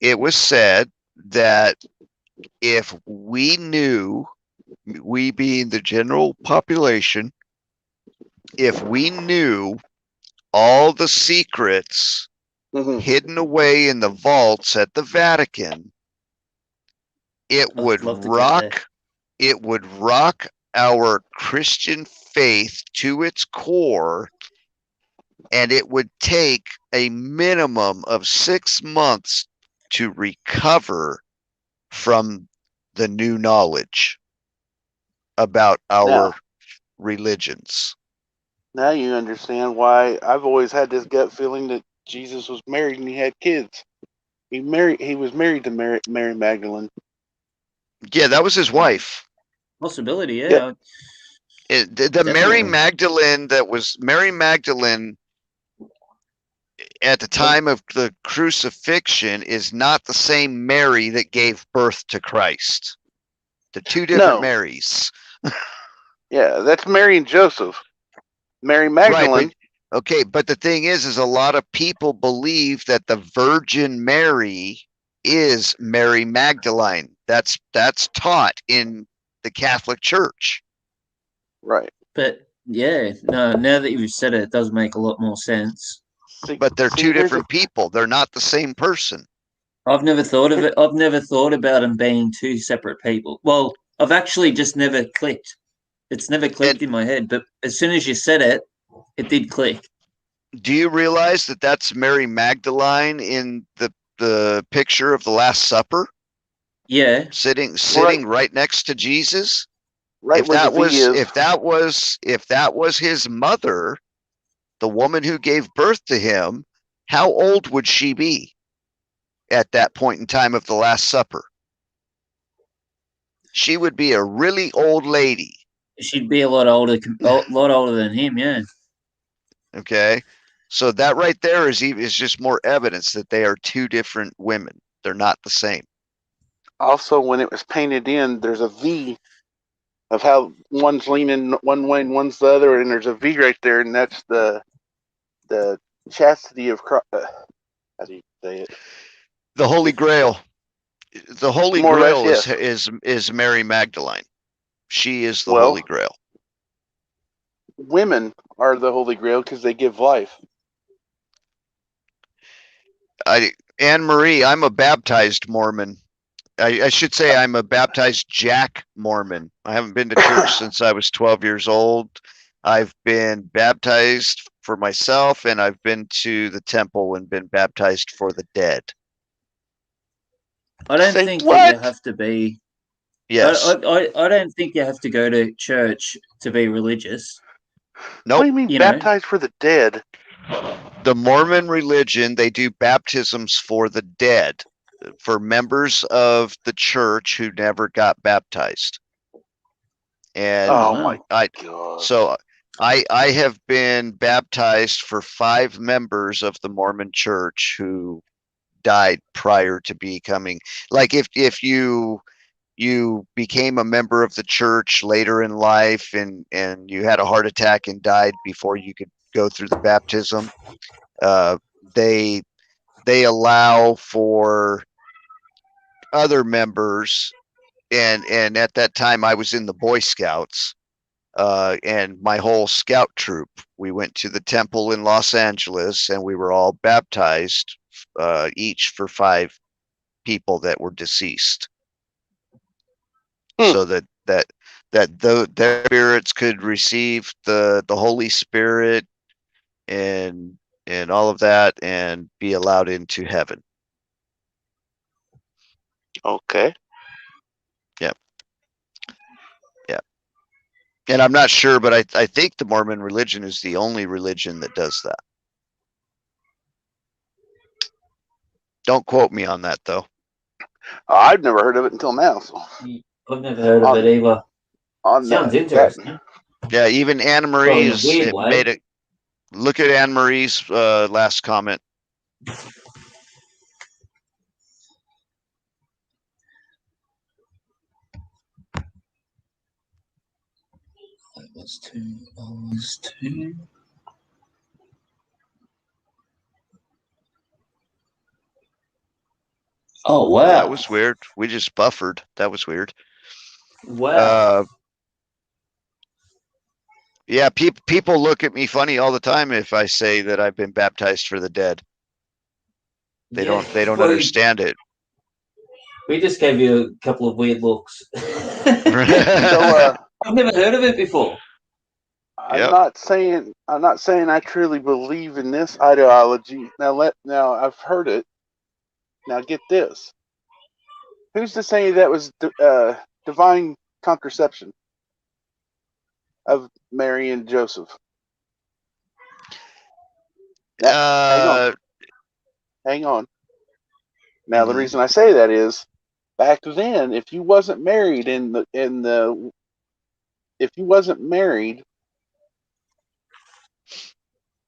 it was said that if we knew, we being the general population, if we knew all the secrets hidden away in the vaults at the Vatican, it would rock our Christian faith to its core, and it would take a minimum of 6 months to recover from the new knowledge about our religions. Now you understand why I've always had this gut feeling that Jesus was married and he had kids. He was married to Mary Magdalene. Yeah, that was his wife. Possibility, yeah. The Mary Magdalene at the time of the crucifixion is not the same Mary that gave birth to Christ. They're two different Marys. Yeah, that's Mary and Joseph. Mary Magdalene. Right, but the thing is a lot of people believe that the Virgin Mary is Mary Magdalene. That's taught in the Catholic Church. Right. But now that you've said it, it does make a lot more sense. But they're two different people. They're not the same person. I've never thought of it. I've never thought about them being two separate people. Well, I've actually just never clicked. It's never clicked in my head. But as soon as you said it, it did click. Do you realize that that's Mary Magdalene in the picture of the Last Supper? Yeah, sitting right next to Jesus. Right. If that was his mother, the woman who gave birth to him, how old would she be at that point in time of the Last Supper? She would be a really old lady. She'd be a lot older than him. Yeah. Okay. So that right there is just more evidence that they are two different women. They're not the same. Also, when it was painted in, there's a V of how one's leaning one way and one's the other, and there's a V right there, and that's the chastity of Christ. How do you say it? The Holy Grail. The Holy Grail is Mary Magdalene. She is the Holy Grail. Women are the Holy Grail because they give life. Anne Marie, I'm a baptized Mormon. I should say I'm a baptized Jack Mormon. I haven't been to church since I was 12 years old. I've been baptized for myself, and I've been to the temple and been baptized for the dead. I don't Say think what? that you have to be. Yes. I don't think you have to go to church to be religious. Nope. What do you mean baptized for the dead? The Mormon religion, they do baptisms for the dead, for members of the church who never got baptized. And Oh my I God. so I have been baptized for 5 members of the Mormon church who died prior to becoming, like, if you became a member of the church later in life and you had a heart attack and died before you could go through the baptism, they allow for other members, and at that time I was in the Boy Scouts, and my whole scout troop, we went to the temple in Los Angeles and we were all baptized, each for 5 people that were deceased. So that their spirits could receive the Holy Spirit and all of that and be allowed into heaven. Okay. And I'm not sure, but I think the Mormon religion is the only religion that does that. Don't quote me on that, though. I've never heard of it until now. So. I've never heard of it either. Sounds interesting. Yeah, even Anna Marie's way. made it. Look at Anne Marie's last comment. That was 2 hours 2. Oh wow, that was weird. We just buffered. That was weird. Wow. Yeah, people look at me funny all the time if I say that I've been baptized for the dead. They don't understand it. We just gave you a couple of weird looks. So, I've never heard of it before. I'm not saying I truly believe in this ideology. Now I've heard it. Now get this. Who's to say that was divine contraception of Mary and Joseph? Hang on. Now the reason I say that is, back then, if you wasn't married if you wasn't married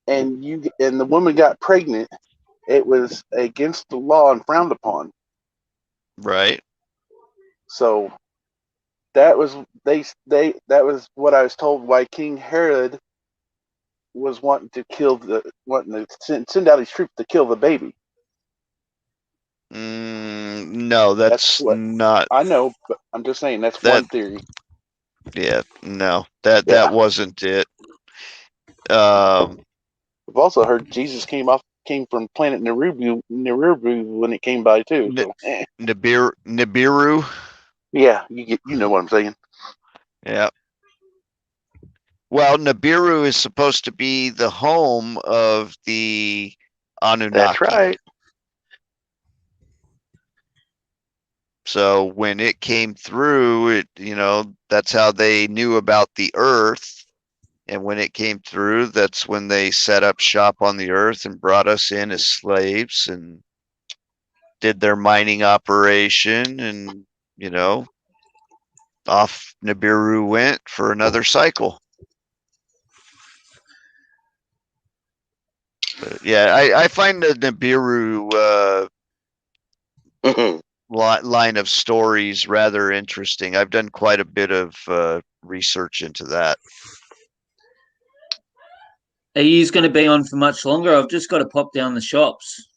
and the woman got pregnant, it was against the law and frowned upon. Right. So that was that was what I was told why King Herod was wanting to send out his troops to kill the baby. No, that's not. I know, but I'm just saying that's one theory. Yeah, no, that wasn't it. I've also heard Jesus came from planet Nibiru when it came by too. Nibiru. Yeah, you know what I'm saying. Yeah. Well, Nibiru is supposed to be the home of the Anunnaki. That's right. So when it came through, that's how they knew about the Earth. And when it came through, that's when they set up shop on the Earth and brought us in as slaves and did their mining operation. And, off Nibiru went for another cycle. But yeah, I find the Nibiru line of stories rather interesting. I've done quite a bit of research into that. Are you going to be on for much longer? I've just got to pop down the shops.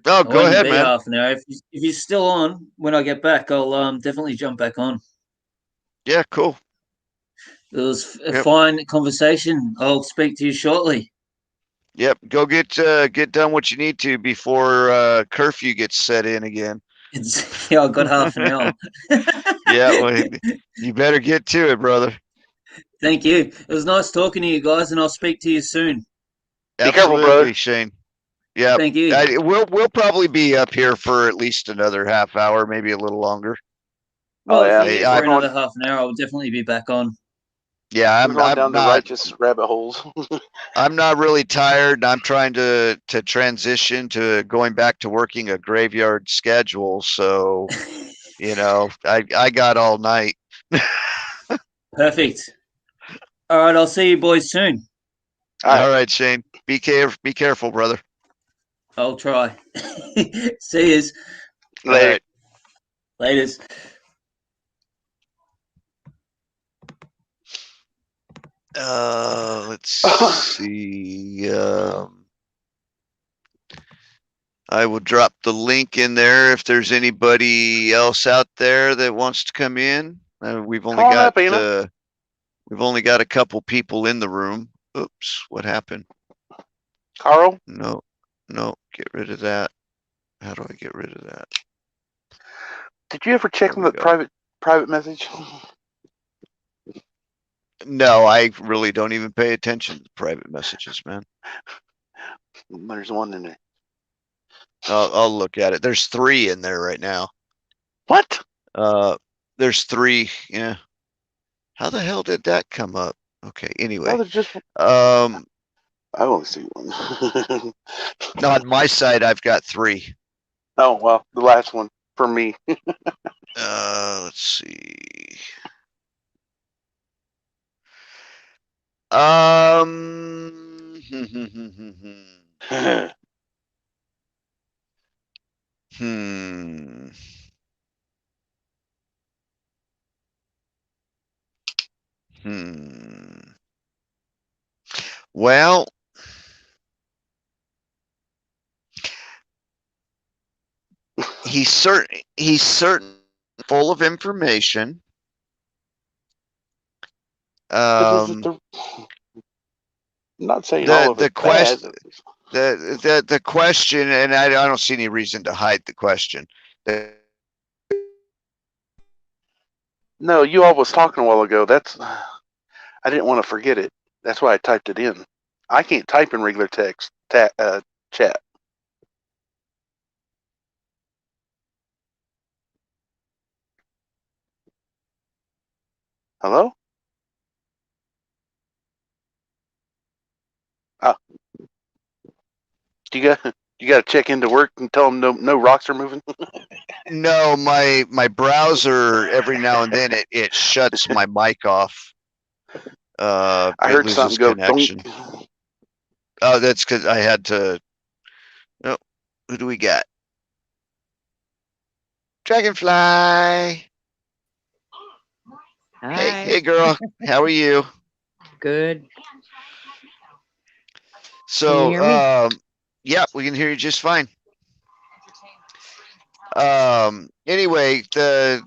Oh, go ahead, man. Half an hour. If you're still on when I get back, I'll definitely jump back on. Yeah, cool. It was a fine conversation. I'll speak to you shortly. Yep, go get done what you need to before curfew gets set in again. Yeah, I've got half an hour. Yeah, well, you better get to it, brother. Thank you. It was nice talking to you guys, and I'll speak to you soon. Be careful, Absolutely, brother. Shane. Yeah, Thank you. we'll probably be up here for at least another half hour, maybe a little longer. Well, yeah. if you're here I- for another half an hour, I'll definitely be back on. Yeah, We're going down the not. righteous rabbit holes. I'm not really tired. I'm trying to transition to going back to working a graveyard schedule. So, you know, I got all night. Perfect. All right, I'll see you boys soon. All right, Shane. Be careful, brother. I'll try. See yous. Later. Laters. Let's see. I will drop the link in there if there's anybody else out there that wants to come in. We've only Come on got up, Anna. we've only got a couple people in the room. Oops, what happened? Carl? No, get rid of that. How do I get rid of that? Did you ever check the private message? No, I really don't even pay attention to private messages, man. There's one in there. I'll look at it. There's 3 in there right now. What? There's 3. Yeah. How the hell did that come up? Okay. Anyway. Oh, there's just. I only see one. On my side, I've got 3. Oh well, the last one for me. Let's see. Well, he's certain full of information. I'm not saying all of the it question, bad. the question, and I don't see any reason to hide the question. No, you all was talking a while ago. I didn't want to forget it. That's why I typed it in. I can't type in regular text chat. Hello? You got to check into work and tell them no rocks are moving. No, my browser every now and then it shuts my mic off. I heard something go. Connection. Oh, that's because I had to. Oh, who do we got? Dragonfly. Hi. Hey, girl. How are you? Good. So, Can you hear me? yeah, we can hear you just fine. Anyway, the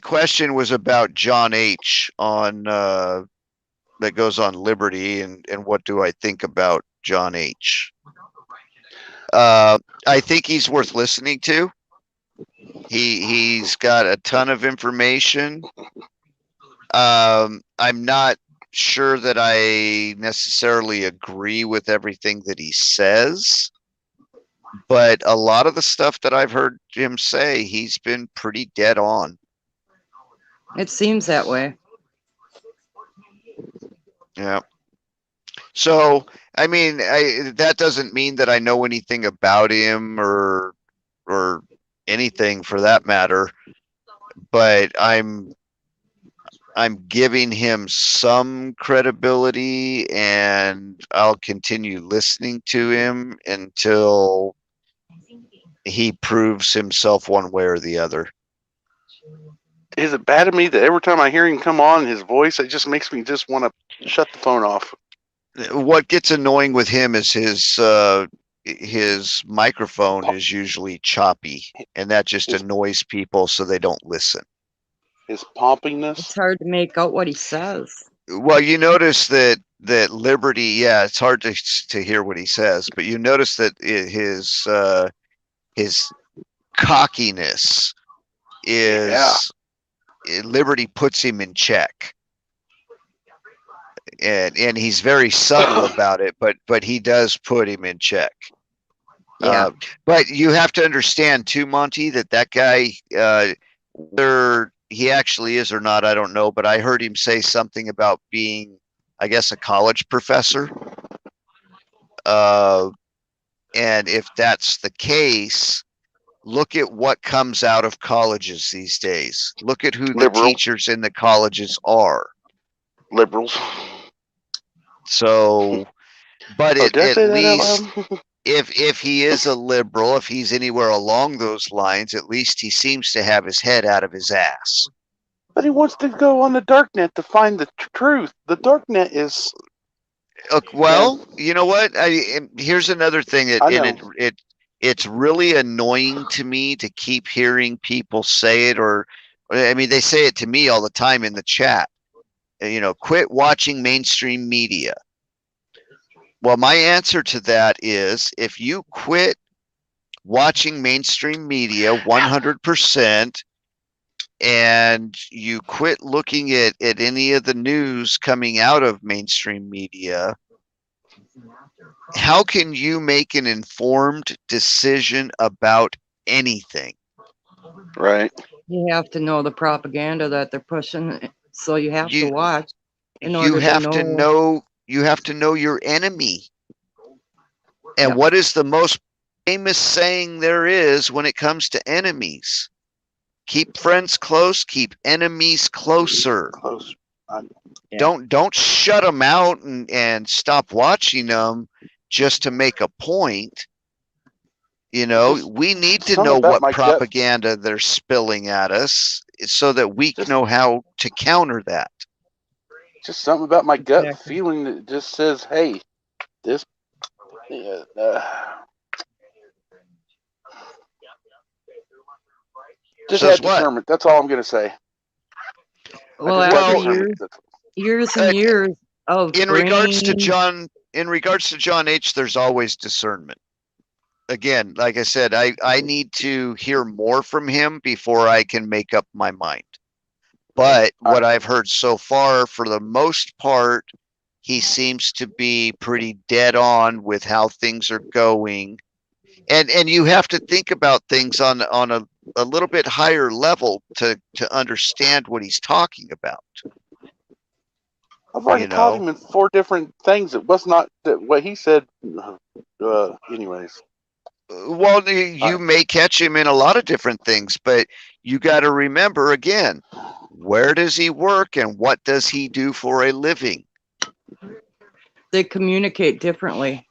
question was about John H. on that goes on Liberty, and what do I think about John H. I think he's worth listening to. He's got a ton of information. I'm not sure that I necessarily agree with everything that he says, but a lot of the stuff that I've heard him say, he's been pretty dead on. It seems that way. Yeah. So, I mean, that doesn't mean that I know anything about him or anything for that matter, but I'm giving him some credibility, and I'll continue listening to him until he proves himself one way or the other. Is it bad of me that every time I hear him come on, his voice, it just makes me just want to shut the phone off? What gets annoying with him is his microphone is usually choppy, and that just annoys people so they don't listen. His pompiness. It's hard to make out what he says. Well, you notice that Liberty, yeah, it's hard to hear what he says, but you notice that his cockiness is Liberty puts him in check. and he's very subtle about it, but he does put him in check. Yeah. But you have to understand too, Monty, that guy, whether he actually is or not, I don't know, but I heard him say something about being, I guess, a college professor. And if that's the case, look at what comes out of colleges these days. Look at who the teachers in the colleges are. Liberals. So, but Did I at say that out least loud? if he is a liberal, if he's anywhere along those lines, at least he seems to have his head out of his ass. But he wants to go on the darknet to find the truth. The darknet is. Well, you know what? Here's another thing that, and it's really annoying to me to keep hearing people say it, or I mean, they say it to me all the time in the chat. Quit watching mainstream media. Well, my answer to that is, if you quit watching mainstream media 100%, and you quit looking at any of the news coming out of mainstream media, how can you make an informed decision about anything? Right. You have to know the propaganda that they're pushing, so you have to watch. You have to know your enemy. And what is the most famous saying there is when it comes to enemies? Keep friends close, keep enemies closer. Don't shut them out and stop watching them just to make a point. We need to know what propaganda they're spilling at us so that we know how to counter that. Just something about my gut feeling that just says, hey, this. Just had discernment. That's all I'm going to say. Well, after years and years of in regards to John H., there's always discernment. Again, like I said, I need to hear more from him before I can make up my mind. But what I've heard so far, for the most part, he seems to be pretty dead on with how things are going. And you have to think about things on a little bit higher level to understand what he's talking about. I've already caught him in 4 different things. It was not what he said. Anyways. Well, you may catch him in a lot of different things, but you got to remember, again, where does he work and what does he do for a living? They communicate differently.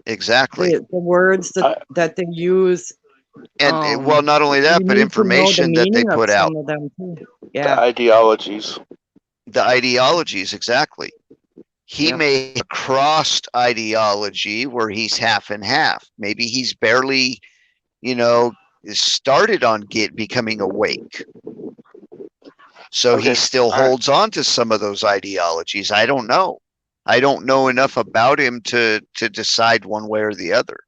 Exactly. The words that they use. And well, not only that, but information that they put out. Yeah. The ideologies. The ideologies, exactly. He may have crossed ideology where he's half and half. Maybe he's barely, started on becoming awake. So he still holds on to some of those ideologies. I don't know. I don't know enough about him to decide one way or the other.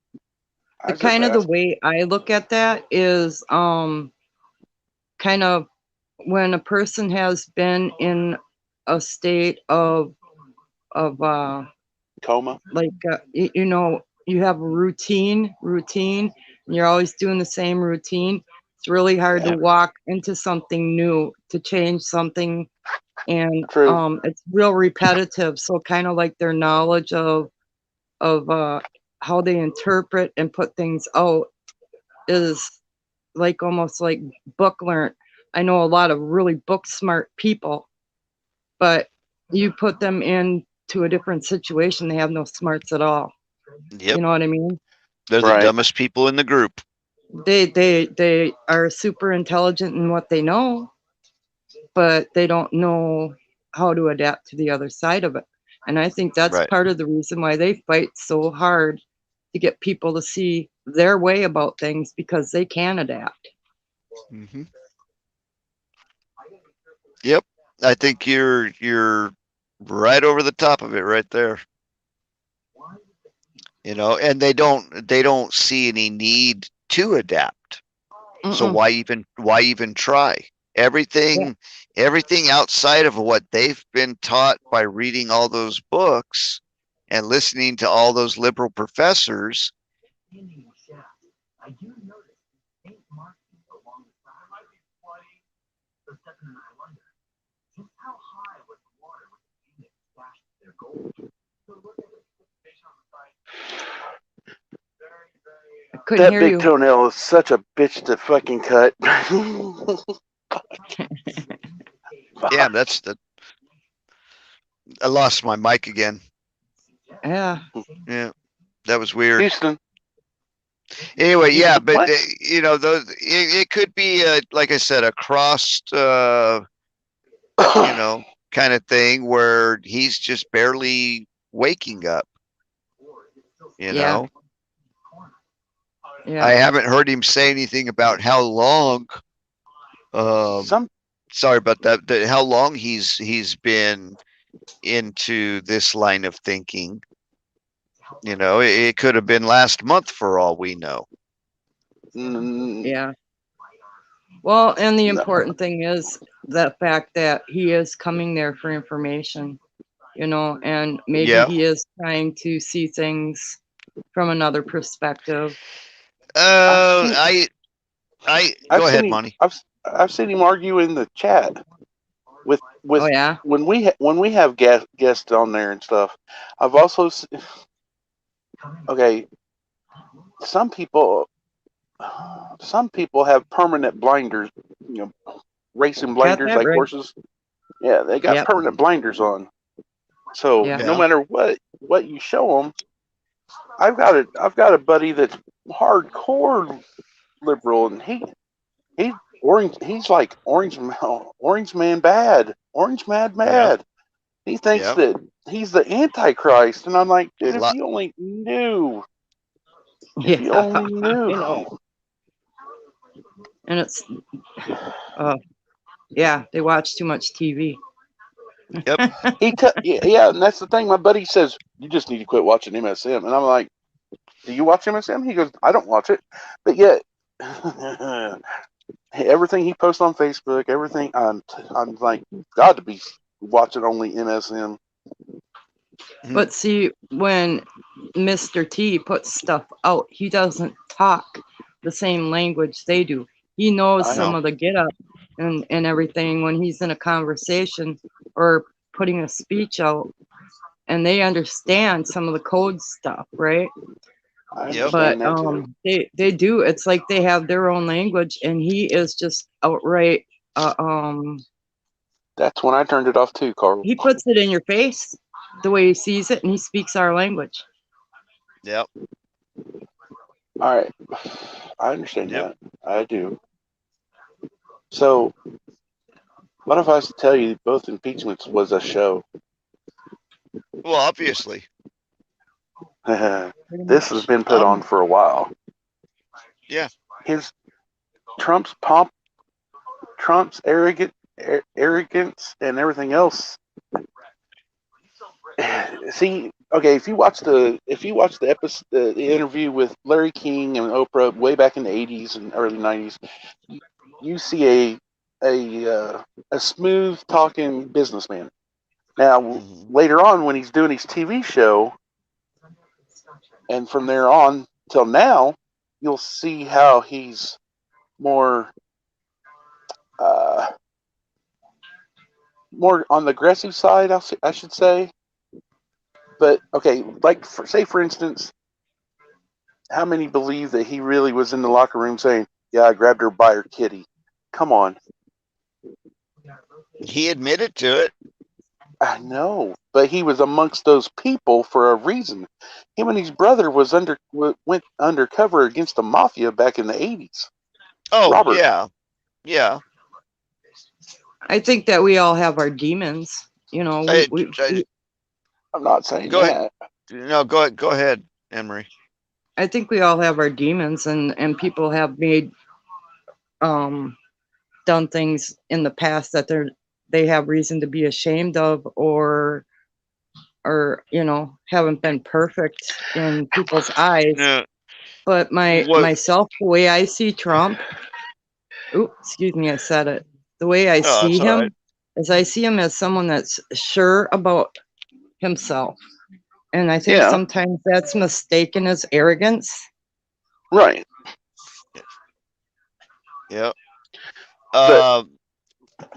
The way I look at that is kind of when a person has been in a state of coma, like you have a routine and you're always doing the same routine. It's really hard to walk into something new, to change something, and it's real repetitive. So kind of like their knowledge of how they interpret and put things out is like almost like book learned. I know a lot of really book smart people, but you put them into a different situation, they have no smarts at all. Yep. You know what I mean? They're the dumbest people in the group. They are super intelligent in what they know, but they don't know how to adapt to the other side of it. And I think that's part of the reason why they fight so hard to get people to see their way about things, because they can adapt. Mm-hmm. Yep. I think you're right over the top of it right there. And they don't see any need to adapt. So why even try? Everything outside of what they've been taught by reading all those books and listening to all those liberal professors. Couldn't hear big you. toenail is such a bitch to fucking cut. Yeah, I lost my mic again. Yeah. Yeah, that was weird. Houston. Anyway, yeah, but What? it could be like I said, a crossed, kind of thing where he's just barely waking up. You know, Yeah. I haven't heard him say anything about how long. Sorry about that. How long he's been into this line of thinking. It could have been last month for all we know. Yeah. Well, and the important thing is the fact that he is coming there for information, and maybe he is trying to see things from another perspective. Go ahead, him, Monty. I've seen him argue in the chat with Oh, yeah? when we have guests on there and stuff. I've also some people have permanent blinders, racing blinders like horses. Yeah, they got permanent blinders on. So no matter what you show them, I've got a buddy that's hardcore liberal, and he's like orange man bad, orange mad. Yep. He thinks that he's the Antichrist, and I'm like, dude, if you only knew. If you only knew. And it's, they watch too much TV. Yep. And that's the thing. My buddy says, you just need to quit watching MSM. And I'm like, do you watch MSM? He goes, I don't watch it. But yet, everything he posts on Facebook, everything, I'm like, God to be watching only MSM. But see, when Mr. T puts stuff out, he doesn't talk the same language they do. He knows some of the get up and everything when he's in a conversation or putting a speech out, and they understand some of the code stuff, right? But they do. It's like they have their own language, and he is just outright. That's when I turned it off too, Carl. He puts it in your face the way he sees it, and he speaks our language. Yep. All right, I understand that. I do. So, what if I was to tell you both impeachments was a show? Well, obviously. This has been put on for a while. Yeah. Trump's arrogance and everything else. See, okay, if you watch the episode, the interview with Larry King and Oprah way back in the 80s and early 90s, you see a smooth talking businessman. Now, later on, when he's doing his TV show, and from there on till now, you'll see how he's more on the aggressive side, I should say. But okay, like say for instance, how many believe that he really was in the locker room saying, "Yeah, I grabbed her by her kitty"? Come on. He admitted to it. I know, but he was amongst those people for a reason. Him and his brother went undercover against the mafia back in the 80s. Oh, Robert. Yeah. I think that we all have our demons. I'm not saying go that. Ahead. No, go ahead, Emery. I think we all have our demons, and people have made done things in the past that they have reason to be ashamed of, or haven't been perfect in people's eyes. No. But myself, the way I see Trump, excuse me, I said it. The way I Oh, see that's all him right. is I see him as someone that's sure about himself. And I think Yeah. sometimes that's mistaken as arrogance. Right. Yep. But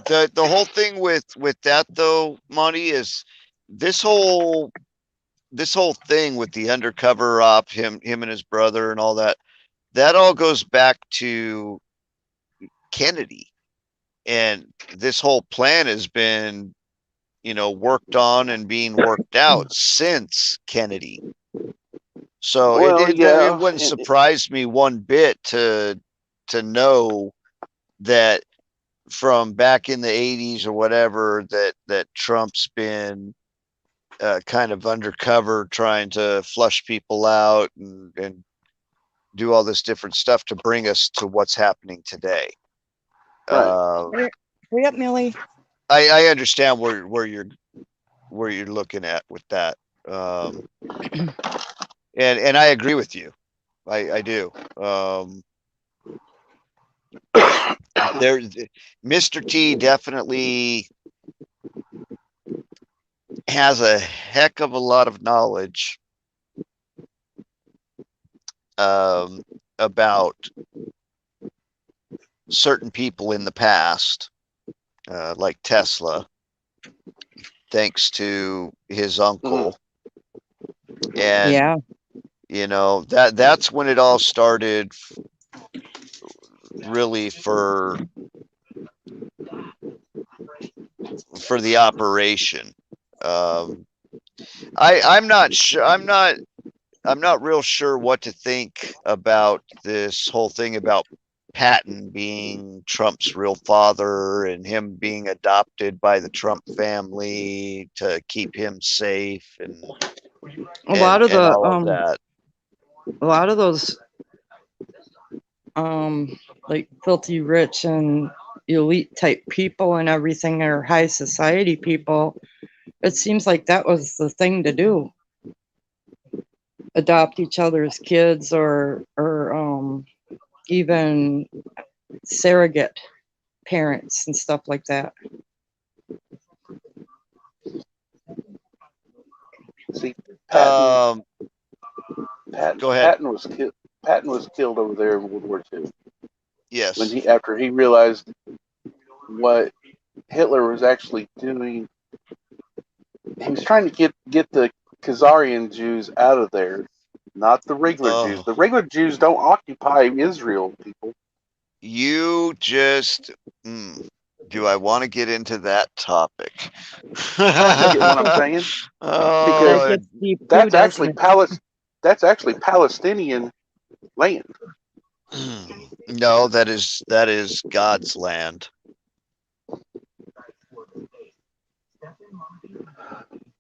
The whole thing with that though, Monty, is this whole thing with the undercover op, him and his brother and all that. That all goes back to Kennedy, and this whole plan has been, worked on and being worked out since Kennedy. So well, it yeah, wouldn't surprise me one bit to know that from back in the 80s or whatever that Trump's been kind of undercover trying to flush people out and do all this different stuff to bring us to what's happening today. right. Hurry up, Millie. I understand where you're looking at with that. And I agree with you. I do. There, Mr. T definitely has a heck of a lot of knowledge about certain people in the past, like Tesla, thanks to his uncle. And Yeah. that's when it all started really for the operation. I'm not sure. I'm not real sure what to think about this whole thing about Patton being Trump's real father and him being adopted by the Trump family to keep him safe and A lot of the all of that. a lot of those like filthy rich and elite type people and everything are high society people. It seems like that was the thing to do. Adopt each other's kids or even surrogate parents and stuff like that. See, Patton, go ahead. Patton was killed over there in World War II. Yes. After he realized what Hitler was actually doing, he was trying to get the Khazarian Jews out of there, not the regular Jews. The regular Jews don't occupy Israel, people. You just do I want to get into that topic? You get what I'm saying? Oh, because that's actually That's actually Palestinian land. No, that is God's land.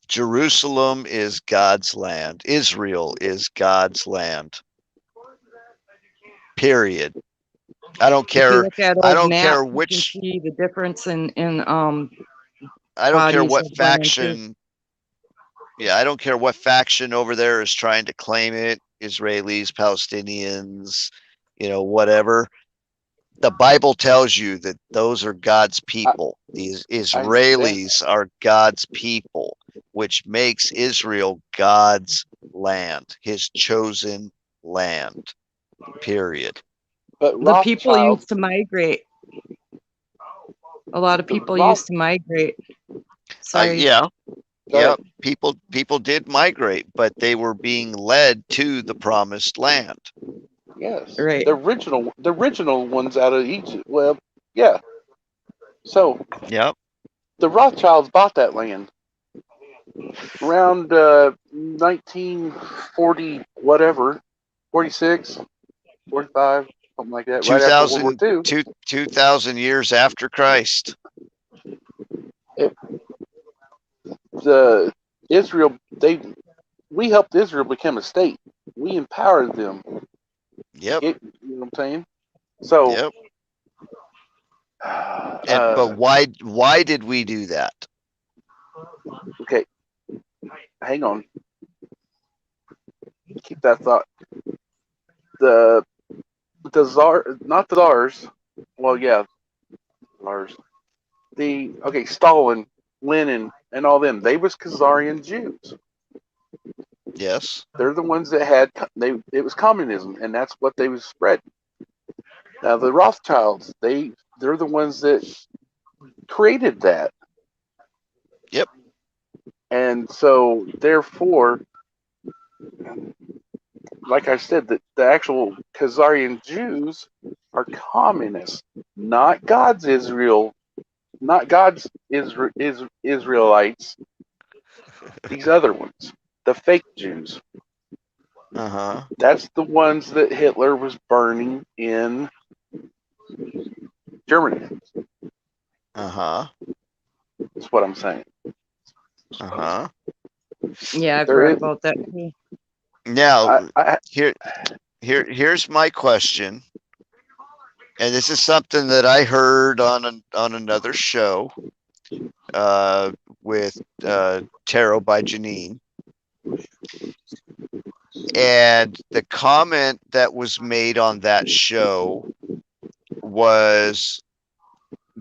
Jerusalem is God's land. Israel is God's land. Period. I don't care. I don't care which. You can see the difference in I don't care what faction. Yeah, I don't care what faction over there is trying to claim it. Israelis, Palestinians, whatever. The Bible tells you that those are God's people. These Israelis are God's people, which makes Israel God's land, his chosen land. Period. But the people used to migrate. A lot of people used to migrate. Sorry. Yeah. People did migrate, but they were being led to the promised land. Yes. Right. The original ones out of Egypt. Well, yeah. So. Yep. The Rothschilds bought that land around 1940, whatever, 46, 45, something like that. 2000, right after World War II. 2,000 years after Christ. We helped Israel become a state. We empowered them. Yep. You know what I'm saying? So. Yep. But why did we do that? Okay. Hang on. Keep that thought. The czar, not the czars. Well, yeah, czars. Stalin, Lenin, and all them, they was Khazarian Jews. Yes. They're the ones that had it was communism, and that's what they was spreading. Now the Rothschilds, they're the ones that created that. Yep. And so therefore, like I said, the actual Khazarian Jews are communists, not God's Israel, not God's Israelites. These other ones, the fake Jews. Uh-huh. That's the ones that Hitler was burning in Germany. Uh-huh. That's what I'm saying. Uh-huh. Yeah, I've heard about that too. Now, here's my question, and this is something that I heard on another show with Tarot by Janine, and the comment that was made on that show was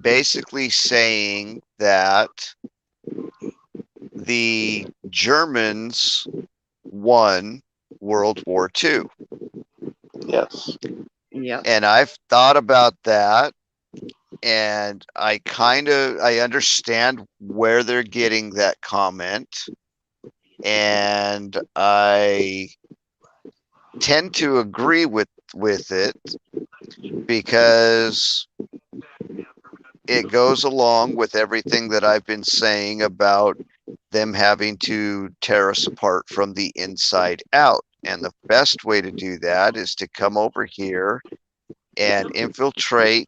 basically saying that the Germans won World War II. Yes. Yeah. And I've thought about that, and I understand where they're getting that comment, and I tend to agree with it because it goes along with everything that I've been saying about them having to tear us apart from the inside out. And the best way to do that is to come over here and infiltrate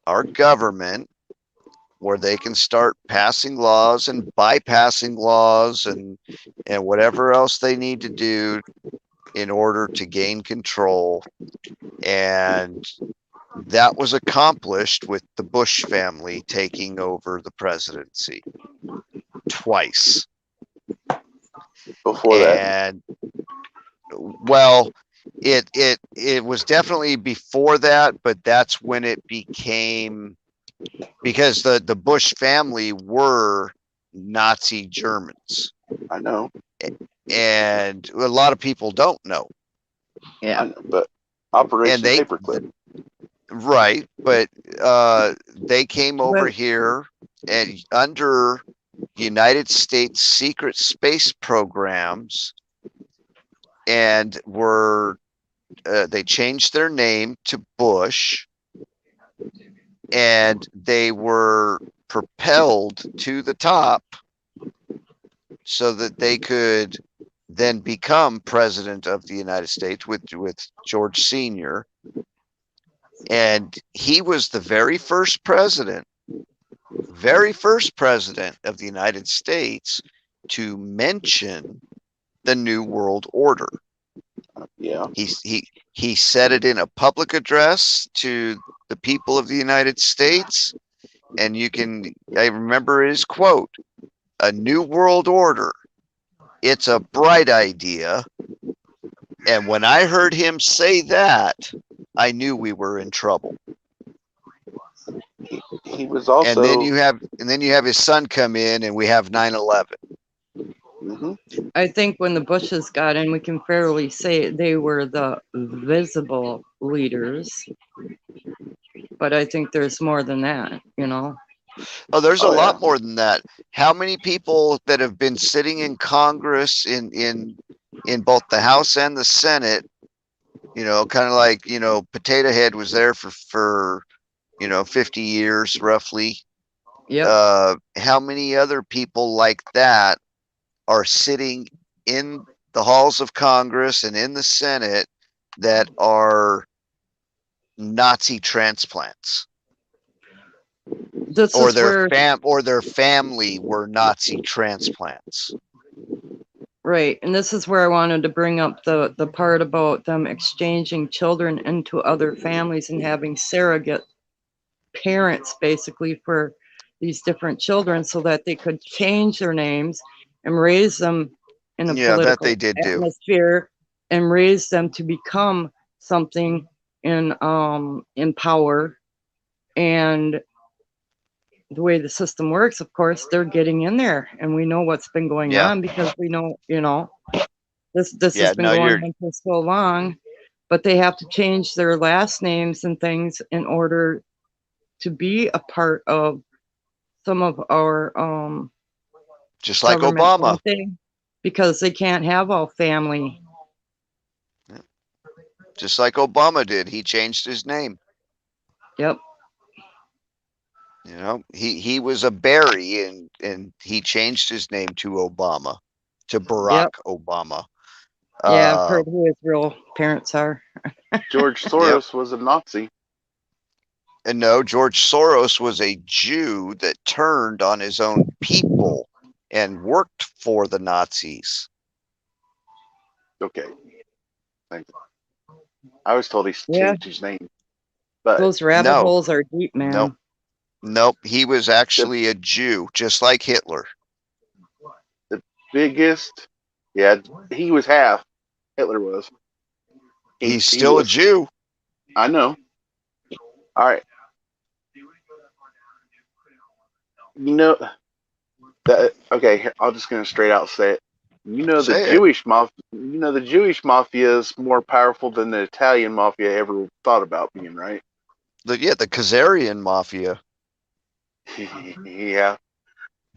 our government, where they can start passing laws and bypassing laws and whatever else they need to do in order to gain control. And that was accomplished with the Bush family taking over the presidency twice. Before that. And well, it was definitely before that, but that's when it became, because the Bush family were Nazi Germans. I know. And a lot of people don't know. Yeah. But Operation Paperclip. Right, but they came over here and under United States secret space programs, and they changed their name to Bush, and they were propelled to the top so that they could then become president of the United States with George Sr. And he was the very first president of the United States to mention the New World Order. Yeah. He said it in a public address to the people of the United States, and I remember his quote, "A New World Order. It's a bright idea." And when I heard him say that, I knew we were in trouble. He was also, and then you have his son come in, and we have 9/11. Mm-hmm. I think when the Bushes got in, we can fairly say they were the visible leaders. But I think there's more than that, you know. Oh, there's a lot more than that. How many people that have been sitting in Congress in both the House and the Senate, kind of like, Potato Head was there for 50 years roughly. Yeah. How many other people like that are sitting in the halls of Congress and in the Senate that are Nazi transplants? Or their family were Nazi transplants. Right, and this is where I wanted to bring up the part about them exchanging children into other families and having surrogate parents basically for these different children so that they could change their names and raise them in a political atmosphere and raise them to become something in power. And the way the system works, of course, they're getting in there, and we know what's been going Yeah. on because we know, this Yeah, has been no, going you're on for so long. But they have to change their last names and things in order to be a part of some of our just like government, Obama. don't they? Because they can't have all family. Just like Obama did. He changed his name. Yep. You know, he was a Barry and he changed his name to Obama, to Barack Obama. Yeah, I've heard who his real parents are. George Soros was a Nazi. And no, George Soros was a Jew that turned on his own people and worked for the Nazis. Okay. Thanks. I was told he Yeah. changed his name. But Those rabbit no. holes are deep, man. Nope. He was actually a Jew, just like Hitler. the biggest, yeah, he was half. Hitler was. He's still a Jew. I know. All right. You know that? Okay, here, I'm just gonna straight out say it. You know Say the it. Jewish mafia. You know the Jewish mafia is more powerful than the Italian mafia ever thought about being, right? The Khazarian mafia. Yeah.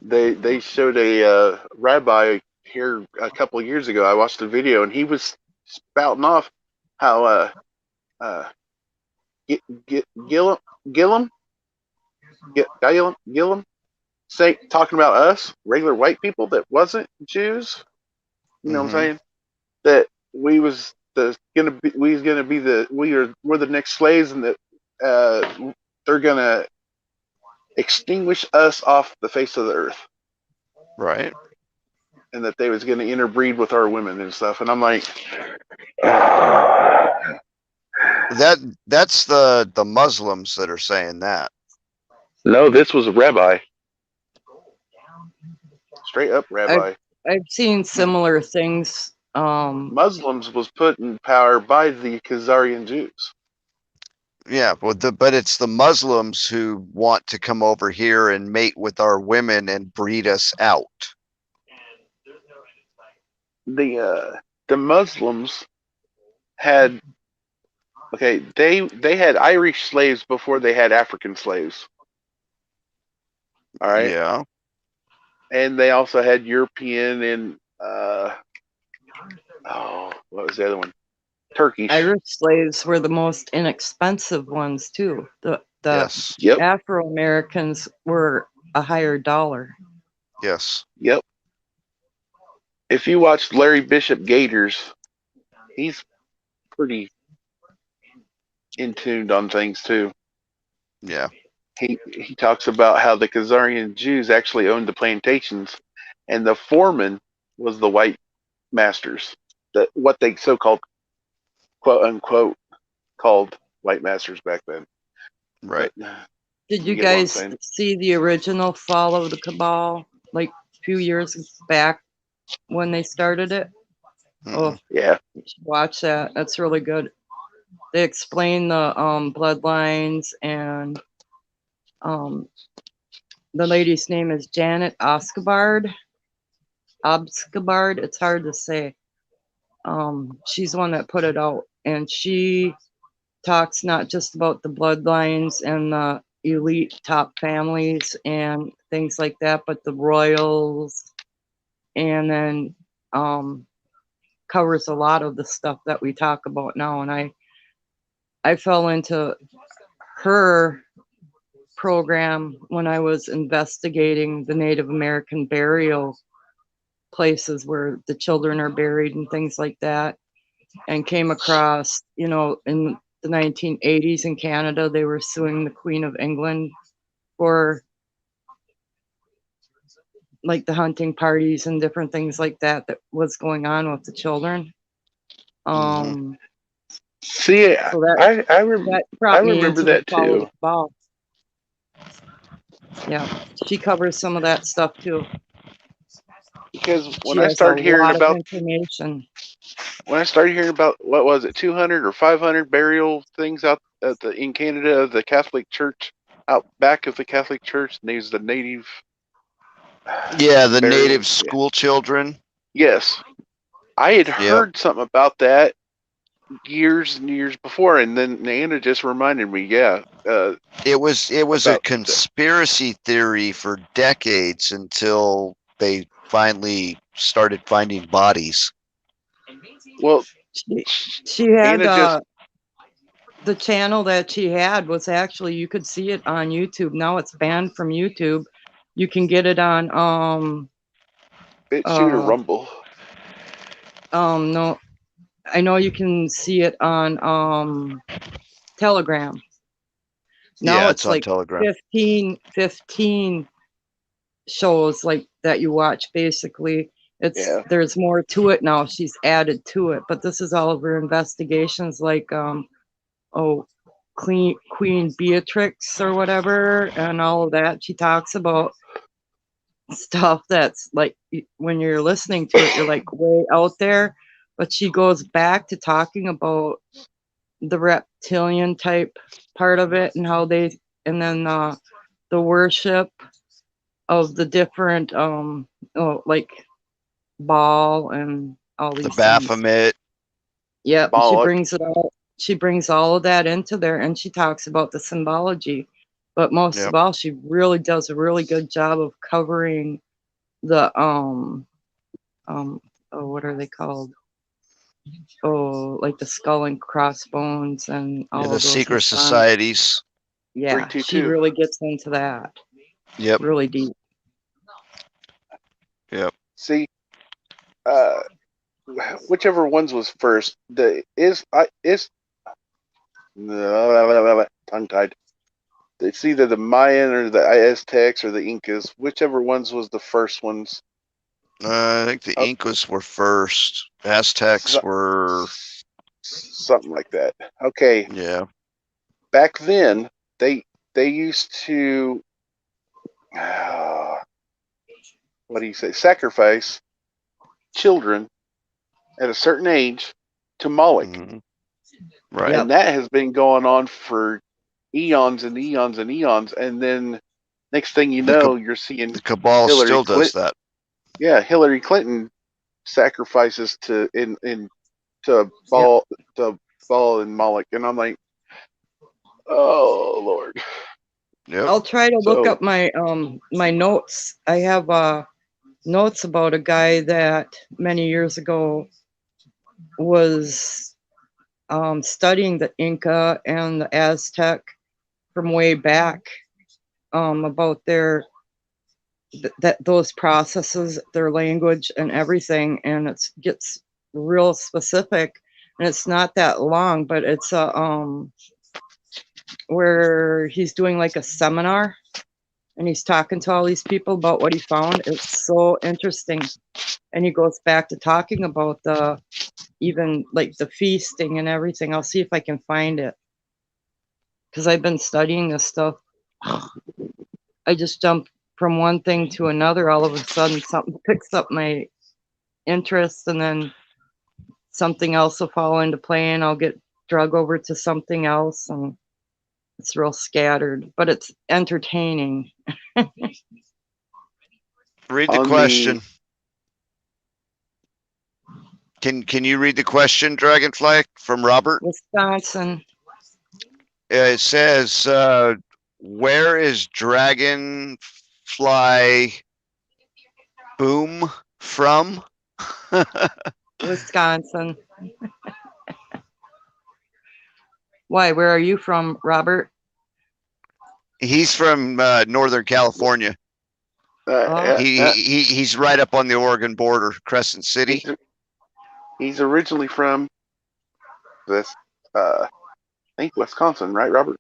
They showed a rabbi here a couple of years ago. I watched the video and he was spouting off how Gillum say talking about us regular white people that wasn't Jews. You know what I'm saying? That we was we're the next slaves, and that they're gonna extinguish us off the face of the earth. Right. And that they was gonna interbreed with our women and stuff. And I'm like, that's the Muslims that are saying that. no, this was a rabbi. Straight up rabbi. I've seen similar things. Muslims was put in power by the Khazarian Jews. Yeah, well, but it's the Muslims who want to come over here and mate with our women and breed us out. The Muslims had they had Irish slaves before they had African slaves. All right. Yeah. And they also had European and what was the other one? Turkish. Irish slaves were the most inexpensive ones too. The yes. Yep. Afro Americans were a higher dollar. Yes. Yep. If you watch Larry Bishop Gators, he's pretty in tuned on things too. Yeah. He talks about how the Khazarian Jews actually owned the plantations, and the foreman was the white masters. That what they so-called quote unquote called white masters back then. Right. But, did you guys see the original Fall of the Cabal like a few years back when they started it? Oh yeah. You should watch that. That's really good. They explain the bloodlines, and the lady's name is Janet Oscabard. It's hard to say. She's the one that put it out, and she talks not just about the bloodlines and the elite top families and things like that, but the royals, and then covers a lot of the stuff that we talk about now. And I fell into her program when I was investigating the Native American burial places where the children are buried and things like that, and came across, in the 1980s in Canada, they were suing the Queen of England for like the hunting parties and different things like that was going on with the children. See, so that, I remember that too. Yeah, she covers some of that stuff too. Because when I started hearing about information, when I started hearing about what was it, 200 or 500 burial things out in Canada of the Catholic Church, out back of the Catholic Church. And he's the native. Yeah, the Very- native school children. Yes, I had heard something about that years and years before, and then Nana just reminded me. Yeah, It was a about- conspiracy theory for decades until they finally started finding bodies. well, She had Anna just the channel that she had was actually, you could see it on YouTube. Now it's banned from YouTube. You can get it on BitChute or Rumble. no, I know you can see it on Telegram. Now Yeah, it's it's on like Telegram. 15 shows like that you watch. Basically, there's more to it now. She's added to it, but this is all of her investigations, like Queen Beatrix or whatever, and all of that. She talks about stuff that's like, when you're listening to it, you're like way out there, but she goes back to talking about the reptilian type part of it, and how they, and then the worship of the different like Baal and all these The things. Baphomet. Yep, Baal. she brings it all. She brings all of that into there, and she talks about the symbology. But most of all, she really does a really good job of covering the what are they called? Oh, like the skull and crossbones and all of The those secret Masonic- societies. Yeah, she 322. really gets into that. Yep. Really deep. Yep. See, whichever ones was first, tongue tied. It's either the Mayan or the Aztecs or the Incas. Whichever ones was the first ones. I think the Incas were first. Aztecs were something like that. Okay. Yeah. Back then, they used to what do you say? Sacrifice children at a certain age to Moloch. Right. And that has been going on for eons and eons and eons. And then next thing you know, you're seeing the cabal Hillary still does Clinton- that. Yeah, Hillary Clinton sacrifices to Baal and Moloch, and I'm like, oh Lord. Yep. I'll try to look So- up my my notes. I have notes about a guy that many years ago was studying the Inca and the Aztec from way back, about their those processes, their language and everything, and it gets real specific, and it's not that long, but it's where he's doing like a seminar, and he's talking to all these people about what he found. It's so interesting, and he goes back to talking about even like the feasting and everything. I'll see if I can find it, because I've been studying this stuff. I just jump from one thing to another. All of a sudden something picks up my interest, and then something else will fall into play, and I'll get drug over to something else, and it's real scattered, but it's entertaining. Read the question. Can you read the question, Dragonfly, from Robert? Wisconsin. It says, where is Dragonfly Boom from? Wisconsin. Why? Where are you from, Robert? He's from Northern California. He's right up on the Oregon border, Crescent City. He's originally from this, I think Wisconsin, right, Robert?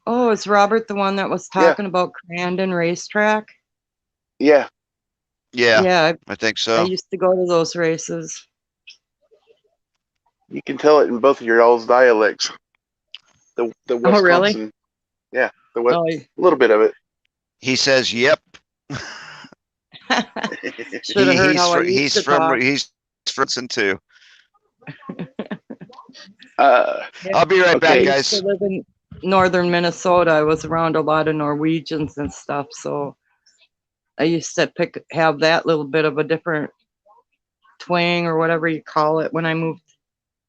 Oh, is Robert the one that was talking about Crandon Racetrack? Yeah. Yeah, I think so. I used to go to those races. You can tell it in both of your all's dialects. The Wisconsin. Oh, really? Yeah, a little bit of it. He says, "Yep." Should have heard how I used he's to from talk. he's from too. I'll be right back, I guys. used to live in northern Minnesota, I was around a lot of Norwegians and stuff, so I used to have that little bit of a different twang or whatever you call it when I moved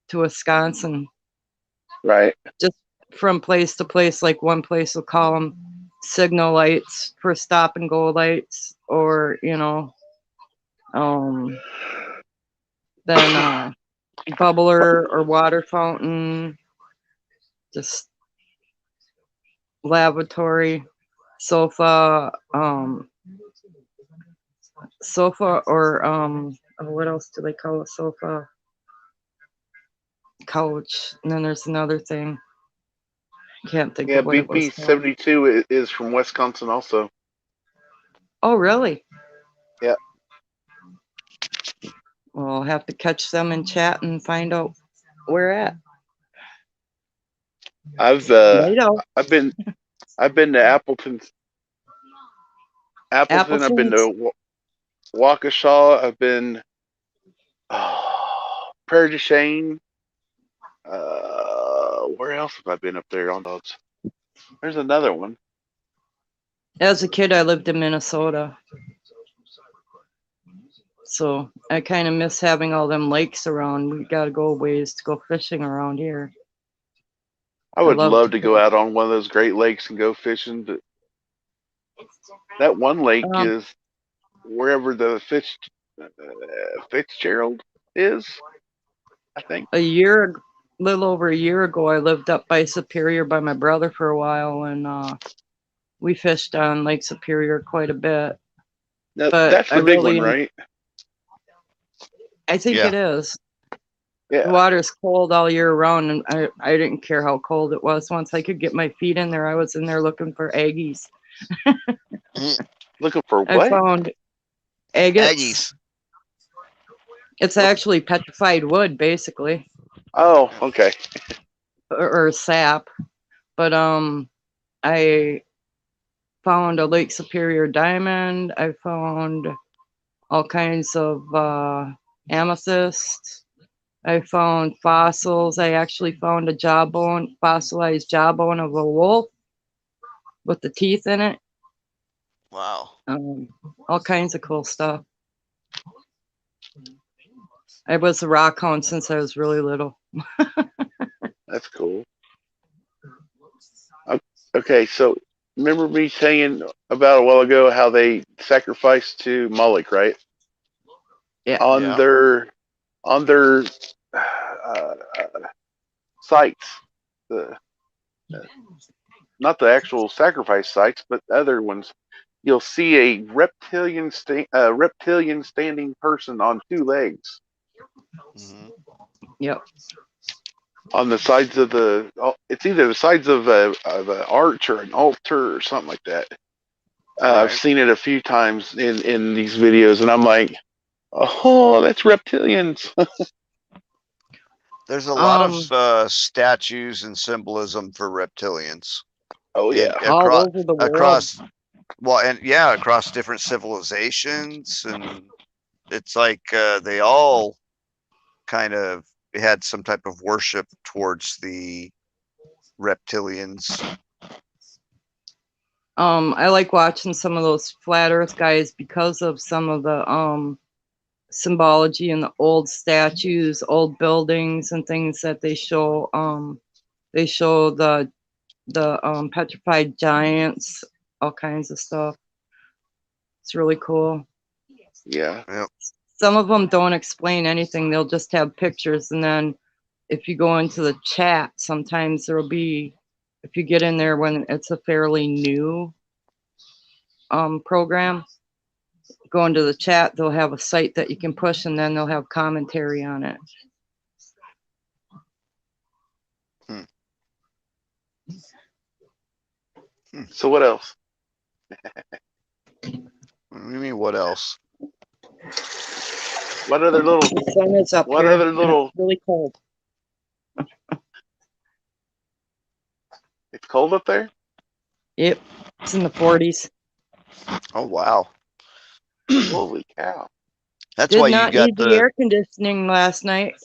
to Wisconsin. Right. Just from place to place, like one place will call them signal lights for stop and go lights, or then bubbler or water fountain, just lavatory, sofa, or what else do they call a sofa? Couch. And then there's another thing. Can't think Yeah, of what it was BP called. 72 is from Wisconsin also. Oh, really? Yeah. Well, I'll have to catch them in chat and find out where at. I've been to Appleton. I've been to Waukesha. I've been Prairie du Chien. Where else have I been up there on dogs? There's another one. As a kid, I lived in Minnesota. So I kind of miss having all them lakes around. We got to go a ways to go fishing around here. I would love to go out on one of those Great Lakes and go fishing, but that one lake is wherever the Fitzgerald is, I think. Little over a year ago, I lived up by Superior by my brother for a while, and we fished on Lake Superior quite a bit. Now, that's the big one, right? I think it is. Yeah. The water's cold all year round, and I didn't care how cold it was. Once I could get my feet in there, I was in there looking for aggies. Looking for what? I found agates. It's actually petrified wood, basically. Oh, okay. Or sap. But I found a Lake Superior diamond. I found all kinds of amethyst. I found fossils. I actually found a fossilized jawbone of a wolf with the teeth in it. Wow. All kinds of cool stuff. I was a rock hound since I was really little. That's cool. Okay, so remember me saying about a while ago how they sacrificed to Moloch, right? Yeah. On their sites, not the actual sacrifice sites, but other ones. You'll see a reptilian standing person on two legs. Mm-hmm. Yep. On the sides of it's either the sides of an arch or an altar or something like that. I've seen it a few times in these videos, and I'm like, oh, that's reptilians. There's a lot of statues and symbolism for reptilians. Oh yeah, all over the world. Across different civilizations, and it's like they all kind of had some type of worship towards the reptilians. I like watching some of those flat earth guys because of some of the symbology in the old statues, old buildings and things that they show. They show the petrified giants, all kinds of stuff. It's really cool. Yeah. Yep. Some of them don't explain anything. They'll just have pictures. And then if you go into the chat, sometimes there'll be, if you get in there when it's a fairly new program, go into the chat, they'll have a site that you can push, and then they'll have commentary on it. So what else? What do you mean, what else? What other little? The sun is up what here, other little? it's really cold. It's cold up there? Yep, it's in the 40s. Oh wow! Holy cow! That's Did why not you got need the air conditioning last night.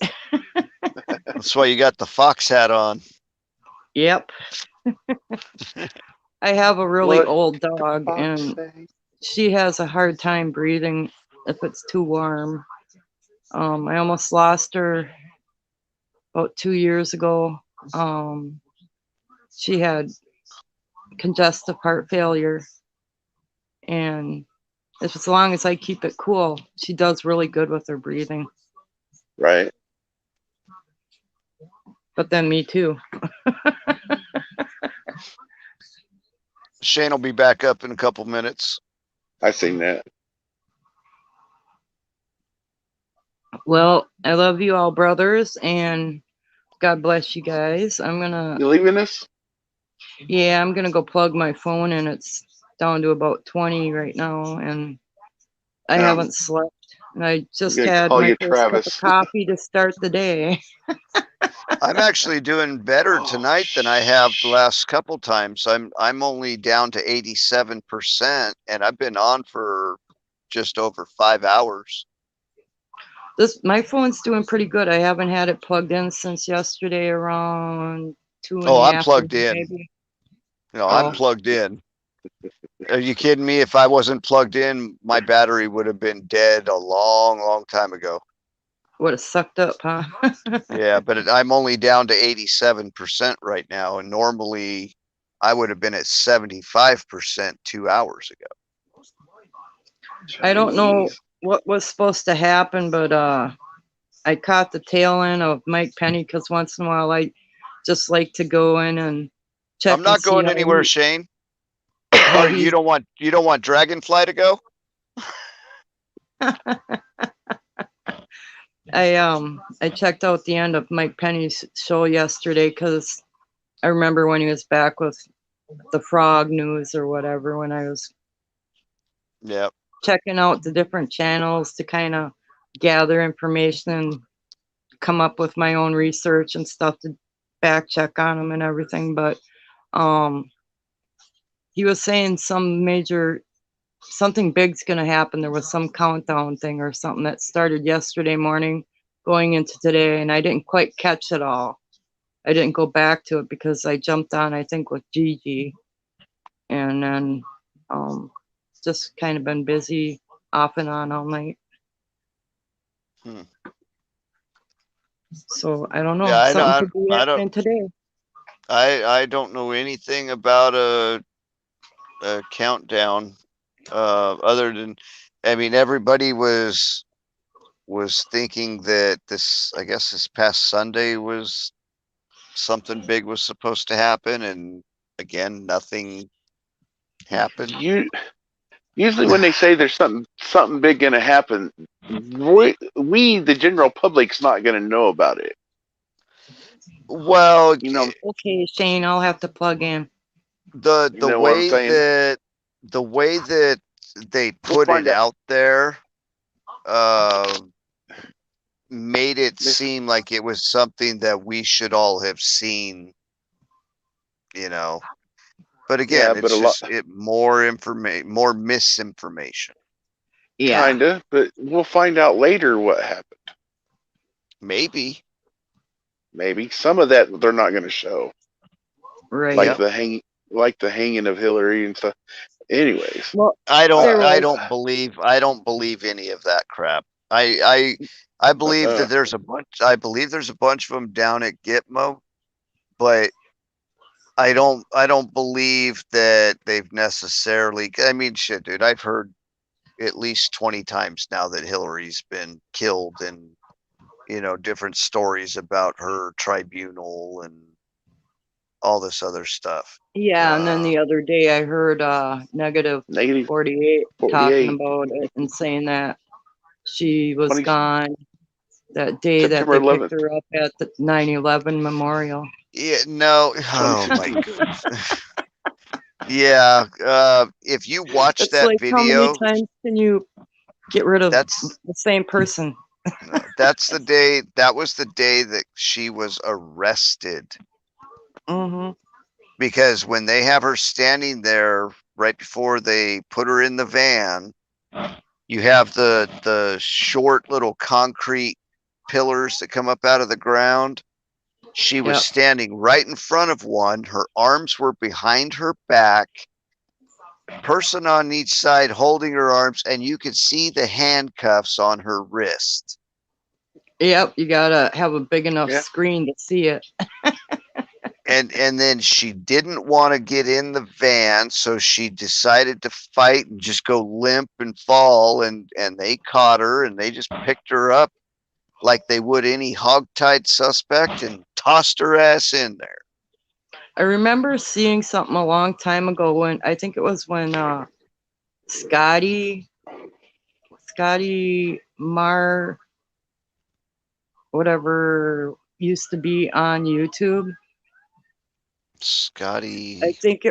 That's why you got the fox hat on. Yep. I have a really What old did the dog, fox and say? she has a hard time breathing if it's too warm. I almost lost her about 2 years ago. She had congestive heart failure, and as long as I keep it cool, she does really good with her breathing. Right. But then me too. Shane will be back up in a couple minutes. I seen that. Well, I love you all, brothers, and God bless you guys. You leaving us? Yeah, I'm gonna go plug my phone, and it's down to about 20 right now, and I haven't slept. And I just gonna had call my you first cup of Travis. coffee to start the day. I'm actually doing better tonight than I have the last couple times. I'm only down to 87%, and I've been on for just over 5 hours. My phone's doing pretty good. I haven't had it plugged in since yesterday around 2 in Oh, the I'm plugged afternoon, in. maybe. No, I'm plugged in. Are you kidding me? If I wasn't plugged in, my battery would have been dead a long, long time ago. Would have sucked up, huh? Yeah, but I'm only down to 87% right now, and normally I would have been at 75% 2 hours ago. I don't know what was supposed to happen, but I caught the tail end of Mike Penny because once in a while I just like to go in and check. I'm not going anywhere, Shane. Oh, you don't want Dragonfly to go? I checked out the end of Mike Penny's show yesterday because I remember when he was back with the Frog News or whatever, when I was checking out the different channels to kind of gather information and come up with my own research and stuff to back check on them and everything. But he was saying something big's going to happen. There was some countdown thing or something that started yesterday morning going into today, and I didn't quite catch it all. I didn't go back to it because I jumped on, I think, with Gigi, and then just kind of been busy off and on all night. So I don't know. Yeah, Something could be happening today. I don't know anything about a countdown other than, I mean, everybody was thinking that I guess this past Sunday was something big was supposed to happen, and again, nothing happened. Usually when they say there's something big gonna happen, we the general public's not gonna know about it. Well, okay, Shane, I'll have to plug in. The way that they put it out there made it seem like it was something that we should all have seen, but again, it's just more information, more misinformation. Yeah, kinda, but we'll find out later what happened. Maybe some of that they're not going to show, right? Like the hanging of Hillary and stuff. Anyways, well, I don't believe any of that crap. I believe that there's a bunch. I believe there's a bunch of them down at Gitmo, but I don't believe that they've necessarily. I mean, shit, dude. I've heard at least 20 times now that Hillary's been killed, and different stories about her tribunal and all this other stuff. Yeah, and then the other day I heard negative 48 talking about it and saying that she was gone that day that they picked her up at the 9/11 memorial. Yeah, no. Oh my God. Yeah, if you watch that video, how many times can you get rid of the same person? That was the day that she was arrested. Mm-hmm. Because when they have her standing there right before they put her in the van, you have the short little concrete pillars that come up out of the ground. She was standing right in front of one. Her arms were behind her back. Person on each side holding her arms, and you could see the handcuffs on her wrist. Yep, you gotta have a big enough screen to see it. And then she didn't want to get in the van, so she decided to fight and just go limp and fall, and they caught her, and they just picked her up like they would any hogtied suspect and tossed her ass in there. I remember seeing something a long time ago when I think it was when Scotty Mar whatever used to be on YouTube. Scotty. I think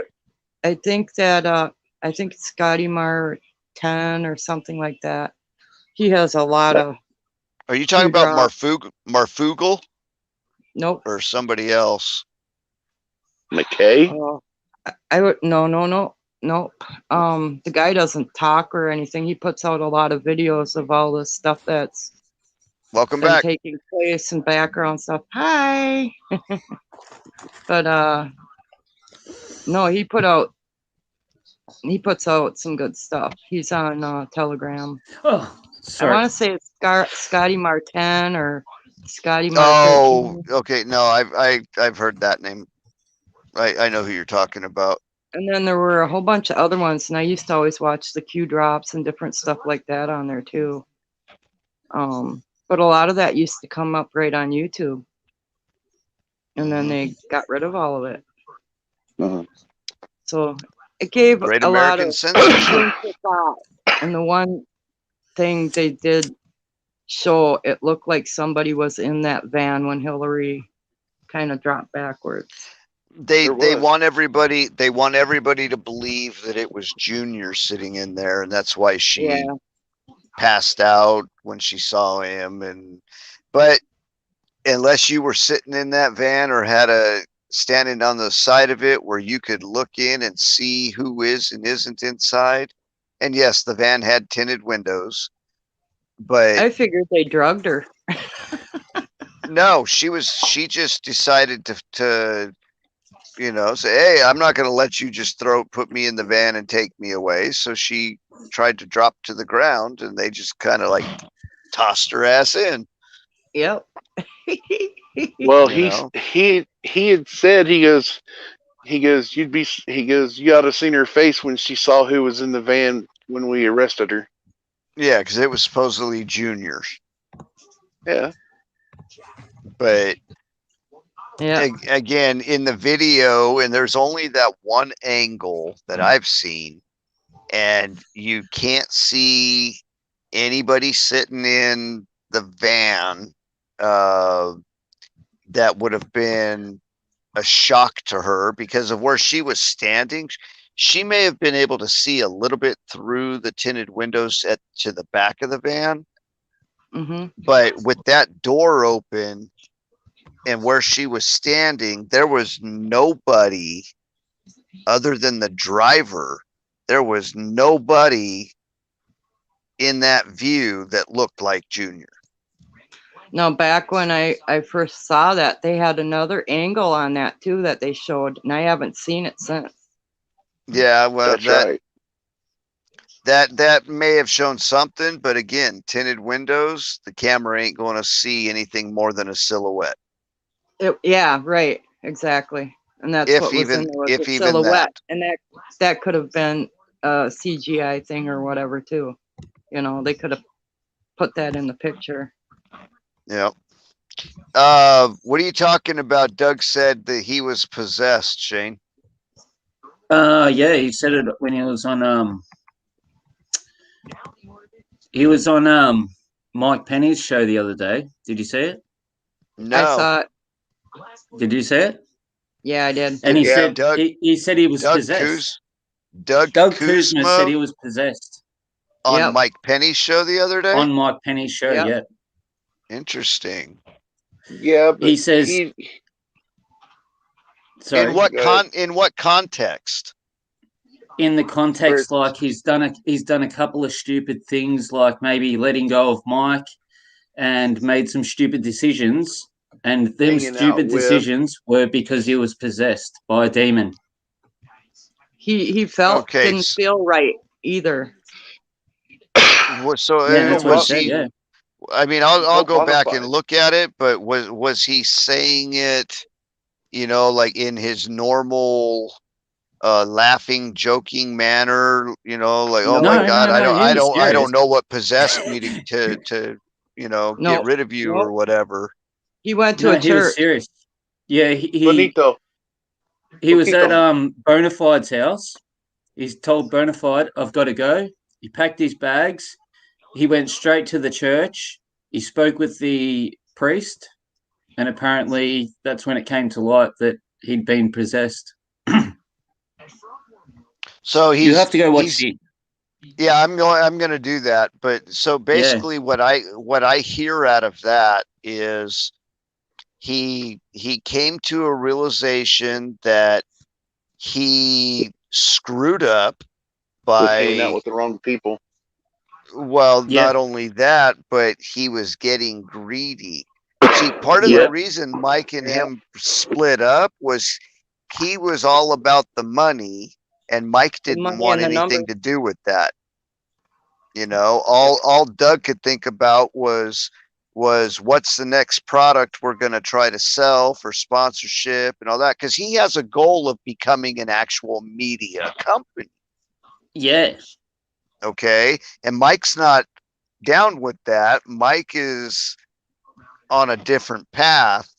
Scotty Mar 10 or something like that. He has a lot of. Are you talking about Marfugal? Nope. Or somebody else? McKay? I would no. The guy doesn't talk or anything. He puts out a lot of videos of all the stuff that's welcome back taking place and background stuff. Hi. But no, he puts out some good stuff. He's on Telegram. Oh, sorry. I want to say it's Scotty Martin or Scotty Martin. Oh, okay. No, I've heard that name. I know who you're talking about. And then there were a whole bunch of other ones, and I used to always watch the Q drops and different stuff like that on there too. But a lot of that used to come up right on YouTube, and then they got rid of all of it. So it gave Great a American lot of censorship. thought. And the one thing they did show, it looked like somebody was in that van when Hillary kind of dropped backwards. They want everybody to believe that it was Junior sitting in there, and that's why she passed out when she saw him. But unless you were sitting in that van or had standing on the side of it where you could look in and see who is and isn't inside. And yes, the van had tinted windows, but I figured they drugged her. No, she just decided to say, hey, I'm not going to let you just put me in the van and take me away. So she tried to drop to the ground, and they just kind of like tossed her ass in. Yep. Well, he had said, you ought to seen her face when she saw who was in the van when we arrested her. Yeah, because it was supposedly Junior. Yeah. But again, in the video, and there's only that one angle that I've seen, and you can't see anybody sitting in the van. That would have been a shock to her because of where she was standing. She may have been able to see a little bit through the tinted windows to the back of the van. Mm-hmm. But with that door open and where she was standing, there was nobody other than the driver. There was nobody in that view that looked like Junior. Now, back when I first saw that, they had another angle on that too that they showed, and I haven't seen it since. Yeah, well, that's right. That may have shown something, but again, tinted windows, the camera ain't going to see anything more than a silhouette. Yeah, right, exactly, and that's what was in there, was a silhouette, and that could have been a CGI thing or whatever too. They could have put that in the picture. Yeah. What are you talking about? Doug said that he was possessed, Shane. Yeah, he said it when he was on Mike Penny's show the other day. Did you see it? No. I saw it. Did you see it? Yeah, I did. And he said he said he was possessed. Doug Kuzma said he was possessed. On Mike Penny's show the other day? On Mike Penny's show, yeah. Interesting. Yeah, but he says. Sorry, in what context? In the context, like he's done a couple of stupid things, like maybe letting go of Mike, and made some stupid decisions. and them Hanging out stupid with- decisions were because he was possessed by a demon. He felt Okay, didn't feel right either. So Yeah, that's what he was said. he? Yeah. I mean, I'll go back and Bonafide. look at it, but was he saying it, you know, like in his normal laughing, joking manner, you know, like, oh No, my God, no, no, he I was don't serious. know what possessed me to you know, No, get rid of you no. or whatever. He went to No, a he was church. serious. Yeah, he Bonito. was at Bonito. Bonafide's house. He's told Bonafide, "I've got to go." He packed his bags. He went straight to the church. He spoke with the priest, and apparently that's when it came to light that he'd been possessed. So You have to go watch the. Yeah, I'm going to do that. But so basically what I hear out of that is he came to a realization that he screwed up With hanging out by, with the wrong people. well, Yeah. not only that, but he was getting greedy. See, part of Yeah. the reason Mike and him split up was he was all about the money, and Mike didn't money want and the anything numbers. to do with that. You know, all Doug could think about was what's the next product we're going to try to sell for sponsorship and all that, because he has a goal of becoming an actual media company. Yeah. Okay, and Mike's not down with that. Mike is on a different path,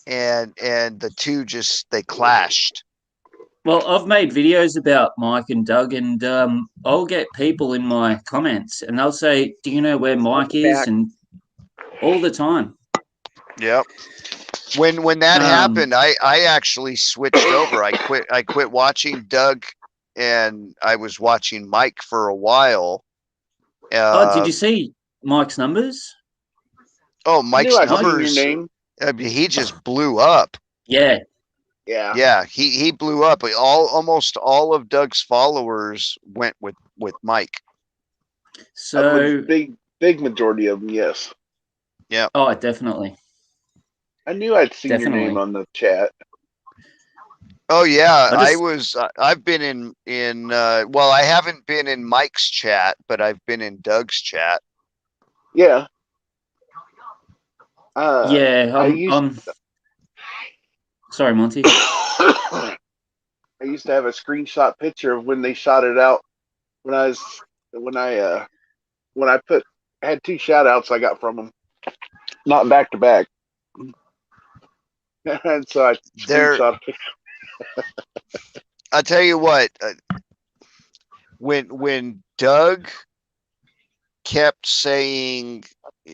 and the two just they clashed. Well, I've made videos about Mike and Doug, and I'll get people in my comments, and they'll say, "Do you know where Mike is?" And all the time. Yep. When that happened, I actually switched over. I quit watching Doug, and I was watching Mike for a while. Did you see Mike's numbers? Oh, Mike's I'd seen numbers. your name. I mean, he just blew up. Yeah. Yeah. Yeah, he blew up. Almost all of Doug's followers went with Mike. So big majority of them, yes. Yeah. Oh, definitely. I knew I'd seen Definitely. your name on the chat. Oh yeah, I just- I've been in well, I haven't been in Mike's chat, but I've been in Doug's chat. Yeah. Yeah, sorry, Monty. I used to have a screenshot picture of when they shot it out. When I had 2 shout outs I got from them, not back to back. And so I screenshot it. I'll tell you what, when Doug kept saying,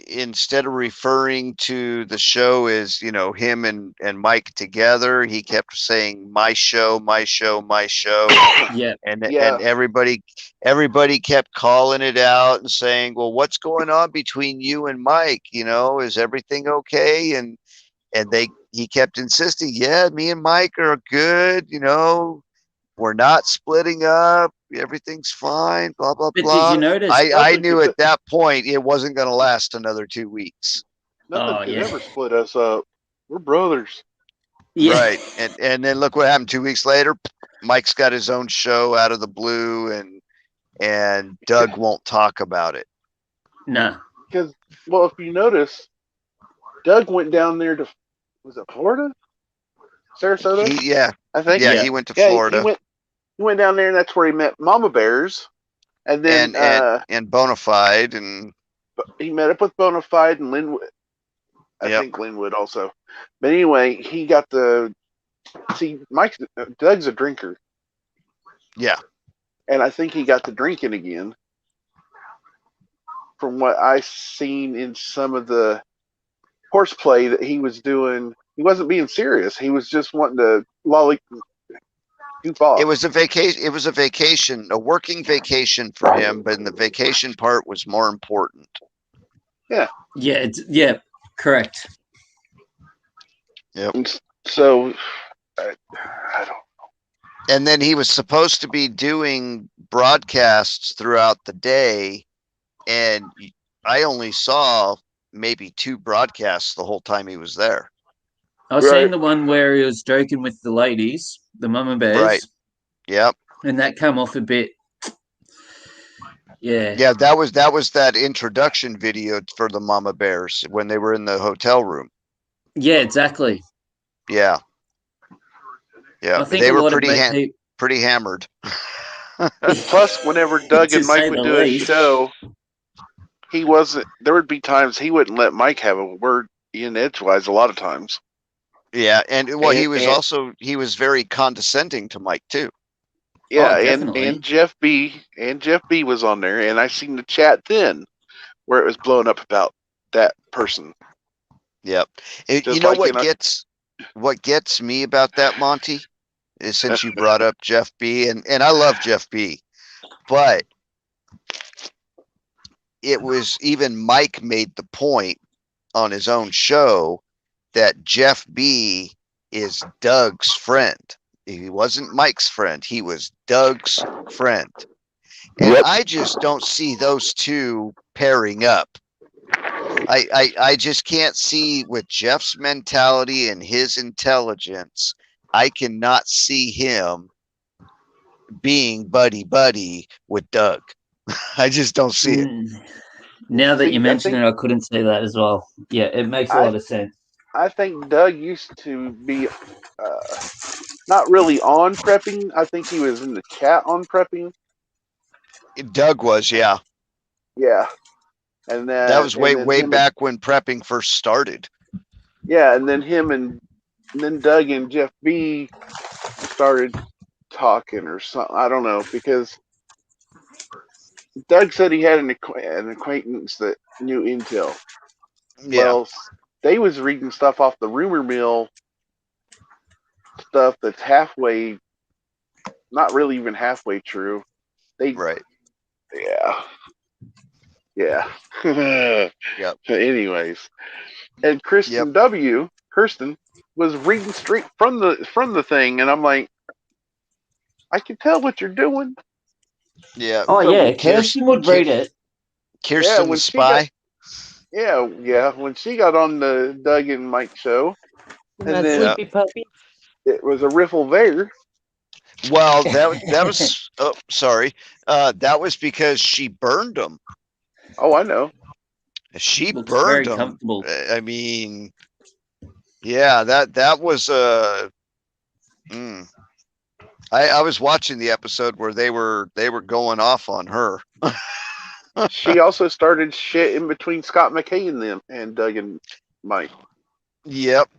instead of referring to the show as, you know, him and Mike together, he kept saying my show, my show, my show. Yeah. And everybody kept calling it out and saying, well, what's going on between you and Mike? You know, is everything okay? And he kept insisting, yeah, me and Mike are good, you know, we're not splitting up, everything's fine, blah blah But blah. did you notice? I knew at that point it wasn't going to last another 2 weeks. Nothing could ever split us up. We're brothers. Yeah. Right. And then look what happened 2 weeks later. Mike's got his own show out of the blue, and Doug won't talk about it. No. Because, well, if you notice, Doug went down there to, was it Florida? Sarasota? I think. Yeah, he went to Florida. He went down there, and that's where he met Mama Bears. And then and Bonafide, and he met up with Bonafide and Linwood. I think Linwood also. But anyway, he got Doug's a drinker. Yeah. And I think he got to drinking again. From what I seen in some of the horseplay that he was doing, he wasn't being serious. He was just wanting to goof off. It was a vacation. It was a vacation, a working vacation for him, but the vacation part was more important. Yeah. Yeah. Correct. Yep. So, I don't know. And then he was supposed to be doing broadcasts throughout the day, and I only saw maybe 2 broadcasts the whole time he was there. I was seeing the one where he was joking with the ladies, the mama bears. Right. Yep. And that came off a bit. Yeah. Yeah, that was that introduction video for the mama bears when they were in the hotel room. Yeah, exactly. Yeah. Yeah. I think They a were lot of pretty hammered. Plus, whenever Doug To and Mike say would the do a least. show, there would be times he wouldn't let Mike have a word in edgewise a lot of times. Yeah, and well, he And- was very condescending to Mike too. Yeah, Oh, and definitely. Jeff B was on there, and I seen the chat then where it was blowing up about that person. Yep. Just You know like, what gets me about that, Monty, is since you brought up Jeff B, and I love Jeff B, but it was even Mike made the point on his own show that Jeff B is Doug's friend. He wasn't Mike's friend. He was Doug's friend. And I just don't see those two pairing up. I just can't see with Jeff's mentality and his intelligence. I cannot see him being buddy with Doug. I just don't see it. Now that See, you I mention think- it, I couldn't say that as well. Yeah, it makes a lot of sense. I think Doug used to be not really on prepping. I think he was in the chat on prepping. Doug was, yeah. Yeah, and then That was way and then way him back when prepping first started. Yeah, and then then Doug and Jeff B started talking or something. I don't know, because Doug said he had an acquaintance that knew intel. Yeah. Well, they was reading stuff off the rumor mill stuff that's halfway, not really even halfway true. Right. Yeah. Yep. Anyways, and Kirsten was reading straight from the thing, and I'm like, I can tell what you're doing. Yeah. Oh, So yeah, Kirsten would read it. Kirsten the spy. When she got on the Doug and Mike show, and That then sleepy puppy. it was a riffle there. Well, that was oh, sorry. That was because she burned him. Oh, I know. She Looks burned very him. comfortable. I mean, yeah, that was I was watching the episode where they were going off on her. She also started shit in between Scott McKay and them and Doug and Mike. Yep.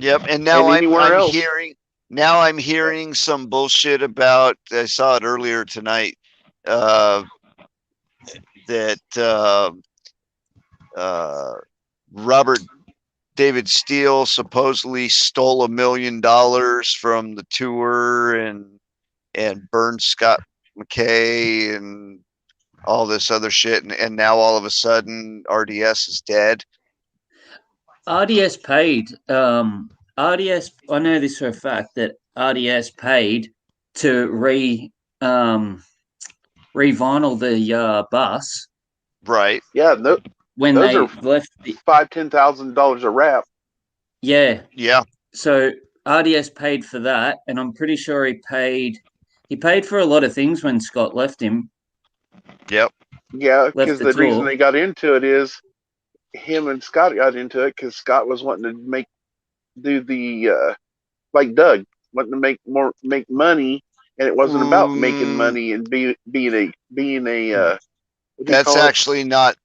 And now And anywhere I'm else. hearing some bullshit about. I saw it earlier tonight. That Robert David Steele supposedly stole $1 million from the tour and burned Scott McKay and all this other shit, and now all of a sudden RDS is dead. RDS paid. RDS. I know this for a fact that RDS paid to re-vinyl the bus. Right. Yeah. When those they are left the $5,000-$10,000 a wrap. Yeah. So RDS paid for that, and I'm pretty sure he paid for a lot of things when Scott left him. Yep. Yeah, because the the reason tour. they got into it is him and Scott got into it because Scott was wanting to do the like Doug wanting to make money, and it wasn't about making money and being a That's actually not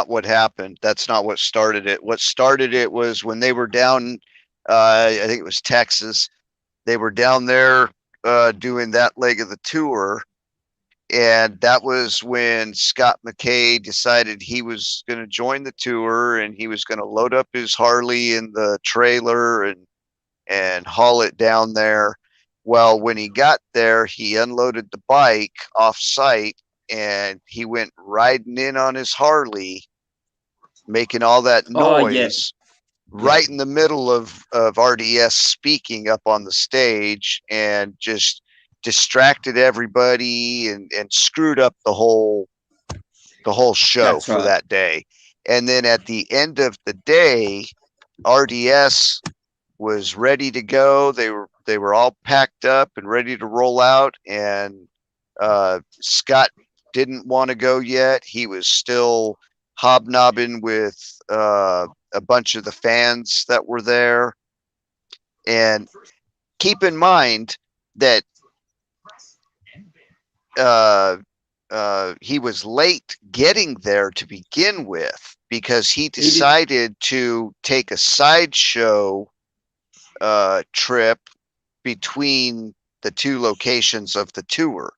what happened. That's not what started it. What started it was when they were down, I think it was Texas. They were down there doing that leg of the tour. And that was when Scott McKay decided he was going to join the tour, and he was going to load up his Harley in the trailer and haul it down there. Well, when he got there, he unloaded the bike off site, and he went riding in on his Harley, making all that noise right in the middle of RDS speaking up on the stage, and just distracted everybody and screwed up the whole show That's for right. that day. And then at the end of the day, RDS was ready to go. They were all packed up and ready to roll out. And Scott didn't want to go yet. He was still hobnobbing with a bunch of the fans that were there. And keep in mind that he was late getting there to begin with because he decided to take a sideshow trip between the two locations of the tour.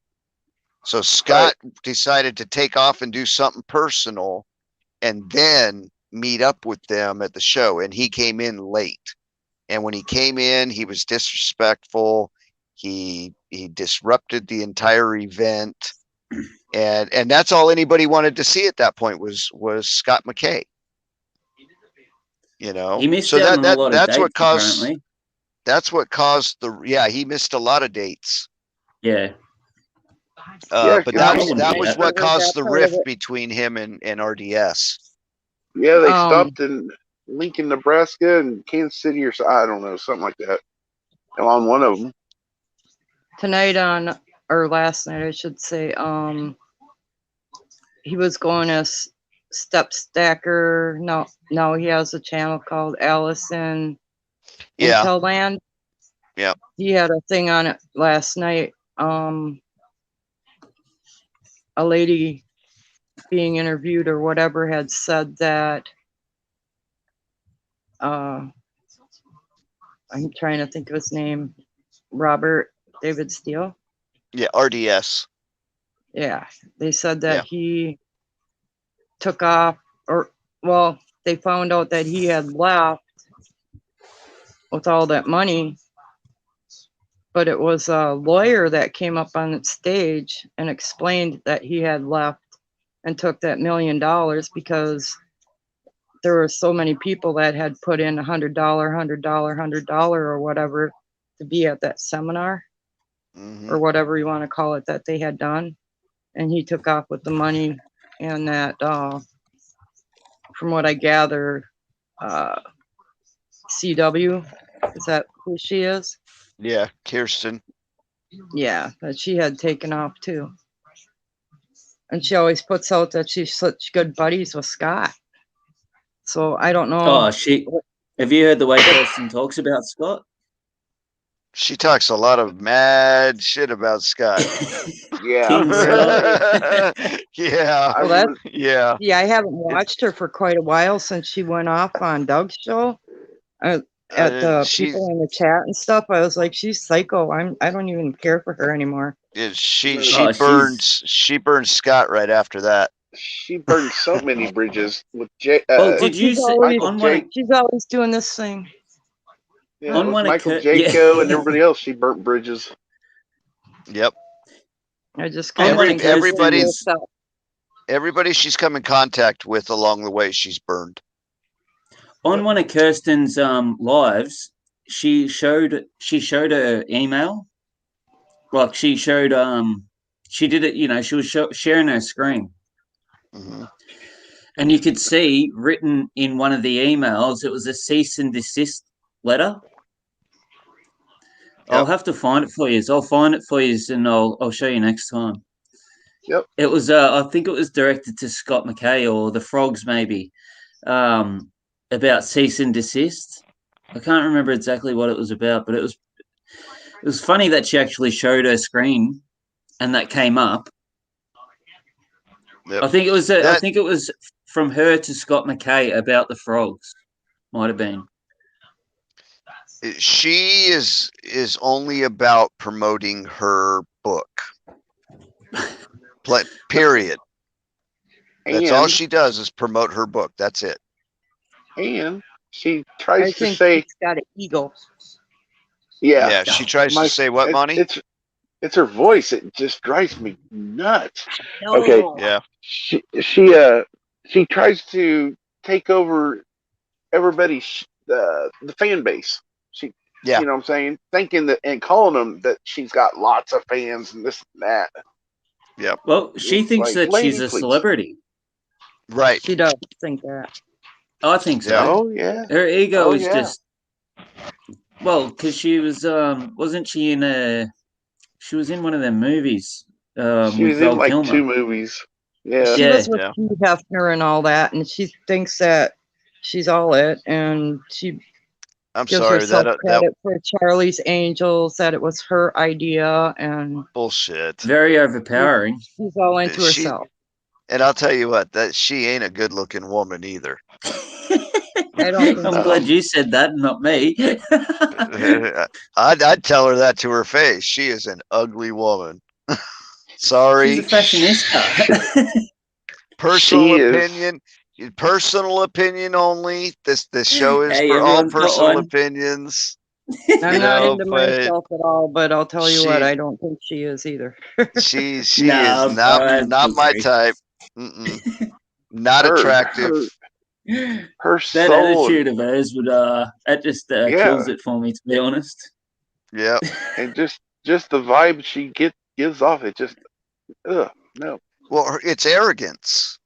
So Scott decided to take off and do something personal and then meet up with them at the show. And he came in late. And when he came in, he was disrespectful. He disrupted the entire event. And that's all anybody wanted to see at that point was Scott McKay. You know, He missed so out on a lot of that's dates, what caused apparently. that's what caused he missed a lot of dates. Yeah. But that I was wouldn't what say caused the part of rift it. between him and RDS. Yeah, they Um, stopped in Lincoln, Nebraska, and Kansas City, or I don't know, something like that. On one of them. Tonight or last night, I should say, he was going as Step Stacker. No, he has a channel called Allison Yeah. Intelland. Yeah. He had a thing on it last night. A lady being interviewed or whatever had said that I'm trying to think of his name, Robert David Steele. Yeah, RDS. Yeah, they said that he took off, they found out that he had left with all that money, but it was a lawyer that came up on the stage and explained that he had left and took that $1 million because there were so many people that had put in $100 or whatever to be at that seminar or whatever you want to call it that they had done. And he took off with the money, and that, from what I gather, CW, is that who she is? Yeah, Kirsten. Yeah, that she had taken off too. And she always puts out that she's such good buddies with Scott. So I don't know. Oh, have you heard the way Kirsten talks about Scott? She talks a lot of mad shit about Scott. Yeah. King Scott. Yeah. Well, yeah. Yeah, I haven't watched her for quite a while since she went off on Doug's show. At the people in the chat and stuff, I was like, she's psycho. I don't even care for her anymore. She burns Scott right after that. She burned so many bridges with did you say she's always doing this thing? Yeah, with Michael Jaco and everybody else, she burnt bridges. Yep. I just kind of think everybody she's come in contact with along the way, she's burned. On one of Kirsten's lives, she showed her email. Like she showed she did it, you know, she was sharing her screen. Mm-hmm. And you could see written in one of the emails, it was a cease and desist letter. Yep. I'll have to find it for you. I'll find it for you and I'll show you next time. Yep. It was I think it was directed to Scott McKay or the Frogs maybe. About cease and desist. I can't remember exactly what it was about, but it was funny that she actually showed her screen and that came up. Yep. I think it was from her to Scott McKay about the Frogs. Might have been. She is only about promoting her book. Period. That's all she does is promote her book. That's it. And she tries to she's got an ego. Yeah. Yeah, she tries to say what, Monty? It's her voice. It just drives me nuts. No. Okay. Yeah. She tries to take over everybody's the fan base. You know what I'm saying? Thinking that and calling them that she's got lots of fans and this and that. Yeah. Well, she thinks that she's a celebrity. Right. She does think that. I think so. Oh yeah. Her ego Oh, is yeah. just because she was wasn't she in she was in one of them movies She with was in Val like Kilmer. 2 movies. Yeah. She Yeah. was with Hugh Hefner and all that, and she thinks that she's all it, and she I'm gives sorry herself that credit for Charlie's Angels, that it was her idea, and bullshit. Very overpowering. she's all into She- herself. And I'll tell you what, that she ain't a good looking woman either. I don't think I'm so. glad you said that, not me. I'd tell her that to her face. She is an ugly woman. Sorry. She's a fashionista. Personal She is. opinion. Personal opinion only. This show is Hey, for all everyone's got personal one. opinions. I'm You not know, into but myself at all, but I'll tell you what, she- I don't think she is either. she No, is not I my disagree. type. Mm-mm. Not Her- attractive. Her That soul attitude of hers would that just Yeah. kills it for me, to be honest. Yep. and just the vibe she gives off, it just no. Well, it's arrogance.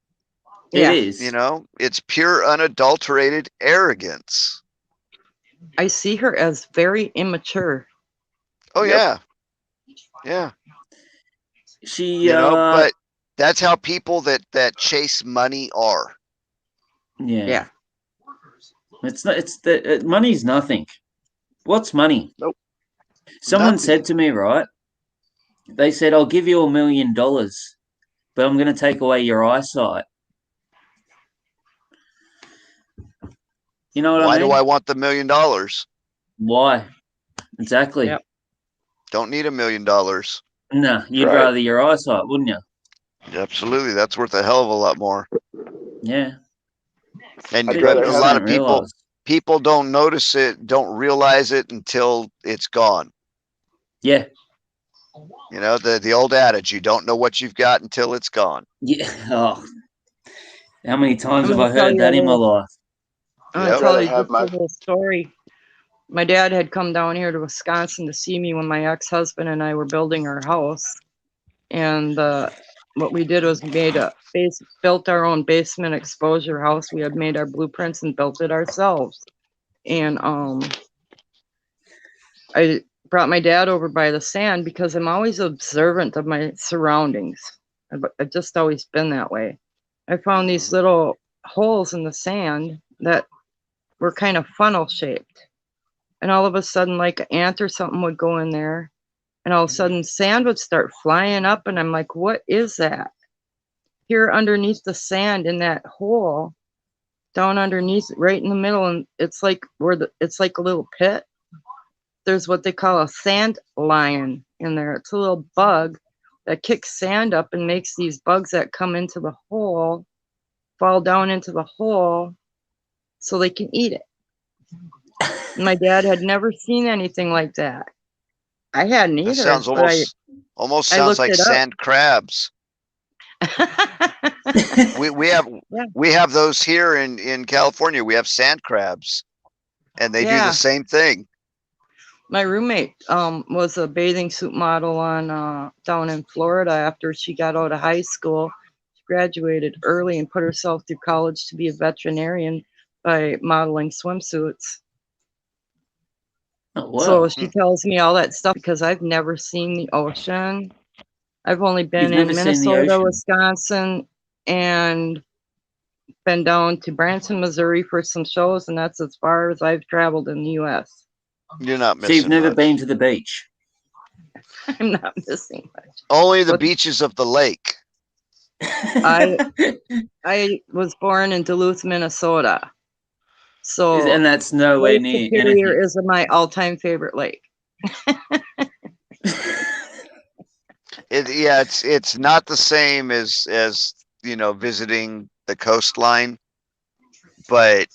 Yeah. It is. You know, it's pure unadulterated arrogance. I see her as very immature. Oh Yep. yeah. Yeah. She You know, but that's how people that chase money are. yeah. It's not. It's the money's nothing. What's money? Nope. Someone Nothing. said to me, right? They said, "I'll give you $1 million, but I'm going to take away your eyesight." You know what Why I mean? do I want the $1 million? Why? Exactly. Yep. Don't need $1 million. No, you'd Right. rather your eyesight, wouldn't you? Absolutely. That's worth a hell of a lot more. Yeah. And I'd but rather a have- lot of Don't realise. people don't notice it, don't realize it until it's gone. Yeah. You know, the old adage, you don't know what you've got until it's gone. Yeah. Oh. How many times I'm have I gonna tell heard you that a in my little- life? I'm Yep. gonna tell Rather you have just my- a little story. My dad had come down here to Wisconsin to see me when my ex-husband and I were building our house, and what we did was built our own basement exposure house. We had made our blueprints and built it ourselves. And I brought my dad over by the sand because I'm always observant of my surroundings. I've just always been that way. I found these little holes in the sand that were kind of funnel shaped. And all of a sudden, like an ant or something would go in there. And all of a sudden, sand would start flying up. And I'm like, what is that? Here underneath the sand in that hole, down underneath, right in the middle, and it's like it's like a little pit. There's what they call a sand lion in there. It's a little bug that kicks sand up and makes these bugs that come into the hole fall down into the hole so they can eat it. My dad had never seen anything like that. I hadn't either. That sounds but almost I sounds looked like it up. sand crabs. We have Yeah. we have those here in California. We have sand crabs, and they do Yeah. the same thing. My roommate was a bathing suit model on down in Florida after she got out of high school. She graduated early and put herself through college to be a veterinarian by modeling swimsuits. Oh, wow. So she tells me all that stuff because I've never seen the ocean. I've only been You've in never seen the Minnesota, ocean? Wisconsin, and been down to Branson, Missouri for some shows, and that's as far as I've traveled in the U.S. You're not So missing you've never much. been to the beach? I'm not missing much. Only the But- beaches of the lake. I was born in Duluth, Minnesota. So And that's nowhere Lake near Superior anything. is my all-time favorite lake. It's not the same as visiting the coastline, but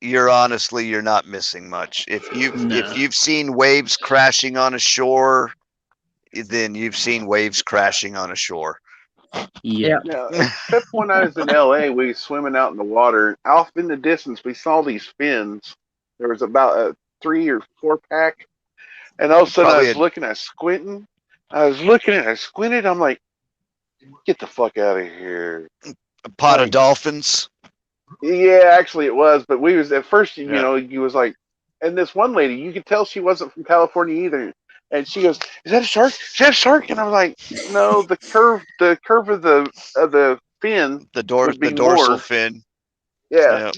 you're not missing much. If you've seen waves crashing on a shore, then you've seen waves crashing on a shore. Yeah. Yeah, except when I was in LA, we was swimming out in the water. Off in the distance, we saw these fins. There was about a 3 or 4 pack, and all of a sudden Probably I was looking at squinting. I squinted. I'm like, get the fuck out of here. A pot of dolphins. Yeah, actually it was, but we was at first, you know, you was like, and this one lady, you could tell she wasn't from California either, and she goes, "Is that a shark? Is that a shark?" And I was like, "No, the curve of the fin, the dorsal fin." Yeah.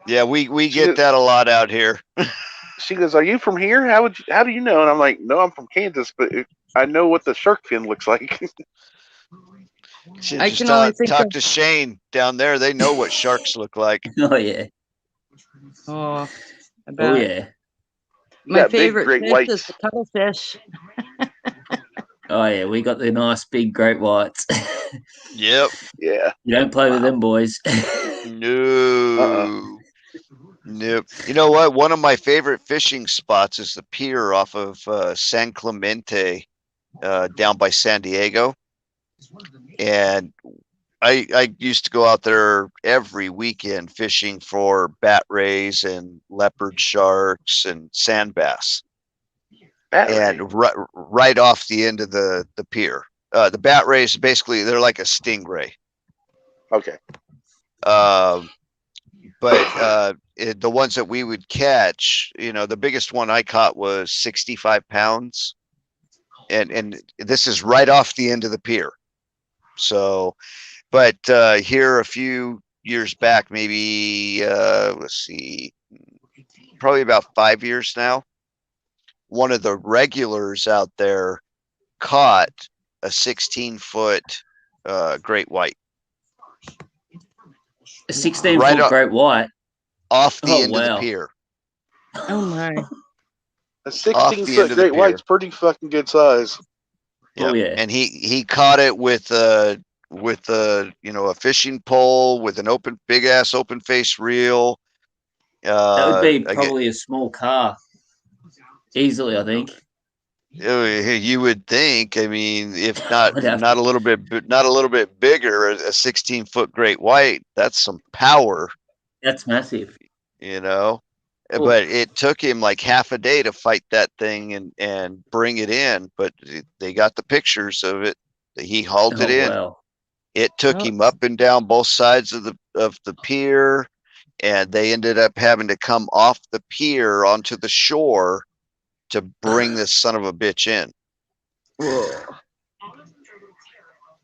Yeah, we get that a lot out here. She goes, "Are you from here? How do you know?" And I'm like, "No, I'm from Kansas, but I know what the shark fin looks like." I can only talk to Shane down there. They know what sharks look like. Oh yeah. Oh, I bet. Oh yeah. My favorite fish is the cuttlefish. Oh yeah, we got the nice big great whites. Yep. Yeah. You don't play with them boys. No. Nope. You know what? One of my favorite fishing spots is the pier off of San Clemente, down by San Diego. And I used to go out there every weekend fishing for bat rays and leopard sharks and sand bass. Right off the end of the pier. The bat rays, basically, they're like a stingray. Okay. But the ones that we would catch, you know, the biggest one I caught was 65 pounds. And this is right off the end of the pier. So, but here a few years back, maybe, let's see, probably about 5 years now, one of the regulars out there caught a 16-foot great white. A 16-foot great white? Off the end of the pier. Oh my. A 16-foot great white's pretty fucking good size. Yeah. Oh, yeah. And he caught it with a you know, a fishing pole with an big ass open face reel. That would be probably a small car. Easily, I think. You would think. I mean, if not a little bit bigger, a 16-foot great white, that's some power. That's massive. You know. But it took him like half a day to fight that thing and bring it in. But they got the pictures of it. He hauled it in. Wow. It took him up and down both sides of the pier, and they ended up having to come off the pier onto the shore to bring this son of a bitch in.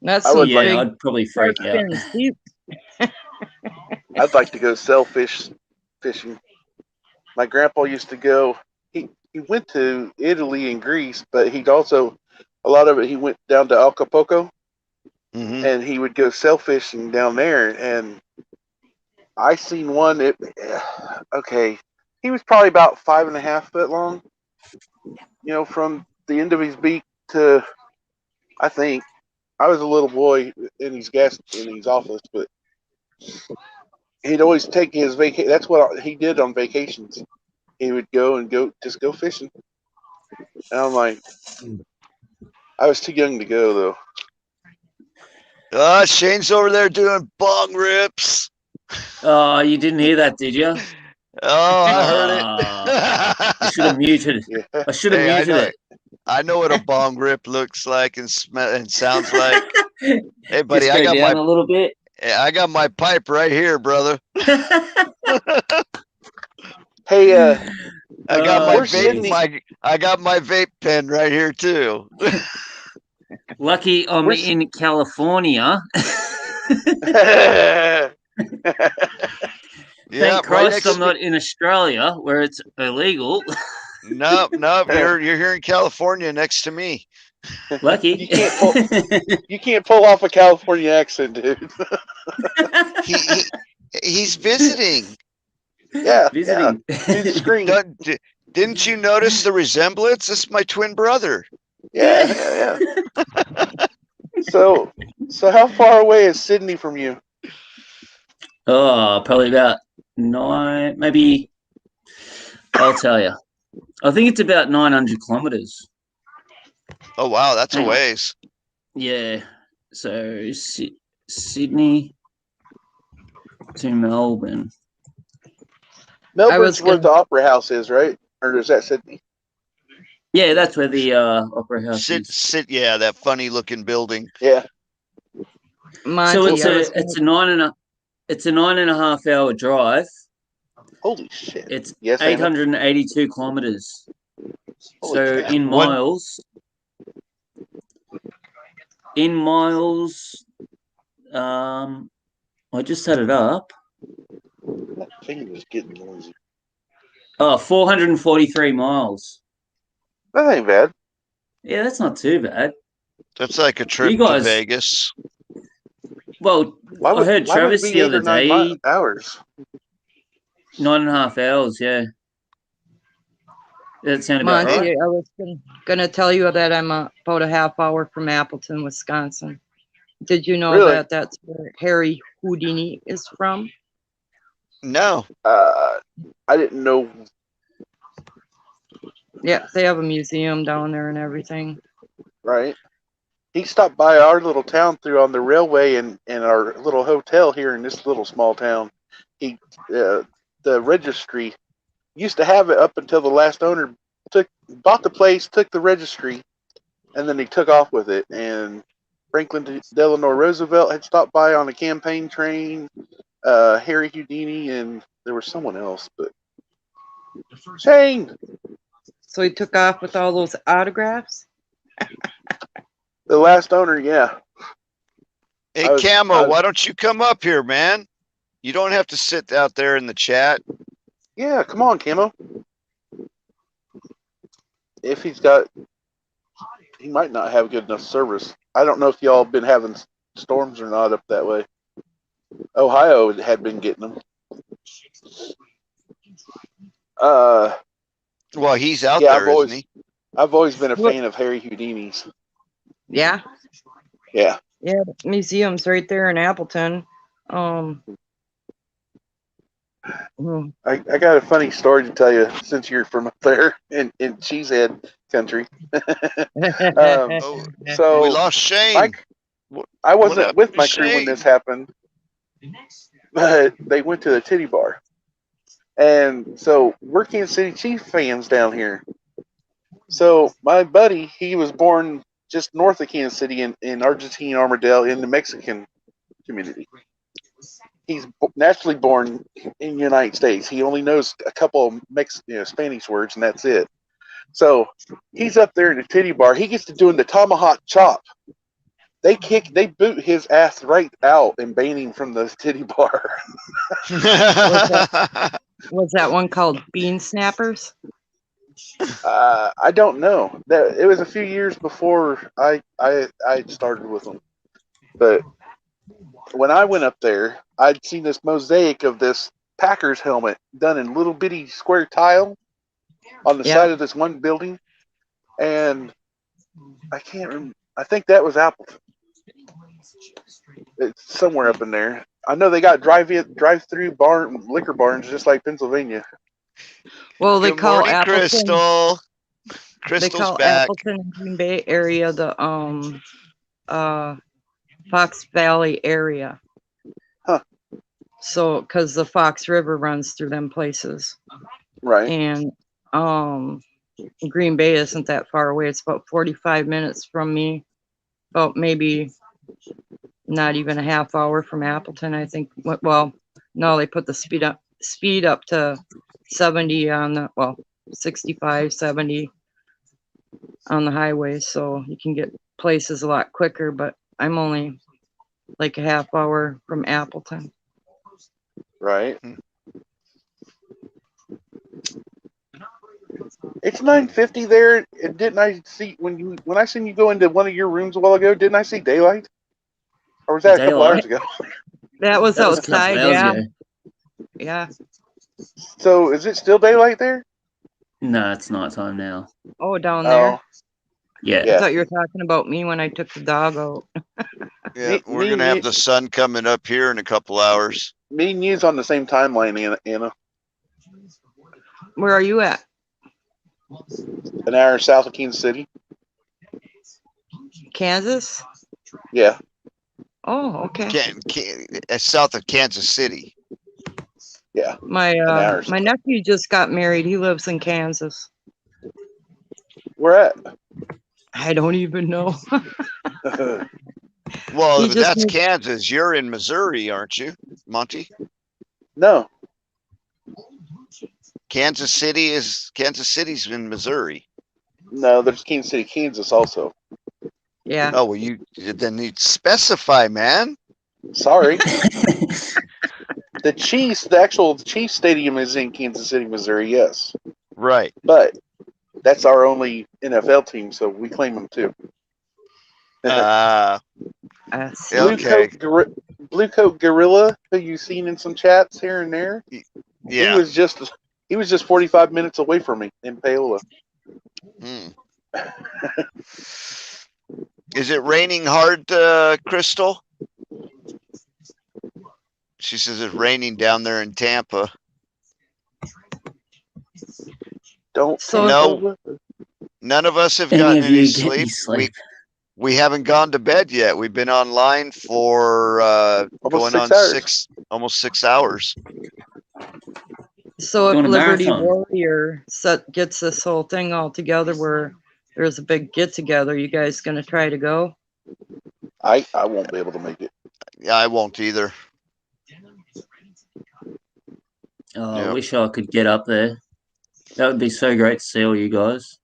That's I'd probably freak out. I'd like to go fishing. My grandpa used to go. He went to Italy and Greece, but he'd also a lot of it. He went down to Acapulco, and he would go sail fishing down there. And I seen one. He was probably about 5.5 foot long. You know, from the end of his beak to, I think, I was a little boy in his office, but he'd always take his vacation. That's what he did on vacations. He would go fishing. And I'm like, I was too young to go though. Shane's over there doing bong rips. Oh, you didn't hear that, did you? Oh, I heard it. I should have muted it. I should have muted it. I know what a bong rip looks like and sounds like. Hey, buddy, Just go down a little bit. I got my pipe right here, brother. Hey, I got my vape. I got my vape pen right here too. Lucky I'm in California. Thank Christ I'm not in Australia where it's illegal. Nope. You're here in California next to me. Lucky. You can't pull off a California accent, dude. He's visiting. Yeah, visiting. Yeah. Didn't you notice the resemblance? This is my twin brother. Yeah. So how far away is Sydney from you? Oh, probably about 9, maybe. I'll tell you. I think it's about 900 kilometers. Oh wow, that's a ways. Yeah. So Sydney to Melbourne. Melbourne's where the Opera House is, right? Or is that Sydney? Yeah, that's where the Opera House is. Yeah, that funny looking building. Yeah. Monty, So it's a 9.5 hour drive. Holy shit! It's Yes, Anna? 882 kilometers. Holy So crap. in miles, I just set it up. That finger's getting noisy. Oh, 443 miles. That ain't bad. Yeah, that's not too bad. That's like a trip You to guys- Vegas. Well, I heard Travis the other day, hours. 9.5 hours. Yeah, that sounded about Monty, right. I was gonna tell you that I'm about a half hour from Appleton, Wisconsin. Did you know Really? that that's where Harry Houdini is from? No. I didn't know. Yeah, they have a museum down there and everything. Right. He stopped by our little town through on the railway and our little hotel here in this little small town. He, the registry used to have it up until the last owner bought the place, took the registry, and then he took off with it. And Franklin Delano Roosevelt had stopped by on a campaign train. Harry Houdini, and there was someone else, but Shane. So he took off with all those autographs? The last owner, yeah. Hey, Camo, why don't you come up here, man? You don't have to sit out there in the chat. Yeah, come on, Camo. If he might not have good enough service. I don't know if y'all been having storms or not up that way. Ohio had been getting them. Well, he's out there, isn't he? I've always been a fan of Harry Houdini's. Yeah. Yeah. Yeah, the museum's right there in Appleton. I got a funny story to tell you since you're from up there in Cheesehead country. So we lost Shane. I wasn't with my Shane? crew when this happened, but they went to the titty bar. And so we're Kansas City Chiefs fans down here. So my buddy, he was born just north of Kansas City in Argentine Armadale in the Mexican community. He's naturally born in the United States. He only knows a couple of Spanish words, and that's it. So he's up there in the titty bar. He gets to doing the tomahawk chop. They boot his ass right out and ban him from the titty bar. Was that one called Bean Snappers? I don't know. It was a few years before I started with them. But when I went up there, I'd seen this mosaic of this Packers helmet done in little bitty square tile on the side of this one building, and I can't remember. I think that was Appleton. It's somewhere up in there. I know they got drive-through liquor barns just like Pennsylvania. Well, they Good call morning, Appleton. Crystal. They Crystal's call back. Appleton and Green Bay area the Fox Valley area. Huh. So, because the Fox River runs through them places. Right. And Green Bay isn't that far away. It's about 45 minutes from me. About maybe not even a half hour from Appleton, I think. Well, no, they put the speed up to 70 on the 65, 70 on the highway, so you can get places a lot quicker. But I'm only like a half hour from Appleton. Right. It's 9:50 there. And didn't I see when I seen you go into one of your rooms a while ago? Didn't I see daylight? Or was that a couple hours ago? That was outside. Yeah. Ago. Yeah. So is it still daylight there? No, it's night time now. Oh, down there. Yeah. I thought you were talking about me when I took the dog out. Yeah, we're gonna have the sun coming up here in a couple hours. Me and you's on the same timeline, Anna. Where are you at? An hour south of Kansas City. Kansas? Yeah. Oh, okay. South of Kansas City. Yeah. My nephew just got married. He lives in Kansas. Where at? I don't even know. Well, He but just that's needs- Kansas. You're in Missouri, aren't you, Monty? No, Kansas City's in Missouri. no, there's Kansas City, Kansas also. Yeah. Oh, well, then you'd specify, man. Sorry. The actual Chiefs Stadium is in Kansas City, Missouri, yes. Right. But that's our only NFL team, so we claim them too. I see. Okay. Blue Coat Gorilla, who you've seen in some chats here and there. Yeah. He was just 45 minutes away from me in Paola. Hmm. Is it raining hard, Crystal? She says it's raining down there in Tampa. Don't No. None of us have Any gotten of any you get sleep. any sleep? We haven't gone to bed yet. We've been online for Almost going 6 on hours. almost 6 hours. So if Doing a Liberty marathon. Warrior gets this whole thing all together where there's a big get together, you guys gonna try to go? I won't be able to make it. Yeah, I won't either. Oh, I Yep. wish I could get up there. That would be so great to see all you guys.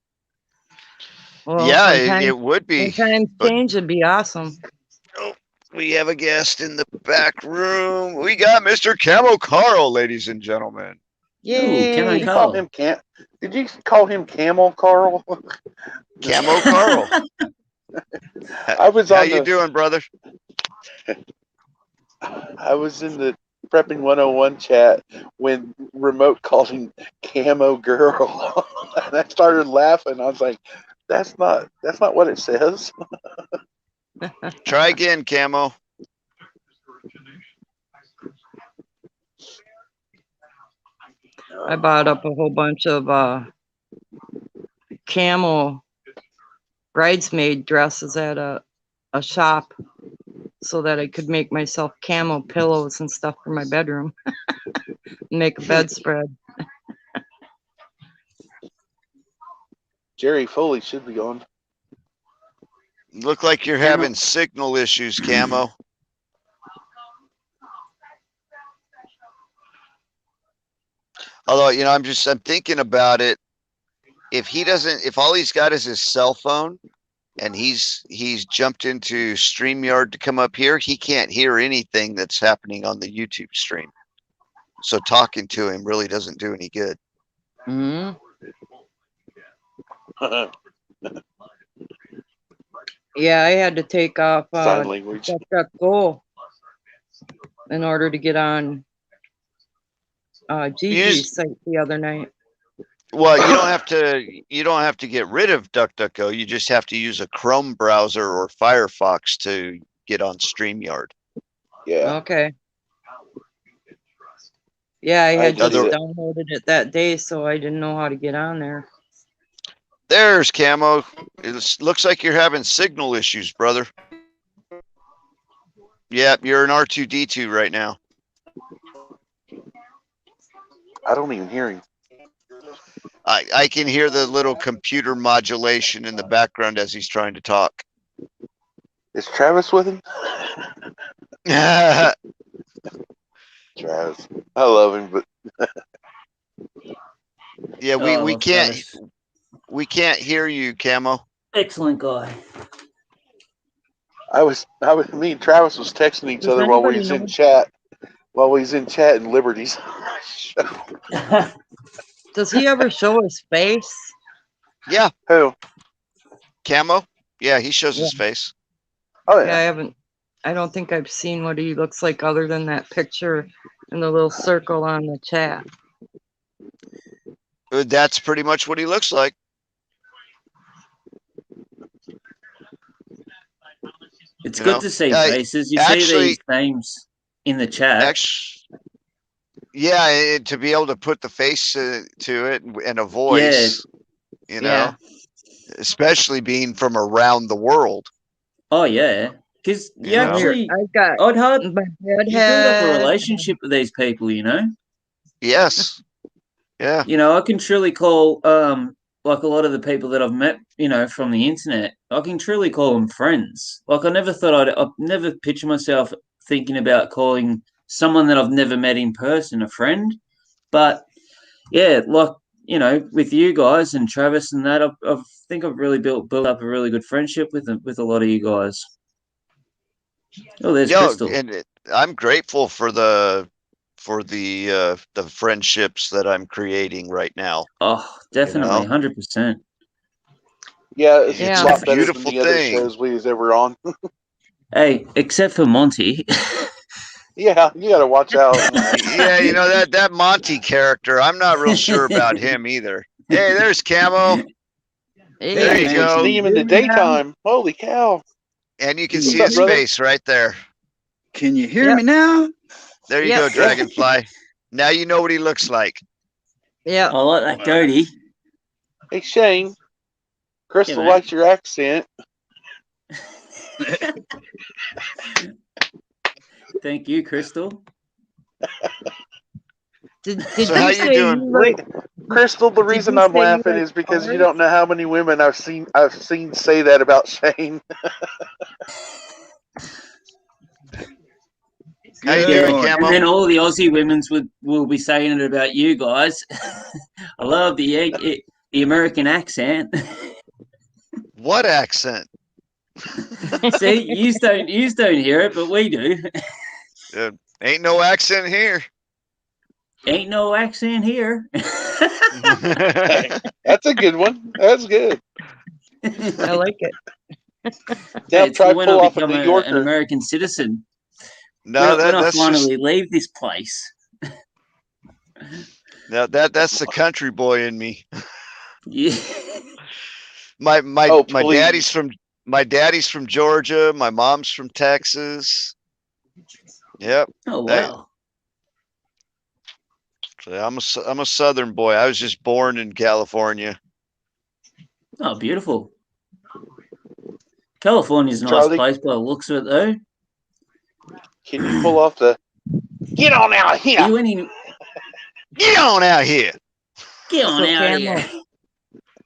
Well, Yeah, when it would be. times but- change, it'd be awesome. Oh, we have a guest in the back room. We got Mr. Camo Carl, ladies and gentlemen. Yay! Camo Did you call him Did you call him Camel Carl? Camo Carl. I was How on you the- doing, brother? I was in the Prepping 101 chat when Remote called him Camo Girl. And I started laughing. I was like, that's not what it says. Try again, Camo. I bought up a whole bunch of camel bridesmaid dresses at a shop so that I could make myself camel pillows and stuff for my bedroom. Make a bedspread. Jerry Foley should be on. Look like you're having signal issues, Camo. Although, I'm thinking about it. If all he's got is his cell phone and he's jumped into StreamYard to come up here, he can't hear anything that's happening on the YouTube stream. So talking to him really doesn't do any good. Mm-hmm. Yeah, I had to take off Sign language. DuckDuckGo in order to get on Gigi's site the other night. Well, you don't have to get rid of DuckDuckGo. You just have to use a Chrome browser or Firefox to get on StreamYard. Yeah. Okay. Yeah, I had did just it. downloaded it that day, so I didn't know how to get on there. There's Camo. It looks like you're having signal issues, brother. Yep, you're in R2D2 right now. I don't even hear him. I can hear the little computer modulation in the background as he's trying to talk. Is Travis with him? Travis. I love him, but Yeah, Oh, we can't Travis. we can't hear you, Camo. Excellent guy. me and Travis was texting each Does other while we anybody was know? in chat. While we was in chat in Liberty's. Does he ever show his face? Yeah, Who? Camo. Yeah, he shows his face. Oh Yeah, yeah. I don't think I've seen what he looks like other than that picture in the little circle on the chat. That's pretty much what he looks like. It's You good know, to see I- faces. You see actually- these names in the chat. Actually, yeah, to be able to put the face to it and a voice, you know, Yeah. especially being from around the world. Oh yeah, because you You know? actually, I've got I'd hard my you build up a redhead. relationship with these people. You know, Yes. Yeah. I can truly call like a lot of the people that I've met, from the internet, I can truly call them friends. Like I've never pictured myself thinking about calling someone that I've never met in person a friend. But yeah, like, with you guys and Travis and that, I think I've really built up a really good friendship with a lot of you guys. Oh, there's Crystal. And I'm grateful for the friendships that I'm creating right now. Oh, definitely, 100%. Yeah, it's Yeah. a lot It's a better than beautiful the other thing. shows we was ever on. Hey, except for Monty. Yeah, you got to watch out. Yeah, that Monty character, I'm not real sure about him either. Hey, there's Camo. Hey, There you You go. see him in the daytime. Holy cow! And you can What's see up, his brother? face right there. Can you hear Yep. me now? There you Yep. go, Dragonfly. Now you know what he looks like. Yeah. I like that goatee. Hey Shane, Crystal man. likes your accent. Thank you, Crystal. Did So you how you say doing? you like? Crystal, the Did reason you I'm say you laughing like is because you cars? don't know how many women I've seen say that about Shane. How you Good doing, Lord. And Camo? then all the Aussie women's will be saying it about you guys. I love the American accent. What accent? See, you don't hear it, but we do. Ain't no accent here. Ain't no accent here. That's a good one. That's good. I like it. Now It's try when pull I off a become New an Yorker. American citizen. No, when I that's finally just leave this place. that's the country boy in me. Yeah. My Oh, please. daddy's from Georgia. My mom's from Texas. Yep. Oh wow. So I'm a Southern boy. I was just born in California. Oh, beautiful. California's a nice Charlie? place by the looks of it, though. Can you pull off the get on out Are here? you any? Get on out here. Get on So, out of Camo, here.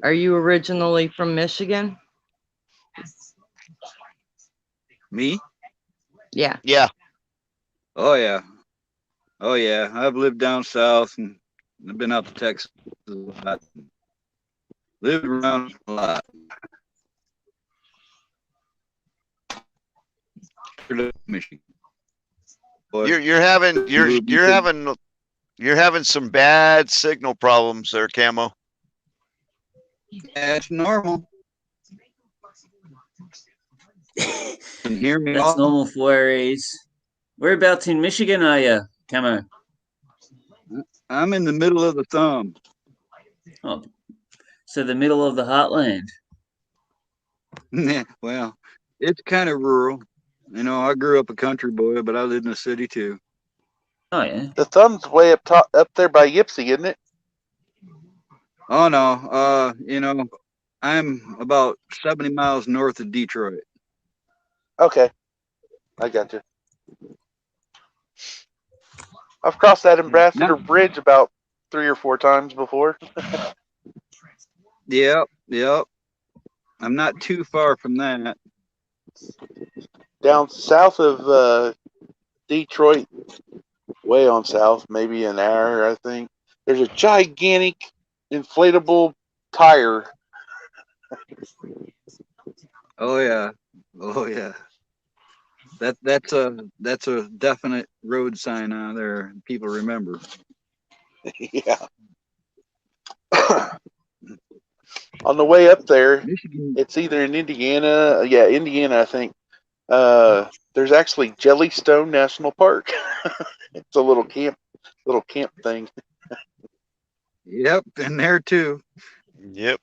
are you originally from Michigan? Me? Yeah. Yeah. Oh yeah. Oh yeah. I've lived down south and I've been out to Texas a lot. Lived around a lot. Michigan. Boy, You're having some bad signal problems there, Camo. that's normal. Can you hear me? That's all? normal for Aries. Whereabouts in Michigan are you, Camo? I'm in the middle of the thumb. Oh, so the middle of the heartland. Well, it's kind of rural. You know, I grew up a country boy, but I lived in a city too. Oh yeah. The thumb's way up top, up there by Yipsy, isn't it? Oh no, you know, I'm about 70 miles north of Detroit. Okay, I got you. I've crossed that Ambassador Bridge about 3 or 4 times before. Yep. I'm not too far from that. Down south of Detroit, way on south, maybe an hour, I think. There's a gigantic inflatable tire. Oh yeah. That's a definite road sign out there. People remember. Yeah. On the way up there, Michigan. it's either in Indiana. Yeah, Indiana, I think. There's actually Jellystone National Park. It's a little camp thing. Yep, and there too. Yep.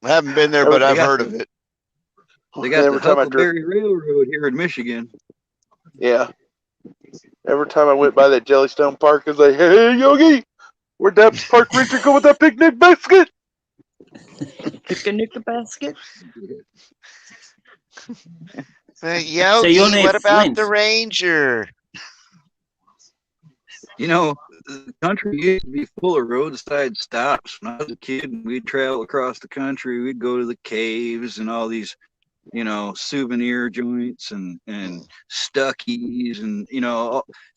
I haven't been there, but I've heard of it. They got Every the time I Huckleberry Railroad here in Michigan. Yeah. Every time I went by that Jellystone Park, I was like, "Hey, Yogi, where'd that park ranger go with that picnic basket?" Picnic basket. Yogi, you're near what about Flint. the ranger? You know, the country used to be full of roadside stops. When I was a kid, we'd travel across the country. We'd go to the caves and all these, souvenir joints and Stuckies, and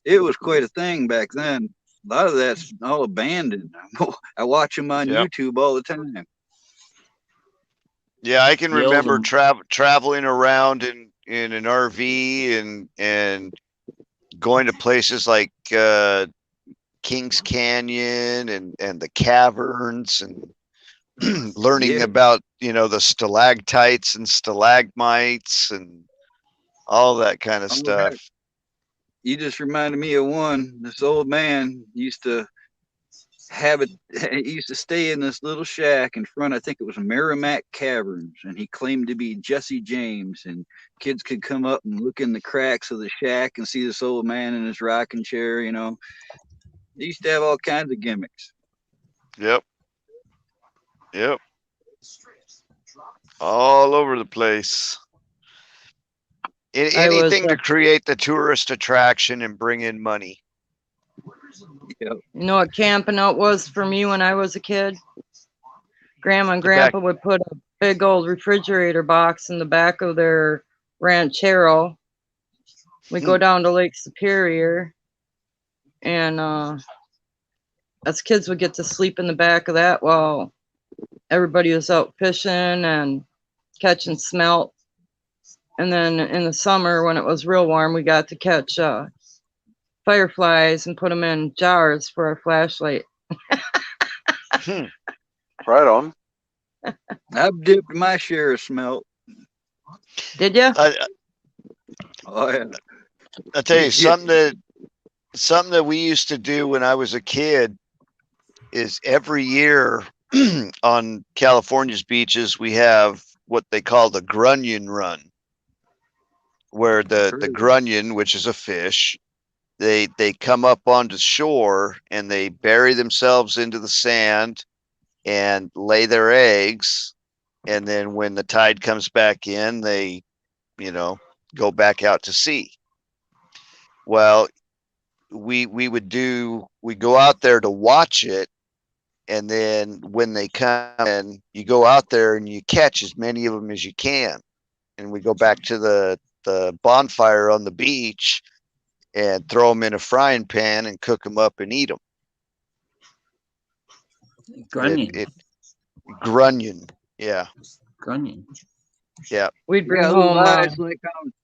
it was quite a thing back then. A lot of that's all abandoned. I watch them on YouTube all the time. Yeah, I can remember traveling around in an RV and going to places like Kings Canyon and the caverns and learning about the stalactites and stalagmites and all that kind of stuff. You just reminded me of one. This old man used to stay in this little shack in front. I think it was Merrimack Caverns, and he claimed to be Jesse James. And kids could come up and look in the cracks of the shack and see this old man in his rocking chair. He used to have all kinds of gimmicks. Yep. All over the place. Anything to create the tourist attraction and bring in money. Yep. You know what camping out was for me when I was a kid? Grandma and Grandpa would put a big old refrigerator box in the back of their ranchero. We'd go down to Lake Superior, and us kids would get to sleep in the back of that while everybody was out fishing and catching smelt. And then in the summer, when it was real warm, we got to catch fireflies and put them in jars for our flashlight. Right on. I've dipped my share of smelt. Did you? Oh yeah. I'll tell you something that we used to do when I was a kid is every year on California's beaches we have what they call the grunion run, where the grunion, which is a fish, they come up onto shore and they bury themselves into the sand and lay their eggs, and then when the tide comes back in, they go back out to sea. Well, we go out there to watch it, and then when they come in, you go out there and you catch as many of them as you can, and we go back to the bonfire on the beach and throw them in a frying pan and cook them up and eat them. Grunion. Grunion. Yeah. Grunion. Yeah. We'd bring home. Eyes like,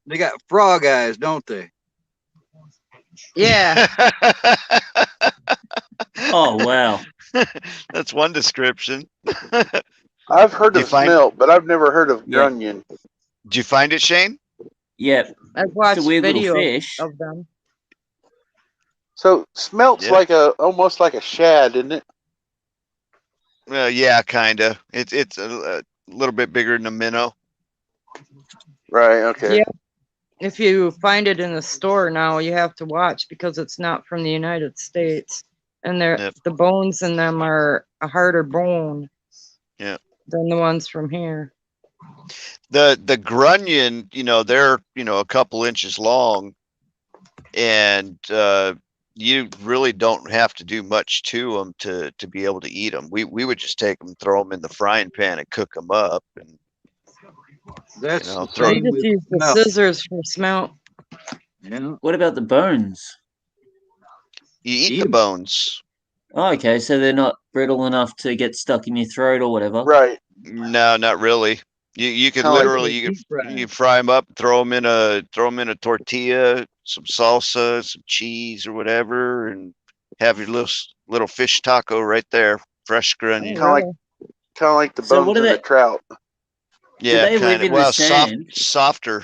they got frog eyes, don't they? Yeah. Oh wow. That's one description. I've heard of smelt, but I've never heard of grunion. Did you find it, Shane? Yep. I've watched video fish of them. So smelt's like almost like a shad, isn't it? Yeah, kind of. It's a little bit bigger than a minnow. Right. Okay. Yeah. If you find it in the store now, you have to watch because it's not from the United States, and the bones in them are a harder bone. Yeah. Than the ones from here. The grunion, they're a couple inches long, and you really don't have to do much to them to be able to eat them. We would just take them, throw them in the frying pan, and cook them up. And that's they just use the scissors for smelt. Yeah. What about the bones? You eat the bones. Oh, okay, so they're not brittle enough to get stuck in your throat or whatever. Right. No, not really. You could literally you fry them up, throw them in a tortilla, some salsa, some cheese or whatever, and have your little fish taco right there, fresh grunion. Kind of like the bones of the trout. Yeah, do they live in the sand? Softer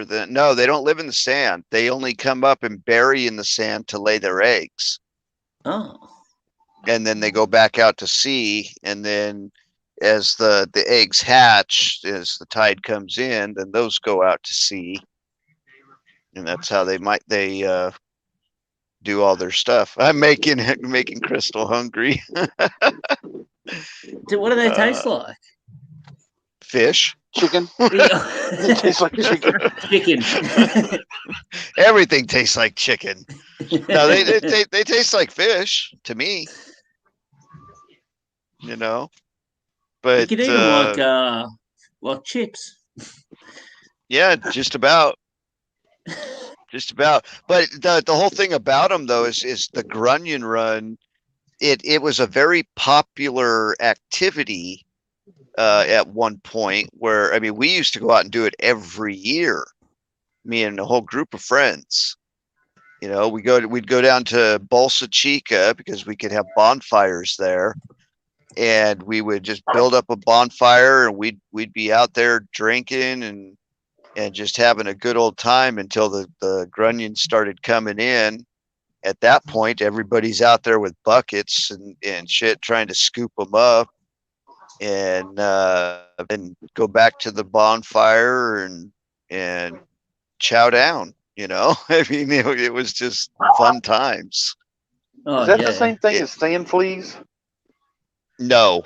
than. No, they don't live in the sand. They only come up and bury in the sand to lay their eggs. Oh. And then they go back out to sea, and then as the eggs hatch, as the tide comes in, then those go out to sea, and that's how they do all their stuff. I'm making Crystal hungry. Dude, what do they taste like? Fish. Chicken. It tastes like chicken. Chicken. Everything tastes like chicken. No, they taste like fish to me. You know, but you could eat them like chips. Yeah, just about. Just about. But the whole thing about them though is the Grunion Run. It was a very popular activity at one point where, I mean, we used to go out and do it every year, me and a whole group of friends. You know, we'd go down to Bolsa Chica because we could have bonfires there, and we would just build up a bonfire, and we'd be out there drinking and just having a good old time until the Grunions started coming in. At that point, everybody's out there with buckets and shit trying to scoop them up and go back to the bonfire and chow down. You know, I mean, it was just fun times. Oh, Is that the same thing as sand fleas? No,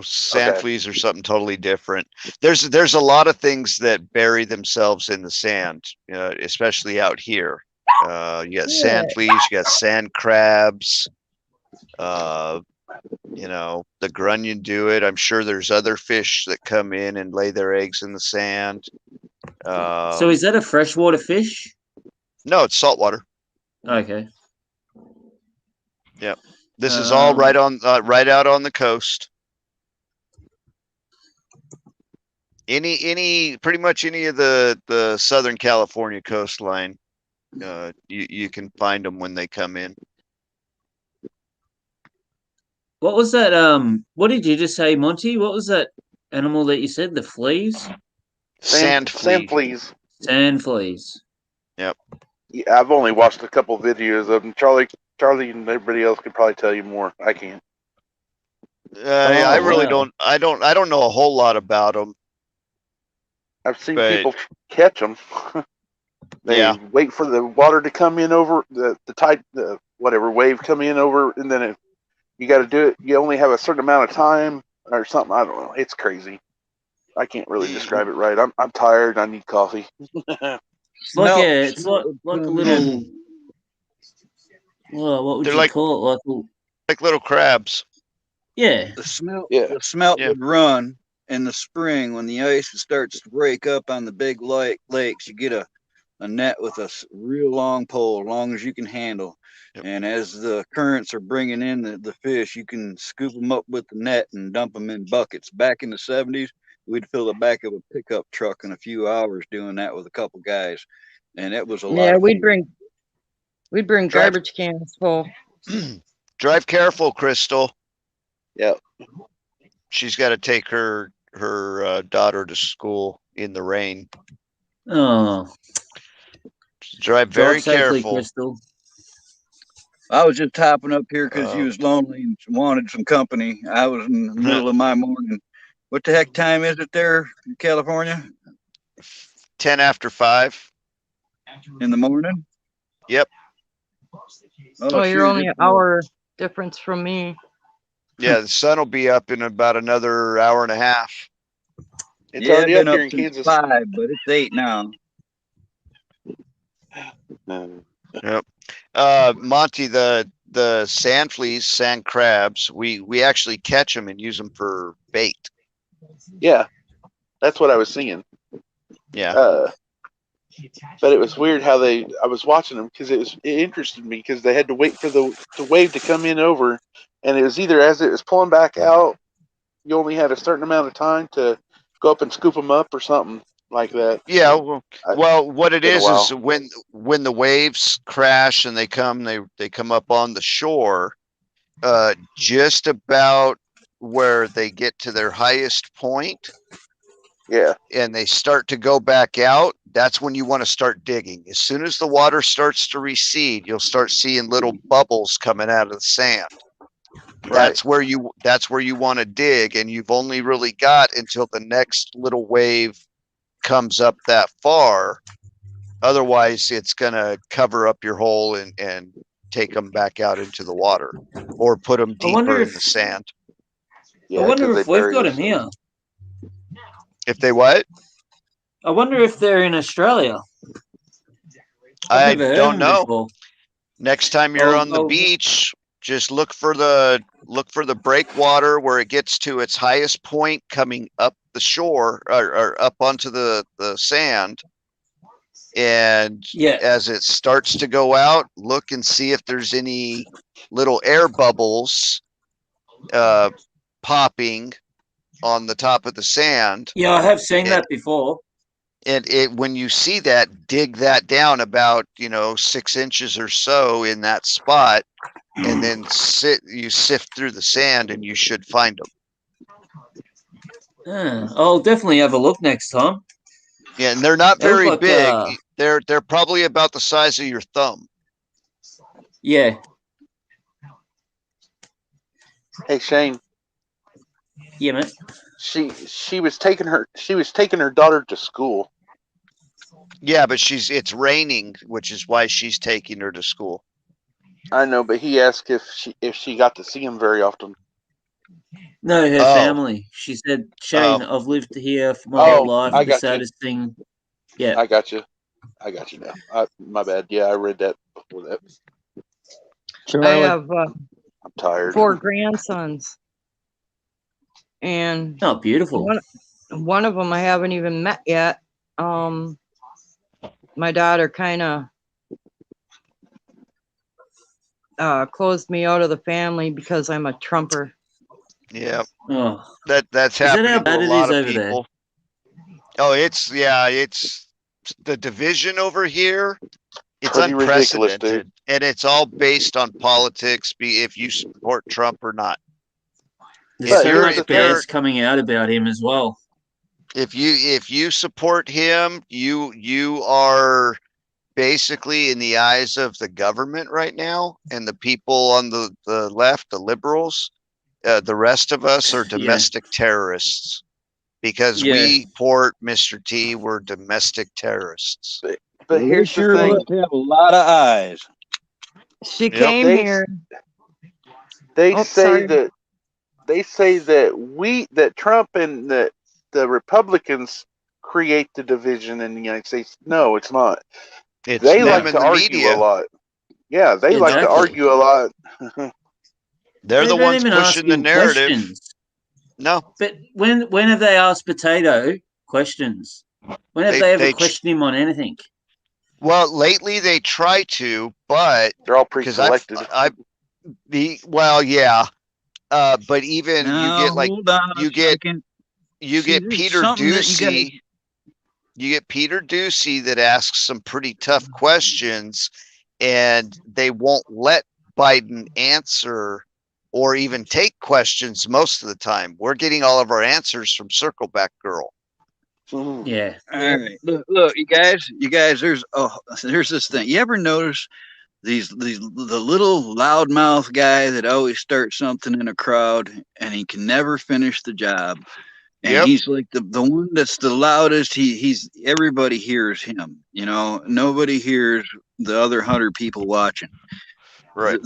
sand fleas are something totally different. There's a lot of things that bury themselves in the sand, especially out here. You got sand fleas, you got sand crabs. The Grunion do it. I'm sure there's other fish that come in and lay their eggs in the sand. So is that a freshwater fish? No, it's saltwater. Okay. Yep. This is all right out on the coast. Pretty much any of the Southern California coastline, you can find them when they come in. What was that? What did you just say, Monty? What was that animal that you said? The fleas? Sand fleas. Sand fleas. Yep. Yeah, I've only watched a couple videos of them. Charlie and everybody else could probably tell you more. I can't. I really don't. I don't know a whole lot about them. I've seen people catch them. They wait for the water to come in over the tide, whatever wave come in over, and then you got to do it. You only have a certain amount of time or something. I don't know. It's crazy. I can't really describe it right. I'm tired. I need coffee. It's like a little. Well, what would you call it? Like little crabs. Yeah. The smelt would run in the spring when the ice starts to break up on the big lakes. You get a net with a real long pole, as long as you can handle. Yep. And as the currents are bringing in the fish, you can scoop them up with the net and dump them in buckets. Back in the 70s, we'd fill the back of a pickup truck in a few hours doing that with a couple guys. And it was a lot. Yeah, we'd bring garbage cans full. Drive careful, Crystal. Yep. She's got to take her daughter to school in the rain. Oh. Drive very careful. Crystal. I was just hopping up here because you was lonely and wanted some company. I was in the middle of my morning. What the heck time is it there in California? 10 after 5. In the morning? Yep. Oh, you're only an hour difference from me. Yeah, the sun will be up in about another hour and a half. It's already up here in Kansas. 5, but it's 8 now. Yep. Monty, the sand fleas, sand crabs, we actually catch them and use them for bait. Yeah, that's what I was seeing. Yeah. But it was weird how I was watching them because it interested me because they had to wait for the wave to come in over, and it was either as it was pulling back out, you only had a certain amount of time to go up and scoop them up or something like that. Yeah. Well, what it is when the waves crash and they come up on the shore, just about where they get to their highest point. Yeah. And they start to go back out. That's when you want to start digging. As soon as the water starts to recede, you'll start seeing little bubbles coming out of the sand. Right. That's where you want to dig, and you've only really got until the next little wave comes up that far. Otherwise, it's going to cover up your hole and take them back out into the water or put them deeper in the sand. Yeah, I wonder if we've got them here. If they what? I wonder if they're in Australia. I don't know. Next time you're on the beach, just look for the breakwater where it gets to its highest point coming up the shore or up onto the sand. And as it starts to go out, look and see if there's any little air bubbles popping on the top of the sand. Yeah, I have seen that before. And when you see that, dig that down about 6 inches or so in that spot, and then sift through the sand, and you should find them. I'll definitely have a look next time. Yeah, and they're not very big. They're probably about the size of your thumb. Yeah. Hey Shane. Yeah, man. She was taking her daughter to school. Yeah, but it's raining, which is why she's taking her to school. I know, but he asked if she got to see him very often. No, her family. She said, Shane, I've lived here for my whole life. The saddest thing. Yeah. I got you now. My bad. Yeah, I read that before that. I have I'm tired. 4 grandsons. And beautiful. One of them I haven't even met yet. My daughter kind of closed me out of the family because I'm a Trumper. Yeah. Oh. That's happening to a lot of people. Oh, it's the division over here. It's pretty unprecedented, and it's all based on politics. If you support Trump or not. There's so much BS coming out about him as well. If you support him, you are basically in the eyes of the government right now, and the people on the left, the liberals, the rest of us are domestic terrorists because we support Mr. T. We're domestic terrorists. But here's the thing: they have a lot of eyes. She came here. They say that Trump and the Republicans create the division in the United States. No, it's not. They like to argue a lot. Yeah, they like to argue a lot. They're the ones pushing the narrative. Questions. No. But when have they asked Potato questions? When have they ever questioned him on anything? Well, lately they try to, but they're all pre-selected. But even you get Peter Ducey. You get Peter Ducey that asks some pretty tough questions, and they won't let Biden answer or even take questions most of the time. We're getting all of our answers from Circleback Girl. Yeah. All right. Look, you guys. There's this thing. You ever notice the little loudmouth guy that always starts something in a crowd and he can never finish the job? And he's like the one that's the loudest. He's everybody hears him. Nobody hears the other 100 people watching. Right.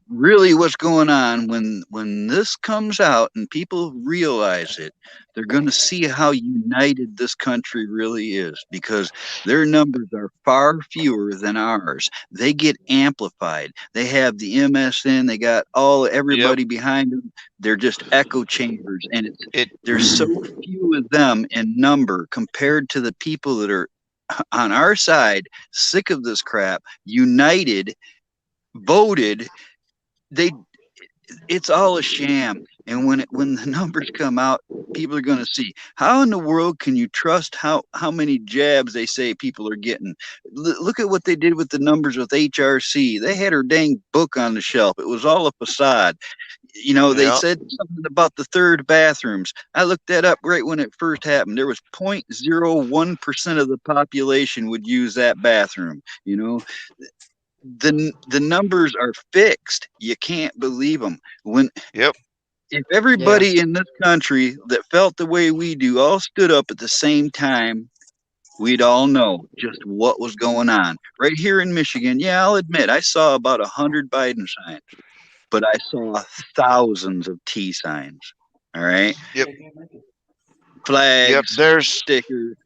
Really what's going on when this comes out and people realize it, they're going to see how united this country really is, because their numbers are far fewer than ours. They get amplified. They have the MSN. They got everybody behind them. They're just echo chambers, and there's so few of them in number compared to the people that are on our side, sick of this crap, united, voted. It's all a sham. And when the numbers come out, people are going to see. How in the world can you trust how many jabs they say people are getting? Look at what they did with the numbers with HRC. They had her dang book on the shelf. It was all a facade. They said something about the third bathrooms. I looked that up right when it first happened. There was 0.01% of the population would use that bathroom. The numbers are fixed. You can't believe them. If everybody in this country that felt the way we do all stood up at the same time, we'd all know just what was going on. Right here in Michigan, I'll admit, I saw about 100 Biden signs, but I saw thousands of T signs. All right? Yep. Flags, there's stickers.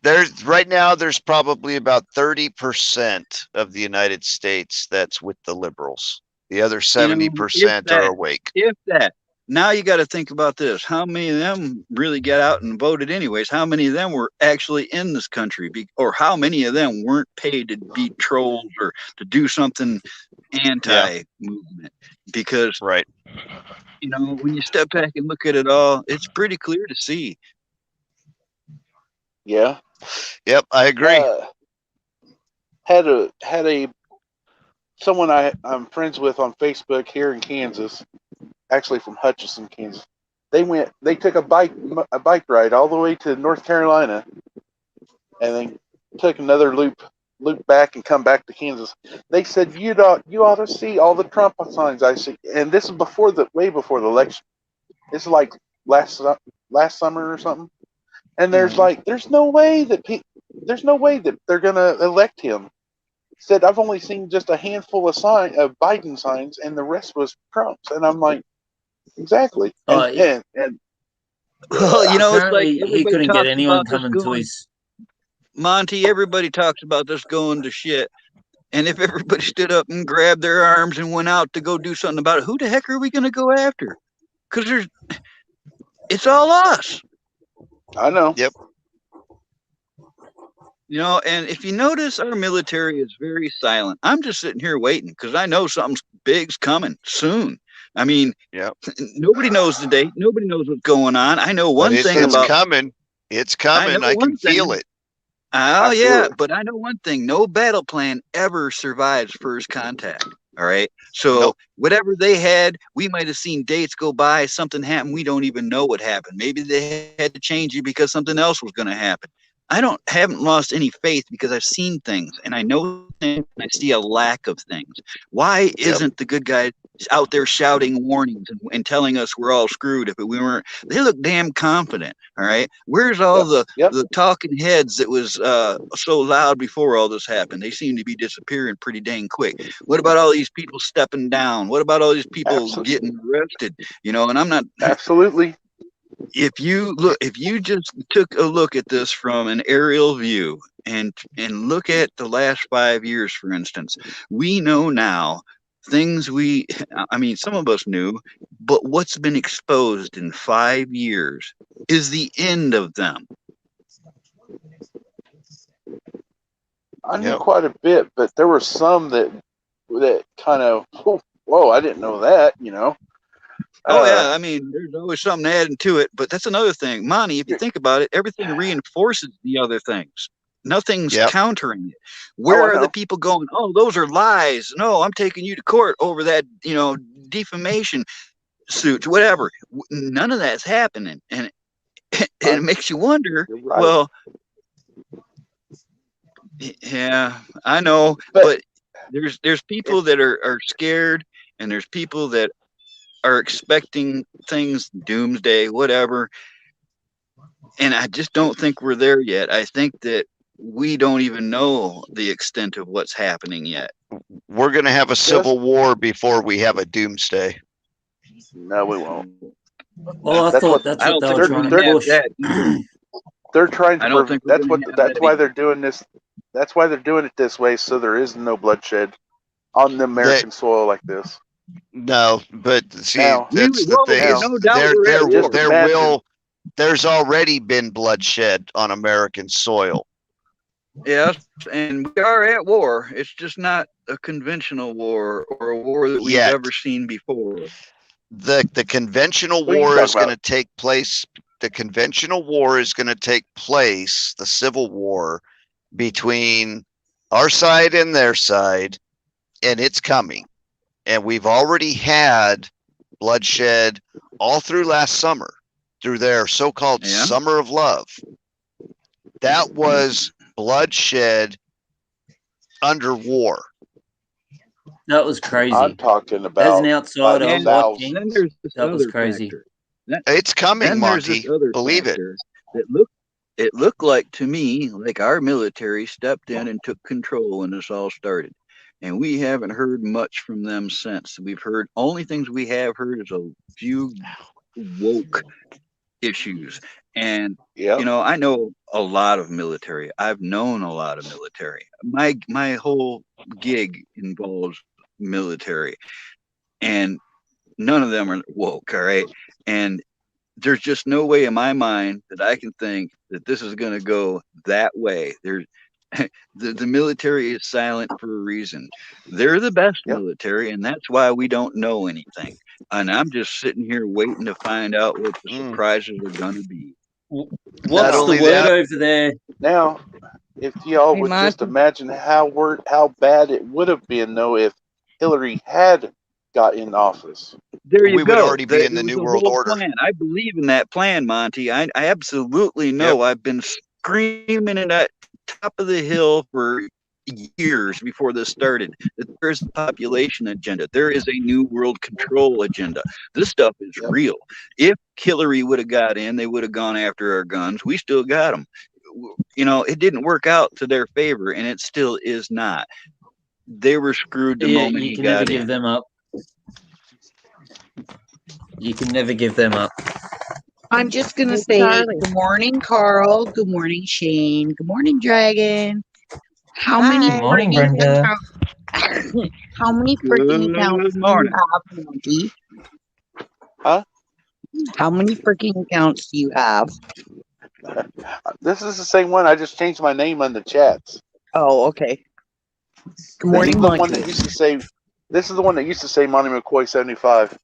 there's right now there's probably about 30% of the United States that's with the liberals. The other 70% are awake. If that. Now you got to think about this. How many of them really got out and voted anyways? How many of them were actually in this country? Or how many of them weren't paid to be trolls or to do something anti-movement? Because, right, you know, when you step back and look at it all, it's pretty clear to see. Yeah. Yep, I agree. Had a someone I'm friends with on Facebook here in Kansas, actually from Hutchinson, Kansas. They took a bike ride all the way to North Carolina, and then took another loop back and come back to Kansas. They said you ought to see all the Trump signs I see, and this is way before the election. This is like last summer or something. And there's no way that they're gonna elect him. Said I've only seen just a handful of Biden signs, and the rest was Trump's. And I'm like, exactly. Well, you know, it's like he couldn't get anyone coming to his. Monty, everybody talks about this going to shit. And if everybody stood up and grabbed their arms and went out to go do something about it, who the heck are we going to go after? Because it's all us. I know. Yep. You know, and if you notice, our military is very silent. I'm just sitting here waiting because I know something big's coming soon. I mean, nobody knows the date. Nobody knows what's going on. I know one thing about it's coming. It's coming. I can feel it. Oh, yeah. But I know one thing. No battle plan ever survives first contact. All right. So whatever they had, we might have seen dates go by. Something happened. We don't even know what happened. Maybe they had to change it because something else was going to happen. I haven't lost any faith because I've seen things and I know things and I see a lack of things. Why isn't the good guy out there shouting warnings and telling us we're all screwed if we weren't? They look damn confident. All right. Where's all the talking heads that was so loud before all this happened? They seem to be disappearing pretty dang quick. What about all these people stepping down? What about all these people getting arrested? You know, and I'm not absolutely. If you just took a look at this from an aerial view and look at the last 5 years, for instance, we know now things some of us knew, but what's been exposed in 5 years is the end of them. I knew quite a bit, but there were some that kind of, whoa, I didn't know that, you know. Oh, yeah. I mean, there's always something adding to it, but that's another thing. Monty, if you think about it, everything reinforces the other things. Nothing's countering it. Where are the people going, oh, those are lies. No, I'm taking you to court over that, you know, defamation suits, whatever. None of that's happening. And it makes you wonder, well, yeah, I know, but there's people that are scared, and there's people that are expecting things, doomsday, whatever. And I just don't think we're there yet. I think that we don't even know the extent of what's happening yet. We're going to have a civil war before we have a doomsday. No, we won't. Well, I thought that's what they were trying to push. They're trying to. That's why they're doing this. That's why they're doing it this way, so there is no bloodshed on the American soil like this. No, but see, that's the thing. There's already been bloodshed on American soil. Yes, and we are at war. It's just not a conventional war or a war that we've ever seen before. The conventional war is going to take place. The conventional war is going to take place, the civil war between our side and their side, and it's coming. And we've already had bloodshed all through last summer, through their so-called Summer of Love. That was bloodshed under war. That was crazy. I'm talking about as an outsider watching. That was crazy. It's coming, Monty. Believe it. It looked like to me like our military stepped in and took control when this all started. And we haven't heard much from them since. Only things we have heard is a few woke issues. And you know, I know a lot of military. I've known a lot of military. My whole gig involves military, and none of them are woke. All right, and there's just no way in my mind that I can think that this is going to go that way. The military is silent for a reason. They're the best military, and that's why we don't know anything. And I'm just sitting here waiting to find out what the surprises are going to be. What's the word over there? Now, if y'all would just imagine how bad it would have been, though, if Hillary had got in office. There you we go. would already be in the New World Order. Plan. I believe in that plan, Monty. I absolutely know. I've been screaming at the top of the hill for years before this started that there's a population agenda. There is a new world control agenda. This stuff is real. If Hillary would have got in, they would have gone after our guns. We still got them. You know, it didn't work out to their favor, and it still is not. They were screwed the moment you he can got never in. give them up. You can never give them up. I'm just going to say good morning, Carl. Good morning, Shane. Good morning, Dragon. How many morning, Brenda. How many freaking accounts do you have, Monty? Huh? How many freaking accounts do you have? This is the same one. I just changed my name on the chats. Oh, okay. Good morning, This is the one Monty. that used to say. This is the one that used to say Monty McCoy 75.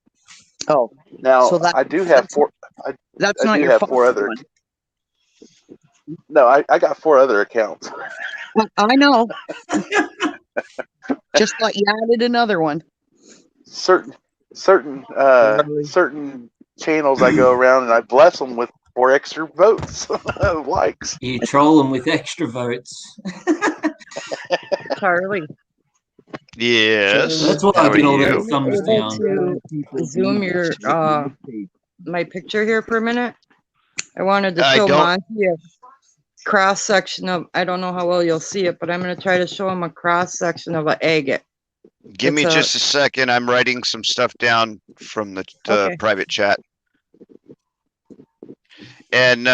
Oh, now so I do have four. That's I not do your have phone 4 other. one. No, I got 4 other accounts. I know. Just like you added another one. Certain channels I go around and I bless them with 4 extra votes, likes. You troll them with extra votes. Charlie. Yes. That's why I get all those thumbs Able down. to zoom your my picture here for a minute. I wanted to I show don't- Monty a cross section of. I don't know how well you'll see it, but I'm going to try to show him a cross section of an agate. Give me It's just a second. I'm writing some stuff down from the Okay. private chat. And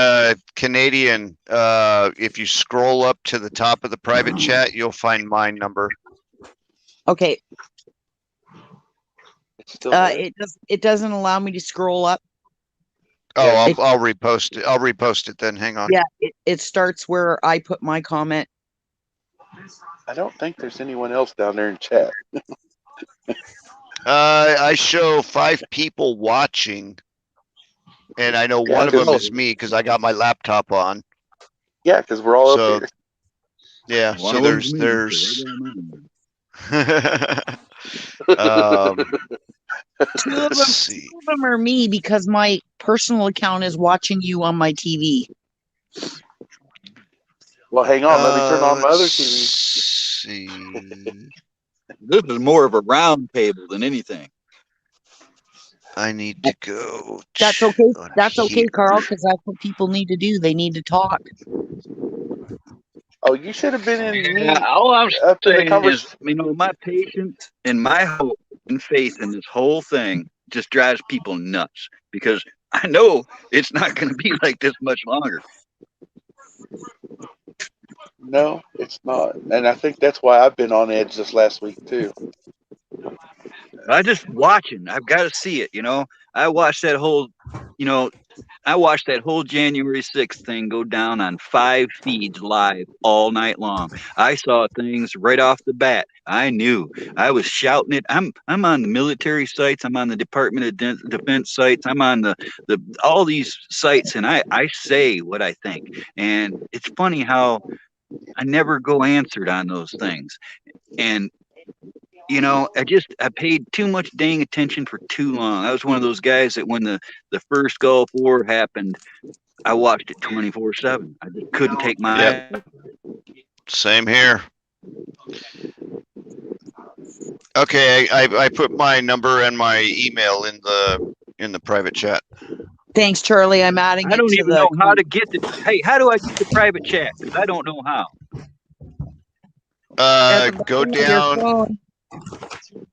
Canadian, if you scroll up to the top of the private chat, you'll find my number. Okay. It's still there. It doesn't allow me to scroll up. Oh, I'll repost it. I'll repost it then. Hang on. Yeah, it starts where I put my comment. I don't think there's anyone else down there in chat. I show 5 people watching, and I know one of them is me because I got my laptop on. Yeah, because we're all So, up here. Yeah, One so of them's me, there's. so I got mine. Two of Let's see. Two of them are me because my personal account is watching you on my TV. Well, hang on. Let me turn on my other Let's TV. see. This is more of a round table than anything. I need to go. That's okay. on That's okay, here. Carl, because that's what people need to do. They need to talk. Oh, you should have been in me. Yeah, all I'm up to the saying conversation. is, you know, my patience and my hope and faith in this whole thing just drives people nuts because I know it's not going to be like this much longer. No, it's not. And I think that's why I've been on edge this last week, too. I just watching. I've got to see it. You know, I watched that whole January 6th thing go down on 5 feeds live all night long. I saw things right off the bat. I knew. I was shouting it. I'm on the military sites. I'm on the Department of Defense sites. I'm on the all these sites, and I say what I think. And it's funny how I never go answered on those things. And you know, I paid too much dang attention for too long. I was one of those guys that when the first Gulf War happened, I watched it 24/7. I just couldn't take my Yep. Same here. Okay, I put my number and my email in the private chat. Thanks, Charlie. I'm adding I it don't to even the. know how to get the. Hey, how do I get the private chat? Because I don't know how. Go down.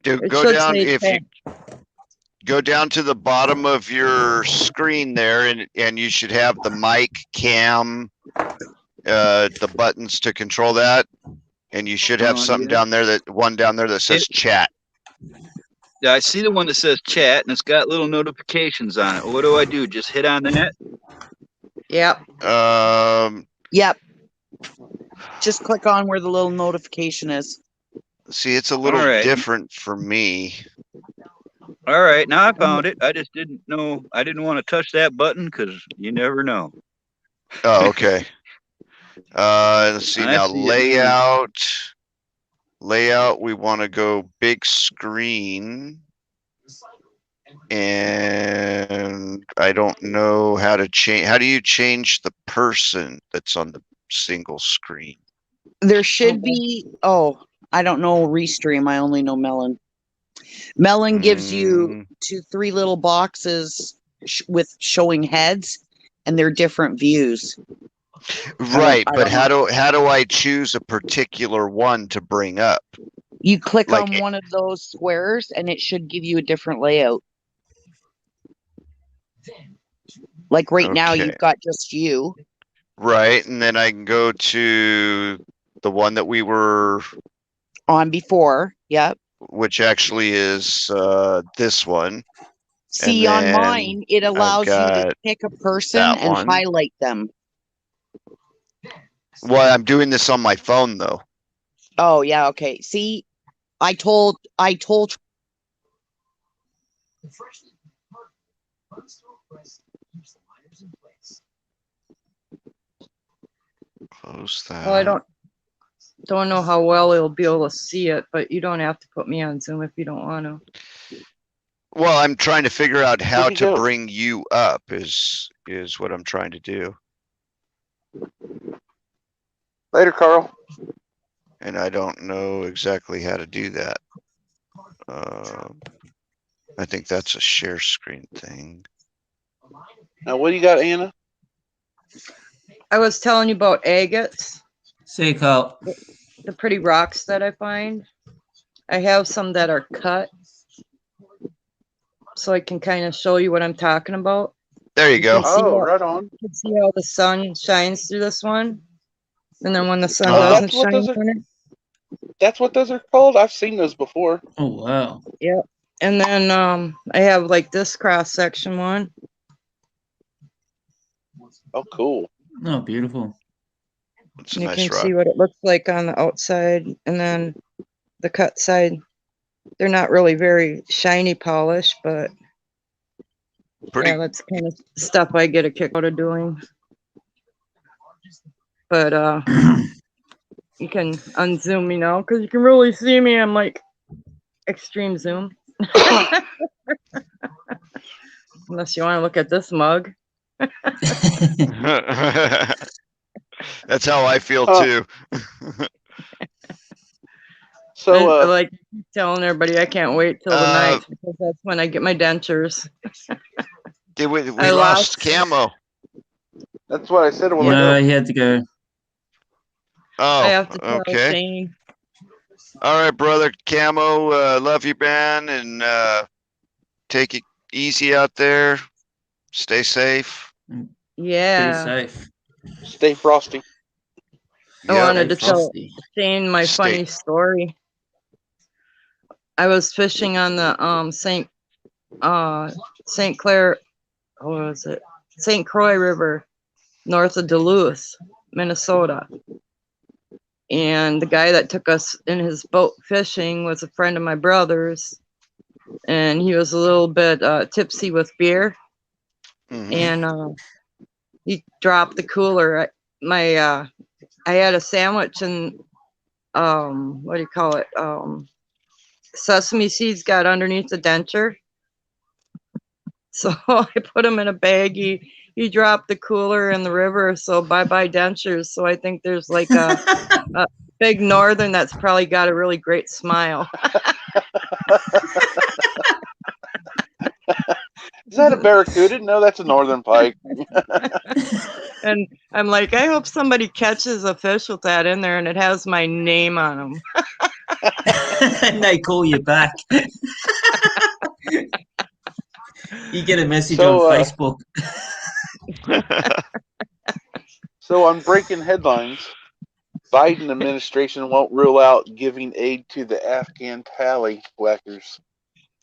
It Go should down say if you chat. go down to the bottom of your screen there, and you should have the mic, cam, the buttons to control that, and you should have something down there that says chat. Yeah, I see the one that says chat, and it's got little notifications on it. What do I do? Just hit on that? Yep. Yep. Just click on where the little notification is. See, it's a little different for me. All right, now I found it. I just didn't know. I didn't want to touch that button because you never know. Oh, okay. Let's see now. Layout. Layout. We want to go big screen. And I don't know how to change. How do you change the person that's on the single screen? There should be. Oh, I don't know Restream. I only know Melon. Melon gives you 3 little boxes with showing heads, and they're different views. Right, but how do I choose a particular one to bring up? You click on one of those squares, and it should give you a different layout. Like right now, you've got just you. Right, and then I can go to the one that we were on before. Yep. Which actually is this one. See, on mine, it allows you to pick a person and highlight them. Well, I'm doing this on my phone though. Oh yeah, okay. See, I told. Close that. Well, I don't know how well it'll be able to see it, but you don't have to put me on Zoom if you don't want to. Well, I'm trying to figure out how to bring you up is what I'm trying to do. Later, Carl. And I don't know exactly how to do that. I think that's a share screen thing. Now, what do you got, Anna? I was telling you about agates. See, Carl. The pretty rocks that I find. I have some that are cut, so I can kind of show you what I'm talking about. There you go. Oh, right on. You can see how the sun shines through this one, and then when the sun doesn't shine on it. That's what those are called? I've seen those before. Oh, wow. Yeah. And then I have like this cross section one. Oh, cool. Oh, beautiful. It's you can see what it looks like on the outside, and then the cut side. They're not really very shiny polish, but yeah, that's kind of stuff I get a kick out of doing. But you can unzoom me now because you can really see me. I'm like extreme zoom. Unless you want to look at this mug. That's how I feel too. So I like telling everybody I can't wait till the night because that's when I get my dentures. we lost Camo. That's what I said. Yeah, he had to go. Oh, I have to tell okay. Shane. All right, brother Camo. Love you, man, and take it easy out there. Stay safe. Yeah. Stay safe. Stay frosty. I wanted to tell Shane my funny story. I was fishing on the St. Clair, what was it? St. Croix River, north of Duluth, Minnesota. And the guy that took us in his boat fishing was a friend of my brother's, and he was a little bit tipsy with beer. And he dropped the cooler. I had a sandwich and what do you call it? Sesame seeds got underneath the denture. So I put them in a bag. He dropped the cooler in the river. So bye-bye dentures. So I think there's like a big northern that's probably got a really great smile. Is that a barracuda? No, that's a northern pike. And I'm like, I hope somebody catches a fish with that in there and it has my name on them. And they call you back. You get a message So, on Facebook. So on breaking headlines, Biden administration won't rule out giving aid to the Afghan tally-whackers.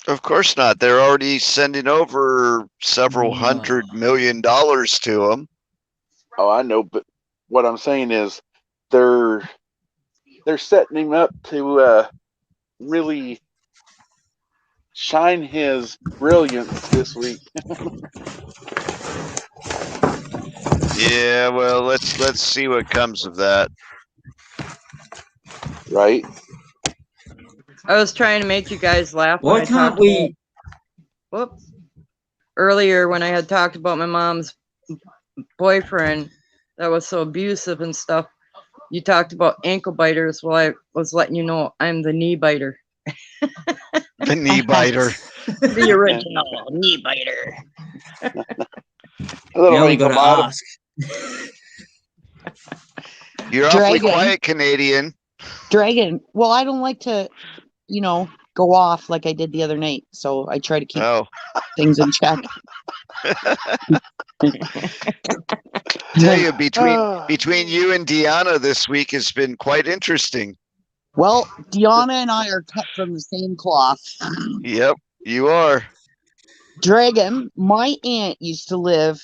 Of course not. They're already sending over several $100 million to them. Oh, I know, but what I'm saying is they're setting him up to really shine his brilliance this week. Yeah, well, let's see what comes of that. Right? I was trying to make you guys laugh. Why when I can't talked we? about- Whoops. Earlier, when I had talked about my mom's boyfriend that was so abusive and stuff, you talked about ankle biters. Well, I was letting you know I'm the knee biter. The knee biter. The original knee biter. Now we gotta ask. You're awfully Dragon. quiet, Canadian. Dragon. Well, I don't like to, go off like I did the other night. So I try to keep things in check. Tell you, between you and Deanna this week has been quite interesting. Well, Deanna and I are cut from the same cloth. Yep, you are. Dragon, my aunt used to live,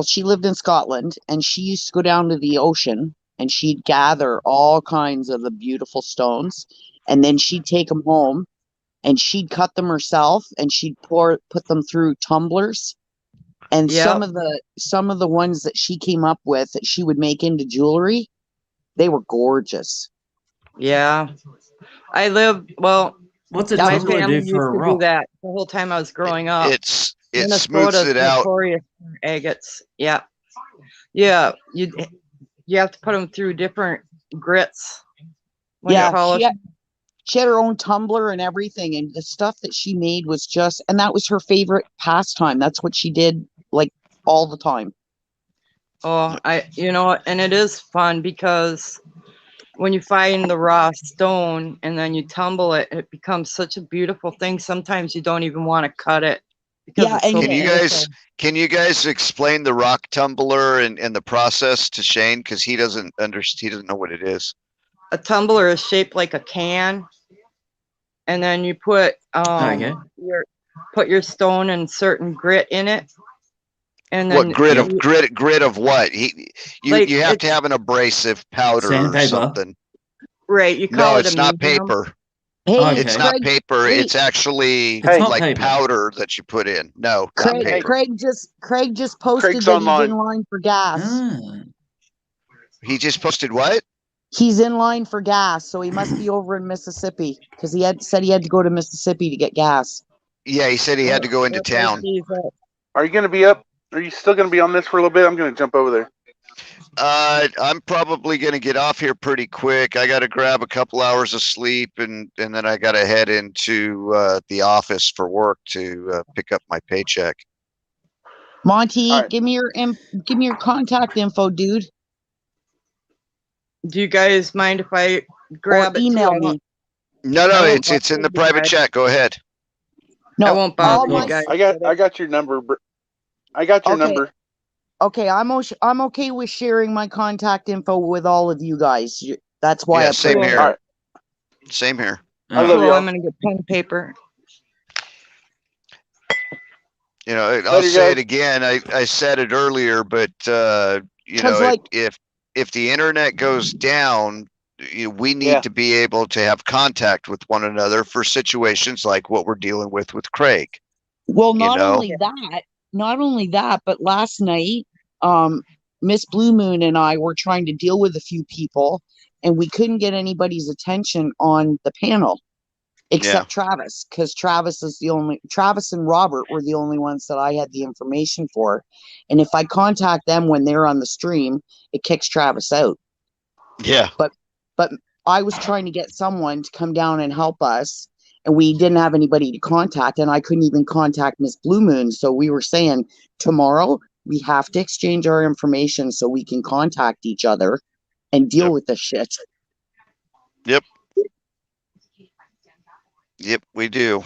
she lived in Scotland, and she used to go down to the ocean and she'd gather all kinds of the beautiful stones, and then she'd take them home and she'd cut them herself and she'd put them through tumblers. And some of the ones that she came up with that she would make into jewelry, they were gorgeous. Yeah. I live, what's a my tumbler family do used for a to rock? do that the whole time I was growing up. It smooths Minnesota's it out. notorious for agates. Yeah. Yeah. You have to put them through different grits. when you polish. She had her own tumbler and everything, and the stuff that she made was and that was her favorite pastime. That's what she did like all the time. Oh, and it is fun because when you find the raw stone and then you tumble it, it becomes such a beautiful thing. Sometimes you don't even want to cut it. Yeah, it's so and can you guys explain the rock tumbler and the process to Shane, because he doesn't know what it is. A tumbler is shaped like a can, and then you put your stone and certain grit in it. And then what grit of what? You have to have an abrasive powder sandpaper. Or something. Right, you call it it's not paper. Hey, it's not paper. Hey. It's actually It's like paper. powder that you put in. No, not paper. Craig just posted Craig's that online. he's in line for gas. He just posted what? He's in line for gas, so he must be over in Mississippi because he said he had to go to Mississippi to get gas. Yeah, he said he had to go into town. Are you going to be up? Are you still going to be on this for a little bit? I'm going to jump over there. I'm probably going to get off here pretty quick. I got to grab a couple hours of sleep, and then I got to head into the office for work to pick up my paycheck. Monty, give me your contact info, dude. Do you guys mind if I grab or it? email too? me? No, it's in the private chat. Go ahead. No, I won't bother you guys. I got your number. I got your number. Okay, I'm okay with sharing my contact info with all of you guys. That's why I put same it here. there. Right. Same here. I love you. I'm gonna get pen and paper. I'll say it again. I said it earlier, but if the internet goes down, we need to be able to have contact with one another for situations like what we're dealing with Craig. Well, not only that, but last night, Miss Blue Moon and I were trying to deal with a few people, and we couldn't get anybody's attention on the panel except Travis, because Travis and Robert were the only ones that I had the information for. And if I contact them when they're on the stream, it kicks Travis out. Yeah. But I was trying to get someone to come down and help us, and we didn't have anybody to contact, and I couldn't even contact Miss Blue Moon. So we were saying tomorrow we have to exchange our information so we can contact each other and deal with this shit. Yep, we do.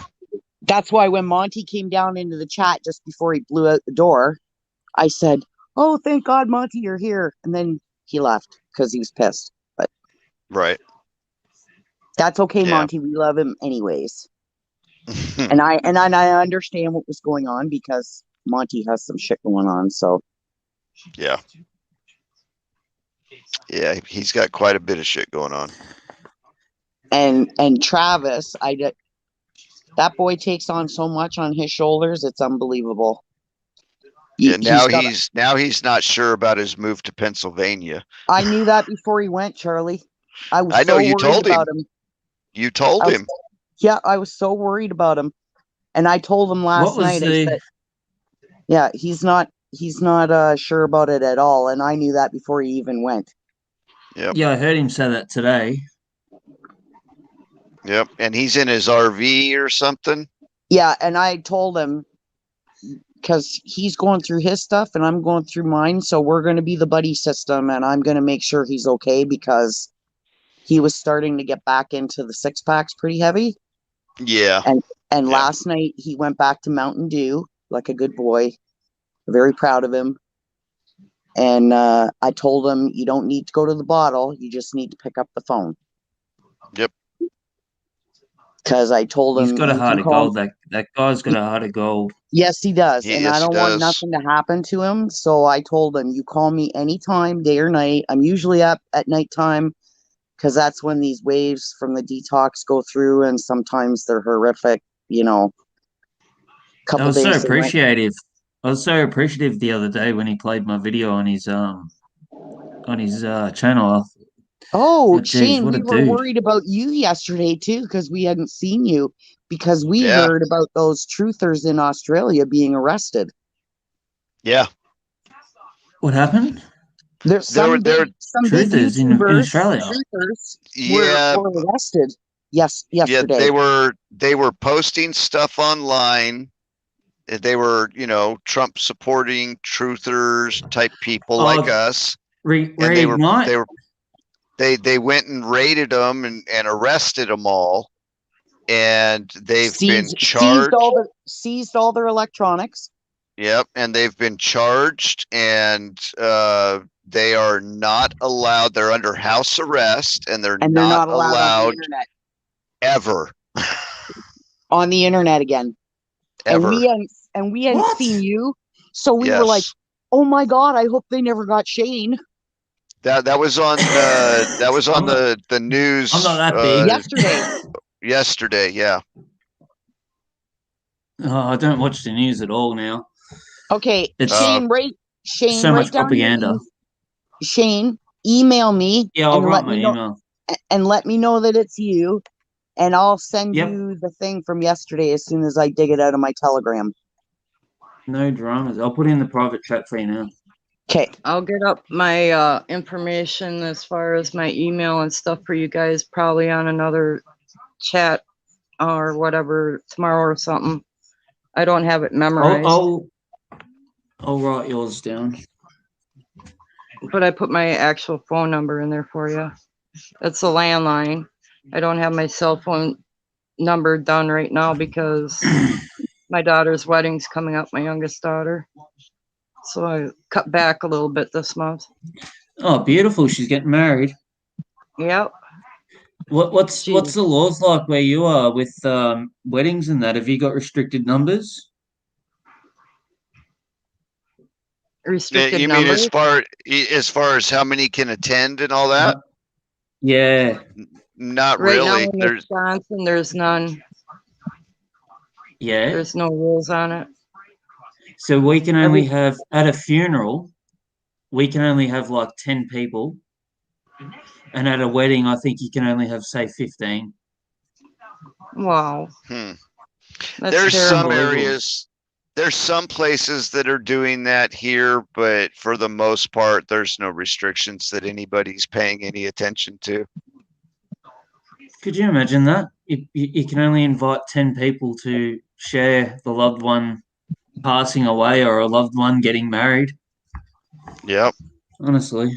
That's why when Monty came down into the chat just before he blew out the door, I said, "Oh, thank God, Monty, you're here." And then he left because he was pissed. But Right. that's okay, Yeah. Monty. We love him anyways. and I understand what was going on because Monty has some shit going on. So Yeah. Yeah, he's got quite a bit of shit going on. and Travis, that boy takes on so much on his shoulders, it's unbelievable. Yeah, now he's not sure about his move to Pennsylvania. I knew that before he went, Charlie. I was I know so you worried told about him. him. You told him. Yeah, I was so worried about him. And I told him last night, I said, yeah, he's not sure about it at all. And I knew that before he even went. Yep. Yeah, I heard him say that today. Yep. And he's in his RV or something. Yeah, and I told him, because he's going through his stuff and I'm going through mine. So we're going to be the buddy system, and I'm going to make sure he's okay because he was starting to get back into the 6-packs pretty heavy. Yeah. And last night he went back to Mountain Dew like a good boy. Very proud of him. And I told him, you don't need to go to the bottle. You just need to pick up the phone. Yep. Because I told him he's got a heart of gold. That guy's got a heart of gold. Yes, he does. I don't want nothing to happen to him. So I told him, you call me anytime, day or night. I'm usually up at nighttime because that's when these waves from the detox go through, and sometimes they're horrific, I was so appreciative. I was so appreciative the other day when he played my video on his channel. Oh, geez, Shane, what we a were dude. worried about you yesterday too because we hadn't seen you because we heard about those truthers in Australia being arrested. Yeah. What happened? There's some big truthers in Australia. Truthers were arrested. Yesterday. Yeah, they were posting stuff online. They were, Trump supporting truthers type people like us. And they went and raided them and arrested them all. And they've been charged. Seized all their electronics. Yep, and they've been charged, and they are not allowed. They're under house arrest, and they're not allowed on the internet. Ever. On the internet again. Ever. And we hadn't seen you, so we were like, "Oh my God! I hope they never got Shane." That was on the news. I'm not that big. Yesterday, yeah. Oh, I don't watch the news at all now. Okay, Shane, so much propaganda. Shane, email me. Yeah, I'll write my email. And let me know that it's you, and I'll send you the thing from yesterday as soon as I dig it out of my Telegram. No dramas. I'll put in the private chat for you now. Okay. I'll get up my information as far as my email and stuff for you guys probably on another chat or whatever tomorrow or something. I don't have it memorized. I'll write yours down. But I put my actual phone number in there for you. That's a landline. I don't have my cell phone number done right now because my daughter's wedding's coming up, my youngest daughter. So I cut back a little bit this month. Oh, beautiful. She's getting married. Yep. What's the laws like where you are with weddings and that? Have you got restricted numbers? Restricted you numbers? mean as far as how many can attend and all that? Yeah. Not right really. Now in Wisconsin, there's none. Yeah. There's no rules on it. So we can only have, at a funeral, we can only have like 10 people. And at a wedding, I think you can only have, say, 15. Wow. There's some areas, there's some places that are doing that here, but for the most part, there's no restrictions that anybody's paying any attention to. Could you imagine that? You can only invite 10 people to share the loved one passing away or a loved one getting married. Yep. Honestly.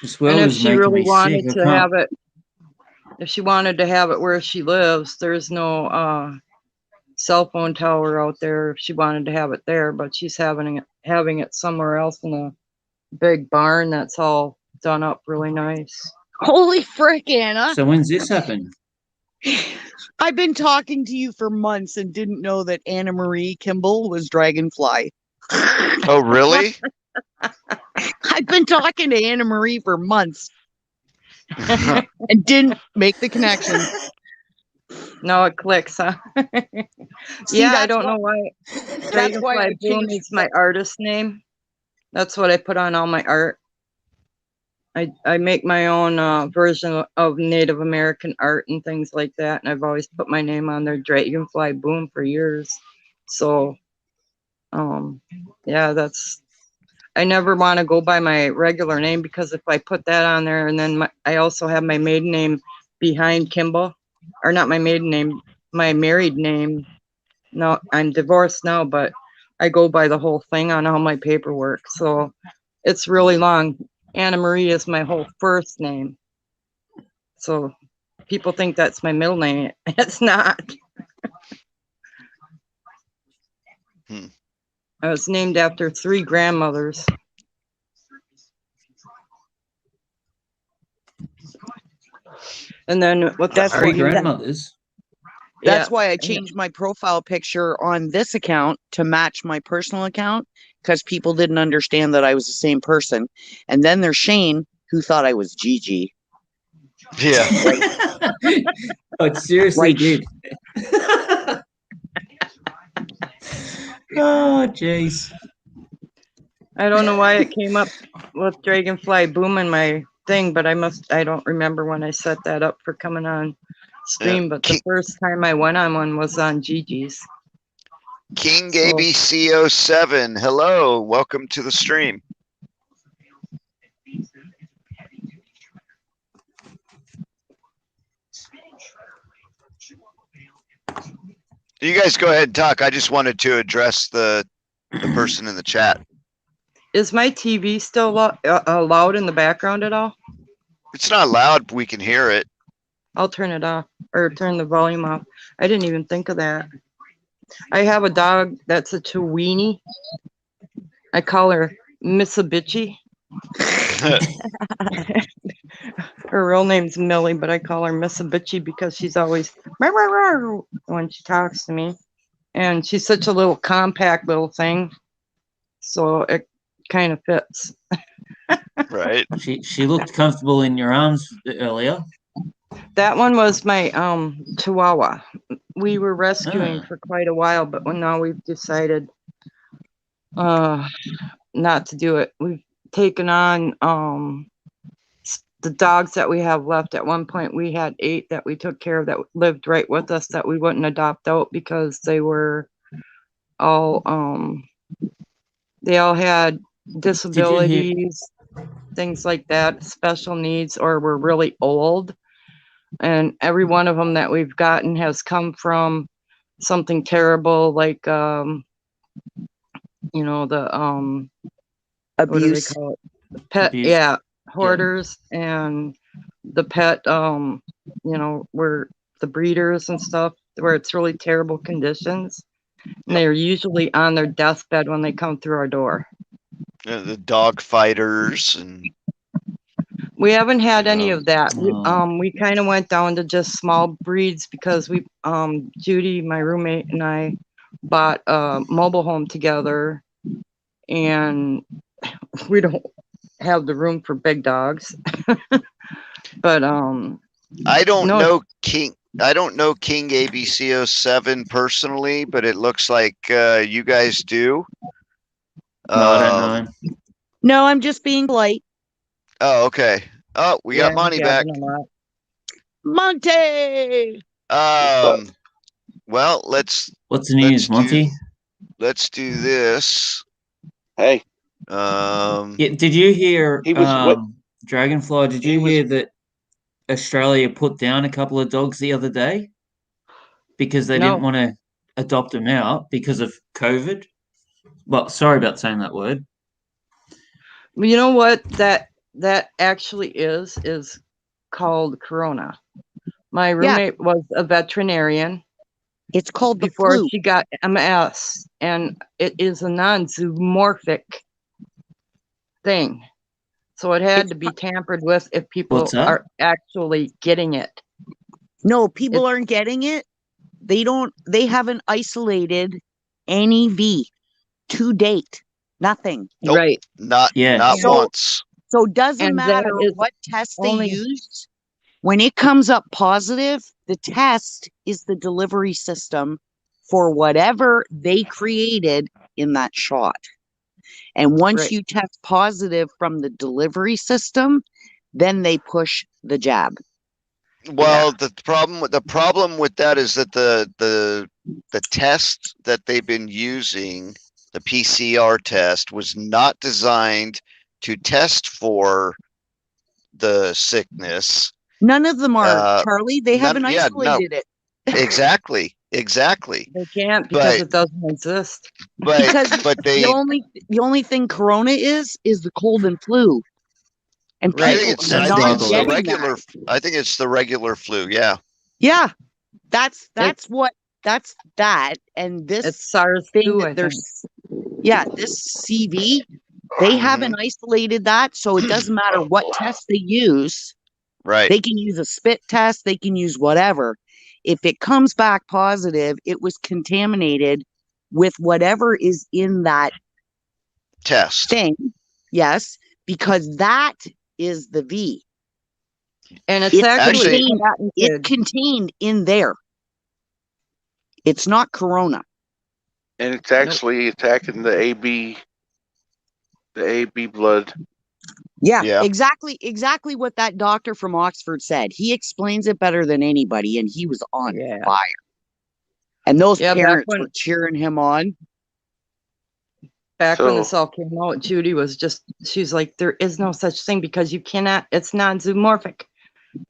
This world And if is she making really me wanted sick. to have it, if she wanted to have it where she lives, there's no cell phone tower out there if she wanted to have it there, but she's having it somewhere else in a big barn that's all done up really nice. Holy frick, Anna. So when's this happen? I've been talking to you for months and didn't know that Anna Marie Kimball was Dragonfly. Oh, really? I've been talking to Anna Marie for months and didn't make the connection. No, it clicks, huh? See, I don't know why. That's why I Dragonfly Boom changed is my artist name. That's what I put on all my art. I make my own version of Native American art and things like that, and I've always put my name on there, Dragonfly Boom, for years. So, yeah, I never want to go by my regular name, because if I put that on there, and then I also have my maiden name behind Kimball, or not my maiden name, my married name. No, I'm divorced now, but I go by the whole thing on all my paperwork. So it's really long. Anna Marie is my whole first name. So people think that's my middle name. It's not. I was named after 3 grandmothers. And then with That's Three why grandmothers. That's why I changed my profile picture on this account to match my personal account, because people didn't understand that I was the same person. And then there's Shane, who thought I was Gigi. Yeah. Oh, it seriously did. Oh, jeez. I don't know why it came up with Dragonfly Boom in my thing, but I don't remember when I set that up for coming on stream, but the first time I went on one was on Gigi's. King ABC07, hello, welcome to the stream. You guys go ahead and talk. I just wanted to address the person in the chat. Is my TV still loud in the background at all? It's not loud, but we can hear it. I'll turn it off, or turn the volume off. I didn't even think of that. I have a dog that's a Chiweenie. I call her Mitsubishi. Her real name's Millie, but I call her Mitsubishi because she's always when she talks to me. And she's such a little compact little thing. So it kind of fits. Right. She looked comfortable in your arms earlier. That one was my Chihuahua. We were rescuing for quite a while, but now we've decided not to do it. We've taken on the dogs that we have left. At one point we had 8 that we took care of that lived right with us that we wouldn't adopt out because they were all they all had disabilities, things like that, special needs, or were really old. And every one of them that we've gotten has come from something terrible, like you know, the abuse. What do they call it? Pet Abuse. Yeah, hoarders, and the pet you know, where the breeders and stuff, where it's really terrible conditions. And they're usually on their deathbed when they come through our door. The dog fighters and We haven't had any of that. We kind of went down to just small breeds because we, Judy, my roommate, and I bought a mobile home together, and we don't have the room for big dogs. But I don't know King ABC07 personally, but it looks like you guys do. No, I don't know. No, I'm just being polite. Oh, okay. Oh, we got Monty back. Monty. Well, let's. What's the news, Monty? Let's do this. Hey. Yeah, did you hear? Dragonfly. Did you hear that Australia put down a couple of dogs the other day because they didn't want to adopt them out because of COVID? Well, sorry about saying that word. You know what that actually is called Corona. My roommate was a veterinarian, It's called the before flu. she got MS, and it is a non-zoomorphic thing. So it had to be tampered with if people What's that? are actually getting it. No, people aren't getting it. They haven't isolated any V to date. Nothing. Nope. Right. Not once. So it doesn't And that matter is what test they only- used. When it comes up positive, the test is the delivery system for whatever they created in that shot. And once Right. you test positive from the delivery system, then they push the jab. Well, the problem with that is that the test that they've been using, the PCR test, was not designed to test for the sickness. None of them are, Charlie. They haven't yeah, no. isolated it. Exactly. They can't because it doesn't exist. Because but they the only thing Corona is the cold and flu. And I people think it's are not getting the regular. that. I think it's the regular flu. Yeah. Yeah, that's that. And this It's SARS thing too, that I there's, yeah, this CV, they haven't isolated that, so it doesn't matter what test they use. Right. They can use a spit test. They can use whatever. If it comes back positive, it was contaminated with whatever is in that test thing. Yes, because that is the V. And it's actually it's contained in there. It's not Corona. And it's actually attacking the AB blood. Yeah, exactly what that doctor from Oxford said. He explains it better than anybody, and he was on fire. And those parents were cheering him on. Back when this all came out, Judy was she's like, there is no such thing because you cannot, it's non-zoomorphic.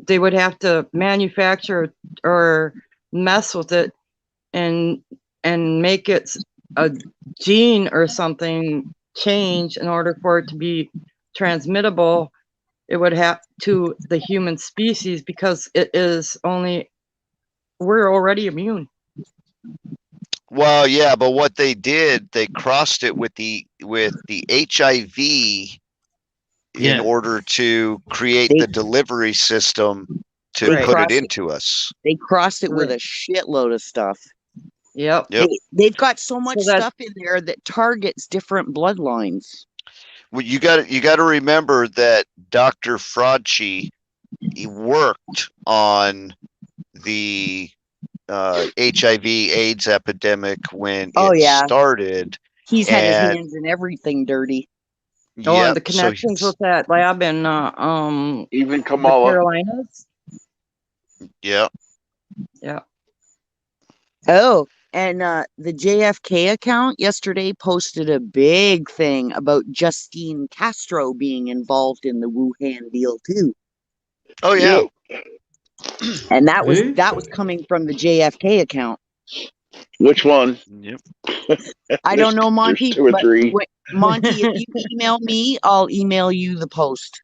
They would have to manufacture or mess with it and make it a gene or something change in order for it to be transmittable. It would have to the human species because we're already immune. Well, yeah, but what they did, they crossed it with the HIV in order to create the delivery system to put it into us. They crossed it with a shitload of stuff. Yep. They've got so much stuff in there that targets different bloodlines. Well, you got to remember that Dr. Fraudchi, he worked on the HIV/AIDS epidemic when it started. He's had his hands in everything dirty. Oh, and the connections with that lab in even Kamala, the Carolinas. Yeah. Oh, and the JFK account yesterday posted a big thing about Justine Castro being involved in the Wuhan deal too. Oh yeah. And that was coming from the JFK account. Which one? Yep. I don't know, Monty. There's two or three. Monty, if you email me, I'll email you the post.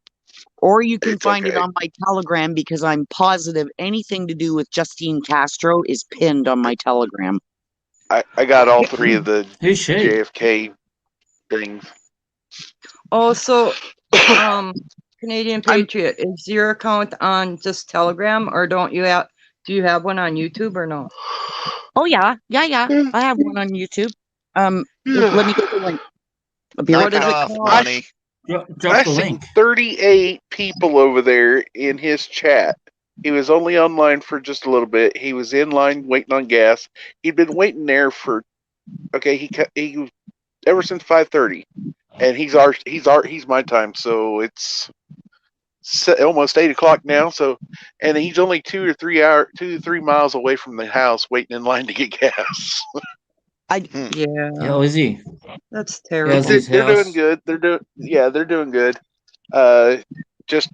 Or you can find it on my Telegram because I'm positive anything to do with Justine Castro is pinned on my Telegram. I got all three of the Who's she? JFK things. Oh, so Canadian Patriot, is your account on just Telegram or do you have one on YouTube or no? Oh yeah. I have one on YouTube. Let me get the link. I'll be right back. I see 38 people over there in his chat. He was only online for just a little bit. He was in line waiting on gas. He'd been waiting there for he ever since 5:30, and he's my time, so it's almost 8 o'clock now. So, and he's only 2 to 3 miles away from the house, waiting in line to get gas. Yeah, is he? That's terrible. They're doing good. They're doing good. Just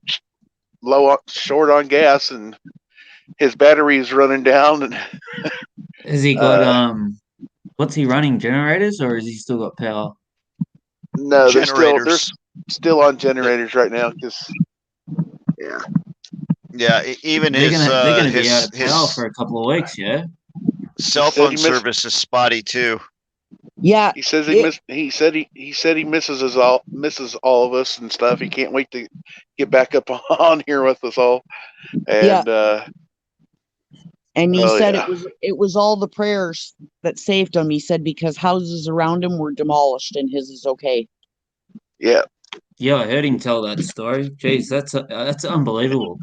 short on gas, and his battery's running down. And has he got what's he running, generators, or has he still got power? No, they're still on generators right now. Yeah, even they're gonna be out of power for a couple of weeks. Yeah. Cell phone service is spotty too. Yeah, He says he said he misses all of us and stuff. He can't wait to get back up on here with us all. And and he said it was all the prayers that saved him. He said because houses around him were demolished and his is okay. Yeah. Yeah, I heard him tell that story. Jeez, that's unbelievable.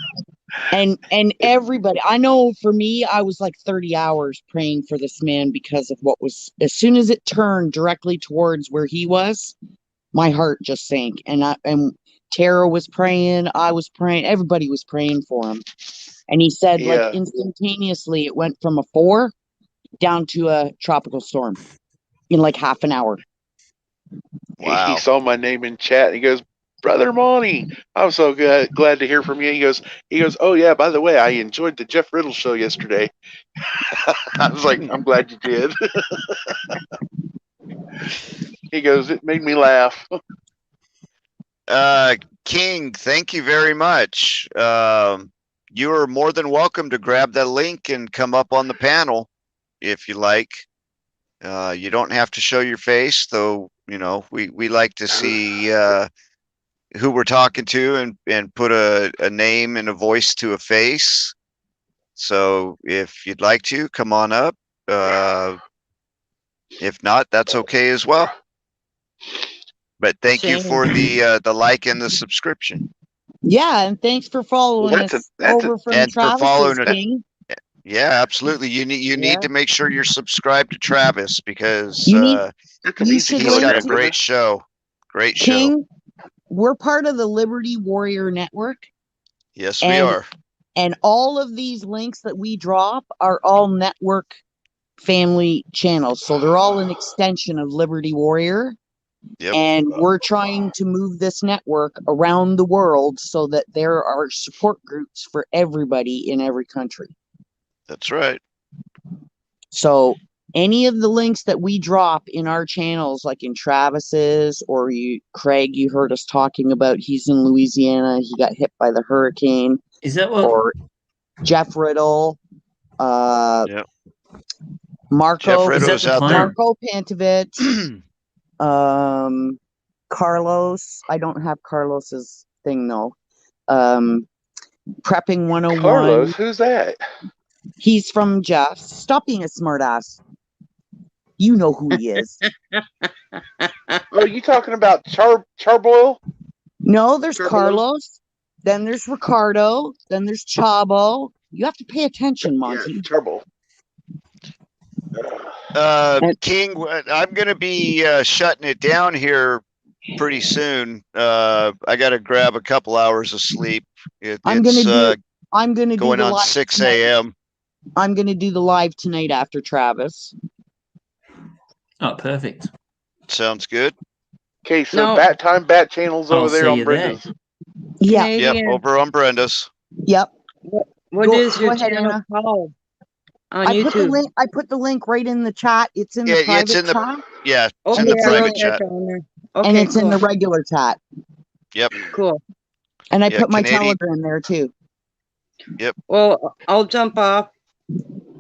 And everybody, I know for me, I was like 30 hours praying for this man because of what was, as soon as it turned directly towards where he was, my heart just sank. And Tara was praying, I was praying, everybody was praying for him. And he said like instantaneously it went from a 4 down to a tropical storm in like half an hour. Wow. He saw my name in chat and he goes, Brother Monty, I'm so glad to hear from you. He goes, oh yeah, by the way, I enjoyed the Jeff Riddle show yesterday. I was like, I'm glad you did. He goes, it made me laugh. King, thank you very much. You are more than welcome to grab that link and come up on the panel if you like. You don't have to show your face, though, you know, we like to see who we're talking to and put a name and a voice to a face. So if you'd like to, come on up. If not, that's okay as well. But thank you for the like and the subscription. Yeah, and thanks for following us over from Travis's King. Yeah, absolutely. You need to make sure you're subscribed to Travis because he's got a great show. Great King, show. We're part of the Liberty Warrior Network. Yes, we are. And all of these links that we drop are all network family channels. So they're all an extension of Liberty Warrior. Yep. And we're trying to move this network around the world so that there are support groups for everybody in every country. That's right. So any of the links that we drop in our channels, like in Travis's or Craig, you heard us talking about, he's in Louisiana. He got hit by the hurricane. Is that what? Or Jeff Riddle, Yep. Marco, Jeff Riddle's out there. Marco Pantovich, Carlos. I don't have Carlos's thing though. Prepping 101. Carlos, who's that? He's from Jeff's. Stop being a smartass. You know who he is. Are you talking about Charboil? No, there's Carlos. Then there's Ricardo. Then there's Chabo. You have to pay attention, Monty. Yeah, Charboil. King, I'm going to be shutting it down here pretty soon. I got to grab a couple hours of sleep. I'm going to going do on 6 a.m. I'm going to do the live tonight after Travis. Oh, perfect. Sounds good. Okay, so Bat Channel's over there on Brenda's. Yeah. Yep, over on Brenda's. Yep. What is your channel called? On YouTube. I put the link right in the chat. It's in the private chat. Yeah, it's in the private chat. And it's in the regular chat. Yep. Cool. And I put my Telegram there too. Yep. Well, I'll jump off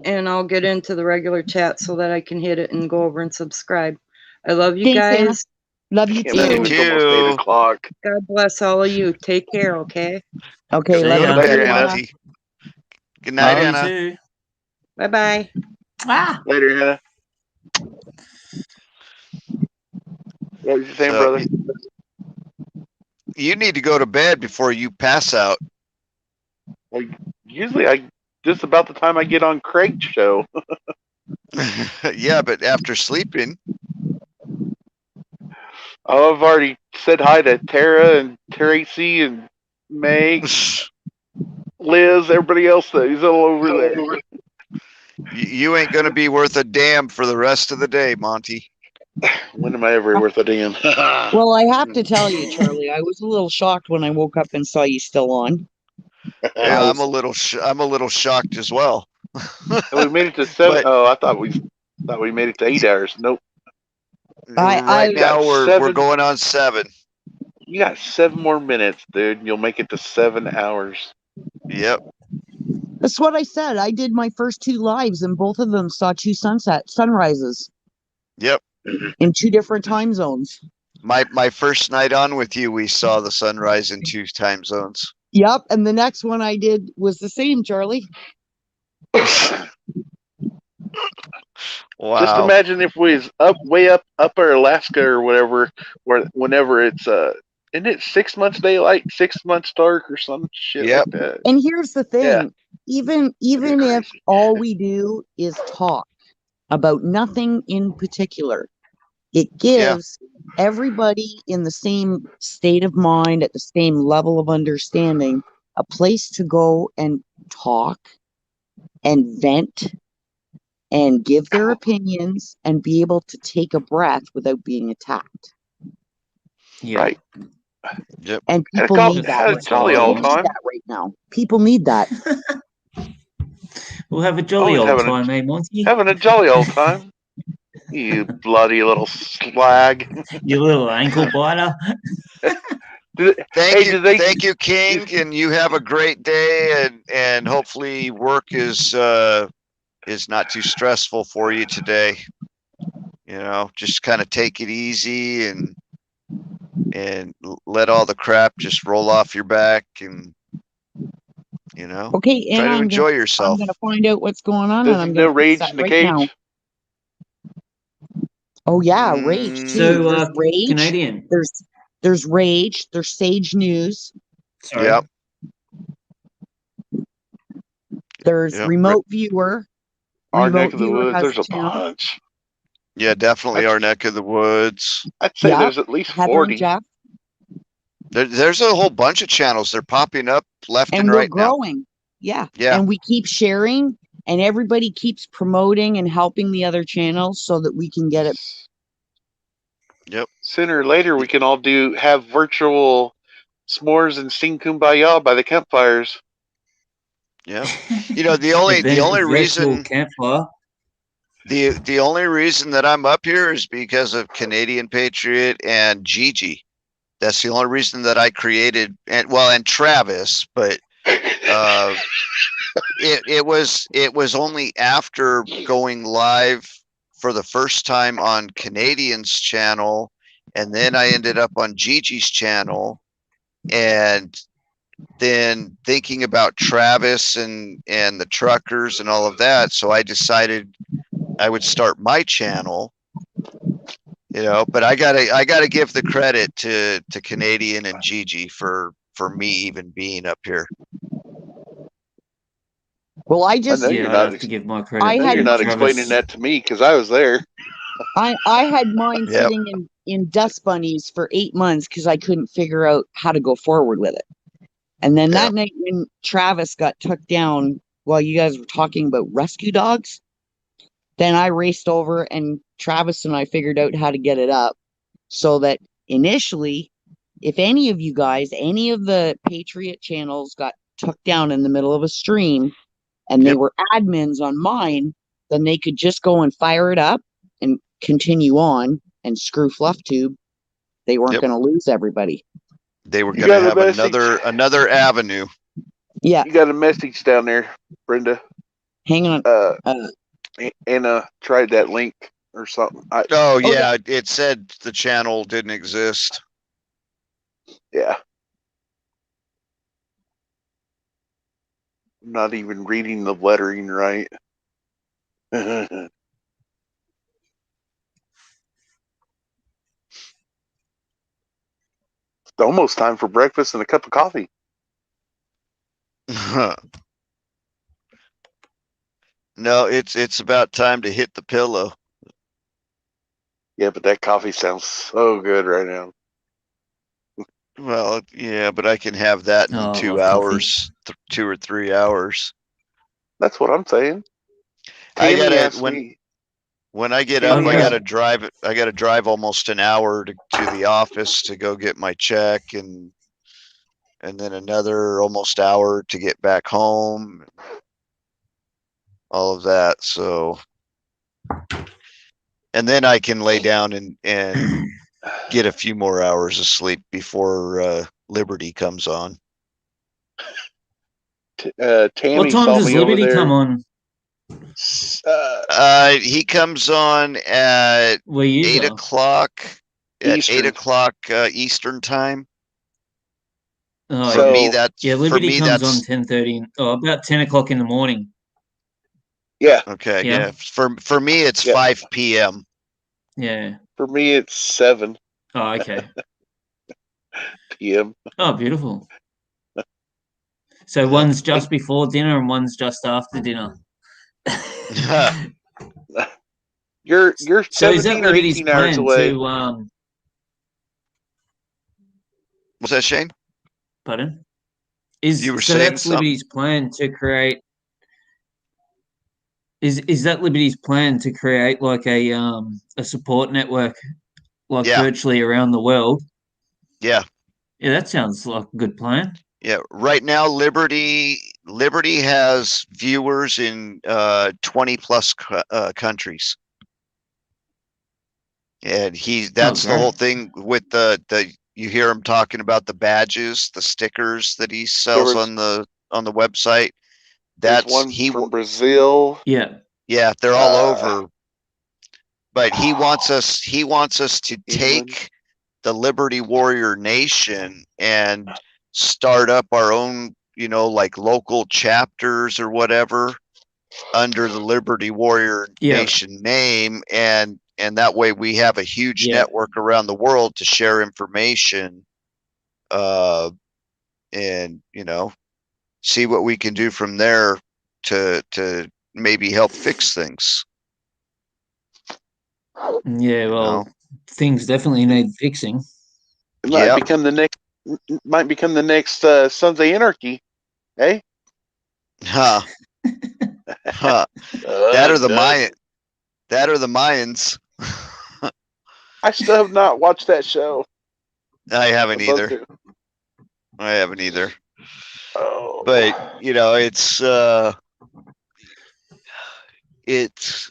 and I'll get into the regular chat so that I can hit it and go over and subscribe. I love you guys. Anna. Love you too. Thank you. God bless all of you. Take care, okay? Okay, love you. Later, Anna. Good night, Anna. Bye-bye. Later, Hannah. What was you saying, brother? You need to go to bed before you pass out. Well, usually just about the time I get on Craig's show. Yeah, but after sleeping. Oh, I've already said hi to Tara and Tracy and Meg, Liz, everybody else who's all over there. You ain't going to be worth a damn for the rest of the day, Monty. When am I ever worth a damn? Well, I have to tell you, Charlie, I was a little shocked when I woke up and saw you still on. Yeah, I'm a little shocked as well. We made it to 7. I thought we made it to 8 hours. Nope. Right now we're going on 7. You got 7 more minutes, dude. You'll make it to 7 hours. Yep. That's what I said. I did my first 2 lives, and both of them saw 2 sunrises. Yep. In 2 different time zones. My first night on with you, we saw the sunrise in 2 time zones. Yep, and the next one I did was the same, Charlie. Wow. Just imagine if we was way up upper Alaska or whatever, where whenever it's isn't it 6 months daylight, 6 months dark, or some shit like that? And here's the thing: Yeah. even if all we do is talk about nothing in particular, it gives everybody in the same state of mind, at the same level of understanding, a place to go and talk and vent and give their opinions and be able to take a breath without being attacked. Yeah. Right. Yep. And people need that. Had a jolly old People need time. that right now. People need that. We'll have a jolly Always old having time, eh, Monty? Having a jolly old time. You bloody little slag. You little ankle biter. Thank you, King, and you have a great day, and hopefully work is not too stressful for you today. You know, just kind of take it easy and let all the crap just roll off your back, and you know, Okay, and try to enjoy I'm yourself. gonna find out what's going on, There's and I'm no gonna rage fix that in the right cage. now. Oh yeah, rage too. So, There's rage. Canadian. There's rage. There's Sage News. Sorry. Yep. There's Yep. remote viewer. Our Remote neck of the viewer woods. has There's a channel. bunch. Yeah, definitely our neck of the woods. I'd say Yep. there's at least Heather 40. and Jeff, There's a whole bunch of channels. They're popping up left and and we're right now. growing. Yeah. Yeah. And we keep sharing, and everybody keeps promoting and helping the other channels so that we can get it. Yep. Sooner or later, we can all have virtual s'mores and sing kumbaya by the campfires. Yeah. You know, the only reason campfire. the only reason that I'm up here is because of Canadian Patriot and Gigi. That's the only reason that I created, and Travis, but it was only after going live for the first time on Canadian's channel, and then I ended up on Gigi's channel, and then thinking about Travis and the truckers and all of that, so I decided I would start my channel. You know, but I gotta give the credit to Canadian and Gigi for me even being up here. Well, I I just know Yeah, you're I not. have to give my credit. I I know had you're not Travis. explaining that to me because I was there. I had mine Yep. sitting in dust bunnies for 8 months because I couldn't figure out how to go forward with it. And then that night when Travis got took down while you guys were talking about rescue dogs, then I raced over and Travis and I figured out how to get it up so that initially, if any of you guys, any of the Patriot channels got took down in the middle of a stream and they were admins on mine, then they could just go and fire it up and continue on and screw FluffTube. They weren't going to lose everybody. They were You going to got a have message? another avenue. Yeah. You got a message down there, Brenda. Hang on. Anna tried that link or something. Oh yeah, it said the channel didn't exist. Yeah. I'm not even reading the lettering right. It's almost time for breakfast and a cup of coffee. No, it's about time to hit the pillow. Yeah, but that coffee sounds so good right now. Well, yeah, but I can have that in Oh, I 2 love coffee. hours, 2 or 3 hours. That's what I'm saying. I Tammy gotta asked me. when I get Tammy up, I asked- gotta drive almost an hour to the office to go get my check, and then another almost hour to get back home. All of that, so, and then I can lay down and get a few more hours of sleep before Liberty comes on. Tammy What time saw does me over Liberty there. come on? He comes on at Where you 8 are? o'clock. At Eastern. 8 o'clock Eastern time. Oh, For So- me, that's yeah, for Liberty me. comes That's on 10:30. Oh, about 10 o'clock in the morning. Yeah, okay. Yeah. Yeah. For me, it's Yeah. 5 p.m. Yeah. for me it's 7 Oh, okay. p.m. Oh, beautiful. So one's just before dinner and one's just after dinner. You're So is that 17 or Liberty's 18 hours plan away. to What's that, Shane? pardon? You were So saying that's something? Liberty's plan to create. Is that Liberty's plan to create like a support network, like Yeah. virtually around the world? Yeah. Yeah, that sounds like a good plan. Yeah. Right now, Liberty has viewers in 20 plus countries. And that's the great. whole thing with the you hear him talking about the badges, the stickers that he sells was- on the website. There's That's one he from Brazil. Yeah. Yeah, they're all Uh, over. But he wants us to take the Liberty Warrior Nation and start up our own, like local chapters or whatever under the Liberty Warrior Yeah. Nation name, and that way we have a huge Yeah. network around the world to share information, and see what we can do from there to maybe help fix things. Yeah, well, things definitely need fixing. It might Yep. become the next Sons of Anarchy. Hey? Huh. Huh. That or the Mayans. I still have not watched that show. I haven't I'd love either. to. I haven't either. Oh. But it's it's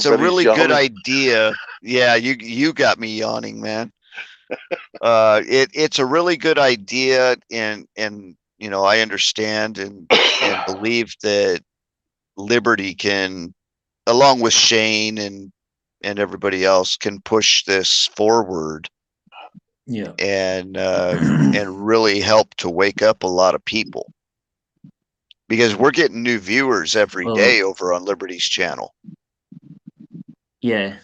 a Everybody's really good yawning. idea. Yeah, you got me yawning, man. It's a really good idea, and I understand and believe that Liberty can, along with Shane and everybody else, can push this forward Yeah. and really help to wake up a lot of people, because we're getting new viewers every Well- day over on Liberty's channel. Yeah.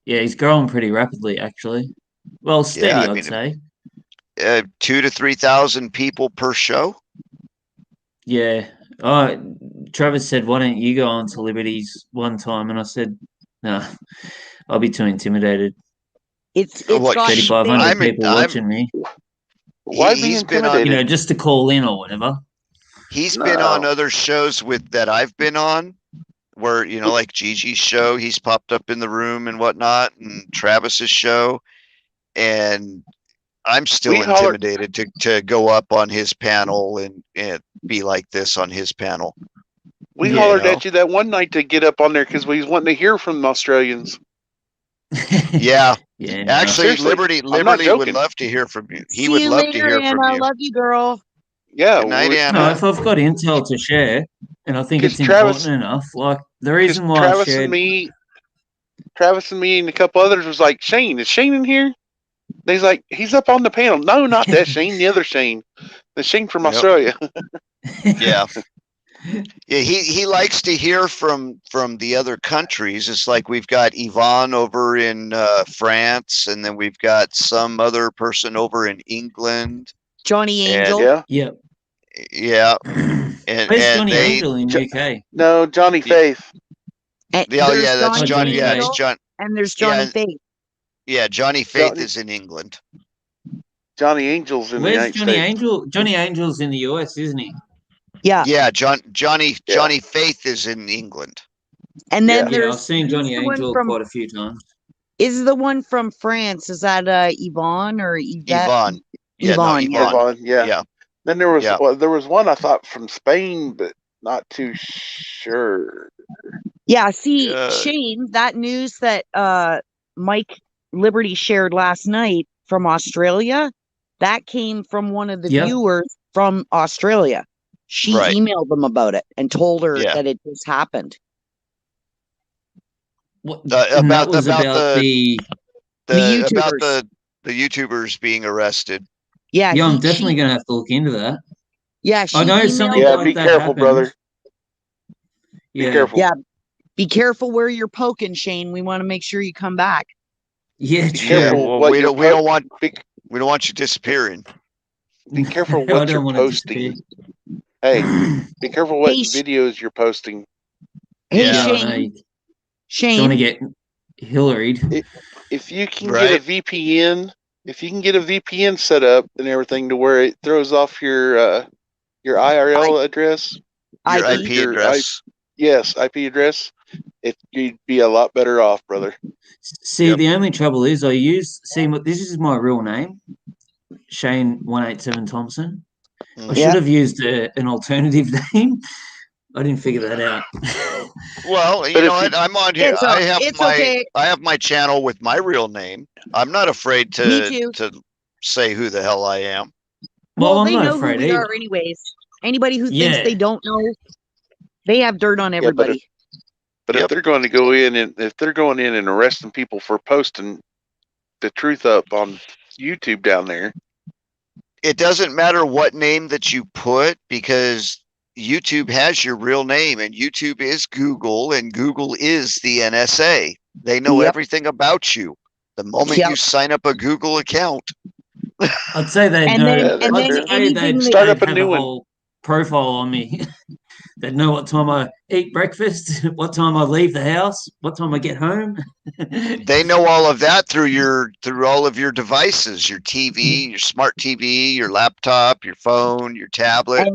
Yeah, he's growing pretty rapidly, actually. Well, steady, I I'd mean, say. 2,000 to 3,000 people per show. Yeah. Oh, Travis said, "Why don't you go on to Liberties one time?" And I said, "No, I'll be too intimidated. It's What, got 3,500 I'm- people I'm- watching me. Why be he's been on- intimidated? Just to call in or whatever." He's been on No. other shows that I've been on, where like Gigi's show, he's popped up in the room and whatnot, and Travis's show, and I'm still We hollered- intimidated to go up on his panel and be like this on his panel. We Yeah. hollered at you that one night to get up on there because we was wanting to hear from the Australians. Yeah, Yeah. no. actually, Seriously, Liberty not would joking. love to hear from you. He See would you love later, to hear from Anna. you. Love you, girl. Yeah. Good night, we- Anna. No, if I've got intel to share, and I think it's 'Cause Travis- important enough, like the 'cause reason why I Travis shared, and me and a couple others was like, Shane, is Shane in here? And he's like, he's up on the panel. No, not that Shane, the other Shane. The Shane from Yep. Australia. Yeah. Yeah, he likes to hear from the other countries. It's like we've got Yvonne over in France, and then we've got some other person over in England. Johnny And- Angel. Yeah. yeah, Yeah, and where's Johnny they, Angel in UK? No, Johnny Faith. And Yeah, there's yeah, that's Johnny Yeah, Angel, it's John. and there's Johnny Yeah. Faith. Yeah, Johnny Faith Johnny- is in England. Johnny Angel's in the Where's United Johnny States. Angel? Johnny Angel's in the US, isn't he? Yeah. Yeah, Johnny Yeah. Faith is in England. And then Yeah. Yeah, there's I've seen Johnny the one Angel from- quite a few times. is the one from France. Is that Yvonne or Yvette? Yvonne. Yeah, Yvonne, no, yeah. Yvonne. Yeah. Yeah. Then there was Yeah. there was one I thought from Spain, but not too sure. Yeah, see, Uh, Shane, that news that Mike Liberty shared last night from Australia, that came from one of the Yeah. viewers from Australia. She Right. emailed them about it and told her Yeah. that it just happened. What, Uh, and that about was about about the The about YouTubers. the YouTubers being arrested. Yeah, yeah, I'm he, definitely she, going to have to look into that. yeah, I she know something emailed. Yeah, like be that careful, happened. brother. Be Yeah, careful. Yeah, be careful where you're poking, Shane. We want to make sure you come back. yeah, Be true. Yeah, careful well, what we you're don't want be, we don't want you disappearing. be careful I what you're don't want to disappear. posting. Hey, be careful what Hey, videos you're posting. Hey, Yeah. Yeah, I know. Shane. You don't want to Shane. get Hillaried. If you can Right. get a VPN, set up and everything to where it throws off your IRL address, Your IP. IP address. yes, IP address, you'd be a lot better off, brother. See, Yep. the only trouble is I use this is my real name, Shane 187 Thompson. I Mhm. should have used an alternative name. I didn't figure that out. Well, But you know if what? you- I'm on here. It's I okay. have my channel with my real name. I'm not afraid Me too. to say who the hell I am. Well, I'm they not know who afraid we either. are anyways. Anybody who thinks Yeah. they don't know, they have dirt on but everybody. But Yep. if they're going to go in and arresting people for posting the truth up on YouTube down there, It doesn't matter what name that you put because YouTube has your real name and YouTube is Google and Google is the NSA. They know Yep. everything about you. The moment Yep. you sign up a Google account, I'd say they And know. then, Yeah, and that's then fair. I'd say anything they'd, that Start they'd up a have new a one. whole profile on me. They'd know what time I eat breakfast, what time I leave the house, what time I get home. they know all of that through all of your devices, your TV, your smart TV, your laptop, your phone, your tablet.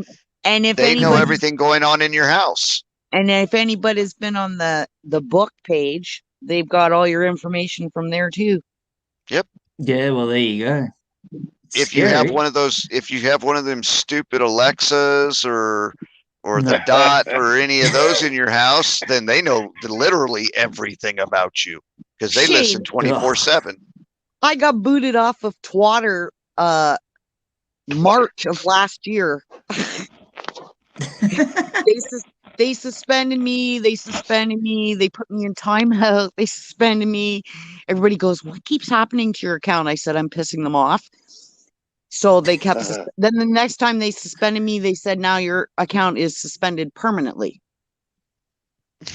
and if They know anybody everything going on in your house. and if anybody's been on the book page, they've got all your information from there too. Yeah, well, there you go. If you have Scary. one of those, if you have one of them stupid Alexas or the No. Dot or any of those in your house, then they know literally everything about you because they listen Shane. 24/7. I got booted off of Twitter March of last year. They suspended me. They put me in timeout. They suspended me. Everybody goes, "What keeps happening to your account?" I said, "I'm pissing them off." So they kept. Then the next time they suspended me, they said, "Now your account is suspended permanently."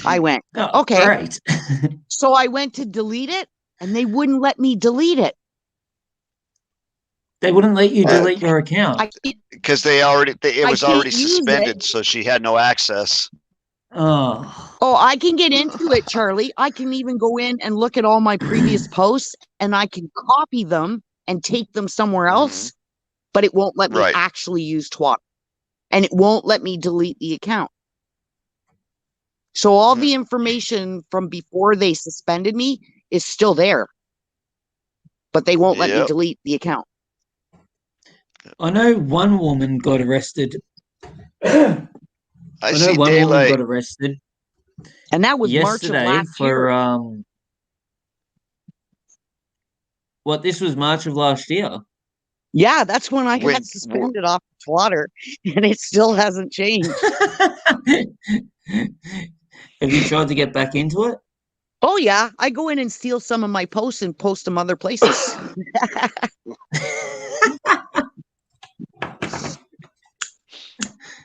I went, Oh, "Okay." great. So I went to delete it, and they wouldn't let me delete it. They wouldn't let you delete your account. Because it was can't already use it. suspended, so she had no access. Oh, Oh, I can get into it, Charlie. I can even go in and look at all my previous posts, and I can copy them and take them somewhere else, but it won't let me Right. actually use Twitter, and it won't let me delete the account. So all the information from before they suspended me is still there, but they won't let me Yep. delete the account. I know one woman got arrested. I I know see one woman daylight. got arrested And that was March of yesterday last for year. what? This was March of last year. Yeah, that's when I When- got suspended off Twitter, and it still hasn't changed. Have you tried to get back into it? Oh yeah, I go in and steal some of my posts and post them other places.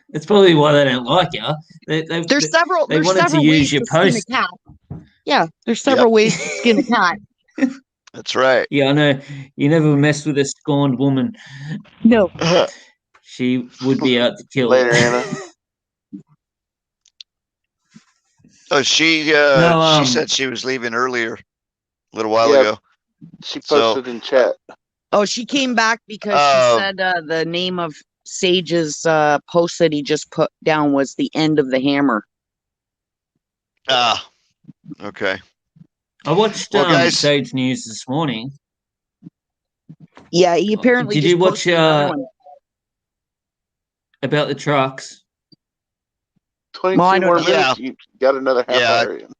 That's probably why they don't like you. There's several. They There's wanted to several use ways your to skin post. a cat. Yeah, there's several ways to skin a cat. That's right. Yeah, I know. You never mess with a scorned woman. No. She would be out to kill. Later, Anna. Oh, she No, she said she was leaving earlier, a little while Yeah. ago. She So- posted in chat. Oh, she came back because she said the name of Sage's post that he just put down was The End of the Hammer. Ah, okay. I watched Well, guys- Sage News this morning. Yeah, he apparently Did just you watch posted another one. about the trucks? 22 Well, I don't more know. minutes. You got another half Yeah. hour in.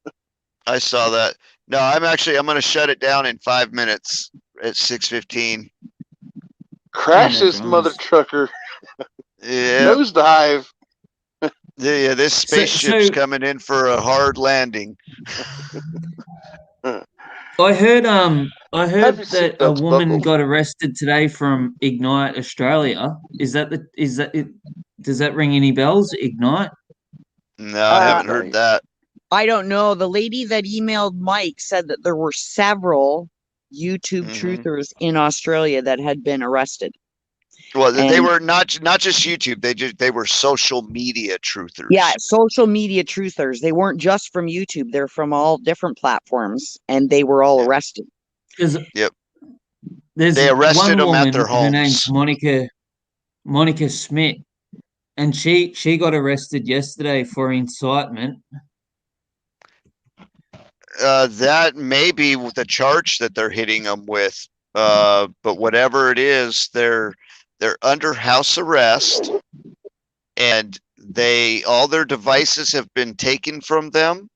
I saw that. No, I'm going to shut it down in 5 minutes at 6:15. Crash no this mother dramas. trucker. Yeah. Nosedive. Yeah, this spaceship's coming in for a hard landing. I heard Have your that a seatbelts woman buckled. got arrested today from Ignite Australia. Is that it? Does that ring any bells? Ignite? No, I haven't heard that. I don't know. The lady that emailed Mike said that there were several YouTube truthers in Australia that had been arrested. Well, they And- were not just YouTube. They were social media truthers. Yeah, social media truthers. They weren't just from YouTube. They're from all different platforms, and they were all arrested. Yep. They arrested them woman, at their Her name's homes. Monica Smith, and she got arrested yesterday for incitement. That may be the charge that they're hitting them with. But whatever it is, they're under house arrest, and all their devices have been taken from them,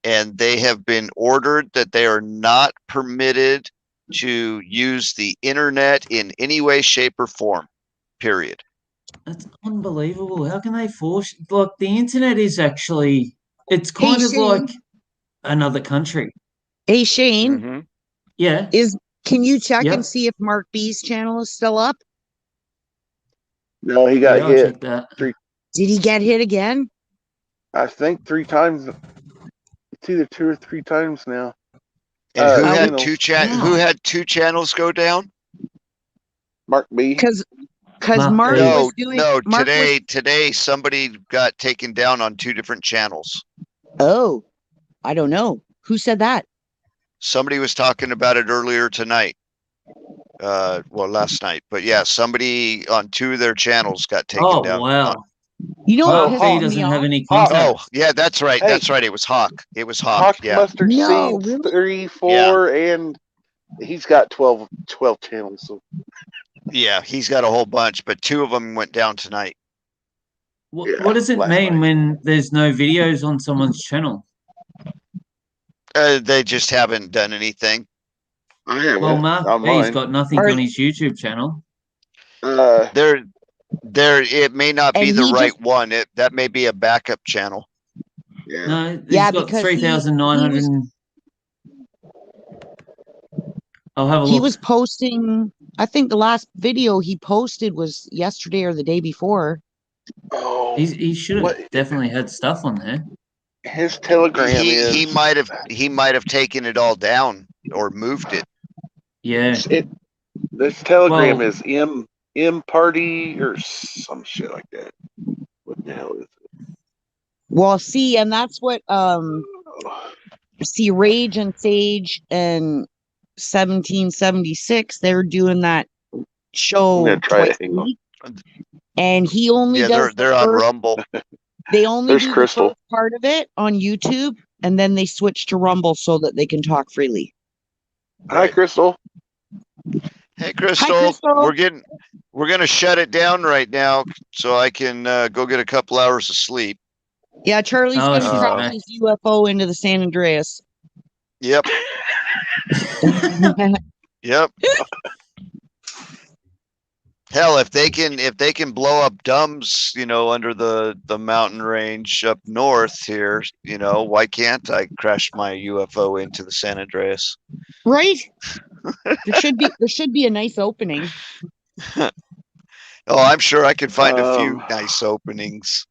and they have been ordered that they are not permitted to use the internet in any way, shape, or form. Period. That's unbelievable. How can they force? Like, the internet is actually, it's kind of Shane. like another country. Hey Shane, Mm-hmm. Yeah. Can you check Yep. and see if Mark B's channel is still up? No, he got I'll hit. check that. Did he get hit again? I think 3 times. It's either 2 or 3 times now. And who had channels. who had 2 channels go down? Mark B. Because Mark Mark B. was doing Mark was- today somebody got taken down on 2 different channels. Oh, I don't know. Who said that? Somebody was talking about it earlier tonight. Well, last night, but yeah, somebody on 2 of their channels got taken Oh, down. wow. You know what Mark pissed B me doesn't off? have any Oh, contact. yeah, that's right. Hey. That's right. It was Hawk. It was Hawk. Hawk Yeah. Mustard No, Seeds really? 3, 4, and he's got 12 channels. So Yeah, he's got a whole bunch, but 2 of them went down tonight. What does it last mean night. when there's no videos on someone's channel? They just haven't done anything. I have Well, it Mark on B's mine. got nothing Are- on his YouTube channel. There, it may not be And the he right just- one. That may be a backup channel. Yeah. No, he's Yeah, got because 3,900. I'll have a He look. was posting. I think the last video he posted was yesterday or the day before. Oh, He should have what- definitely had stuff on there. his Telegram is. He might have taken it all down or moved it. Yeah. This Telegram Well- is M Party or some shit like that. What the hell is it? Well, see, and that's what see Rage and Sage and 1776. They're doing that show I'm gonna try twice it. a Hang on. week, and he only Yeah, does they're the on first- Rumble. They only There's do Crystal. the first part of it on YouTube, and then they switch to Rumble so that they can talk freely. Hi, Crystal. Hey, Crystal, Crystal. we're gonna shut it down right now so I can go get a couple hours of sleep. Yeah, Charlie's Oh, gonna she's crash back. his UFO into the San Andreas. Yep, yep. Hell, if they can blow up dumbs, under the mountain range up north here, why can't I crash my UFO into the San Andreas? Right? there should be a nice opening. Oh, I'm sure I could find a few Um, nice openings.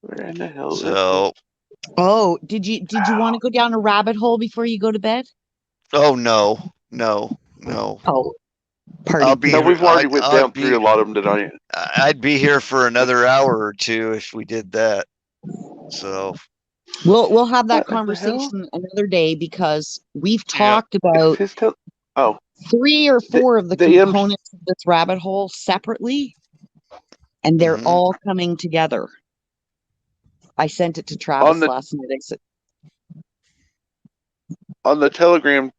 Where in the hell is it? So, Oh, did you want to go down a rabbit hole before you go to bed? oh no. Oh, party. I'll be. No, we've already went I'd down be- through a lot of them tonight. I'd be here for another hour or 2 if we did that. So, We'll have that What the hell? conversation another day because we've Yeah. talked about His oh, 3 or 4 of the the M- components of this rabbit hole separately, and they're Mhm. all coming together. I sent it to Travis the- last night. I said, on the Telegram.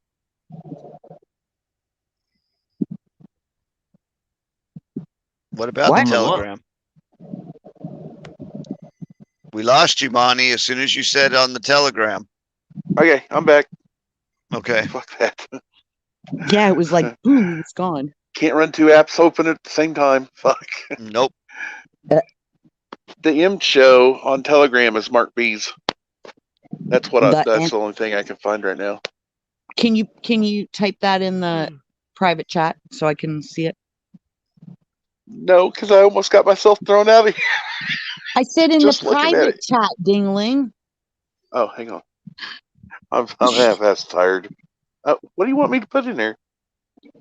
what about What? the Telegram? We lost you, Monty, as soon as you said on the Telegram. Okay, I'm back. Okay. Fuck that. yeah, it was like, boom, it's gone. Can't run two apps open at the same time. Fuck. Nope. The M show on Telegram is Mark B's. That's what that's the only thing I can find right now. Can you type that in the private chat so I can see it? No, because I almost got myself thrown out of here. I said in Just the looking at private it. chat, Dingling. Oh, hang on. I'm half-ass tired. What do you want me to put in there?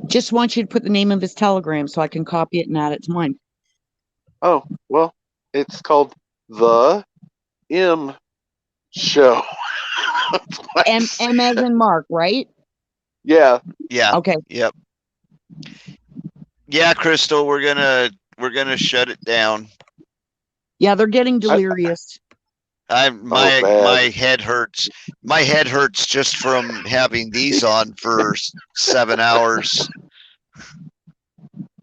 Just want you to put the name of his Telegram so I can copy it and add it to mine. Oh, well, it's called The M Show. M as in Mark, right? Yeah. Yeah. Okay. Yep. Yeah, Crystal, we're gonna shut it down. Yeah, they're getting delirious. My head hurts. My head hurts just from having these on for 7 hours.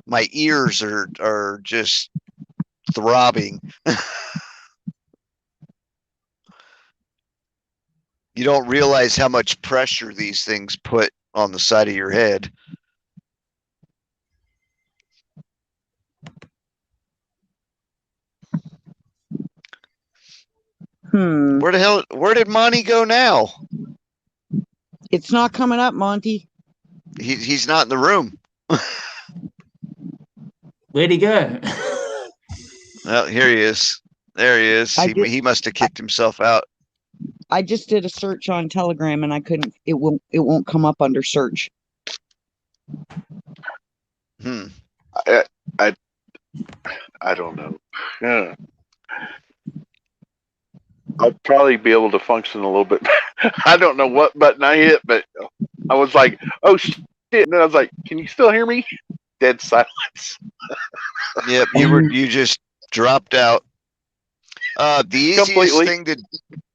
My ears are just throbbing. You don't realize how much pressure these things put on the side of your head. Where did Monty go now? It's not coming up, Monty. He's not in the room. Where'd he go? Well, here he is. There he is. He must have kicked himself out. I just did a search on Telegram and I couldn't. It won't come up under search. I don't know. Yeah. I'll probably be able to function a little bit. I don't know what button I hit, but I was like, "Oh shit!" And then I was like, "Can you still hear me?" Dead silence. Yep, you just dropped out. The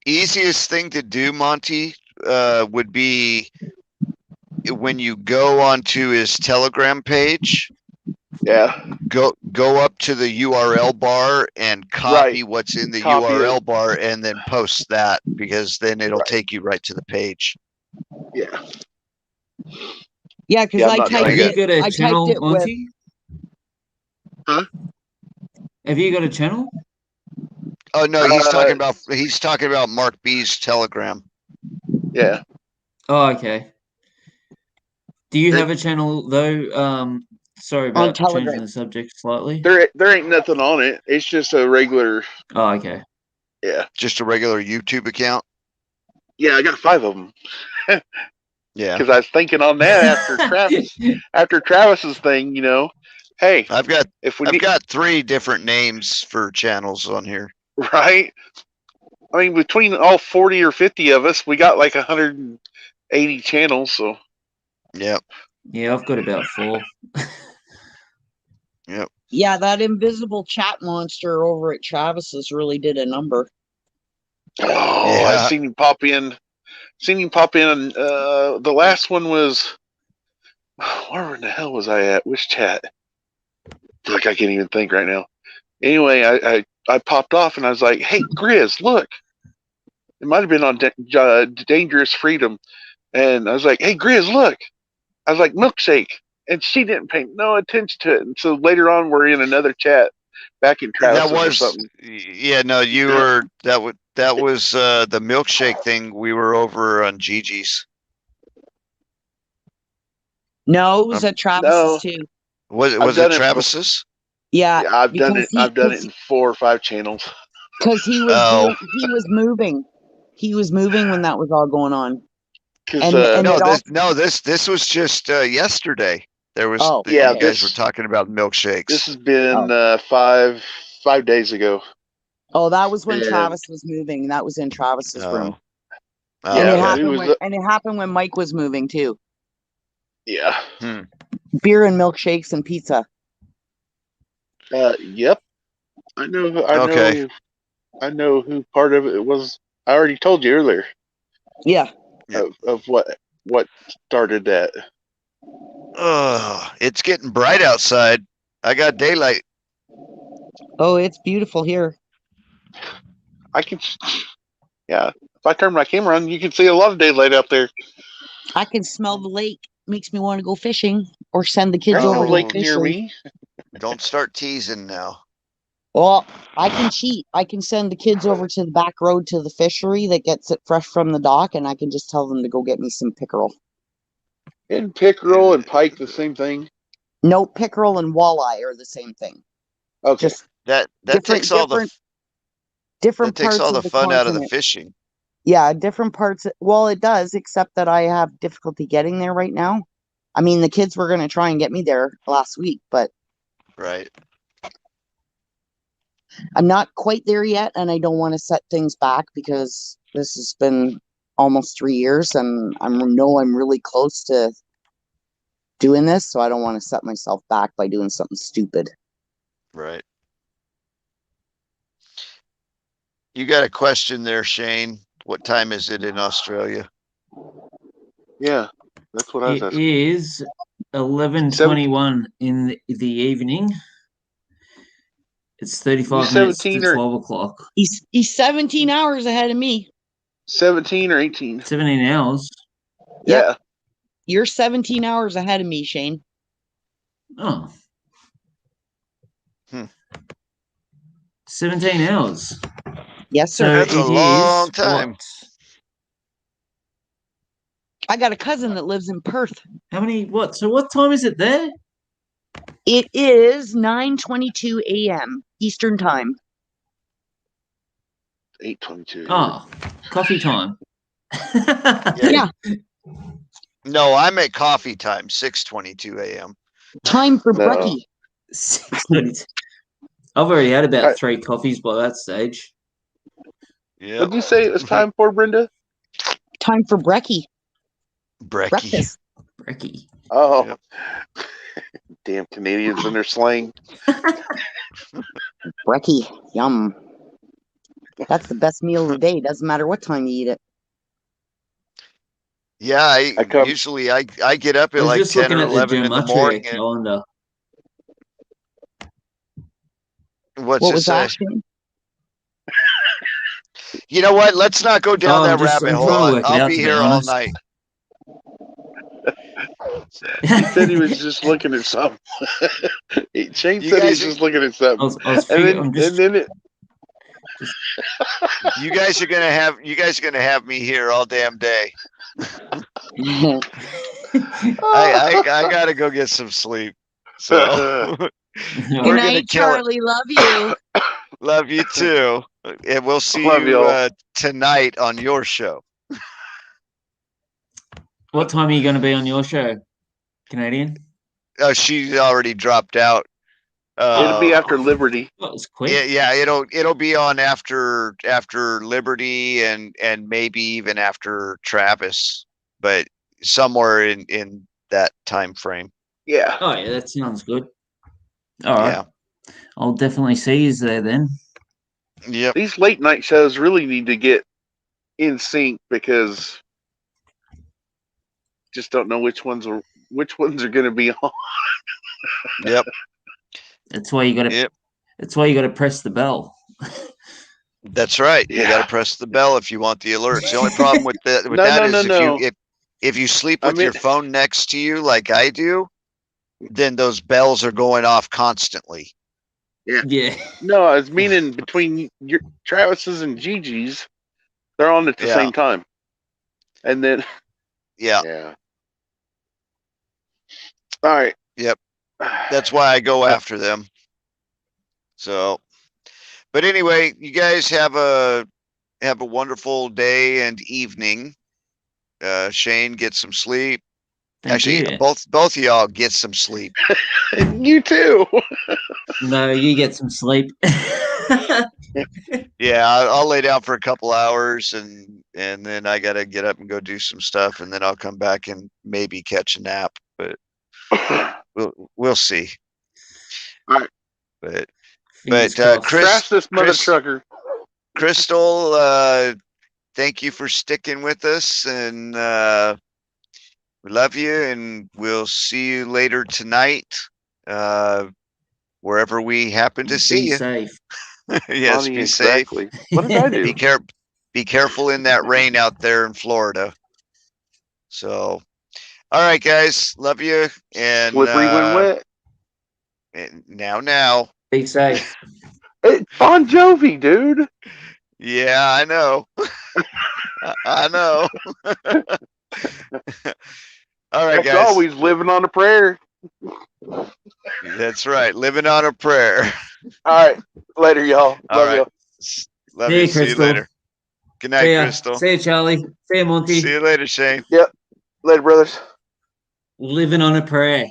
easiest thing to do, Monty, would be when you go onto his Telegram page. Yeah. Go up to the URL bar and copy what's in the URL bar and then post that, because then it'll take you right to the page. Yeah. Yeah, because I typed it. I channel, typed it with. Monty? Huh? Have you got a channel? Oh no, he's talking about Mark B's Telegram. Yeah. Oh, okay. Do you have a channel though? Sorry about changing the subject slightly. There ain't nothing on it. It's just a regular. Oh, okay. Yeah. Just a regular YouTube account. Yeah, I got 5 of them. Yeah. Because I was thinking on that after Travis's thing, hey, I've got 3 different names for channels on here. Right. I mean, between all 40 or 50 of us, we got like 180 channels. So. Yep. Yeah, I've got about 4. Yep. Yeah, that invisible chat monster over at Travis's really did a number. Oh, yeah. I've seen him pop in. The last one was, where in the hell was I at? Which chat? Look, I can't even think right now. Anyway, I popped off and I was like, "Hey, Grizz, look!" It might have been on Dangerous Freedom, and I was like, "Hey, Grizz, look!" I was like, "Milkshake," and she didn't pay no attention to it. And so later on, we're in another chat back in Travis or something. Yeah, no, you were that was the milkshake thing. We were over on Gigi's. No, it was at Travis's too. Was it Travis's? Yeah, I've done it. I've done it in 4 or 5 channels. Because he was moving. He was moving when that was all going on. This was just yesterday. There was you guys were talking about milkshakes. This has been 5 days ago. Oh, that was when Travis was moving. That was in Travis's room. And it happened when Mike was moving too. Yeah. Beer and milkshakes and pizza. Yep. I know who part of it was. I already told you earlier. Yeah. Of what started that. It's getting bright outside. I got daylight. Oh, it's beautiful here. If I turn my camera on, you can see a lot of daylight out there. I can smell the lake. Makes me want to go fishing. or send the kids There's no over to lake the near fishery. me. Don't start teasing now. Well, I can cheat. I can send the kids over to the back road to the fishery that gets it fresh from the dock, and I can just tell them to go get me some pickerel. Isn't pickerel and pike the same thing? No, pickerel and walleye are the same thing. Okay. Just That different- takes all the different- different that takes parts all of the fun out of the continent. fishing. Yeah, different parts. Well, it does, except that I have difficulty getting there right now. I mean, the kids were going to try and get me there last week, but Right. I'm not quite there yet, and I don't want to set things back because this has been almost 3 years, and I'm really close to doing this, so I don't want to set myself back by doing something stupid. Right. You got a question there, Shane. What time is it in Australia? Yeah, that's what I was It asking. is 11:21 in the evening. It's 35 minutes to 17 or 12 o'clock. He's 17 hours ahead of me. 17 or 18? 17 hours. Yeah. You're 17 hours ahead of me, Shane. Oh. 17 hours. Yes, So sir. That's a it long is time. what? I got a cousin that lives in Perth. How many? What? So what time is it there? It is 9:22 a.m. Eastern time. 8:22. Oh, coffee time. Yeah. No, I'm at coffee time, 6:22 a.m. Time for No. brekkie. 6:22. I've already had about 3 coffees by that stage. Yeah. What did you say it was time for, Brenda? Time for brekkie. Brekkie. Breakfast. Brekkie. Oh. Damn Canadians and their slang. Brekkie. Yum. That's the best meal of the day. Doesn't matter what time you eat it. Yeah, I usually I get up I at was like just 10 looking or at the 11 in the morning. gematria calendar. What's What it was say? that, Shane? You know what? Let's not go down that rabbit I'm hole. trying to work it I'll out, be to be here all honest. night. He said he was just looking at something. Shane You said guys he's are- just looking at something. I was and figuring, then it, You guys are gonna have me here all damn day. I gotta go get some sleep. So Good we're gonna night, kill it. Charlie. Love you. Love you too. And we'll see Love you y'all. tonight on your show. What time are you going to be on your show, Canadian? She already dropped out. it'll be after Liberty. That was quick. Yeah, it'll be on after Liberty and maybe even after Travis, but somewhere in that time frame. Yeah. Oh, yeah, that sounds good. All right. Yeah. I'll definitely see you there then. Yep. These late night shows really need to get in sync because just don't know which ones are going to be on. Yep. That's why you got to. Yep. That's why you got to press the bell. That's right. You Yeah. got to press the bell if you want the alerts. The only problem with that No, no. if you sleep I with your mean- phone next to you like I do, then those bells are going off constantly. Yeah. No, I was meaning between your Travis's and Gigi's, they're on at the Yeah. same time. And then Yeah. yeah. All right. Yep. That's why I go after them. So, but anyway, you guys have a wonderful day and evening. Shane, get some sleep. Thank Actually, you. both of y'all get some sleep. And you too. No, you get some sleep. Yeah, I'll lay down for a couple hours and then I gotta get up and go do some stuff and then I'll come back and maybe catch a nap, but we'll see. All right. But Fingers But, crossed. Crash this mother Chris- trucker. Crystal, thank you for sticking with us and we love you and we'll see you later tonight. Wherever we happen to see Be you. safe. Yes, Bonnie, be safe. exactly. What did I do? Be careful in that rain out there in Florida. So, All right, guys. Love you. And Slippery when wet. Now. Be safe. It's Bon Jovi, dude. Yeah, I know. I know. All right, That's guys. always living on a prayer. That's right. Living on a prayer. All right. Later, y'all. All Love right. y'all. Love See you. you, See you Crystal. later. Good night, See ya. Crystal. See you, Charlie. See you, Monty. See you later, Shane. Yep. Later, brothers. Living on a prayer.